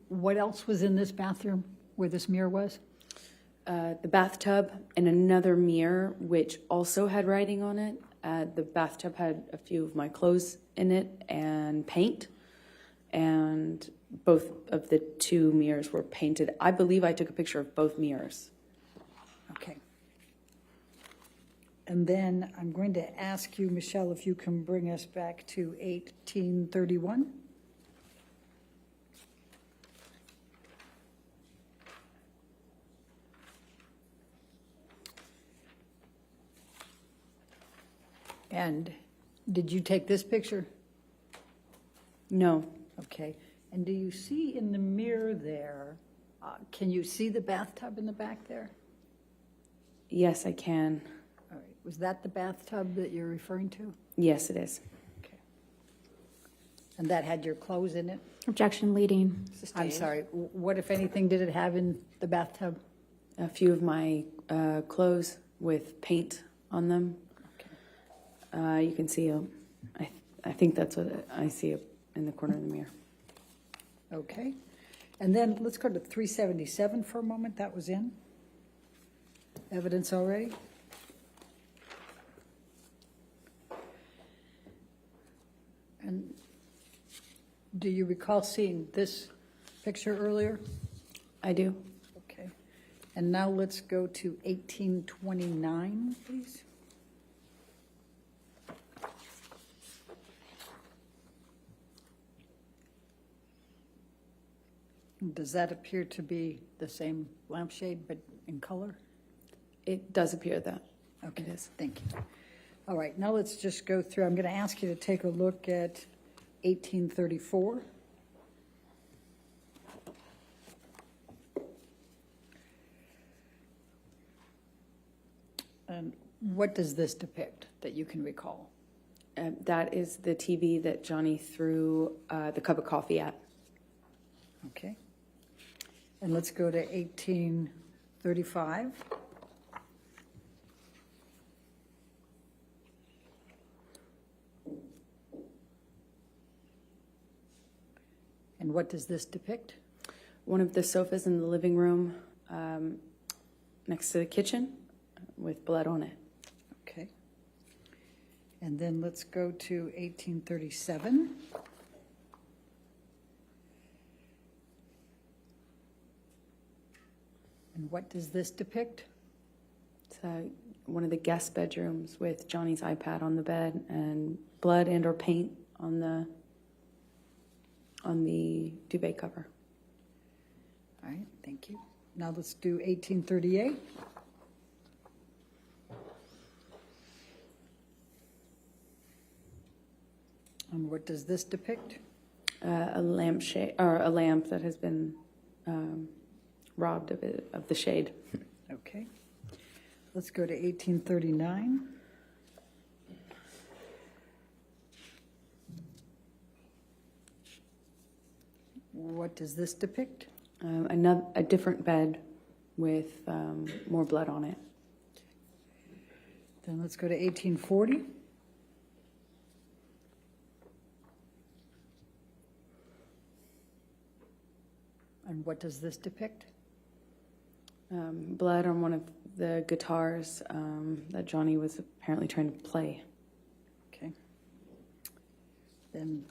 What else was in this bathroom where this mirror was? The bathtub and another mirror, which also had writing on it. The bathtub had a few of my clothes in it and paint, and both of the two mirrors were painted. I believe I took a picture of both mirrors. Okay. And then I'm going to ask you, Michelle, if you can bring us back to 1831. And did you take this picture? No. Okay. And do you see in the mirror there, can you see the bathtub in the back there? Yes, I can. All right. Was that the bathtub that you're referring to? Yes, it is. Okay. And that had your clothes in it? Objection leading. I'm sorry. What, if anything, did it have in the bathtub? A few of my clothes with paint on them. Okay. You can see, I think that's what I see in the corner of the mirror. Okay. And then let's go to 377 for a moment. That was in evidence already. And do you recall seeing this picture earlier? I do. Okay. And now let's go to 1829, please. Does that appear to be the same lampshade but in color? It does appear that. Okay, It is. thank you. All right, now let's just go through. I'm going to ask you to take a look at 1834. And what does this depict that you can recall? That is the TV that Johnny threw the cup of coffee at. Okay. And let's go to 1835. And what does this depict? One of the sofas in the living room next to the kitchen with blood on it. Okay. And then let's go to 1837. And what does this depict? It's one of the guest bedrooms with Johnny's iPad on the bed and blood and or paint on the duvet cover. All right, thank you. Now let's do 1838. And what does this depict? A lampshade or a lamp that has been robbed of the shade. Okay. Let's go to 1839. What does this depict? A different bed with more blood on it. Then let's go to 1840. And what does this depict? Blood on one of the guitars that Johnny was apparently trying to play. Okay. Then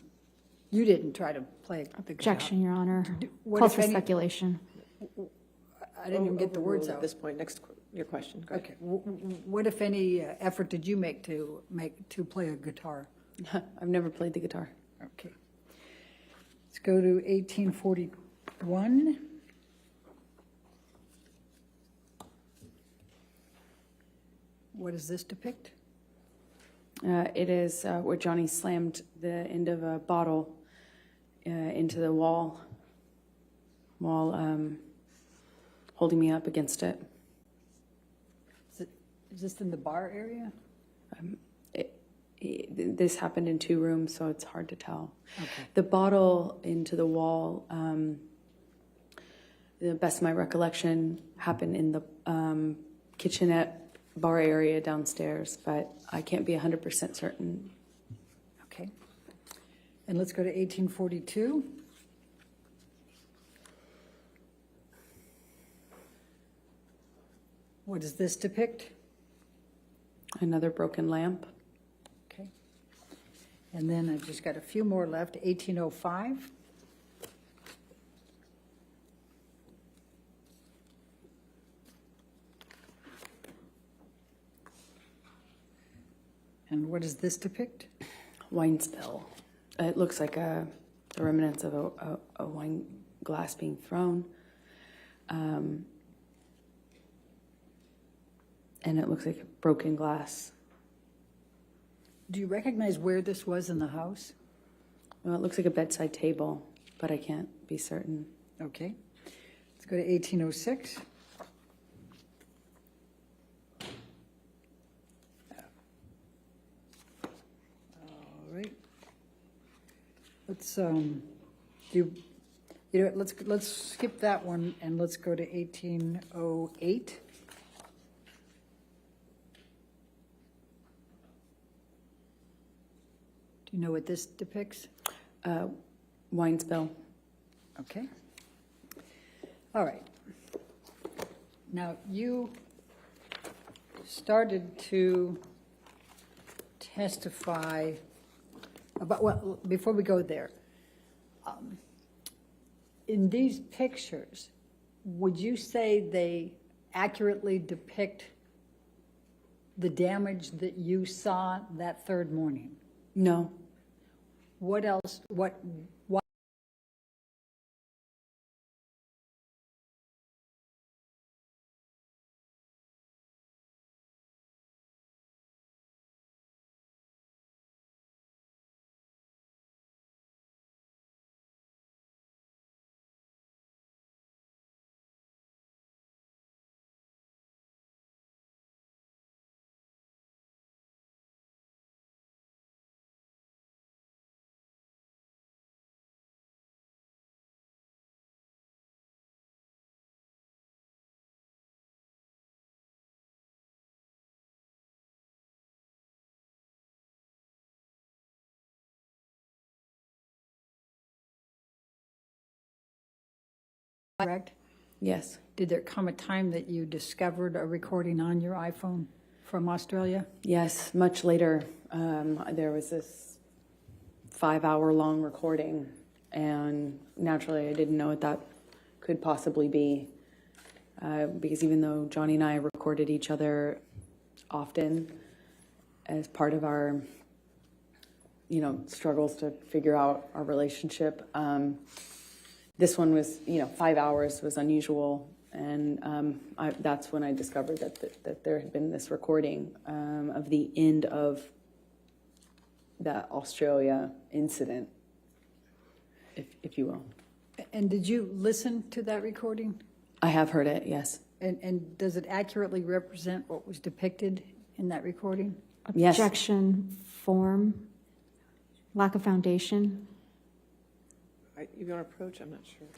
you didn't try to play the guitar. Objection, Your Honor. What Calls if for any- speculation. I didn't even get the words Overruled out. At this point, your question. Go ahead. Okay. What, if any, effort did you make to play a guitar? I've never played the guitar. Okay. Let's go to 1841. What does this depict? It is where Johnny slammed the end of a bottle into the wall while holding me up against it. Is this in the bar area? This happened in 2 rooms, so it's hard to tell. Okay. The bottle into the wall, the best of my recollection, happened in the kitchenette bar area downstairs, but I can't be 100% certain. Okay. And let's go to 1842. What does this depict? Another broken lamp. Okay. And then I've just got a few more left. 1805. And what does this depict? Wine spill. It looks like the remnants of a wine glass being thrown. And it looks like broken glass. Do you recognize where this was in the house? Well, it looks like a bedside table, but I can't be certain. Okay. Let's go to 1806. All right. Let's let's skip that one and let's go to 1808. Do you know what this depicts? Wine spill. Okay. All right. Now, you started to testify about, well, before we go there, in these pictures, would you say they accurately depict the damage that you saw that third morning? No. What else, what correct? Yes. Did there come a time that you discovered a recording on your iPhone from Australia? Yes. Much later, there was this 5-hour-long recording, and naturally, I didn't know what that could possibly be, because even though Johnny and I recorded each other often as part of our, struggles to figure out our relationship, this one was, 5 hours was unusual, and that's when I discovered that there had been this recording of the end of that Australia incident, if you will. And did you listen to that recording? I have heard it, yes. And does it accurately represent what was depicted in that recording? Yes. Objection, form, lack of foundation. You want to approach? I'm not sure.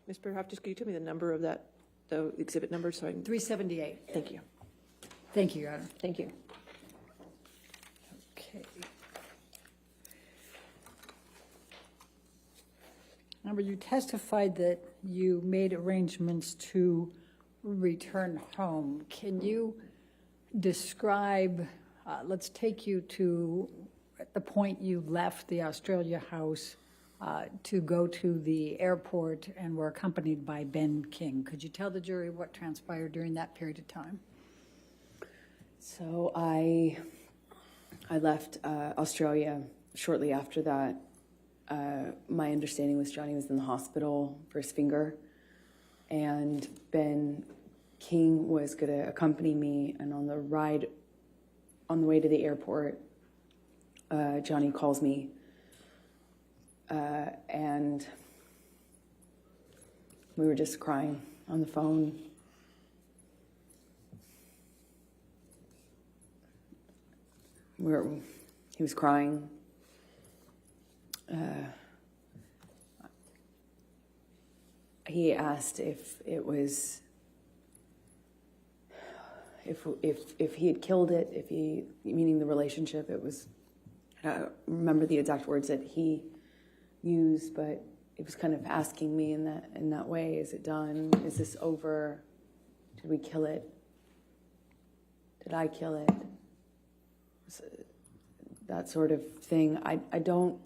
Ms. Perhoff, just could you tell me the number of that, the exhibit number, so I can, 378. thank you. Thank you, Your Honor. Thank you. Okay. Amber, you testified that you made arrangements to return home. Can you describe, let's take you to at the point you left the Australia house to go to the airport and were accompanied by Ben King. Could you tell the jury what transpired during that period of time? So I left Australia shortly after that. My understanding was Johnny was in the hospital for his finger, and Ben King was going to accompany me. And on the way to the airport, Johnny calls me, and we were just crying on the phone. He was crying. He asked if it was, if he had killed it, meaning the relationship, it was, I don't remember the exact words that he used, but it was kind of asking me in that way, is it done? Is this over? Did we kill it? Did I kill it? That sort of thing. I don't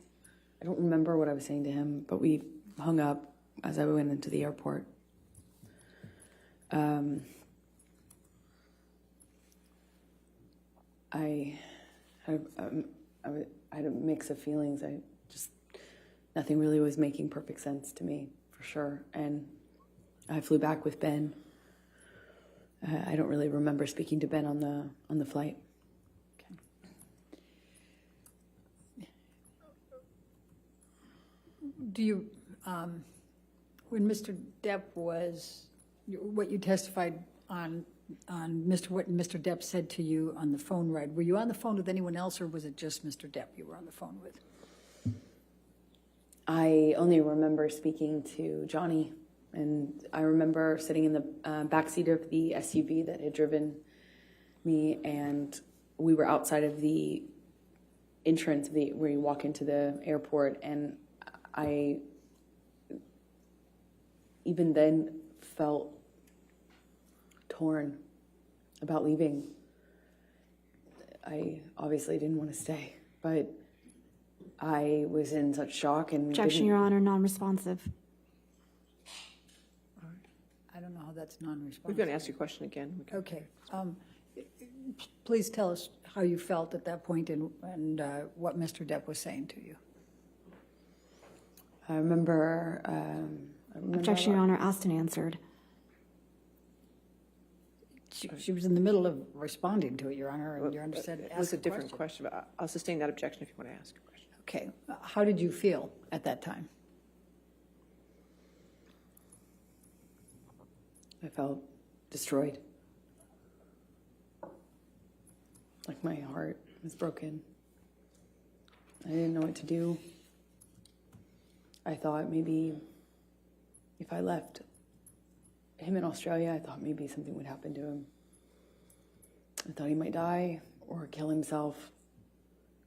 remember what I was saying to him, but we hung up as I went into the airport. I had a mix of feelings. Nothing really was making perfect sense to me, for sure. And I flew back with Ben. I don't really remember speaking to Ben on the flight. Do you, when Mr. Depp was, what you testified on what Mr. Depp said to you on the phone ride, were you on the phone with anyone else, or was it just Mr. Depp you were on the phone with? I only remember speaking to Johnny, and I remember sitting in the backseat of the SUV that had driven me, and we were outside of the entrance where you walk into the airport, and I even then felt torn about leaving. I obviously didn't want to stay, but I was in such shock and Objection, Your Honor, non-responsive. I don't know how that's non-responsive. We're going to ask you a question again. Okay. Please tell us how you felt at that point and what Mr. Depp was saying to you. I remember Objection, Your Honor, asked and answered. She was in the middle of responding to it, Your Honor, and Your Honor said It was ask a different question, but I'll sustain that objection if you want to ask a question. Okay. How did you feel at that time? I felt destroyed. Like my heart was broken. I didn't know what to do. I thought maybe if I left him in Australia, I thought maybe something would happen to him. I thought he might die or kill himself,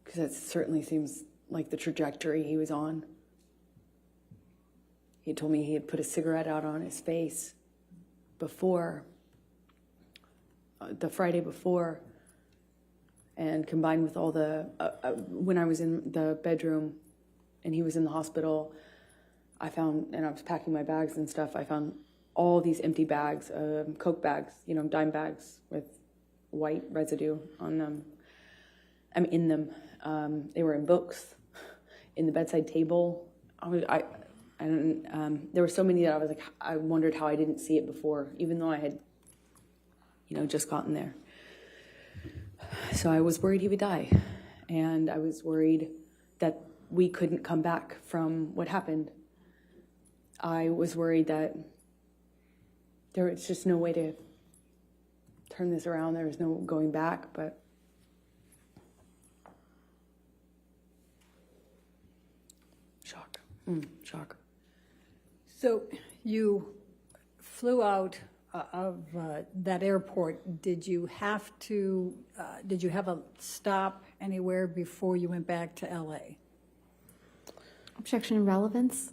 because that certainly seems like the trajectory he was on. He had told me he had put a cigarette out on his face before, the Friday before, and combined with all the, when I was in the bedroom and he was in the hospital, I found, and I was packing my bags and stuff, I found all these empty bags, Coke bags, dime bags with white residue on them. In them. They were in books, in the bedside table. There were so many that I was like, I wondered how I didn't see it before, even though I had, just gotten there. So I was worried he would die, and I was worried that we couldn't come back from what happened. I was worried that there was just no way to turn this around. There was no going back, but shock. Shock. So you flew out of that airport, did you have a stop anywhere before you went back to LA? Objection relevance.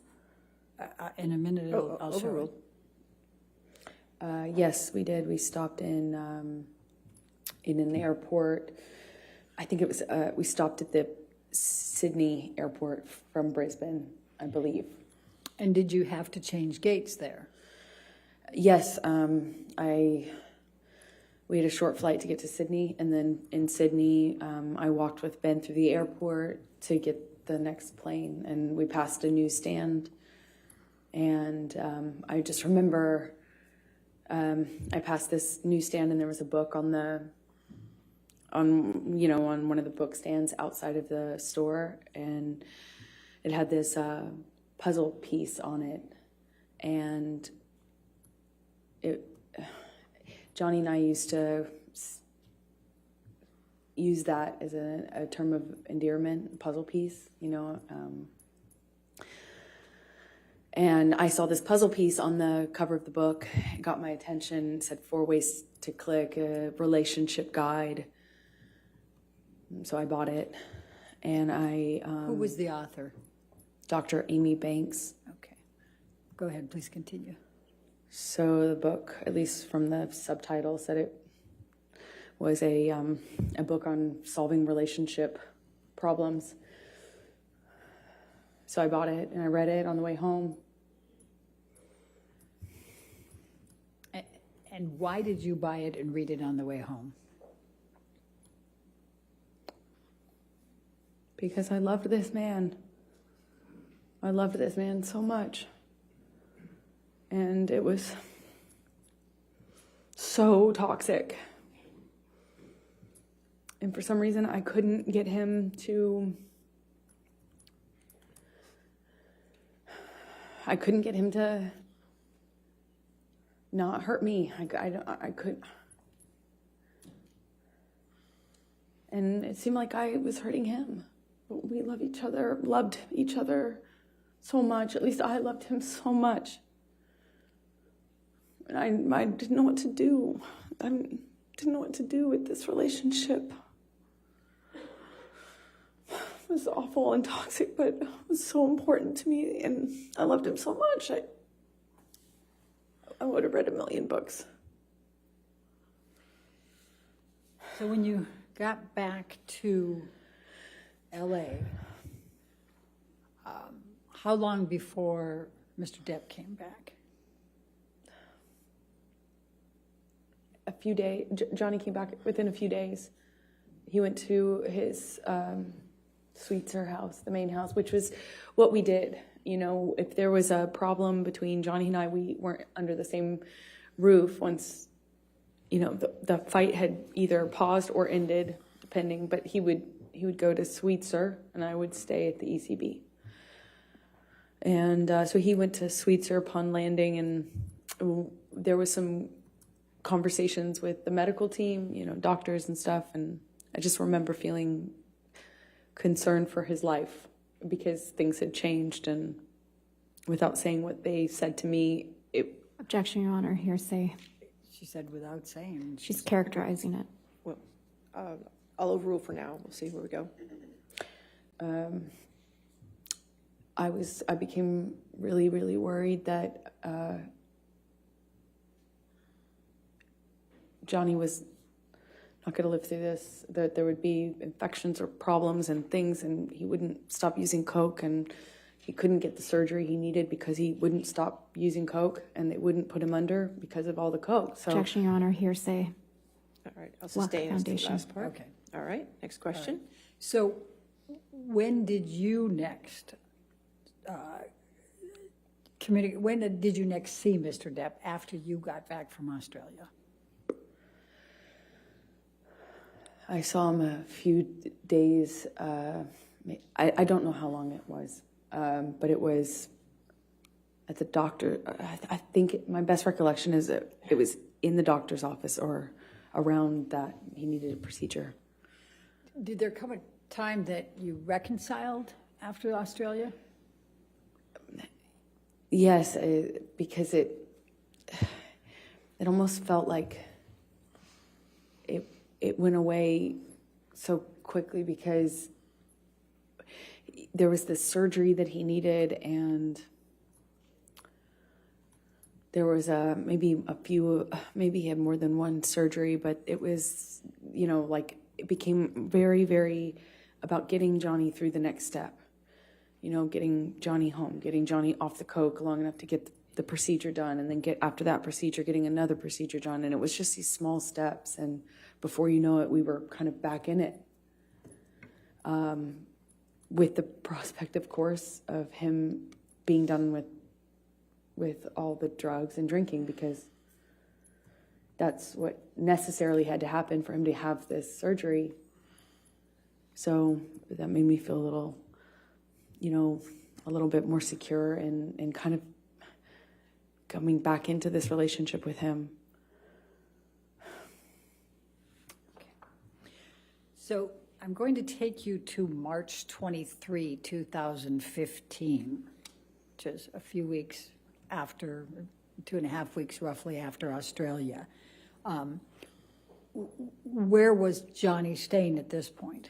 In a minute, I'll show Overruled. it. Yes, we did. We stopped in an airport. I think it was, we stopped at the Sydney airport from Brisbane, I believe. And did you have to change gates there? Yes, we had a short flight to get to Sydney, and then in Sydney, I walked with Ben through the airport to get the next plane, and we passed a newsstand, and I just remember I passed this newsstand, and there was a book on one of the book stands outside of the store, and it had this puzzle piece on it, and Johnny and I used to use that as a term of endearment, puzzle piece, and I saw this puzzle piece on the cover of the book. It got my attention. It said 4 ways to click, a relationship guide. So I bought it, and Who was the author? Dr. Amy Banks. Okay. Go ahead, please continue. So the book, at least from the subtitle, said it was a book on solving relationship problems. So I bought it, and I read it on the way home. And why did you buy it and read it on the way home? Because I loved this man. I loved this man so much. And it was so toxic. And for some reason, I couldn't get him to not hurt me. I could. And it seemed like I was hurting him. But we loved each other so much. At least I loved him so much. And I didn't know what to do. I didn't know what to do with this relationship. It was awful and toxic, but it was so important to me, and I loved him so much. I would have read 1,000,000 books. So when you got back to LA, how long before Mr. Depp came back? A few days. Johnny came back within a few days. He went to his Sweetser house, the main house, which was what we did. If there was a problem between Johnny and I, we weren't under the same roof once, the fight had either paused or ended, depending. But he would go to Sweetser, and I would stay at the ECB. And so he went to Sweetser upon landing, and there was some conversations with the medical team, doctors and stuff. And I just remember feeling concerned for his life because things had changed, and without saying what they said to me, Objection, Your Honor, hearsay. She said without saying. She's characterizing it. Well, I'll overrule for now. We'll see where we go. I became really, really worried that Johnny was not going to live through this, that there would be infections or problems and things, and he wouldn't stop using Coke, and he couldn't get the surgery he needed because he wouldn't stop using Coke, and they wouldn't put him under because of all the Coke. So, Objection, Your Honor, hearsay. All right, I'll sustain as to the Foundation. last part. Okay. All right, next question. So when did you next communicate? When did you next see Mr. Depp after you got back from Australia? I saw him a few days. I don't know how long it was, but it was at the doctor. I think my best recollection is that it was in the doctor's office or around that he needed a procedure. Did there come a time that you reconciled after Australia? Yes, because it almost felt like it went away so quickly because there was this surgery that he needed, and there was maybe he had more than one surgery, but it was, like it became very, very about getting Johnny through the next step. Getting Johnny home, getting Johnny off the coke long enough to get the procedure done, and then after that procedure, getting another procedure done. And it was just these small steps. And before you know it, we were kind of back in it. With the prospect, of course, of him being done with all the drugs and drinking, because that's what necessarily had to happen for him to have this surgery. So that made me feel a little bit more secure and kind of coming back into this relationship with him. So I'm going to take you to March 23, 2015, which is a few weeks after, 2.5 weeks roughly after Australia. Where was Johnny staying at this point?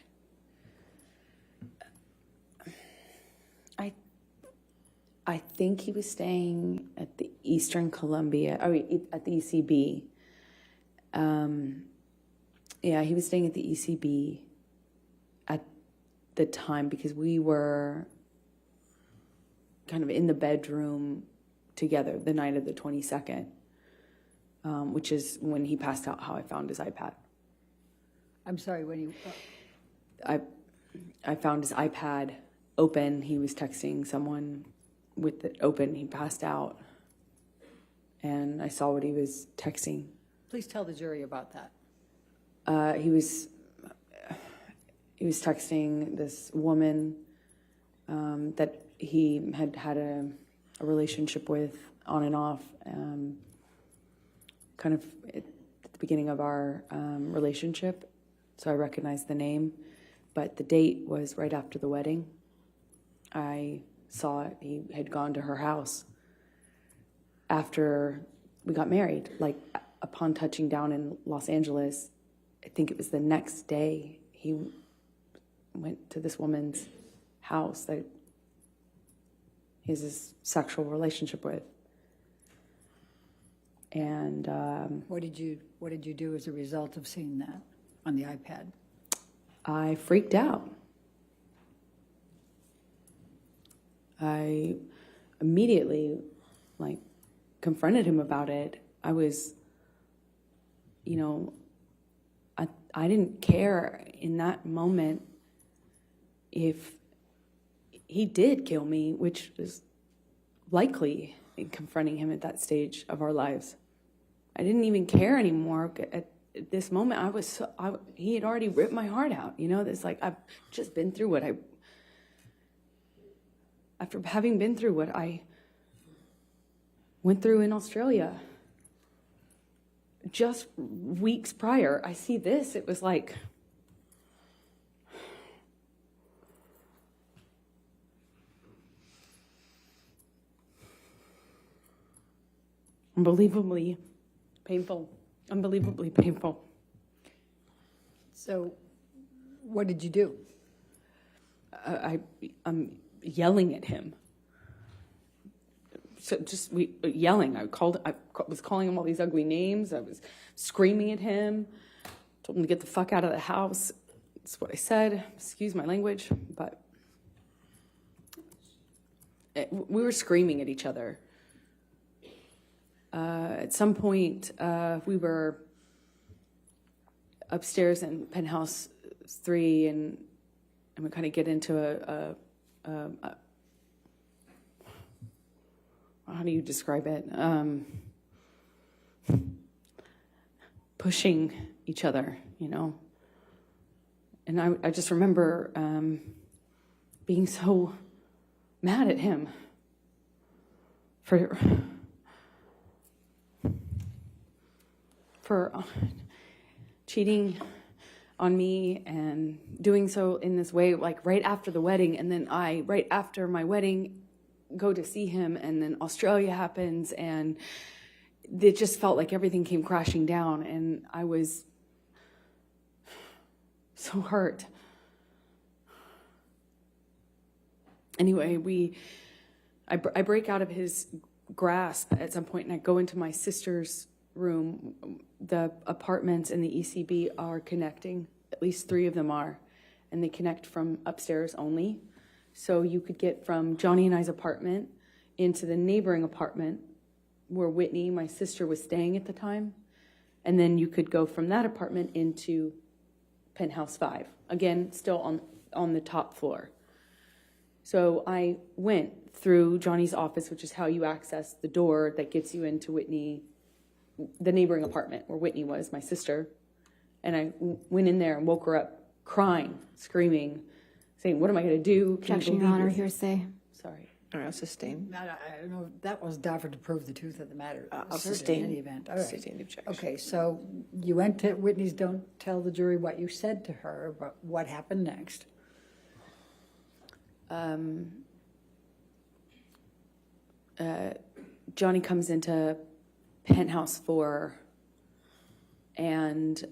I think he was staying at the Eastern Columbia, at the ECB. He was staying at the ECB at the time because we were kind of in the bedroom together the night of the 22nd, which is when he passed out, how I found his iPad. I'm sorry, when you... I found his iPad open. He was texting someone with it open. He passed out, and I saw what he was texting. Please tell the jury about that. He was texting this woman that he had had a relationship with on and off, kind of at the beginning of our relationship. So I recognized the name, but the date was right after the wedding. I saw it. He had gone to her house after we got married. Like, upon touching down in Los Angeles, I think it was the next day, he went to this woman's house that he has this sexual relationship with. And What did you do as a result of seeing that on the iPad? I freaked out. I immediately, confronted him about it. I was, I didn't care in that moment if he did kill me, which was likely in confronting him at that stage of our lives. I didn't even care anymore. At this moment, he had already ripped my heart out. It's like, I've just been through after having been through what I went through in Australia. Just weeks prior, I see this. It was like, unbelievably painful. Unbelievably painful. So what did you do? I'm yelling at him. So yelling. I was calling him all these ugly names. I was screaming at him. Told him to get the fuck out of the house. That's what I said. Excuse my language, but we were screaming at each other. At some point, we were upstairs in penthouse 3, and we kind of get into a how do you describe it? Pushing each other, And I just remember being so mad at him for cheating on me and doing so in this way, like right after the wedding. And then right after my wedding, go to see him, and then Australia happens, and it just felt like everything came crashing down, and I was so hurt. Anyway, I break out of his grasp at some point, and I go into my sister's room. The apartments in the ECB are connecting. At least 3 of them are, and they connect from upstairs only. So you could get from Johnny and I's apartment into the neighboring apartment where Whitney, my sister, was staying at the time. And then you could go from that apartment into penthouse 5. Again, still on the top floor. So I went through Johnny's office, which is how you access the door that gets you into Whitney, the neighboring apartment where Whitney was, my sister. And I went in there and woke her up crying, screaming, saying, "What am I going to do? Can you Objection, Your believe Honor, this?" Hearsay. Sorry. All right, I'll sustain. I don't know, that was Dafford to prove the truth of the matter. I'll Asserted sustain. In any event. All right. Sustain the objection. Okay, so you went to Whitney's. Don't tell the jury what you said to her, but what happened next? Johnny comes into penthouse 4 and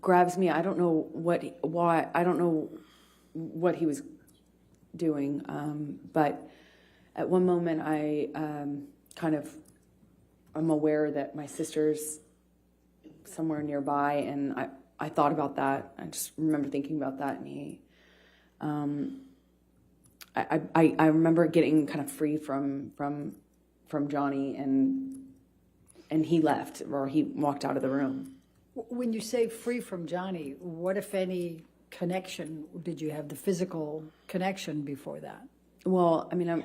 grabs me. I don't know why. I don't know what he was doing, but at one moment I I'm aware that my sister's somewhere nearby, and I thought about that. I just remember thinking about that, and he, I remember getting kind of free from Johnny, and he left, or he walked out of the room. When you say free from Johnny, what, if any, connection did you have? The physical connection before that? Well, I mean, I'm,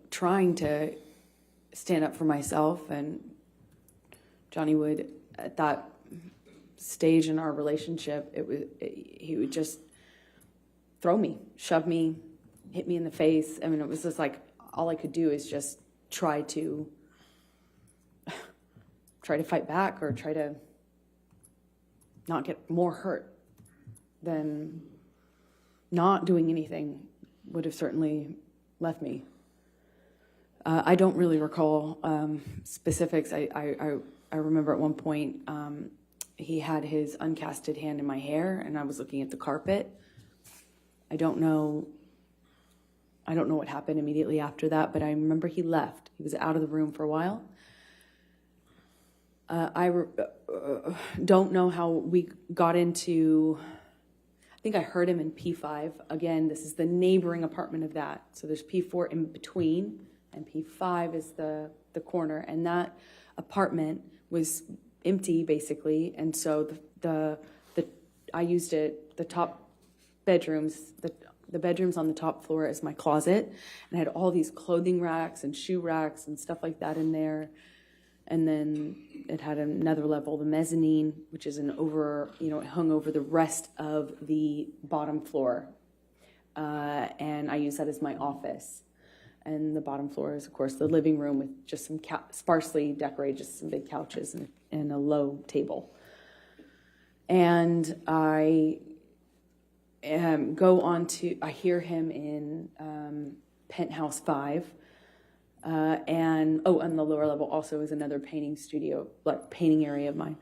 trying to stand up for myself, and Johnny would, at that stage in our relationship, he would just throw me, shove me, hit me in the face. I mean, it was just like, all I could do is just try to fight back, or try to not get more hurt than not doing anything would have certainly left me. I don't really recall specifics. I remember at one point he had his uncasted hand in my hair, and I was looking at the carpet. I don't know what happened immediately after that, but I remember he left. He was out of the room for a while. I don't know how we got into, I think I heard him in P5. Again, this is the neighboring apartment of that. So there's P4 in between, and P5 is the corner. And that apartment was empty, basically. And so I used it, the top bedrooms, the bedrooms on the top floor as my closet. And I had all these clothing racks and shoe racks and stuff like that in there. And then it had another level, the mezzanine, which is it hung over the rest of the bottom floor. And I use that as my office. And the bottom floor is, of course, the living room with just some sparsely decorated, just some big couches and a low table. And I I hear him in penthouse 5. And on the lower level also is another painting studio, like painting area of mine.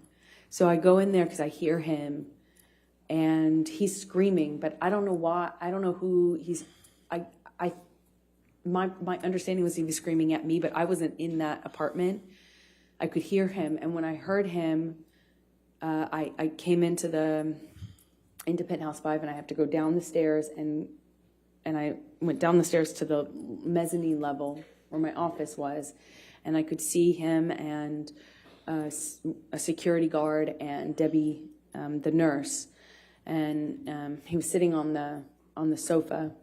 So I go in there because I hear him, and he's screaming, but I don't know why. I don't know who he's. My understanding was he was screaming at me, but I wasn't in that apartment. I could hear him, and when I heard him, I came into penthouse 5, and I have to go down the stairs, and I went down the stairs to the mezzanine level where my office was, and I could see him and a security guard and Debbie, the nurse, and he was sitting on the sofa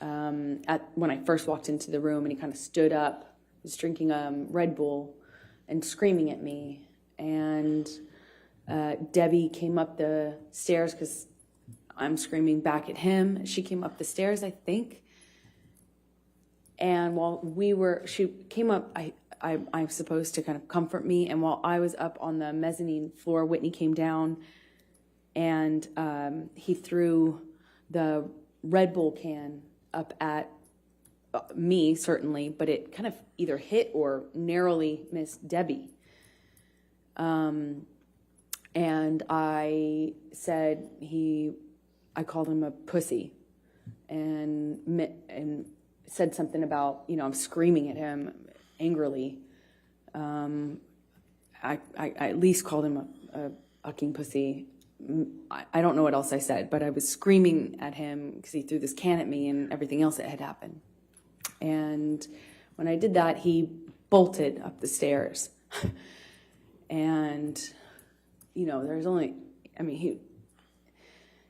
when I first walked into the room, and he kind of stood up, was drinking Red Bull and screaming at me, and Debbie came up the stairs because I'm screaming back at him. She came up the stairs, I think. And while she came up, I'm supposed to kind of comfort me. And while I was up on the mezzanine floor, Whitney came down, and he threw the Red Bull can up at me, certainly, but it kind of either hit or narrowly missed Debbie. And I said I called him a pussy, and said something about, I'm screaming at him angrily. I at least called him a fucking pussy. I don't know what else I said, but I was screaming at him because he threw this can at me and everything else that had happened. And when I did that, he bolted up the stairs. And, there's only,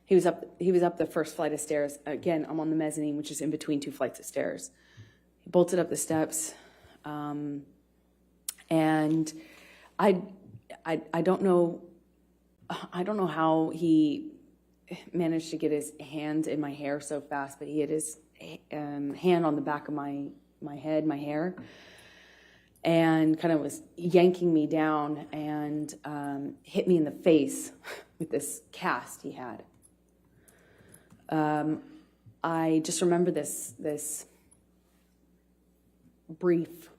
he was up the first flight of stairs. Again, I'm on the mezzanine, which is in between two flights of stairs. He bolted up the steps. And I don't know how he managed to get his hand in my hair so fast, but he had his hand on the back of my head, my hair, and kind of was yanking me down and hit me in the face with this cast he had. I just remember this brief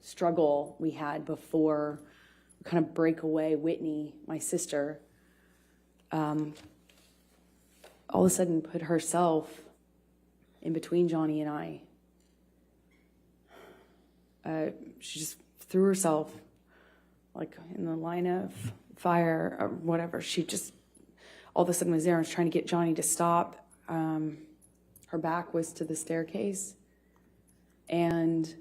struggle we had before we kind of break away. Whitney, my sister, all of a sudden put herself in between Johnny and I. She just threw herself like in the line of fire or whatever. She just all of a sudden was there and was trying to get Johnny to stop. Her back was to the staircase, and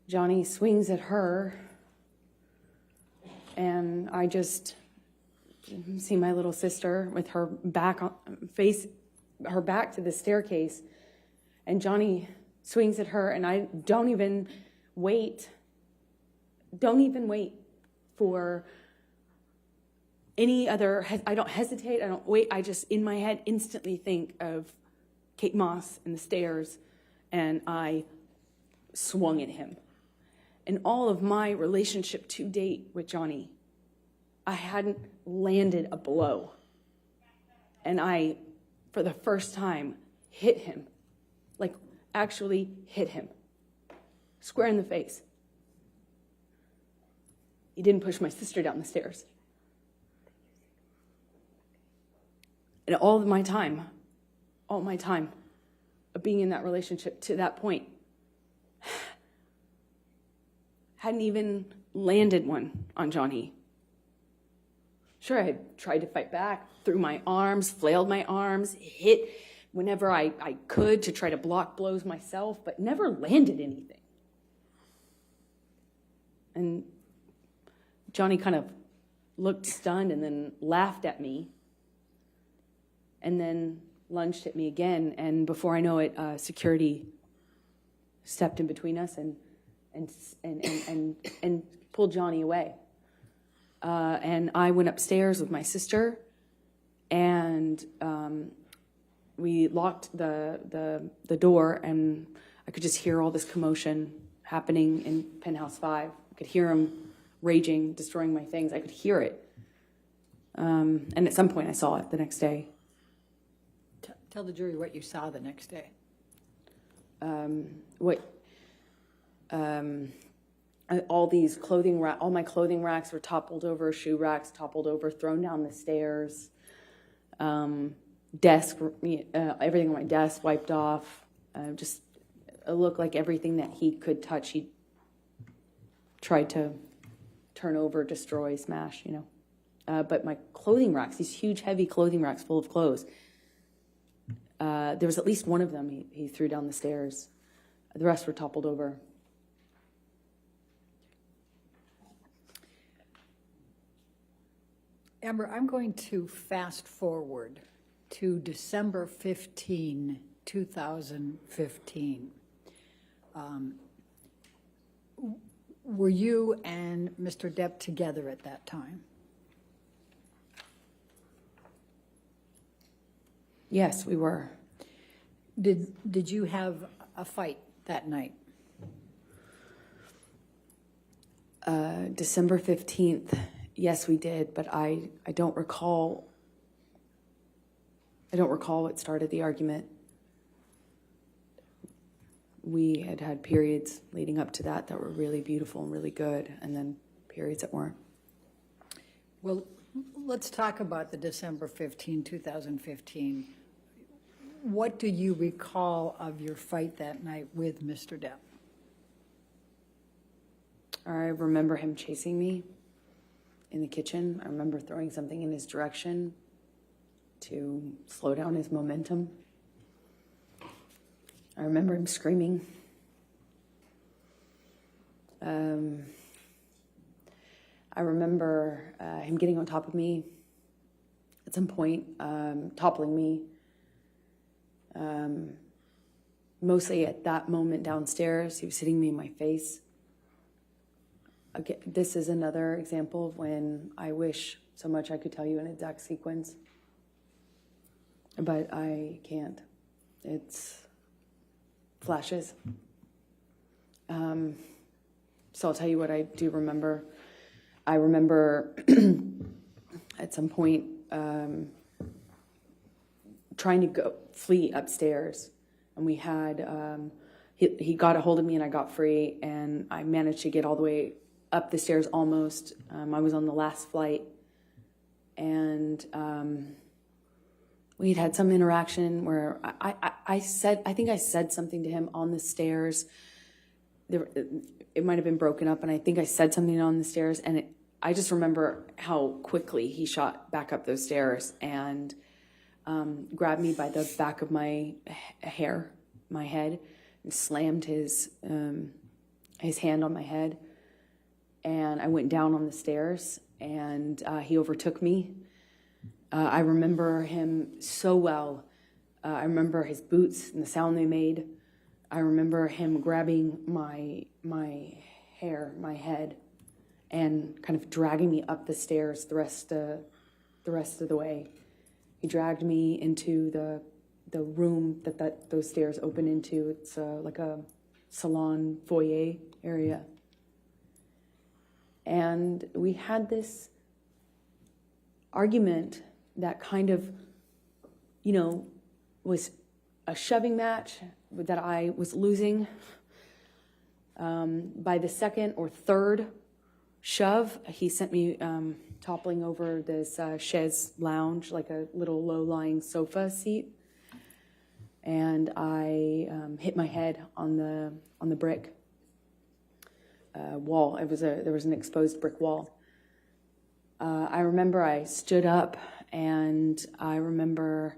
Johnny swings at her, and I just see my little sister with her back to the staircase, and Johnny swings at her, and I don't even wait for any other, I don't hesitate, I don't wait, I just in my head instantly think of Kate Moss and the stairs, and I swung at him. In all of my relationship to date with Johnny, I hadn't landed a blow. And I, for the first time, hit him. Like, actually hit him. Square in the face. He didn't push my sister down the stairs. And all my time of being in that relationship to that point, hadn't even landed one on Johnny. Sure, I had tried to fight back, threw my arms, flailed my arms, hit whenever I could to try to block blows myself, but never landed anything. And Johnny kind of looked stunned and then laughed at me and then lunged at me again. And before I know it, security stepped in between us and pulled Johnny away. And I went upstairs with my sister, and we locked the door, and I could just hear all this commotion happening in Penthouse 5. I could hear him raging, destroying my things. I could hear it. And at some point I saw it the next day. Tell the jury what you saw the next day. All my clothing racks were toppled over, shoe racks toppled over, thrown down the stairs. Desk, everything on my desk wiped off. Just it looked like everything that he could touch, he tried to turn over, destroy, smash, But my clothing racks, these huge, heavy clothing racks full of clothes, there was at least one of them he threw down the stairs. The rest were toppled over. Amber, I'm going to fast forward to December 15, 2015. Were you and Mr. Depp together at that time? Yes, we were. Did you have a fight that night? December 15th, yes, we did, but I don't recall what started the argument. we had periods leading up to that were really beautiful and really good, and then periods that weren't. Well, let's talk about the December 15, 2015. What do you recall of your fight that night with Mr. Depp? I remember him chasing me in the kitchen. I remember throwing something in his direction to slow down his momentum. I remember him screaming. I remember him getting on top of me at some point, toppling me. Mostly at that moment downstairs, he was hitting me in my face. Again, this is another example of when I wish so much I could tell you an exact sequence, but I can't. It's flashes. So I'll tell you what I do remember. I remember at some point trying to flee upstairs, and we had he got a hold of me and I got free, and I managed to get all the way up the stairs almost. I was on the last flight, and we'd had some interaction where I think I said something to him on the stairs. It might have been broken up, and I think I said something on the stairs, and I just remember how quickly he shot back up those stairs and grabbed me by the back of my hair, my head, and slammed his hand on my head. And I went down on the stairs, and he overtook me. I remember him so well. I remember his boots and the sound they made. I remember him grabbing my hair, my head, and kind of dragging me up the stairs the rest of the way. He dragged me into the room that those stairs open into. It's like a salon foyer area. And we had this argument that kind of, was a shoving match that I was losing. By the second or third shove, he sent me toppling over this chaise lounge, like a little low-lying sofa seat. And I hit my head on the brick wall. There was an exposed brick wall. I remember I stood up, and I remember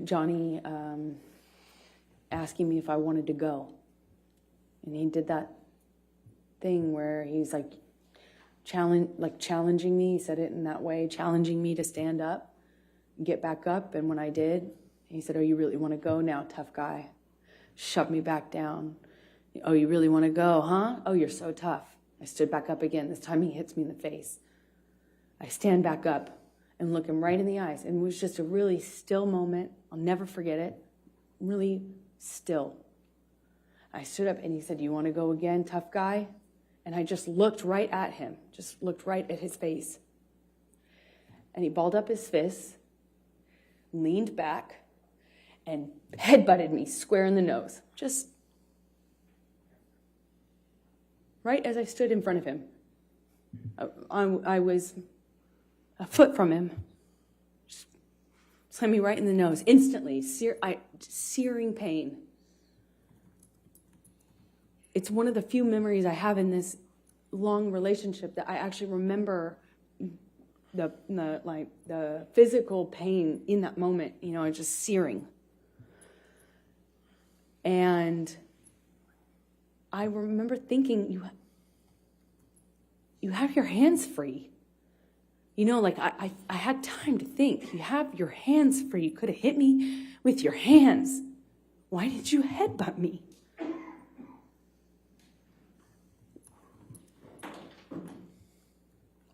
Johnny asking me if I wanted to go. And he did that thing where he's like challenging me. He said it in that way, challenging me to stand up and get back up. And when I did, he said, "Oh, you really want to go now, tough guy?" Shoved me back down. "Oh, you really want to go, huh? Oh, you're so tough." I stood back up again. This time he hits me in the face. I stand back up and look him right in the eyes. And it was just a really still moment. I'll never forget it. Really still. I stood up and he said, "You want to go again, tough guy?" And I just looked right at him, just looked right at his face. And he balled up his fists, leaned back, and headbutted me square in the nose. Just right as I stood in front of him. I was a foot from him. Just slammed me right in the nose. Instantly, searing pain. It's one of the few memories I have in this long relationship that I actually remember the physical pain in that moment, just searing. And I remember thinking, you have your hands free. I had time to think. You have your hands free. You could have hit me with your hands. Why did you headbutt me?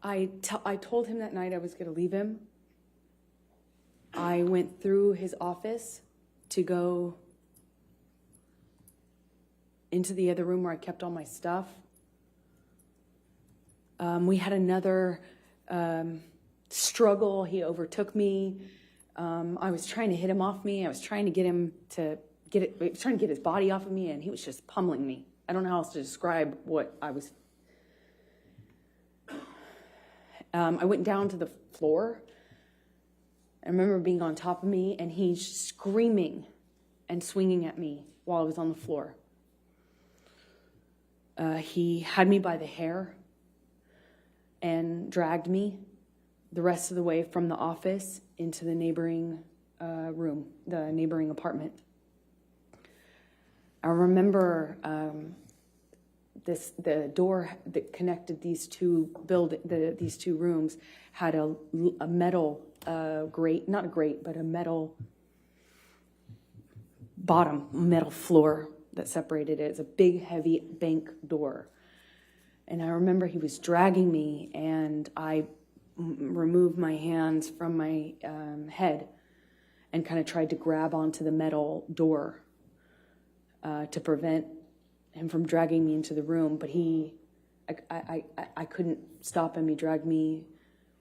I told him that night I was going to leave him. I went through his office to go into the other room where I kept all my stuff. We had another struggle. He overtook me. I was trying to hit him off me. I was trying to get him to trying to get his body off of me, and he was just pummeling me. I don't know how else to describe what I was. I went down to the floor. I remember being on top of me, and he's screaming and swinging at me while I was on the floor. He had me by the hair and dragged me the rest of the way from the office into the neighboring room, the neighboring apartment. I remember the door that connected these two these two rooms had a metal grate, not a grate, but a metal bottom, metal floor that separated it. It's a big, heavy bank door. And I remember he was dragging me, and I removed my hands from my head and kind of tried to grab onto the metal door to prevent him from dragging me into the room. But I couldn't stop him. He dragged me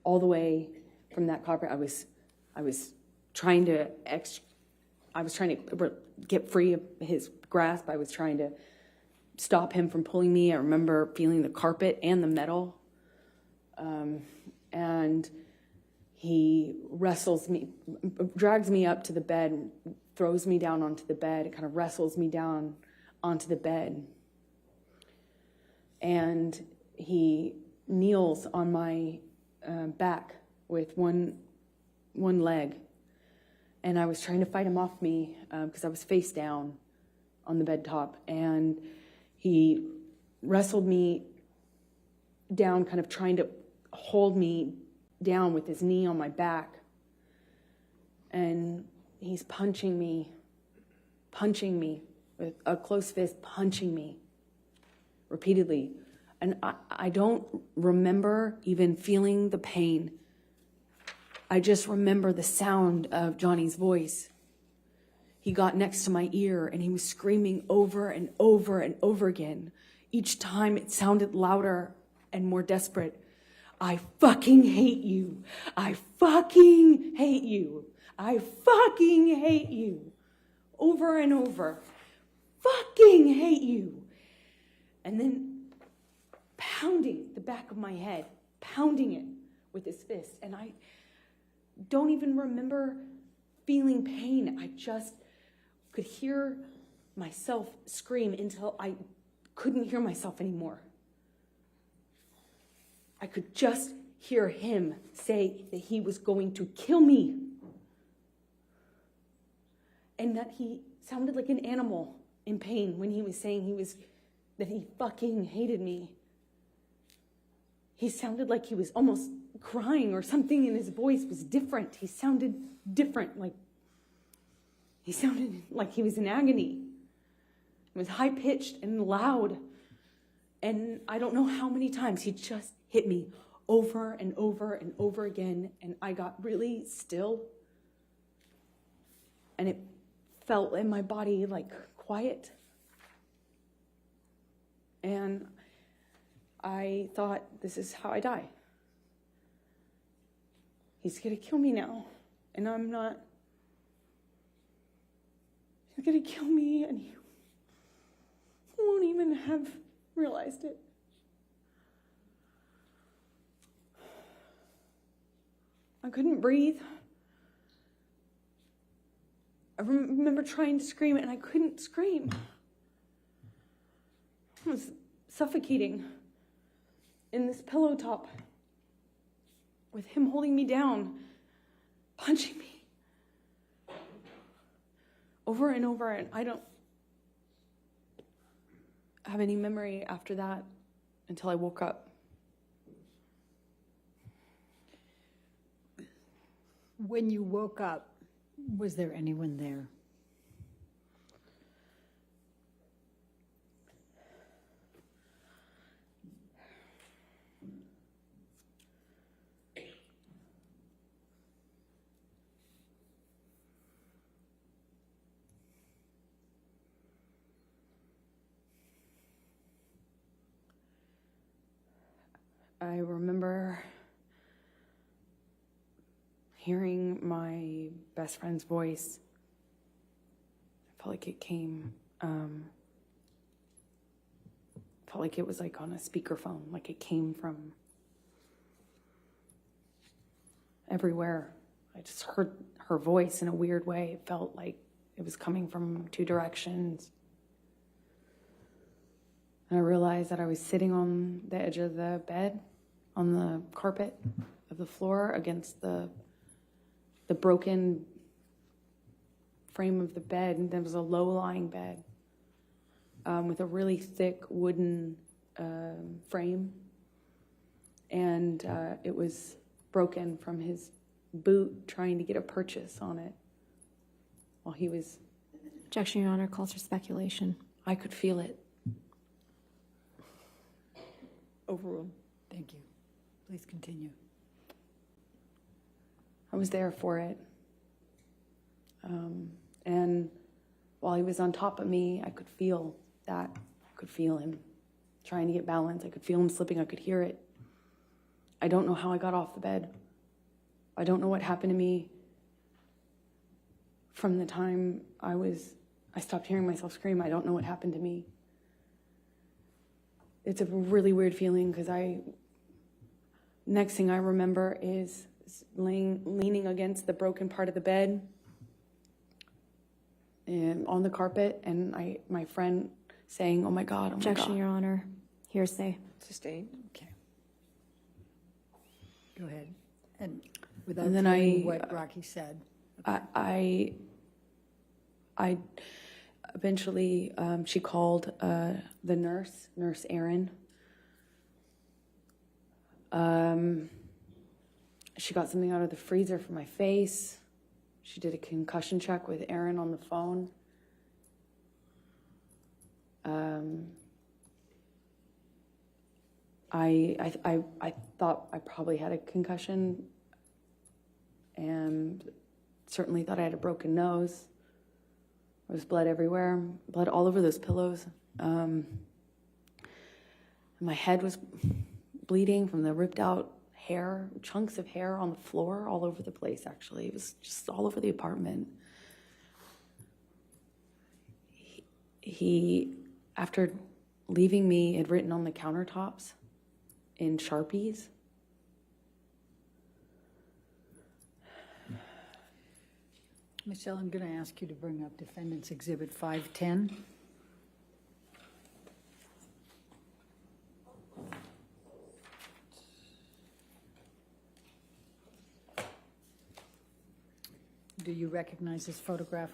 all the way from that carpet. I was trying to get free of his grasp. I was trying to stop him from pulling me. I remember feeling the carpet and the metal. And he drags me up to the bed, throws me down onto the bed, kind of wrestles me down onto the bed. And he kneels on my back with one leg. And I was trying to fight him off me because I was face down on the bed top. And he wrestled me down, kind of trying to hold me down with his knee on my back. And he's punching me with a closed fist, punching me repeatedly. And I don't remember even feeling the pain. I just remember the sound of Johnny's voice. He got next to my ear and he was screaming over and over and over again. Each time it sounded louder and more desperate. I fucking hate you. I fucking hate you. I fucking hate you. Over and over. Fucking hate you. And then pounding the back of my head, pounding it with his fist. And I don't even remember feeling pain. I just could hear myself scream until I couldn't hear myself anymore. I could just hear him say that he was going to kill me. And that he sounded like an animal in pain when he was saying that he fucking hated me. He sounded like he was almost crying, or something in his voice was different. He sounded different, he sounded like he was in agony. It was high-pitched and loud. And I don't know how many times he just hit me over and over and over again. And I got really still. And it felt in my body like quiet. And I thought, this is how I die. He's going to kill me now. And I'm not. He's going to kill me, and he won't even have realized it. I couldn't breathe. I remember trying to scream, and I couldn't scream. I was suffocating in this pillow top with him holding me down, punching me over and over, and I don't have any memory after that until I woke up. When you woke up, was there anyone there? I remember hearing my best friend's voice. I felt like it came, felt like it was like on a speakerphone, like it came from everywhere. I just heard her voice in a weird way. It felt like it was coming from two directions. And I realized that I was sitting on the edge of the bed, on the carpet of the floor against the broken frame of the bed. And there was a low-lying bed with a really thick wooden frame. And it was broken from his boot trying to get a purchase on it while he was... Objection, Your Honor, calls for speculation. I could feel it. Overruled. Thank you. Please continue. I was there for it. And while he was on top of me, I could feel that. I could feel him trying to get balance. I could feel him slipping. I could hear it. I don't know how I got off the bed. I don't know what happened to me from the time I stopped hearing myself scream. I don't know what happened to me. It's a really weird feeling because next thing I remember is leaning against the broken part of the bed and on the carpet, and my friend saying, "Oh my God, oh my God." Objection, Your Honor. Hearsay. Sustained. Okay. Go ahead. And without And then telling what Rocky said. I eventually, she called the nurse Erin. She got something out of the freezer for my face. She did a concussion check with Erin on the phone. I thought I probably had a concussion, and certainly thought I had a broken nose. There was blood everywhere, blood all over those pillows. My head was bleeding from the ripped out hair, chunks of hair on the floor all over the place, actually. It was just all over the apartment. He after leaving me, had written on the countertops in Sharpies. Michelle, I'm going to ask you to bring up Defendants Exhibit 510. Do you recognize this photograph?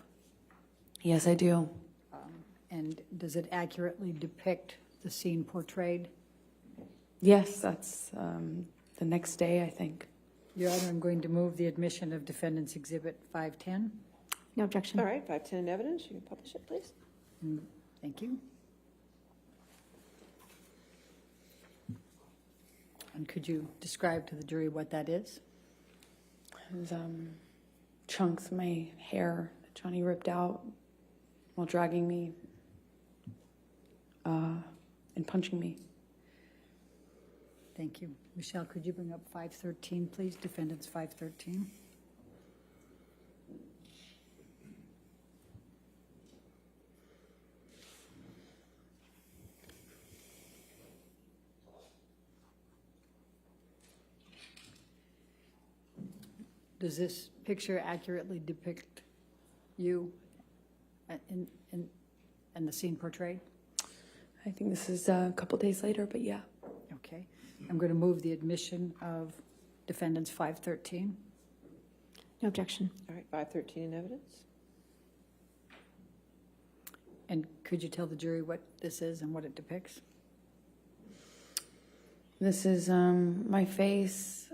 Yes, I do. And does it accurately depict the scene portrayed? Yes, that's the next day, I think. Your Honor, I'm going to move the admission of Defendants Exhibit 510. No objection. All right, 510 in evidence. You can publish it, please. Thank you. And could you describe to the jury what that is? It was chunks of my hair that Johnny ripped out while dragging me and punching me. Thank you. Michelle, could you bring up 513, please? Defendants 513. Does this picture accurately depict you and the scene portrayed? I think this is a couple days later, but yeah. Okay. I'm going to move the admission of Defendants 513. No objection. All right, 513 in evidence. And could you tell the jury what this is and what it depicts? This is my face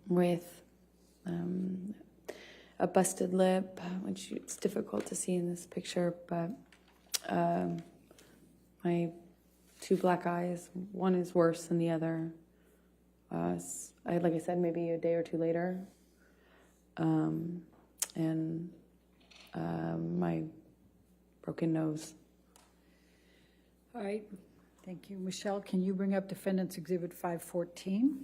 with a busted lip, which it's difficult to see in this picture, but my two black eyes, one is worse than the other. Like I said, maybe a day or two later. And my broken nose. All right. Thank you. Michelle, can you bring up Defendants Exhibit 514?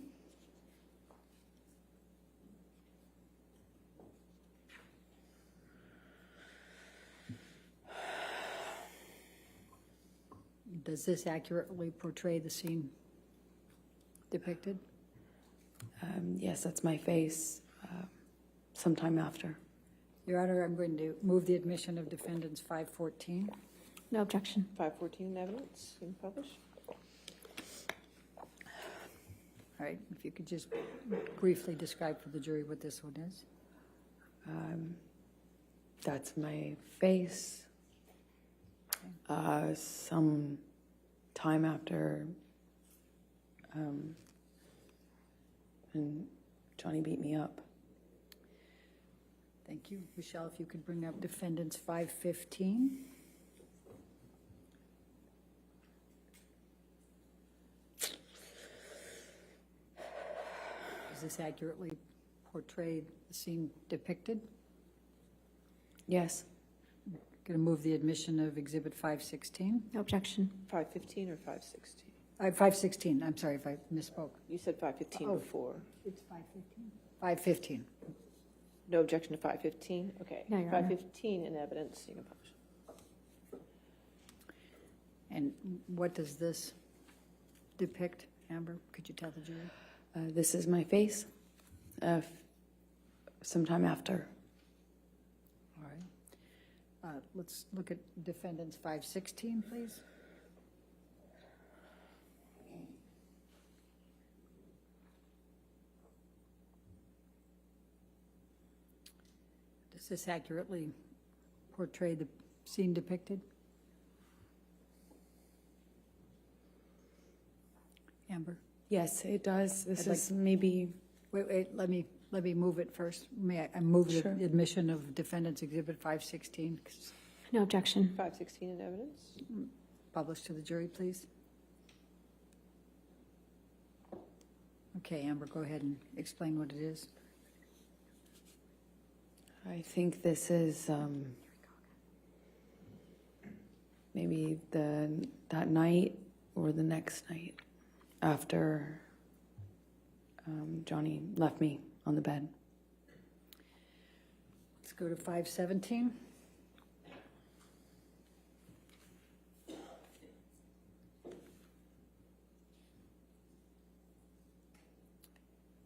Does this accurately portray the scene depicted? Yes, that's my face sometime after. Your Honor, I'm going to move the admission of defendants 514. No objection. 514 in evidence, and publish. All right, if you could just briefly describe for the jury what this one is. That's my face. Some time after, and Johnny beat me up. Thank you. Michelle, if you could bring up defendants 515. Does this accurately portray the scene depicted? Yes. Going to move the admission of Exhibit 516. No objection. 515 or 516? 516, I'm sorry if I misspoke. You said 515 Oh. before. It's 515? 515. No objection to 515? Okay. No, Your Honor. 515 in evidence, you can publish. And what does this depict, Amber? Could you tell the jury? This is my face sometime after. All right. Let's look at defendants 516, please. Does this accurately portray the scene depicted? Amber? Yes, it does. This I'd like- is maybe, Wait, let me move it first. May I move the Sure. admission of defendants exhibit 516, No objection. 516 in evidence? published to the jury, please? Okay, Amber, go ahead and explain what it is. I think this is maybe that night or the next night after Johnny left me on the bed. Let's go to 517.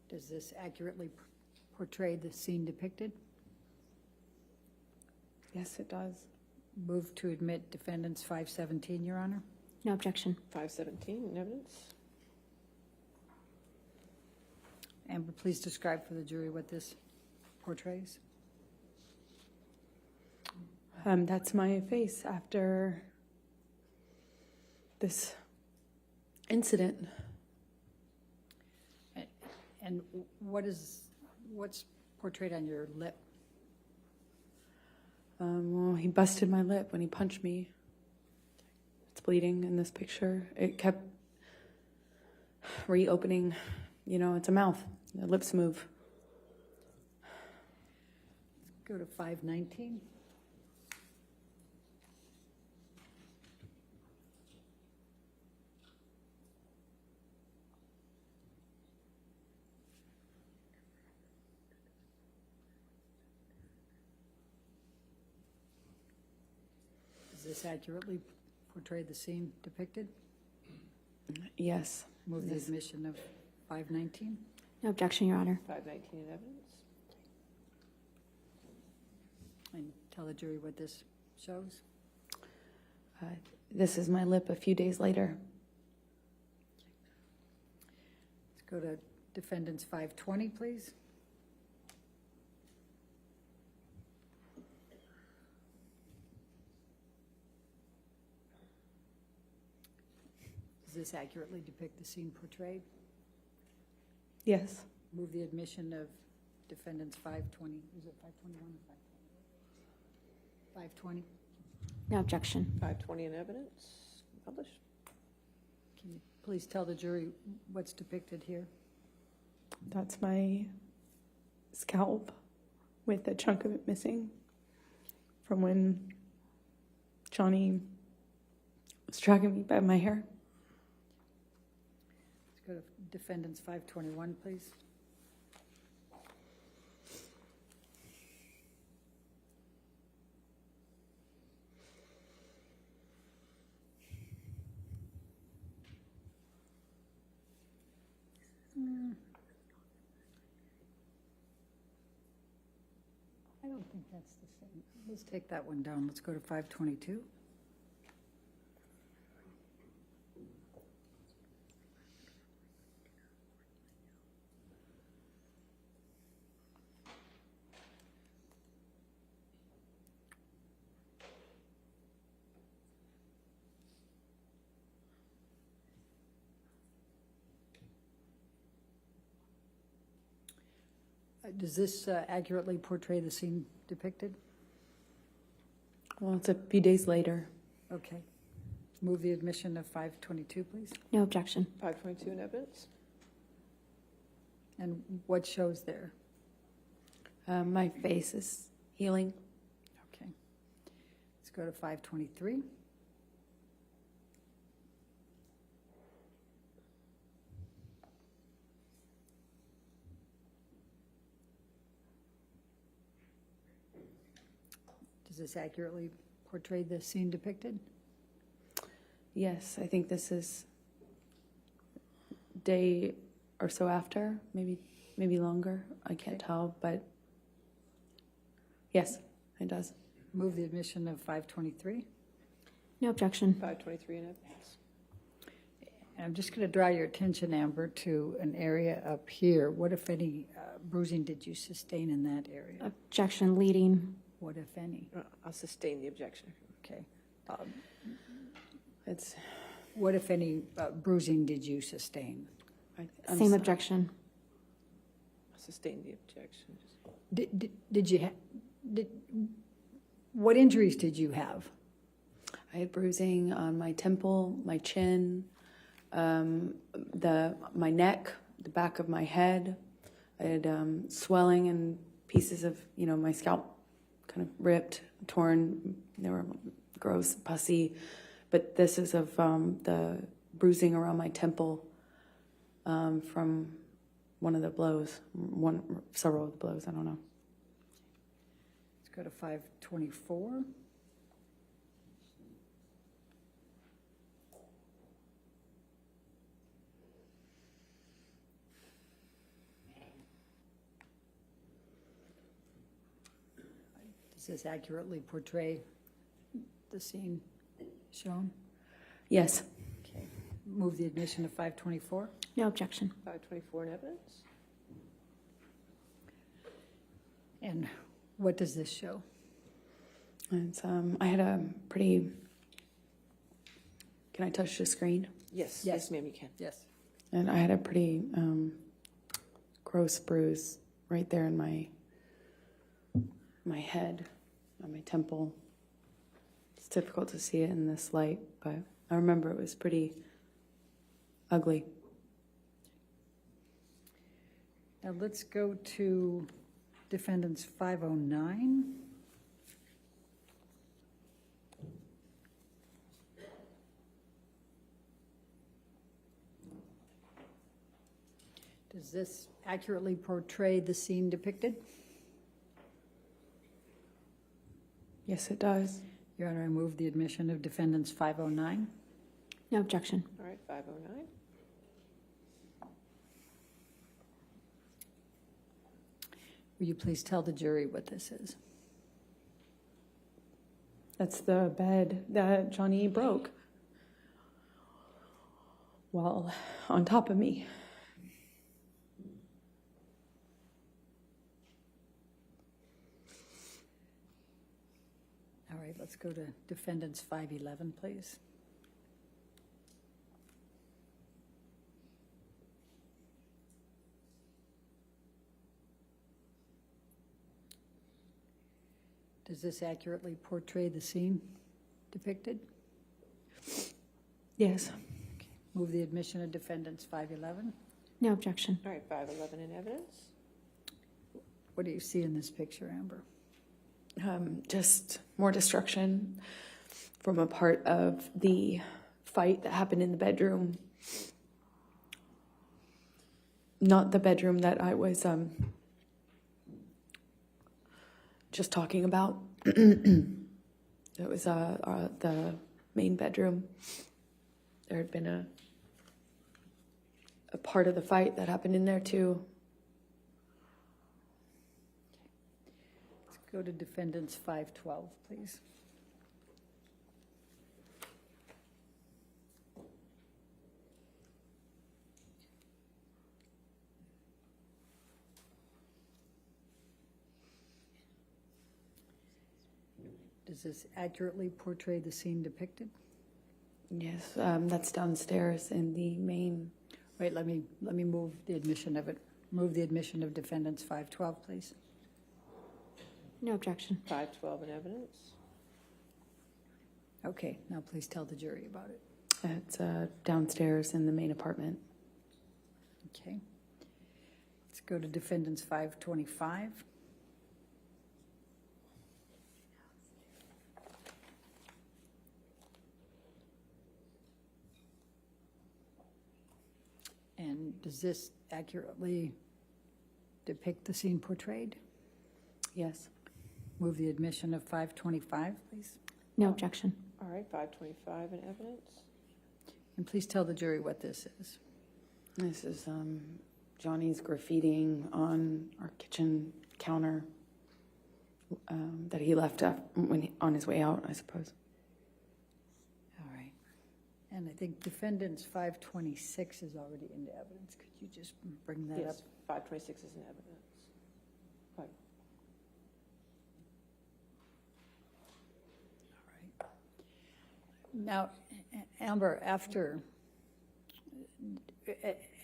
Does this accurately portray the scene depicted? Yes, it does. Move to admit defendants 517, Your Honor. No objection. 517 in evidence? Amber, please describe for the jury what this portrays. That's my face after this incident. And what's portrayed on your lip? Well, he busted my lip when he punched me. It's bleeding in this picture. It kept reopening. You know, it's a mouth. The lips move. Go to 519. Does this accurately portray the scene depicted? Yes. Move the Yes. admission of 519. No objection, Your Honor. 519 in evidence? And tell the jury what this shows. This is my lip a few days later. Let's go to defendants 520, please. Does this accurately depict the scene portrayed? Yes. Move the admission of defendants 520. Is it 521 or 520? 520. No objection. 520 in evidence? Publish. Can you please tell the jury what's depicted here? That's my scalp with a chunk of it missing from when Johnny was dragging me by my hair. Let's go to defendants 521, please. think that's the same. Let's take that one down. Let's go to 522. Does this accurately portray the scene depicted? Well, it's a few days later. Okay. Move the admission of 522, please. No objection. 522 in evidence? And what shows there? My face is healing. Okay. Let's go to 523. Does this accurately portray the scene depicted? Yes, I think this is day or so after, maybe longer. I can't tell, but yes, it does. Move the admission of 523. No objection. 523 in evidence? And I'm just going to draw your attention, Amber, to an area up here. What, if any, bruising did you sustain in that area? Objection leading. What, if any? I'll sustain the objection. Okay. It's What, if any, bruising did you sustain? I'm Same sorry. objection. I'll sustain the objection. Did you what injuries did you have? I had bruising on my temple, my chin, my neck, the back of my head. I had swelling and pieces of, my scalp kind of ripped, torn. They were gross, pussy. But this is of the bruising around my temple from one of the blows, several of the blows, I don't know. Let's go to 524. Does this accurately portray the scene shown? Yes. Okay. Move the admission of 524. No objection. 524 in evidence? And what does this show? It's, I had a pretty, can I touch the screen? Yes. Yes. Yes, ma'am, you can. Yes. And I had a pretty gross bruise right there in my head, on my temple. It's difficult to see it in this light, but I remember it was pretty ugly. Now let's go to Defendants 509. Does this accurately portray the scene depicted? Yes, it does. Your Honor, I move the admission of Defendants 509. No objection. All right, 509. Will you please tell the jury what this is? That's the bed that Johnny broke while on top of me. All right, let's go to Defendants 511, please. Does this accurately portray the scene depicted? Yes. Move the admission of Defendants 511. No objection. All right, 511 in evidence? What do you see in this picture, Amber? Just more destruction from a part of the fight that happened in the bedroom. Not the bedroom that I was just talking about. It was the main bedroom. There had been a part of the fight that happened in there too. Let's go to Defendants 512, please. Does this accurately portray the scene depicted? Yes, that's downstairs in the main. Wait, let me move the admission of it. Move the admission of Defendants 512, please. No objection. 512 in evidence. Okay, now please tell the jury about it. It's downstairs in the main apartment. Okay. Let's go to Defendants 525. And does this accurately depict the scene portrayed? Yes. Move the admission of 525, please. No objection. All right, 525 in evidence. And please tell the jury what this is. This is Johnny's graffitiing on our kitchen counter that he left on his way out, I suppose. All right. And I think Defendants 526 is already into evidence. Could you just bring that up? Yes, 526 is in evidence. Five. All right. Now, Amber,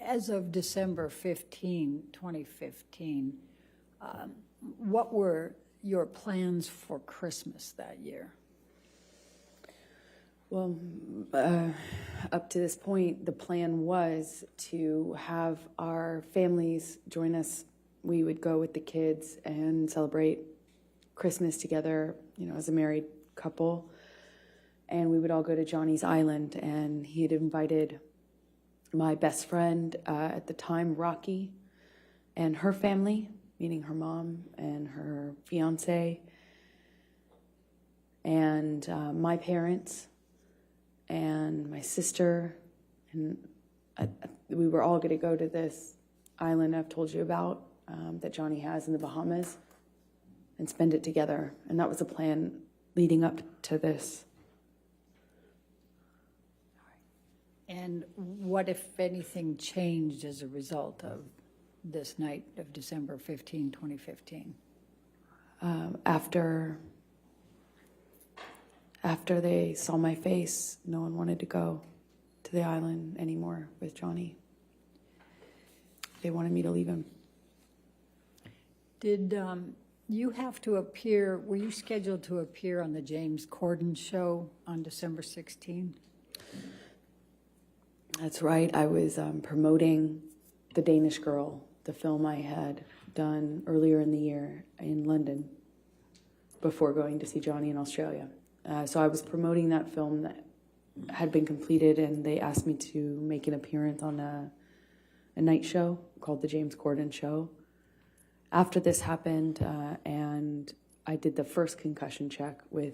as of December 15, 2015, what were your plans for Christmas that year? Well, up to this point, the plan was to have our families join us. We would go with the kids and celebrate Christmas together, as a married couple. And we would all go to Johnny's Island, and he had invited my best friend at the time, Rocky, and her family, meaning her mom and her fiance, and my parents, and my sister, and we were all going to go to this island I've told you about that Johnny has in the Bahamas and spend it together. And that was the plan leading up to this. And what, if anything, changed as a result of this night of December 15, 2015? After they saw my face, no one wanted to go to the island anymore with Johnny. They wanted me to leave him. Did you have to appear, were you scheduled to appear on the James Corden show on December 16? That's right. I was promoting The Danish Girl, the film I had done earlier in the year in London before going to see Johnny in Australia. So I was promoting that film that had been completed, and they asked me to make an appearance on a night show called The James Corden Show. After this happened, and I did the first concussion check with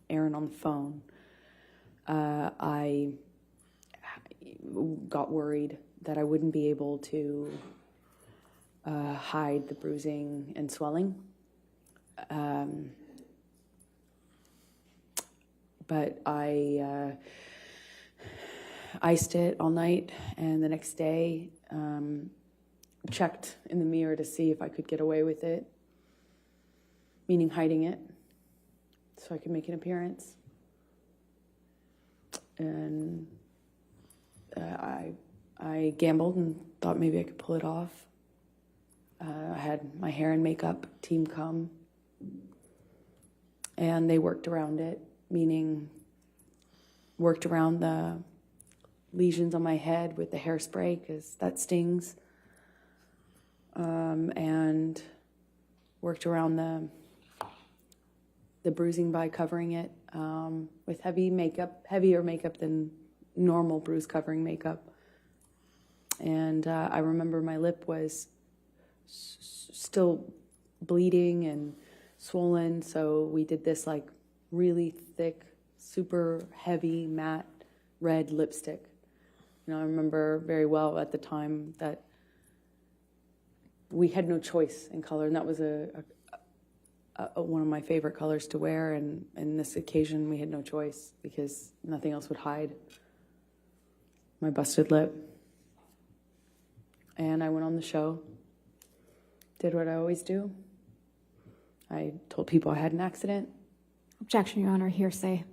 Aaron on the phone, I got worried that I wouldn't be able to hide the bruising and swelling. But I iced it all night, and the next day checked in the mirror to see if I could get away with it, meaning hiding it, so I could make an appearance. And I gambled and thought maybe I could pull it off. I had my hair and makeup team come, and they worked around it, meaning worked around the lesions on my head with the hairspray, because that stings, and worked around the bruising by covering it with heavier makeup than normal bruise covering makeup. And I remember my lip was still bleeding and swollen, so we did this like really thick, super heavy, matte red lipstick. I remember very well at the time that we had no choice in color, and that was one of my favorite colors to wear, and this occasion we had no choice because nothing else would hide my busted lip. And I went on the show, did what I always do. I told people I had an accident. Objection, Your Honor, hearsay.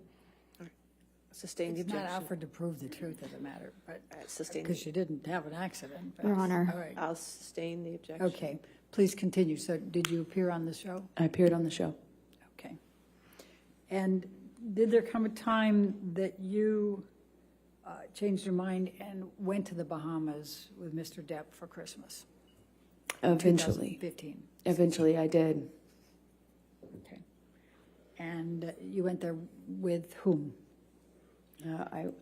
Sustain the It's not objection. offered to prove the truth of the matter, but, Sustain. because you didn't have an accident. but- Your Honor. All right, I'll sustain the objection. okay, please continue. So did you appear on the show? I appeared on the show. Okay. And did there come a time that you changed your mind and went to the Bahamas with Mr. Depp for Christmas? Eventually. 2015. Eventually I did. Okay. And you went there with whom?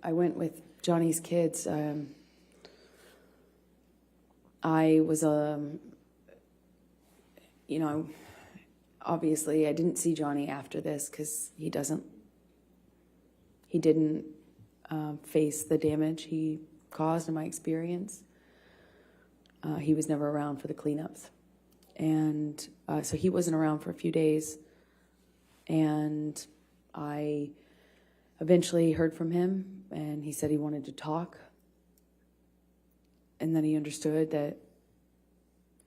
I went with Johnny's kids. I was, obviously I didn't see Johnny after this because he didn't face the damage he caused in my experience. He was never around for the cleanups. And so he wasn't around for a few days. And I eventually heard from him, and he said he wanted to talk. And then he understood that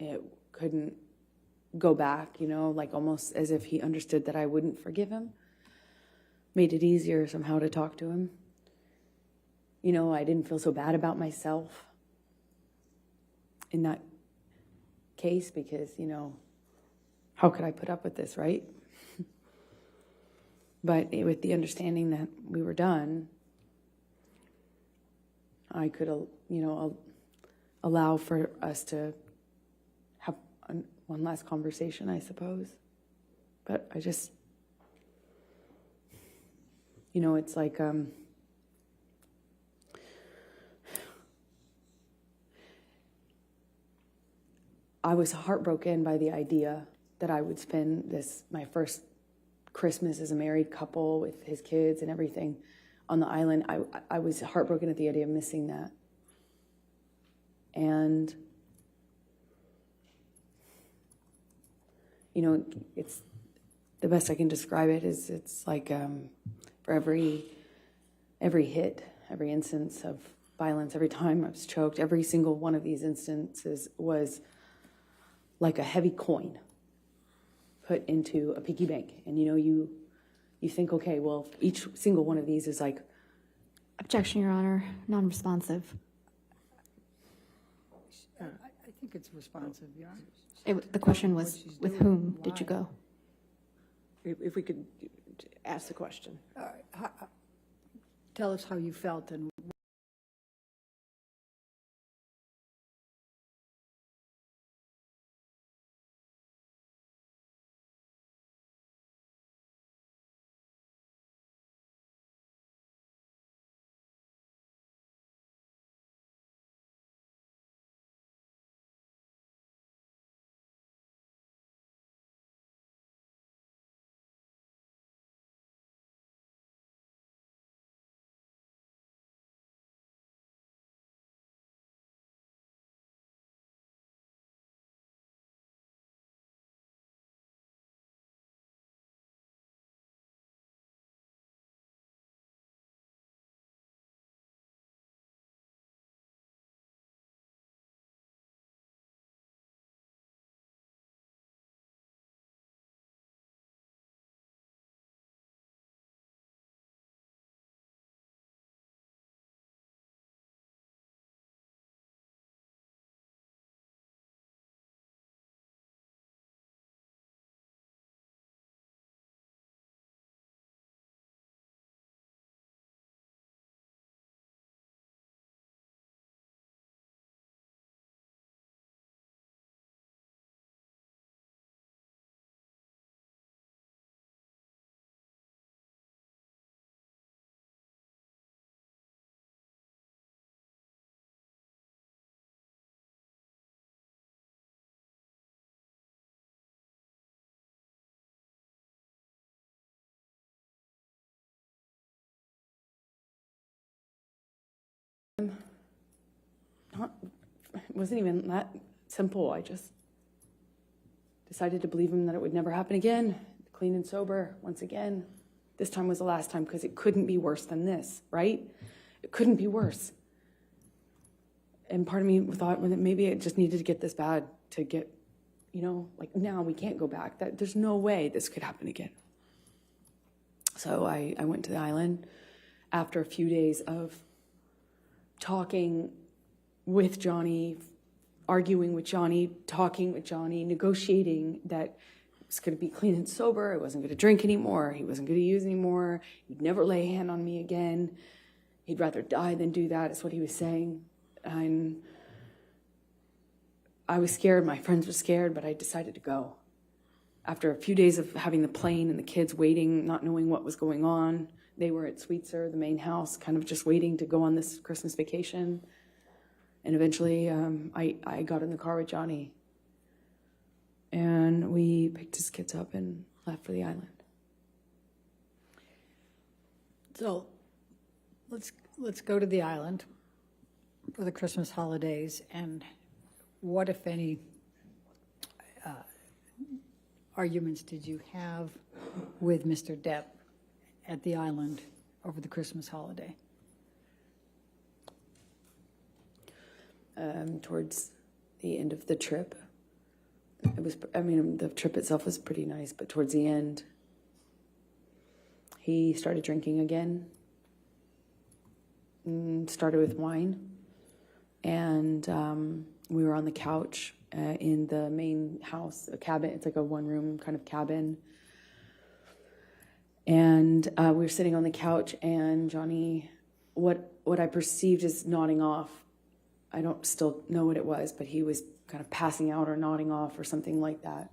it couldn't go back, like almost as if he understood that I wouldn't forgive him. Made it easier somehow to talk to him. I didn't feel so bad about myself in that case because, how could I put up with this, right? But with the understanding that we were done, I could, allow for us to have one last conversation, I suppose. But I just, it's like, I was heartbroken by the idea that I would spend my first Christmas as a married couple with his kids and everything on the island. I was heartbroken at the idea of missing that. And, it's the best I can describe it is it's like for every hit, every instance of violence, every time I was choked, every single one of these instances was like a heavy coin put into a piggy bank. And you think, okay, well, each single one of these is like... Objection, Your Honor, non-responsive. I think it's responsive, Your Honor. The question was, with whom did you go? If we could ask the question. Tell us how you felt and it wasn't even that simple. I just decided to believe him that it would never happen again, clean and sober once again. This time was the last time because it couldn't be worse than this, right? It couldn't be worse. And part of me thought that maybe it just needed to get this bad to get, like now we can't go back. There's no way this could happen again. So I went to the island after a few days of talking with Johnny, arguing with Johnny, talking with Johnny, negotiating that it was going to be clean and sober. I wasn't going to drink anymore. He wasn't going to use anymore. He'd never lay a hand on me again. He'd rather die than do that, is what he was saying. And I was scared. My friends were scared, but I decided to go. After a few days of having the plane and the kids waiting, not knowing what was going on, they were at Sweetser, the main house, kind of just waiting to go on this Christmas vacation. And eventually I got in the car with Johnny. And we picked his kids up and left for the island. So let's go to the island for the Christmas holidays. And what, if any, arguments did you have with Mr. Depp at the island over the Christmas holiday? Towards the end of the trip, the trip itself was pretty nice, but towards the end, he started drinking again, started with wine, and we were on the couch in the main house, a cabin. It's like a one-room kind of cabin. And we were sitting on the couch, and Johnny, what I perceived as nodding off, I don't still know what it was, but he was kind of passing out or nodding off or something like that.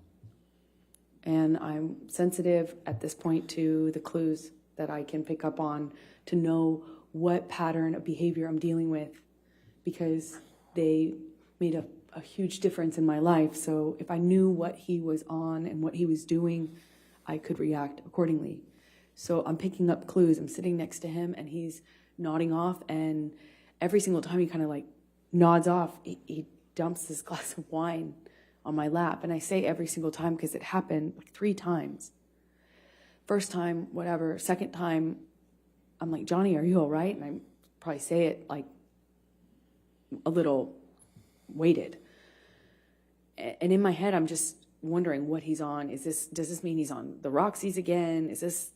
And I'm sensitive at this point to the clues that I can pick up on to know what pattern of behavior I'm dealing with, because they made a huge difference in my life. So if I knew what he was on and what he was doing, I could react accordingly. So I'm picking up clues. I'm sitting next to him, and he's nodding off, and every single time he kind of like nods off, he dumps this glass of wine on my lap. And I say every single time because it happened like 3 times. First time, whatever. Second time, I'm like, Johnny, are you all right? And I probably say it like a little weighted. And in my head, I'm just wondering what he's on. Does this mean he's on the Roxy's again? Is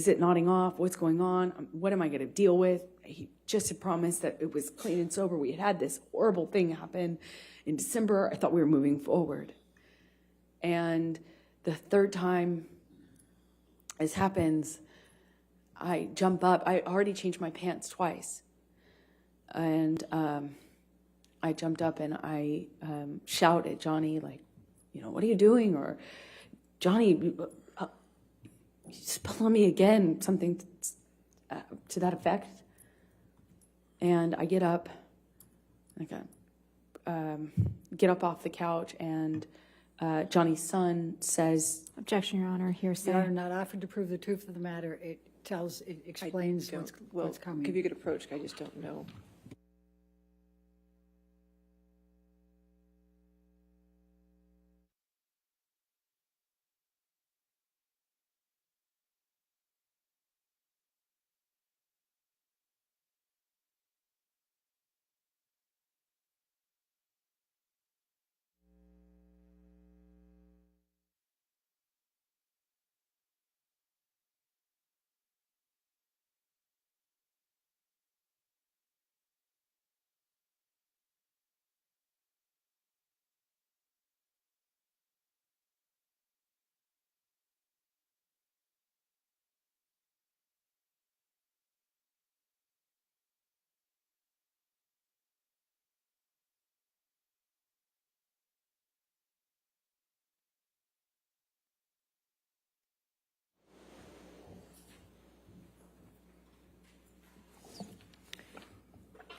it nodding off? What's going on? What am I going to deal with? He just had promised that it was clean and sober. We had this horrible thing happen in December. I thought we were moving forward. And the third time this happens, I jump up. I already changed my pants twice. And I jumped up and I shout at Johnny, like, what are you doing? Or, Johnny, you spilled on me again, something to that effect. And I get up, get up off the couch, and Johnny's son says, Objection, Your Honor. Hearsay. Your Honor, not offered to prove the truth of the matter. It explains what's coming. Give you a good approach. I just don't know.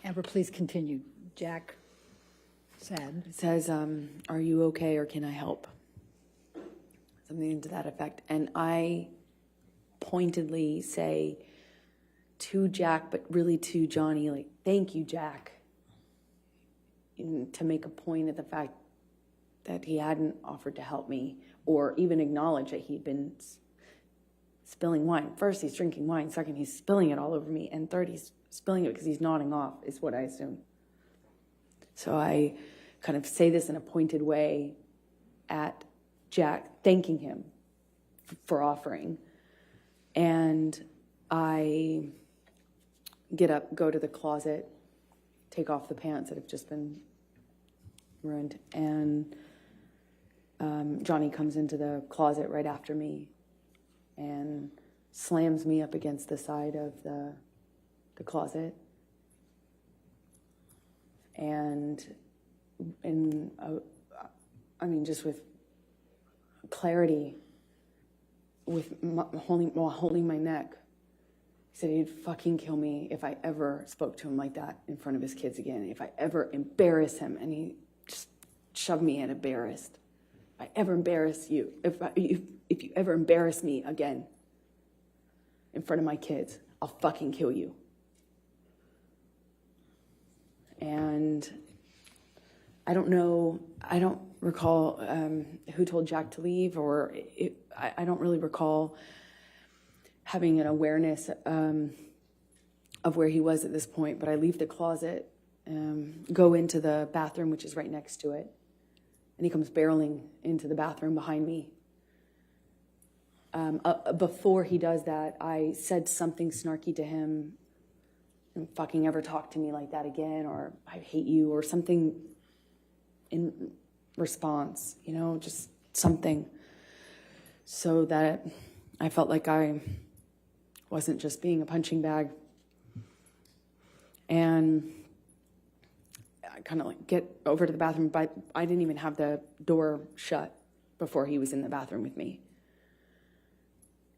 Amber, please continue. Jack says, are you okay or can I help? Something to that effect. And I pointedly say to Jack, but really to Johnny, like, thank you, Jack, to make a point of the fact that he hadn't offered to help me or even acknowledge that he'd been spilling wine. First, he's drinking wine. Second, he's spilling it all over me. And third, he's spilling it because he's nodding off, is what I assume. So I kind of say this in a pointed way at Jack, thanking him for offering. And I get up, go to the closet, take off the pants that have just been ruined, and Johnny comes into the closet right after me and slams me up against the side of the closet. And just with clarity, while holding my neck, he said he'd fucking kill me if I ever spoke to him like that in front of his kids again, if I ever embarrass him. And he just shoved me at embarrassed. If I ever embarrass you, if you ever embarrass me again in front of my kids, I'll fucking kill you. And I don't recall who told Jack to leave, or I don't really recall having an awareness of where he was at this point, but I leave the closet, go into the bathroom, which is right next to it, and he comes barreling into the bathroom behind me. Before he does that, I said something snarky to him, "Don't fucking ever talk to me like that again," or "I hate you," or something in response, just something, so that I felt like I wasn't just being a punching bag. And I kind of get over to the bathroom, but I didn't even have the door shut before he was in the bathroom with me.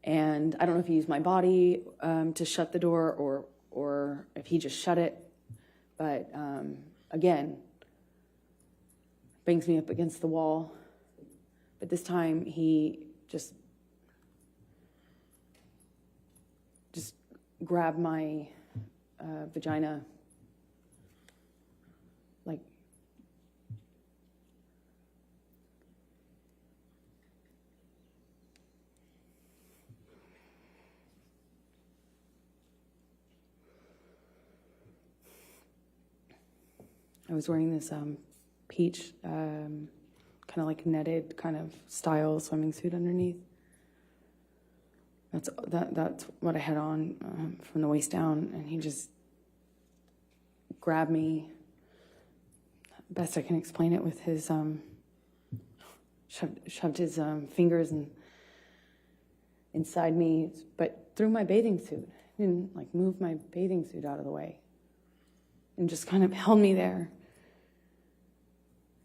And I don't know if he used my body to shut the door or if he just shut it. But again, bangs me up against the wall. But this time he just grabbed my vagina, like, I was wearing this peach, kind of like netted kind of style swimming suit underneath. That's what I had on from the waist down, and he just grabbed me. Best I can explain it with his shoved his fingers inside me, but through my bathing suit. He didn't move my bathing suit out of the way, and just kind of held me there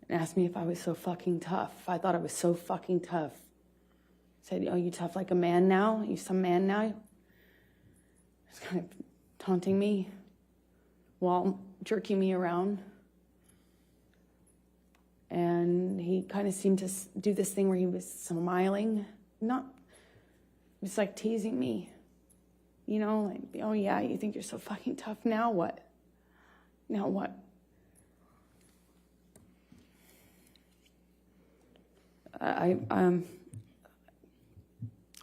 and asked me if I was so fucking tough. If I thought I was so fucking tough. Said, "Oh, you tough like a man now? You some man now?" Just kind of taunting me while jerking me around. And he kind of seemed to do this thing where he was smiling, just like teasing me. "Oh yeah, you think you're so fucking tough, now what? Now what?"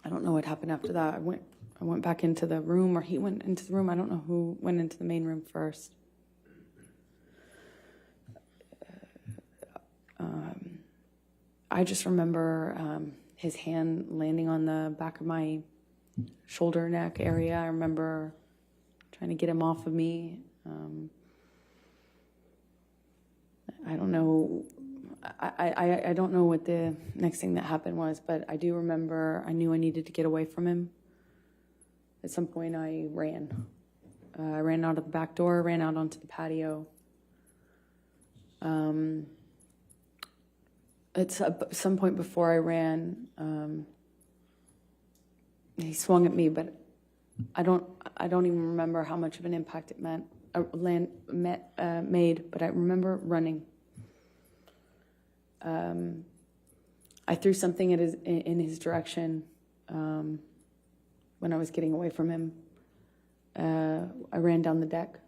I don't know what happened after that. I went back into the room, or he went into the room. I don't know who went into the main room first. I just remember his hand landing on the back of my shoulder neck area. I remember trying to get him off of me. I don't know. I don't know what the next thing that happened was, but I do remember I knew I needed to get away from him. At some point, I ran. I ran out of the back door, ran out onto the patio. At some point before I ran, he swung at me, but I don't even remember how much of an impact it made, but I remember running. I threw something in his direction when I was getting away from him. I ran down the deck,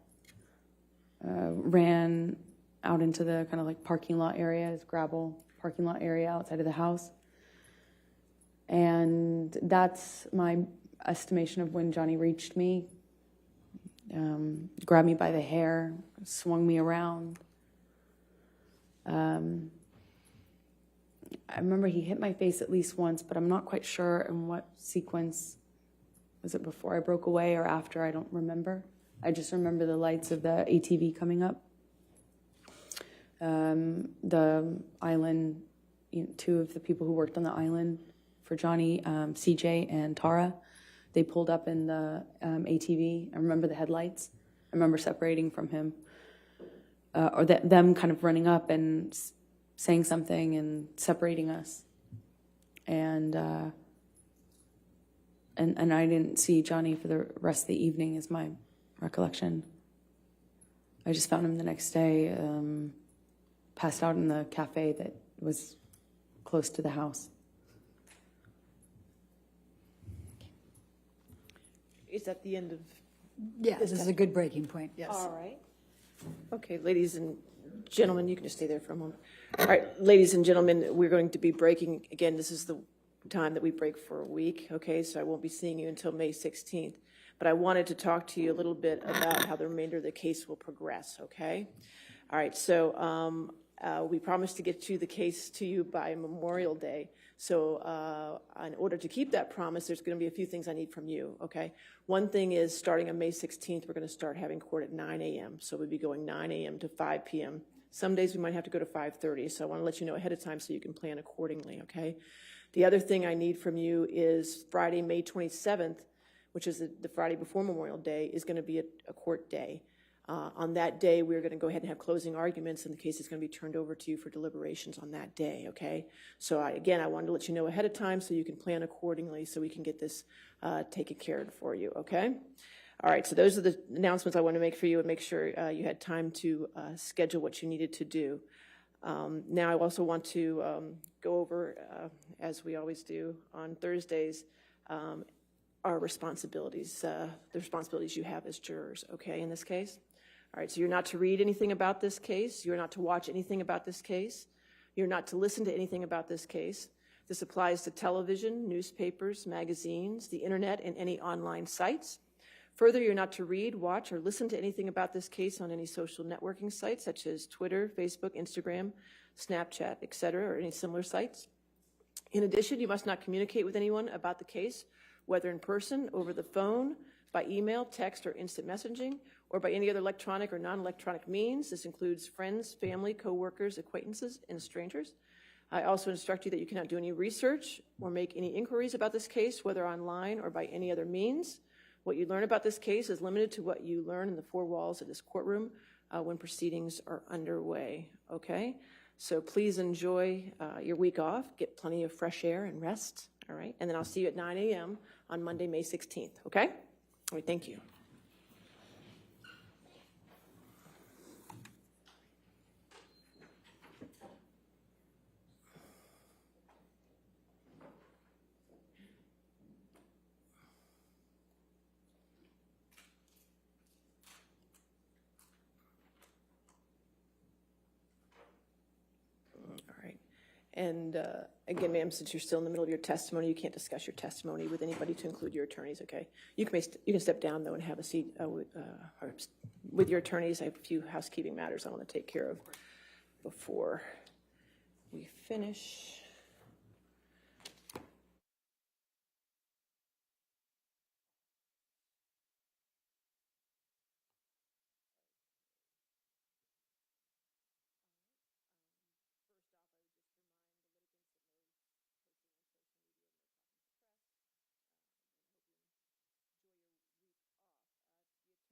ran out into the kind of like parking lot area, his gravel parking lot area outside of the house. And that's my estimation of when Johnny reached me. Grabbed me by the hair, swung me around. I remember he hit my face at least once, but I'm not quite sure in what sequence. Was it before I broke away or after? I don't remember. I just remember the lights of the ATV coming up. The island, two of the people who worked on the island for Johnny, CJ and Tara, they pulled up in the ATV. I remember the headlights. I remember separating from him, or them kind of running up and saying something and separating us. And I didn't see Johnny for the rest of the evening, is my recollection. I just found him the next day, passed out in the cafe that was close to the house. Is that the end of? Yeah, this is a good breaking point. Yes. All right. Okay, ladies and gentlemen, you can just stay there for a moment. All right, ladies and gentlemen, we're going to be breaking, again, this is the time that we break for a week, okay? So I won't be seeing you until May 16th. But I wanted to talk to you a little bit about how the remainder of the case will progress, okay? All right, so we promised to get you the case to you by Memorial Day. So in order to keep that promise, there's going to be a few things I need from you, okay? One thing is, starting on May 16th, we're going to start having court at 9 a.m. So we'll be going 9 a.m. to 5 p.m. Some days we might have to go to 5:30, so I want to let you know ahead of time so you can plan accordingly, okay? The other thing I need from you is Friday, May 27th, which is the Friday before Memorial Day, is going to be a court day. On that day, we're going to go ahead and have closing arguments, and the case is going to be turned over to you for deliberations on that day, okay? So again, I wanted to let you know ahead of time so you can plan accordingly so we can get this taken care of for you, okay? All right, so those are the announcements I want to make for you and make sure you had time to schedule what you needed to do. Now, I also want to go over, as we always do on Thursdays, our responsibilities, the responsibilities you have as jurors, okay, in this case? All right, so you're not to read anything about this case. You're not to watch anything about this case. You're not to listen to anything about this case. This applies to television, newspapers, magazines, the internet, and any online sites. Further, you're not to read, watch, or listen to anything about this case on any social networking sites such as Twitter, Facebook, Instagram, Snapchat, etc., or any similar sites. In addition, you must not communicate with anyone about the case, whether in person, over the phone, by email, text, or instant messaging, or by any other electronic or non-electronic means. This includes friends, family, co-workers, acquaintances, and strangers. I also instruct you that you cannot do any research or make any inquiries about this case, whether online or by any other means. What you learn about this case is limited to what you learn in the four walls of this courtroom when proceedings are underway, okay? So please enjoy your week off, get plenty of fresh air and rest, all right? And then I'll see you at 9 a.m. on Monday, May 16th, okay? All right, thank you. And again, ma'am, since you're still in the middle of your testimony, you can't discuss your testimony with anybody to include your attorneys, okay? You can step down, though, and have a seat with your attorneys. I have a few housekeeping matters I want to take care of before we finish.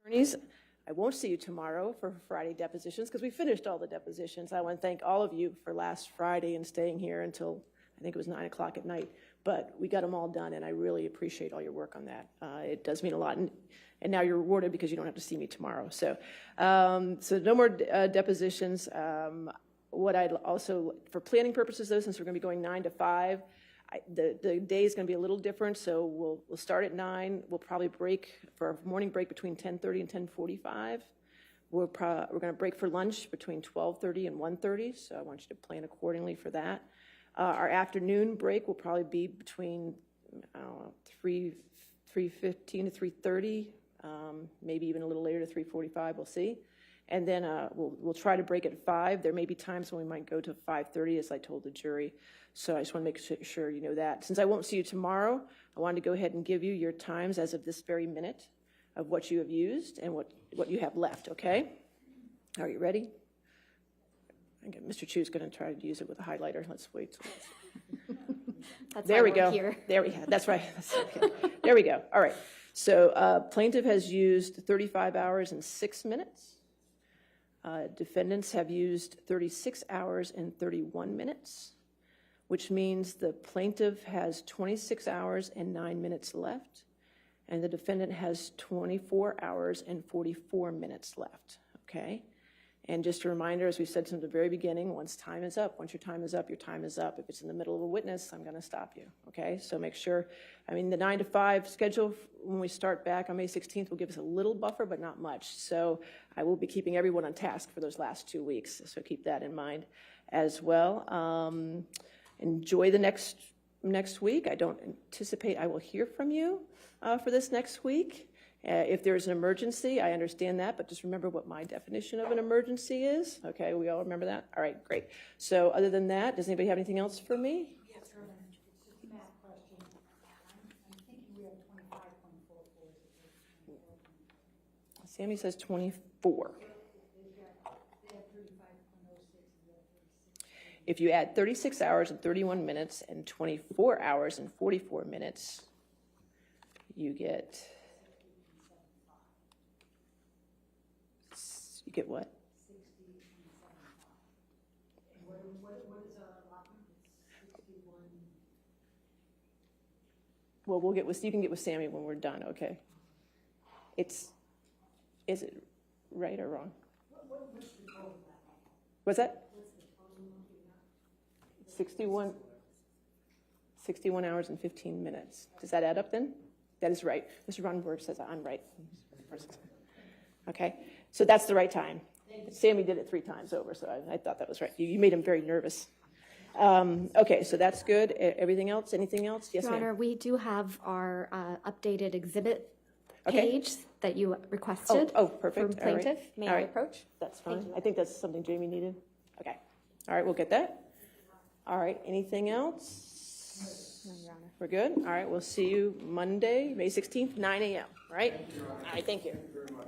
Attorneys, I won't see you tomorrow for Friday depositions because we finished all the depositions. I want to thank all of you for last Friday and staying here until I think it was 9 o'clock at night. But we got them all done, and I really appreciate all your work on that. It does mean a lot. And now you're rewarded because you don't have to see me tomorrow. So, so no more depositions. What I'd also, for planning purposes, though, since we're going to be going 9 to 5, the day is going to be a little different, so we'll start at 9. We'll probably break for our morning break between 10:30 and 10:45. we're going to break for lunch between 12:30 and 1:30, so I want you to plan accordingly for that. Our afternoon break will probably be between 3:15 to 3:30, maybe even a little later to 3:45, we'll see. And then we'll try to break at 5. There may be times when we might go to 5:30, as I told the jury. So I just want to make sure you know that. Since I won't see you tomorrow, I wanted to go ahead and give you your times as of this very minute of what you have used and what you have left, okay? Are you ready? Okay, Mr. Chu's going to try to use it with a highlighter. Let's wait. That's There why we we're go. here. There we go. That's right. There we go. All right. So plaintiff has used 35 hours and 6 minutes. Defendants have used 36 hours and 31 minutes, which means the plaintiff has 26 hours and 9 minutes left, and the defendant has 24 hours and 44 minutes left, okay? And just a reminder, as we said from the very beginning, once time is up, once your time is up, your time is up. If it's in the middle of a witness, I'm going to stop you, okay? So make sure, I mean, the 9 to 5 schedule when we start back on May 16th will give us a little buffer, but not much. So I will be keeping everyone on task for those last 2 weeks, so keep that in mind as well. Enjoy the next week. I don't anticipate I will hear from you for this next week. If there's an emergency, I understand that, but just remember what my definition of an emergency is. Okay, we all remember that? All right, great. So other than that, does anybody have anything else for me? Yes, sir. It's just a math question. I'm thinking we have 25.44. Sammy says 24. If you add 36 hours and 31 minutes and 24 hours and 44 minutes, you get what? 60 and 75. What is our allotment? It's 61. Well, you can get with Sammy when we're done, okay? Is it right or wrong? What's the total? What's that? 61 hours and 15 minutes. Does that add up then? That is right. Mr. Ronenberg says I'm right. Okay, so that's the right time. Sammy did it 3 times over, so I thought that was right. You made him very nervous. Okay, so that's good. Everything else? Anything else? Yes, Your ma'am. Honor, we do have our updated exhibit Okay. page that you requested. Oh, perfect. From All right. plaintiff. May All I right. approach? That's fine. I think that's something Jamie needed. Okay. All right, we'll get that. All right, anything else? No, Your Honor. We're good? All right, we'll see you Monday, May 16th, 9 a.m., right? All right, thank you. Thank you very much.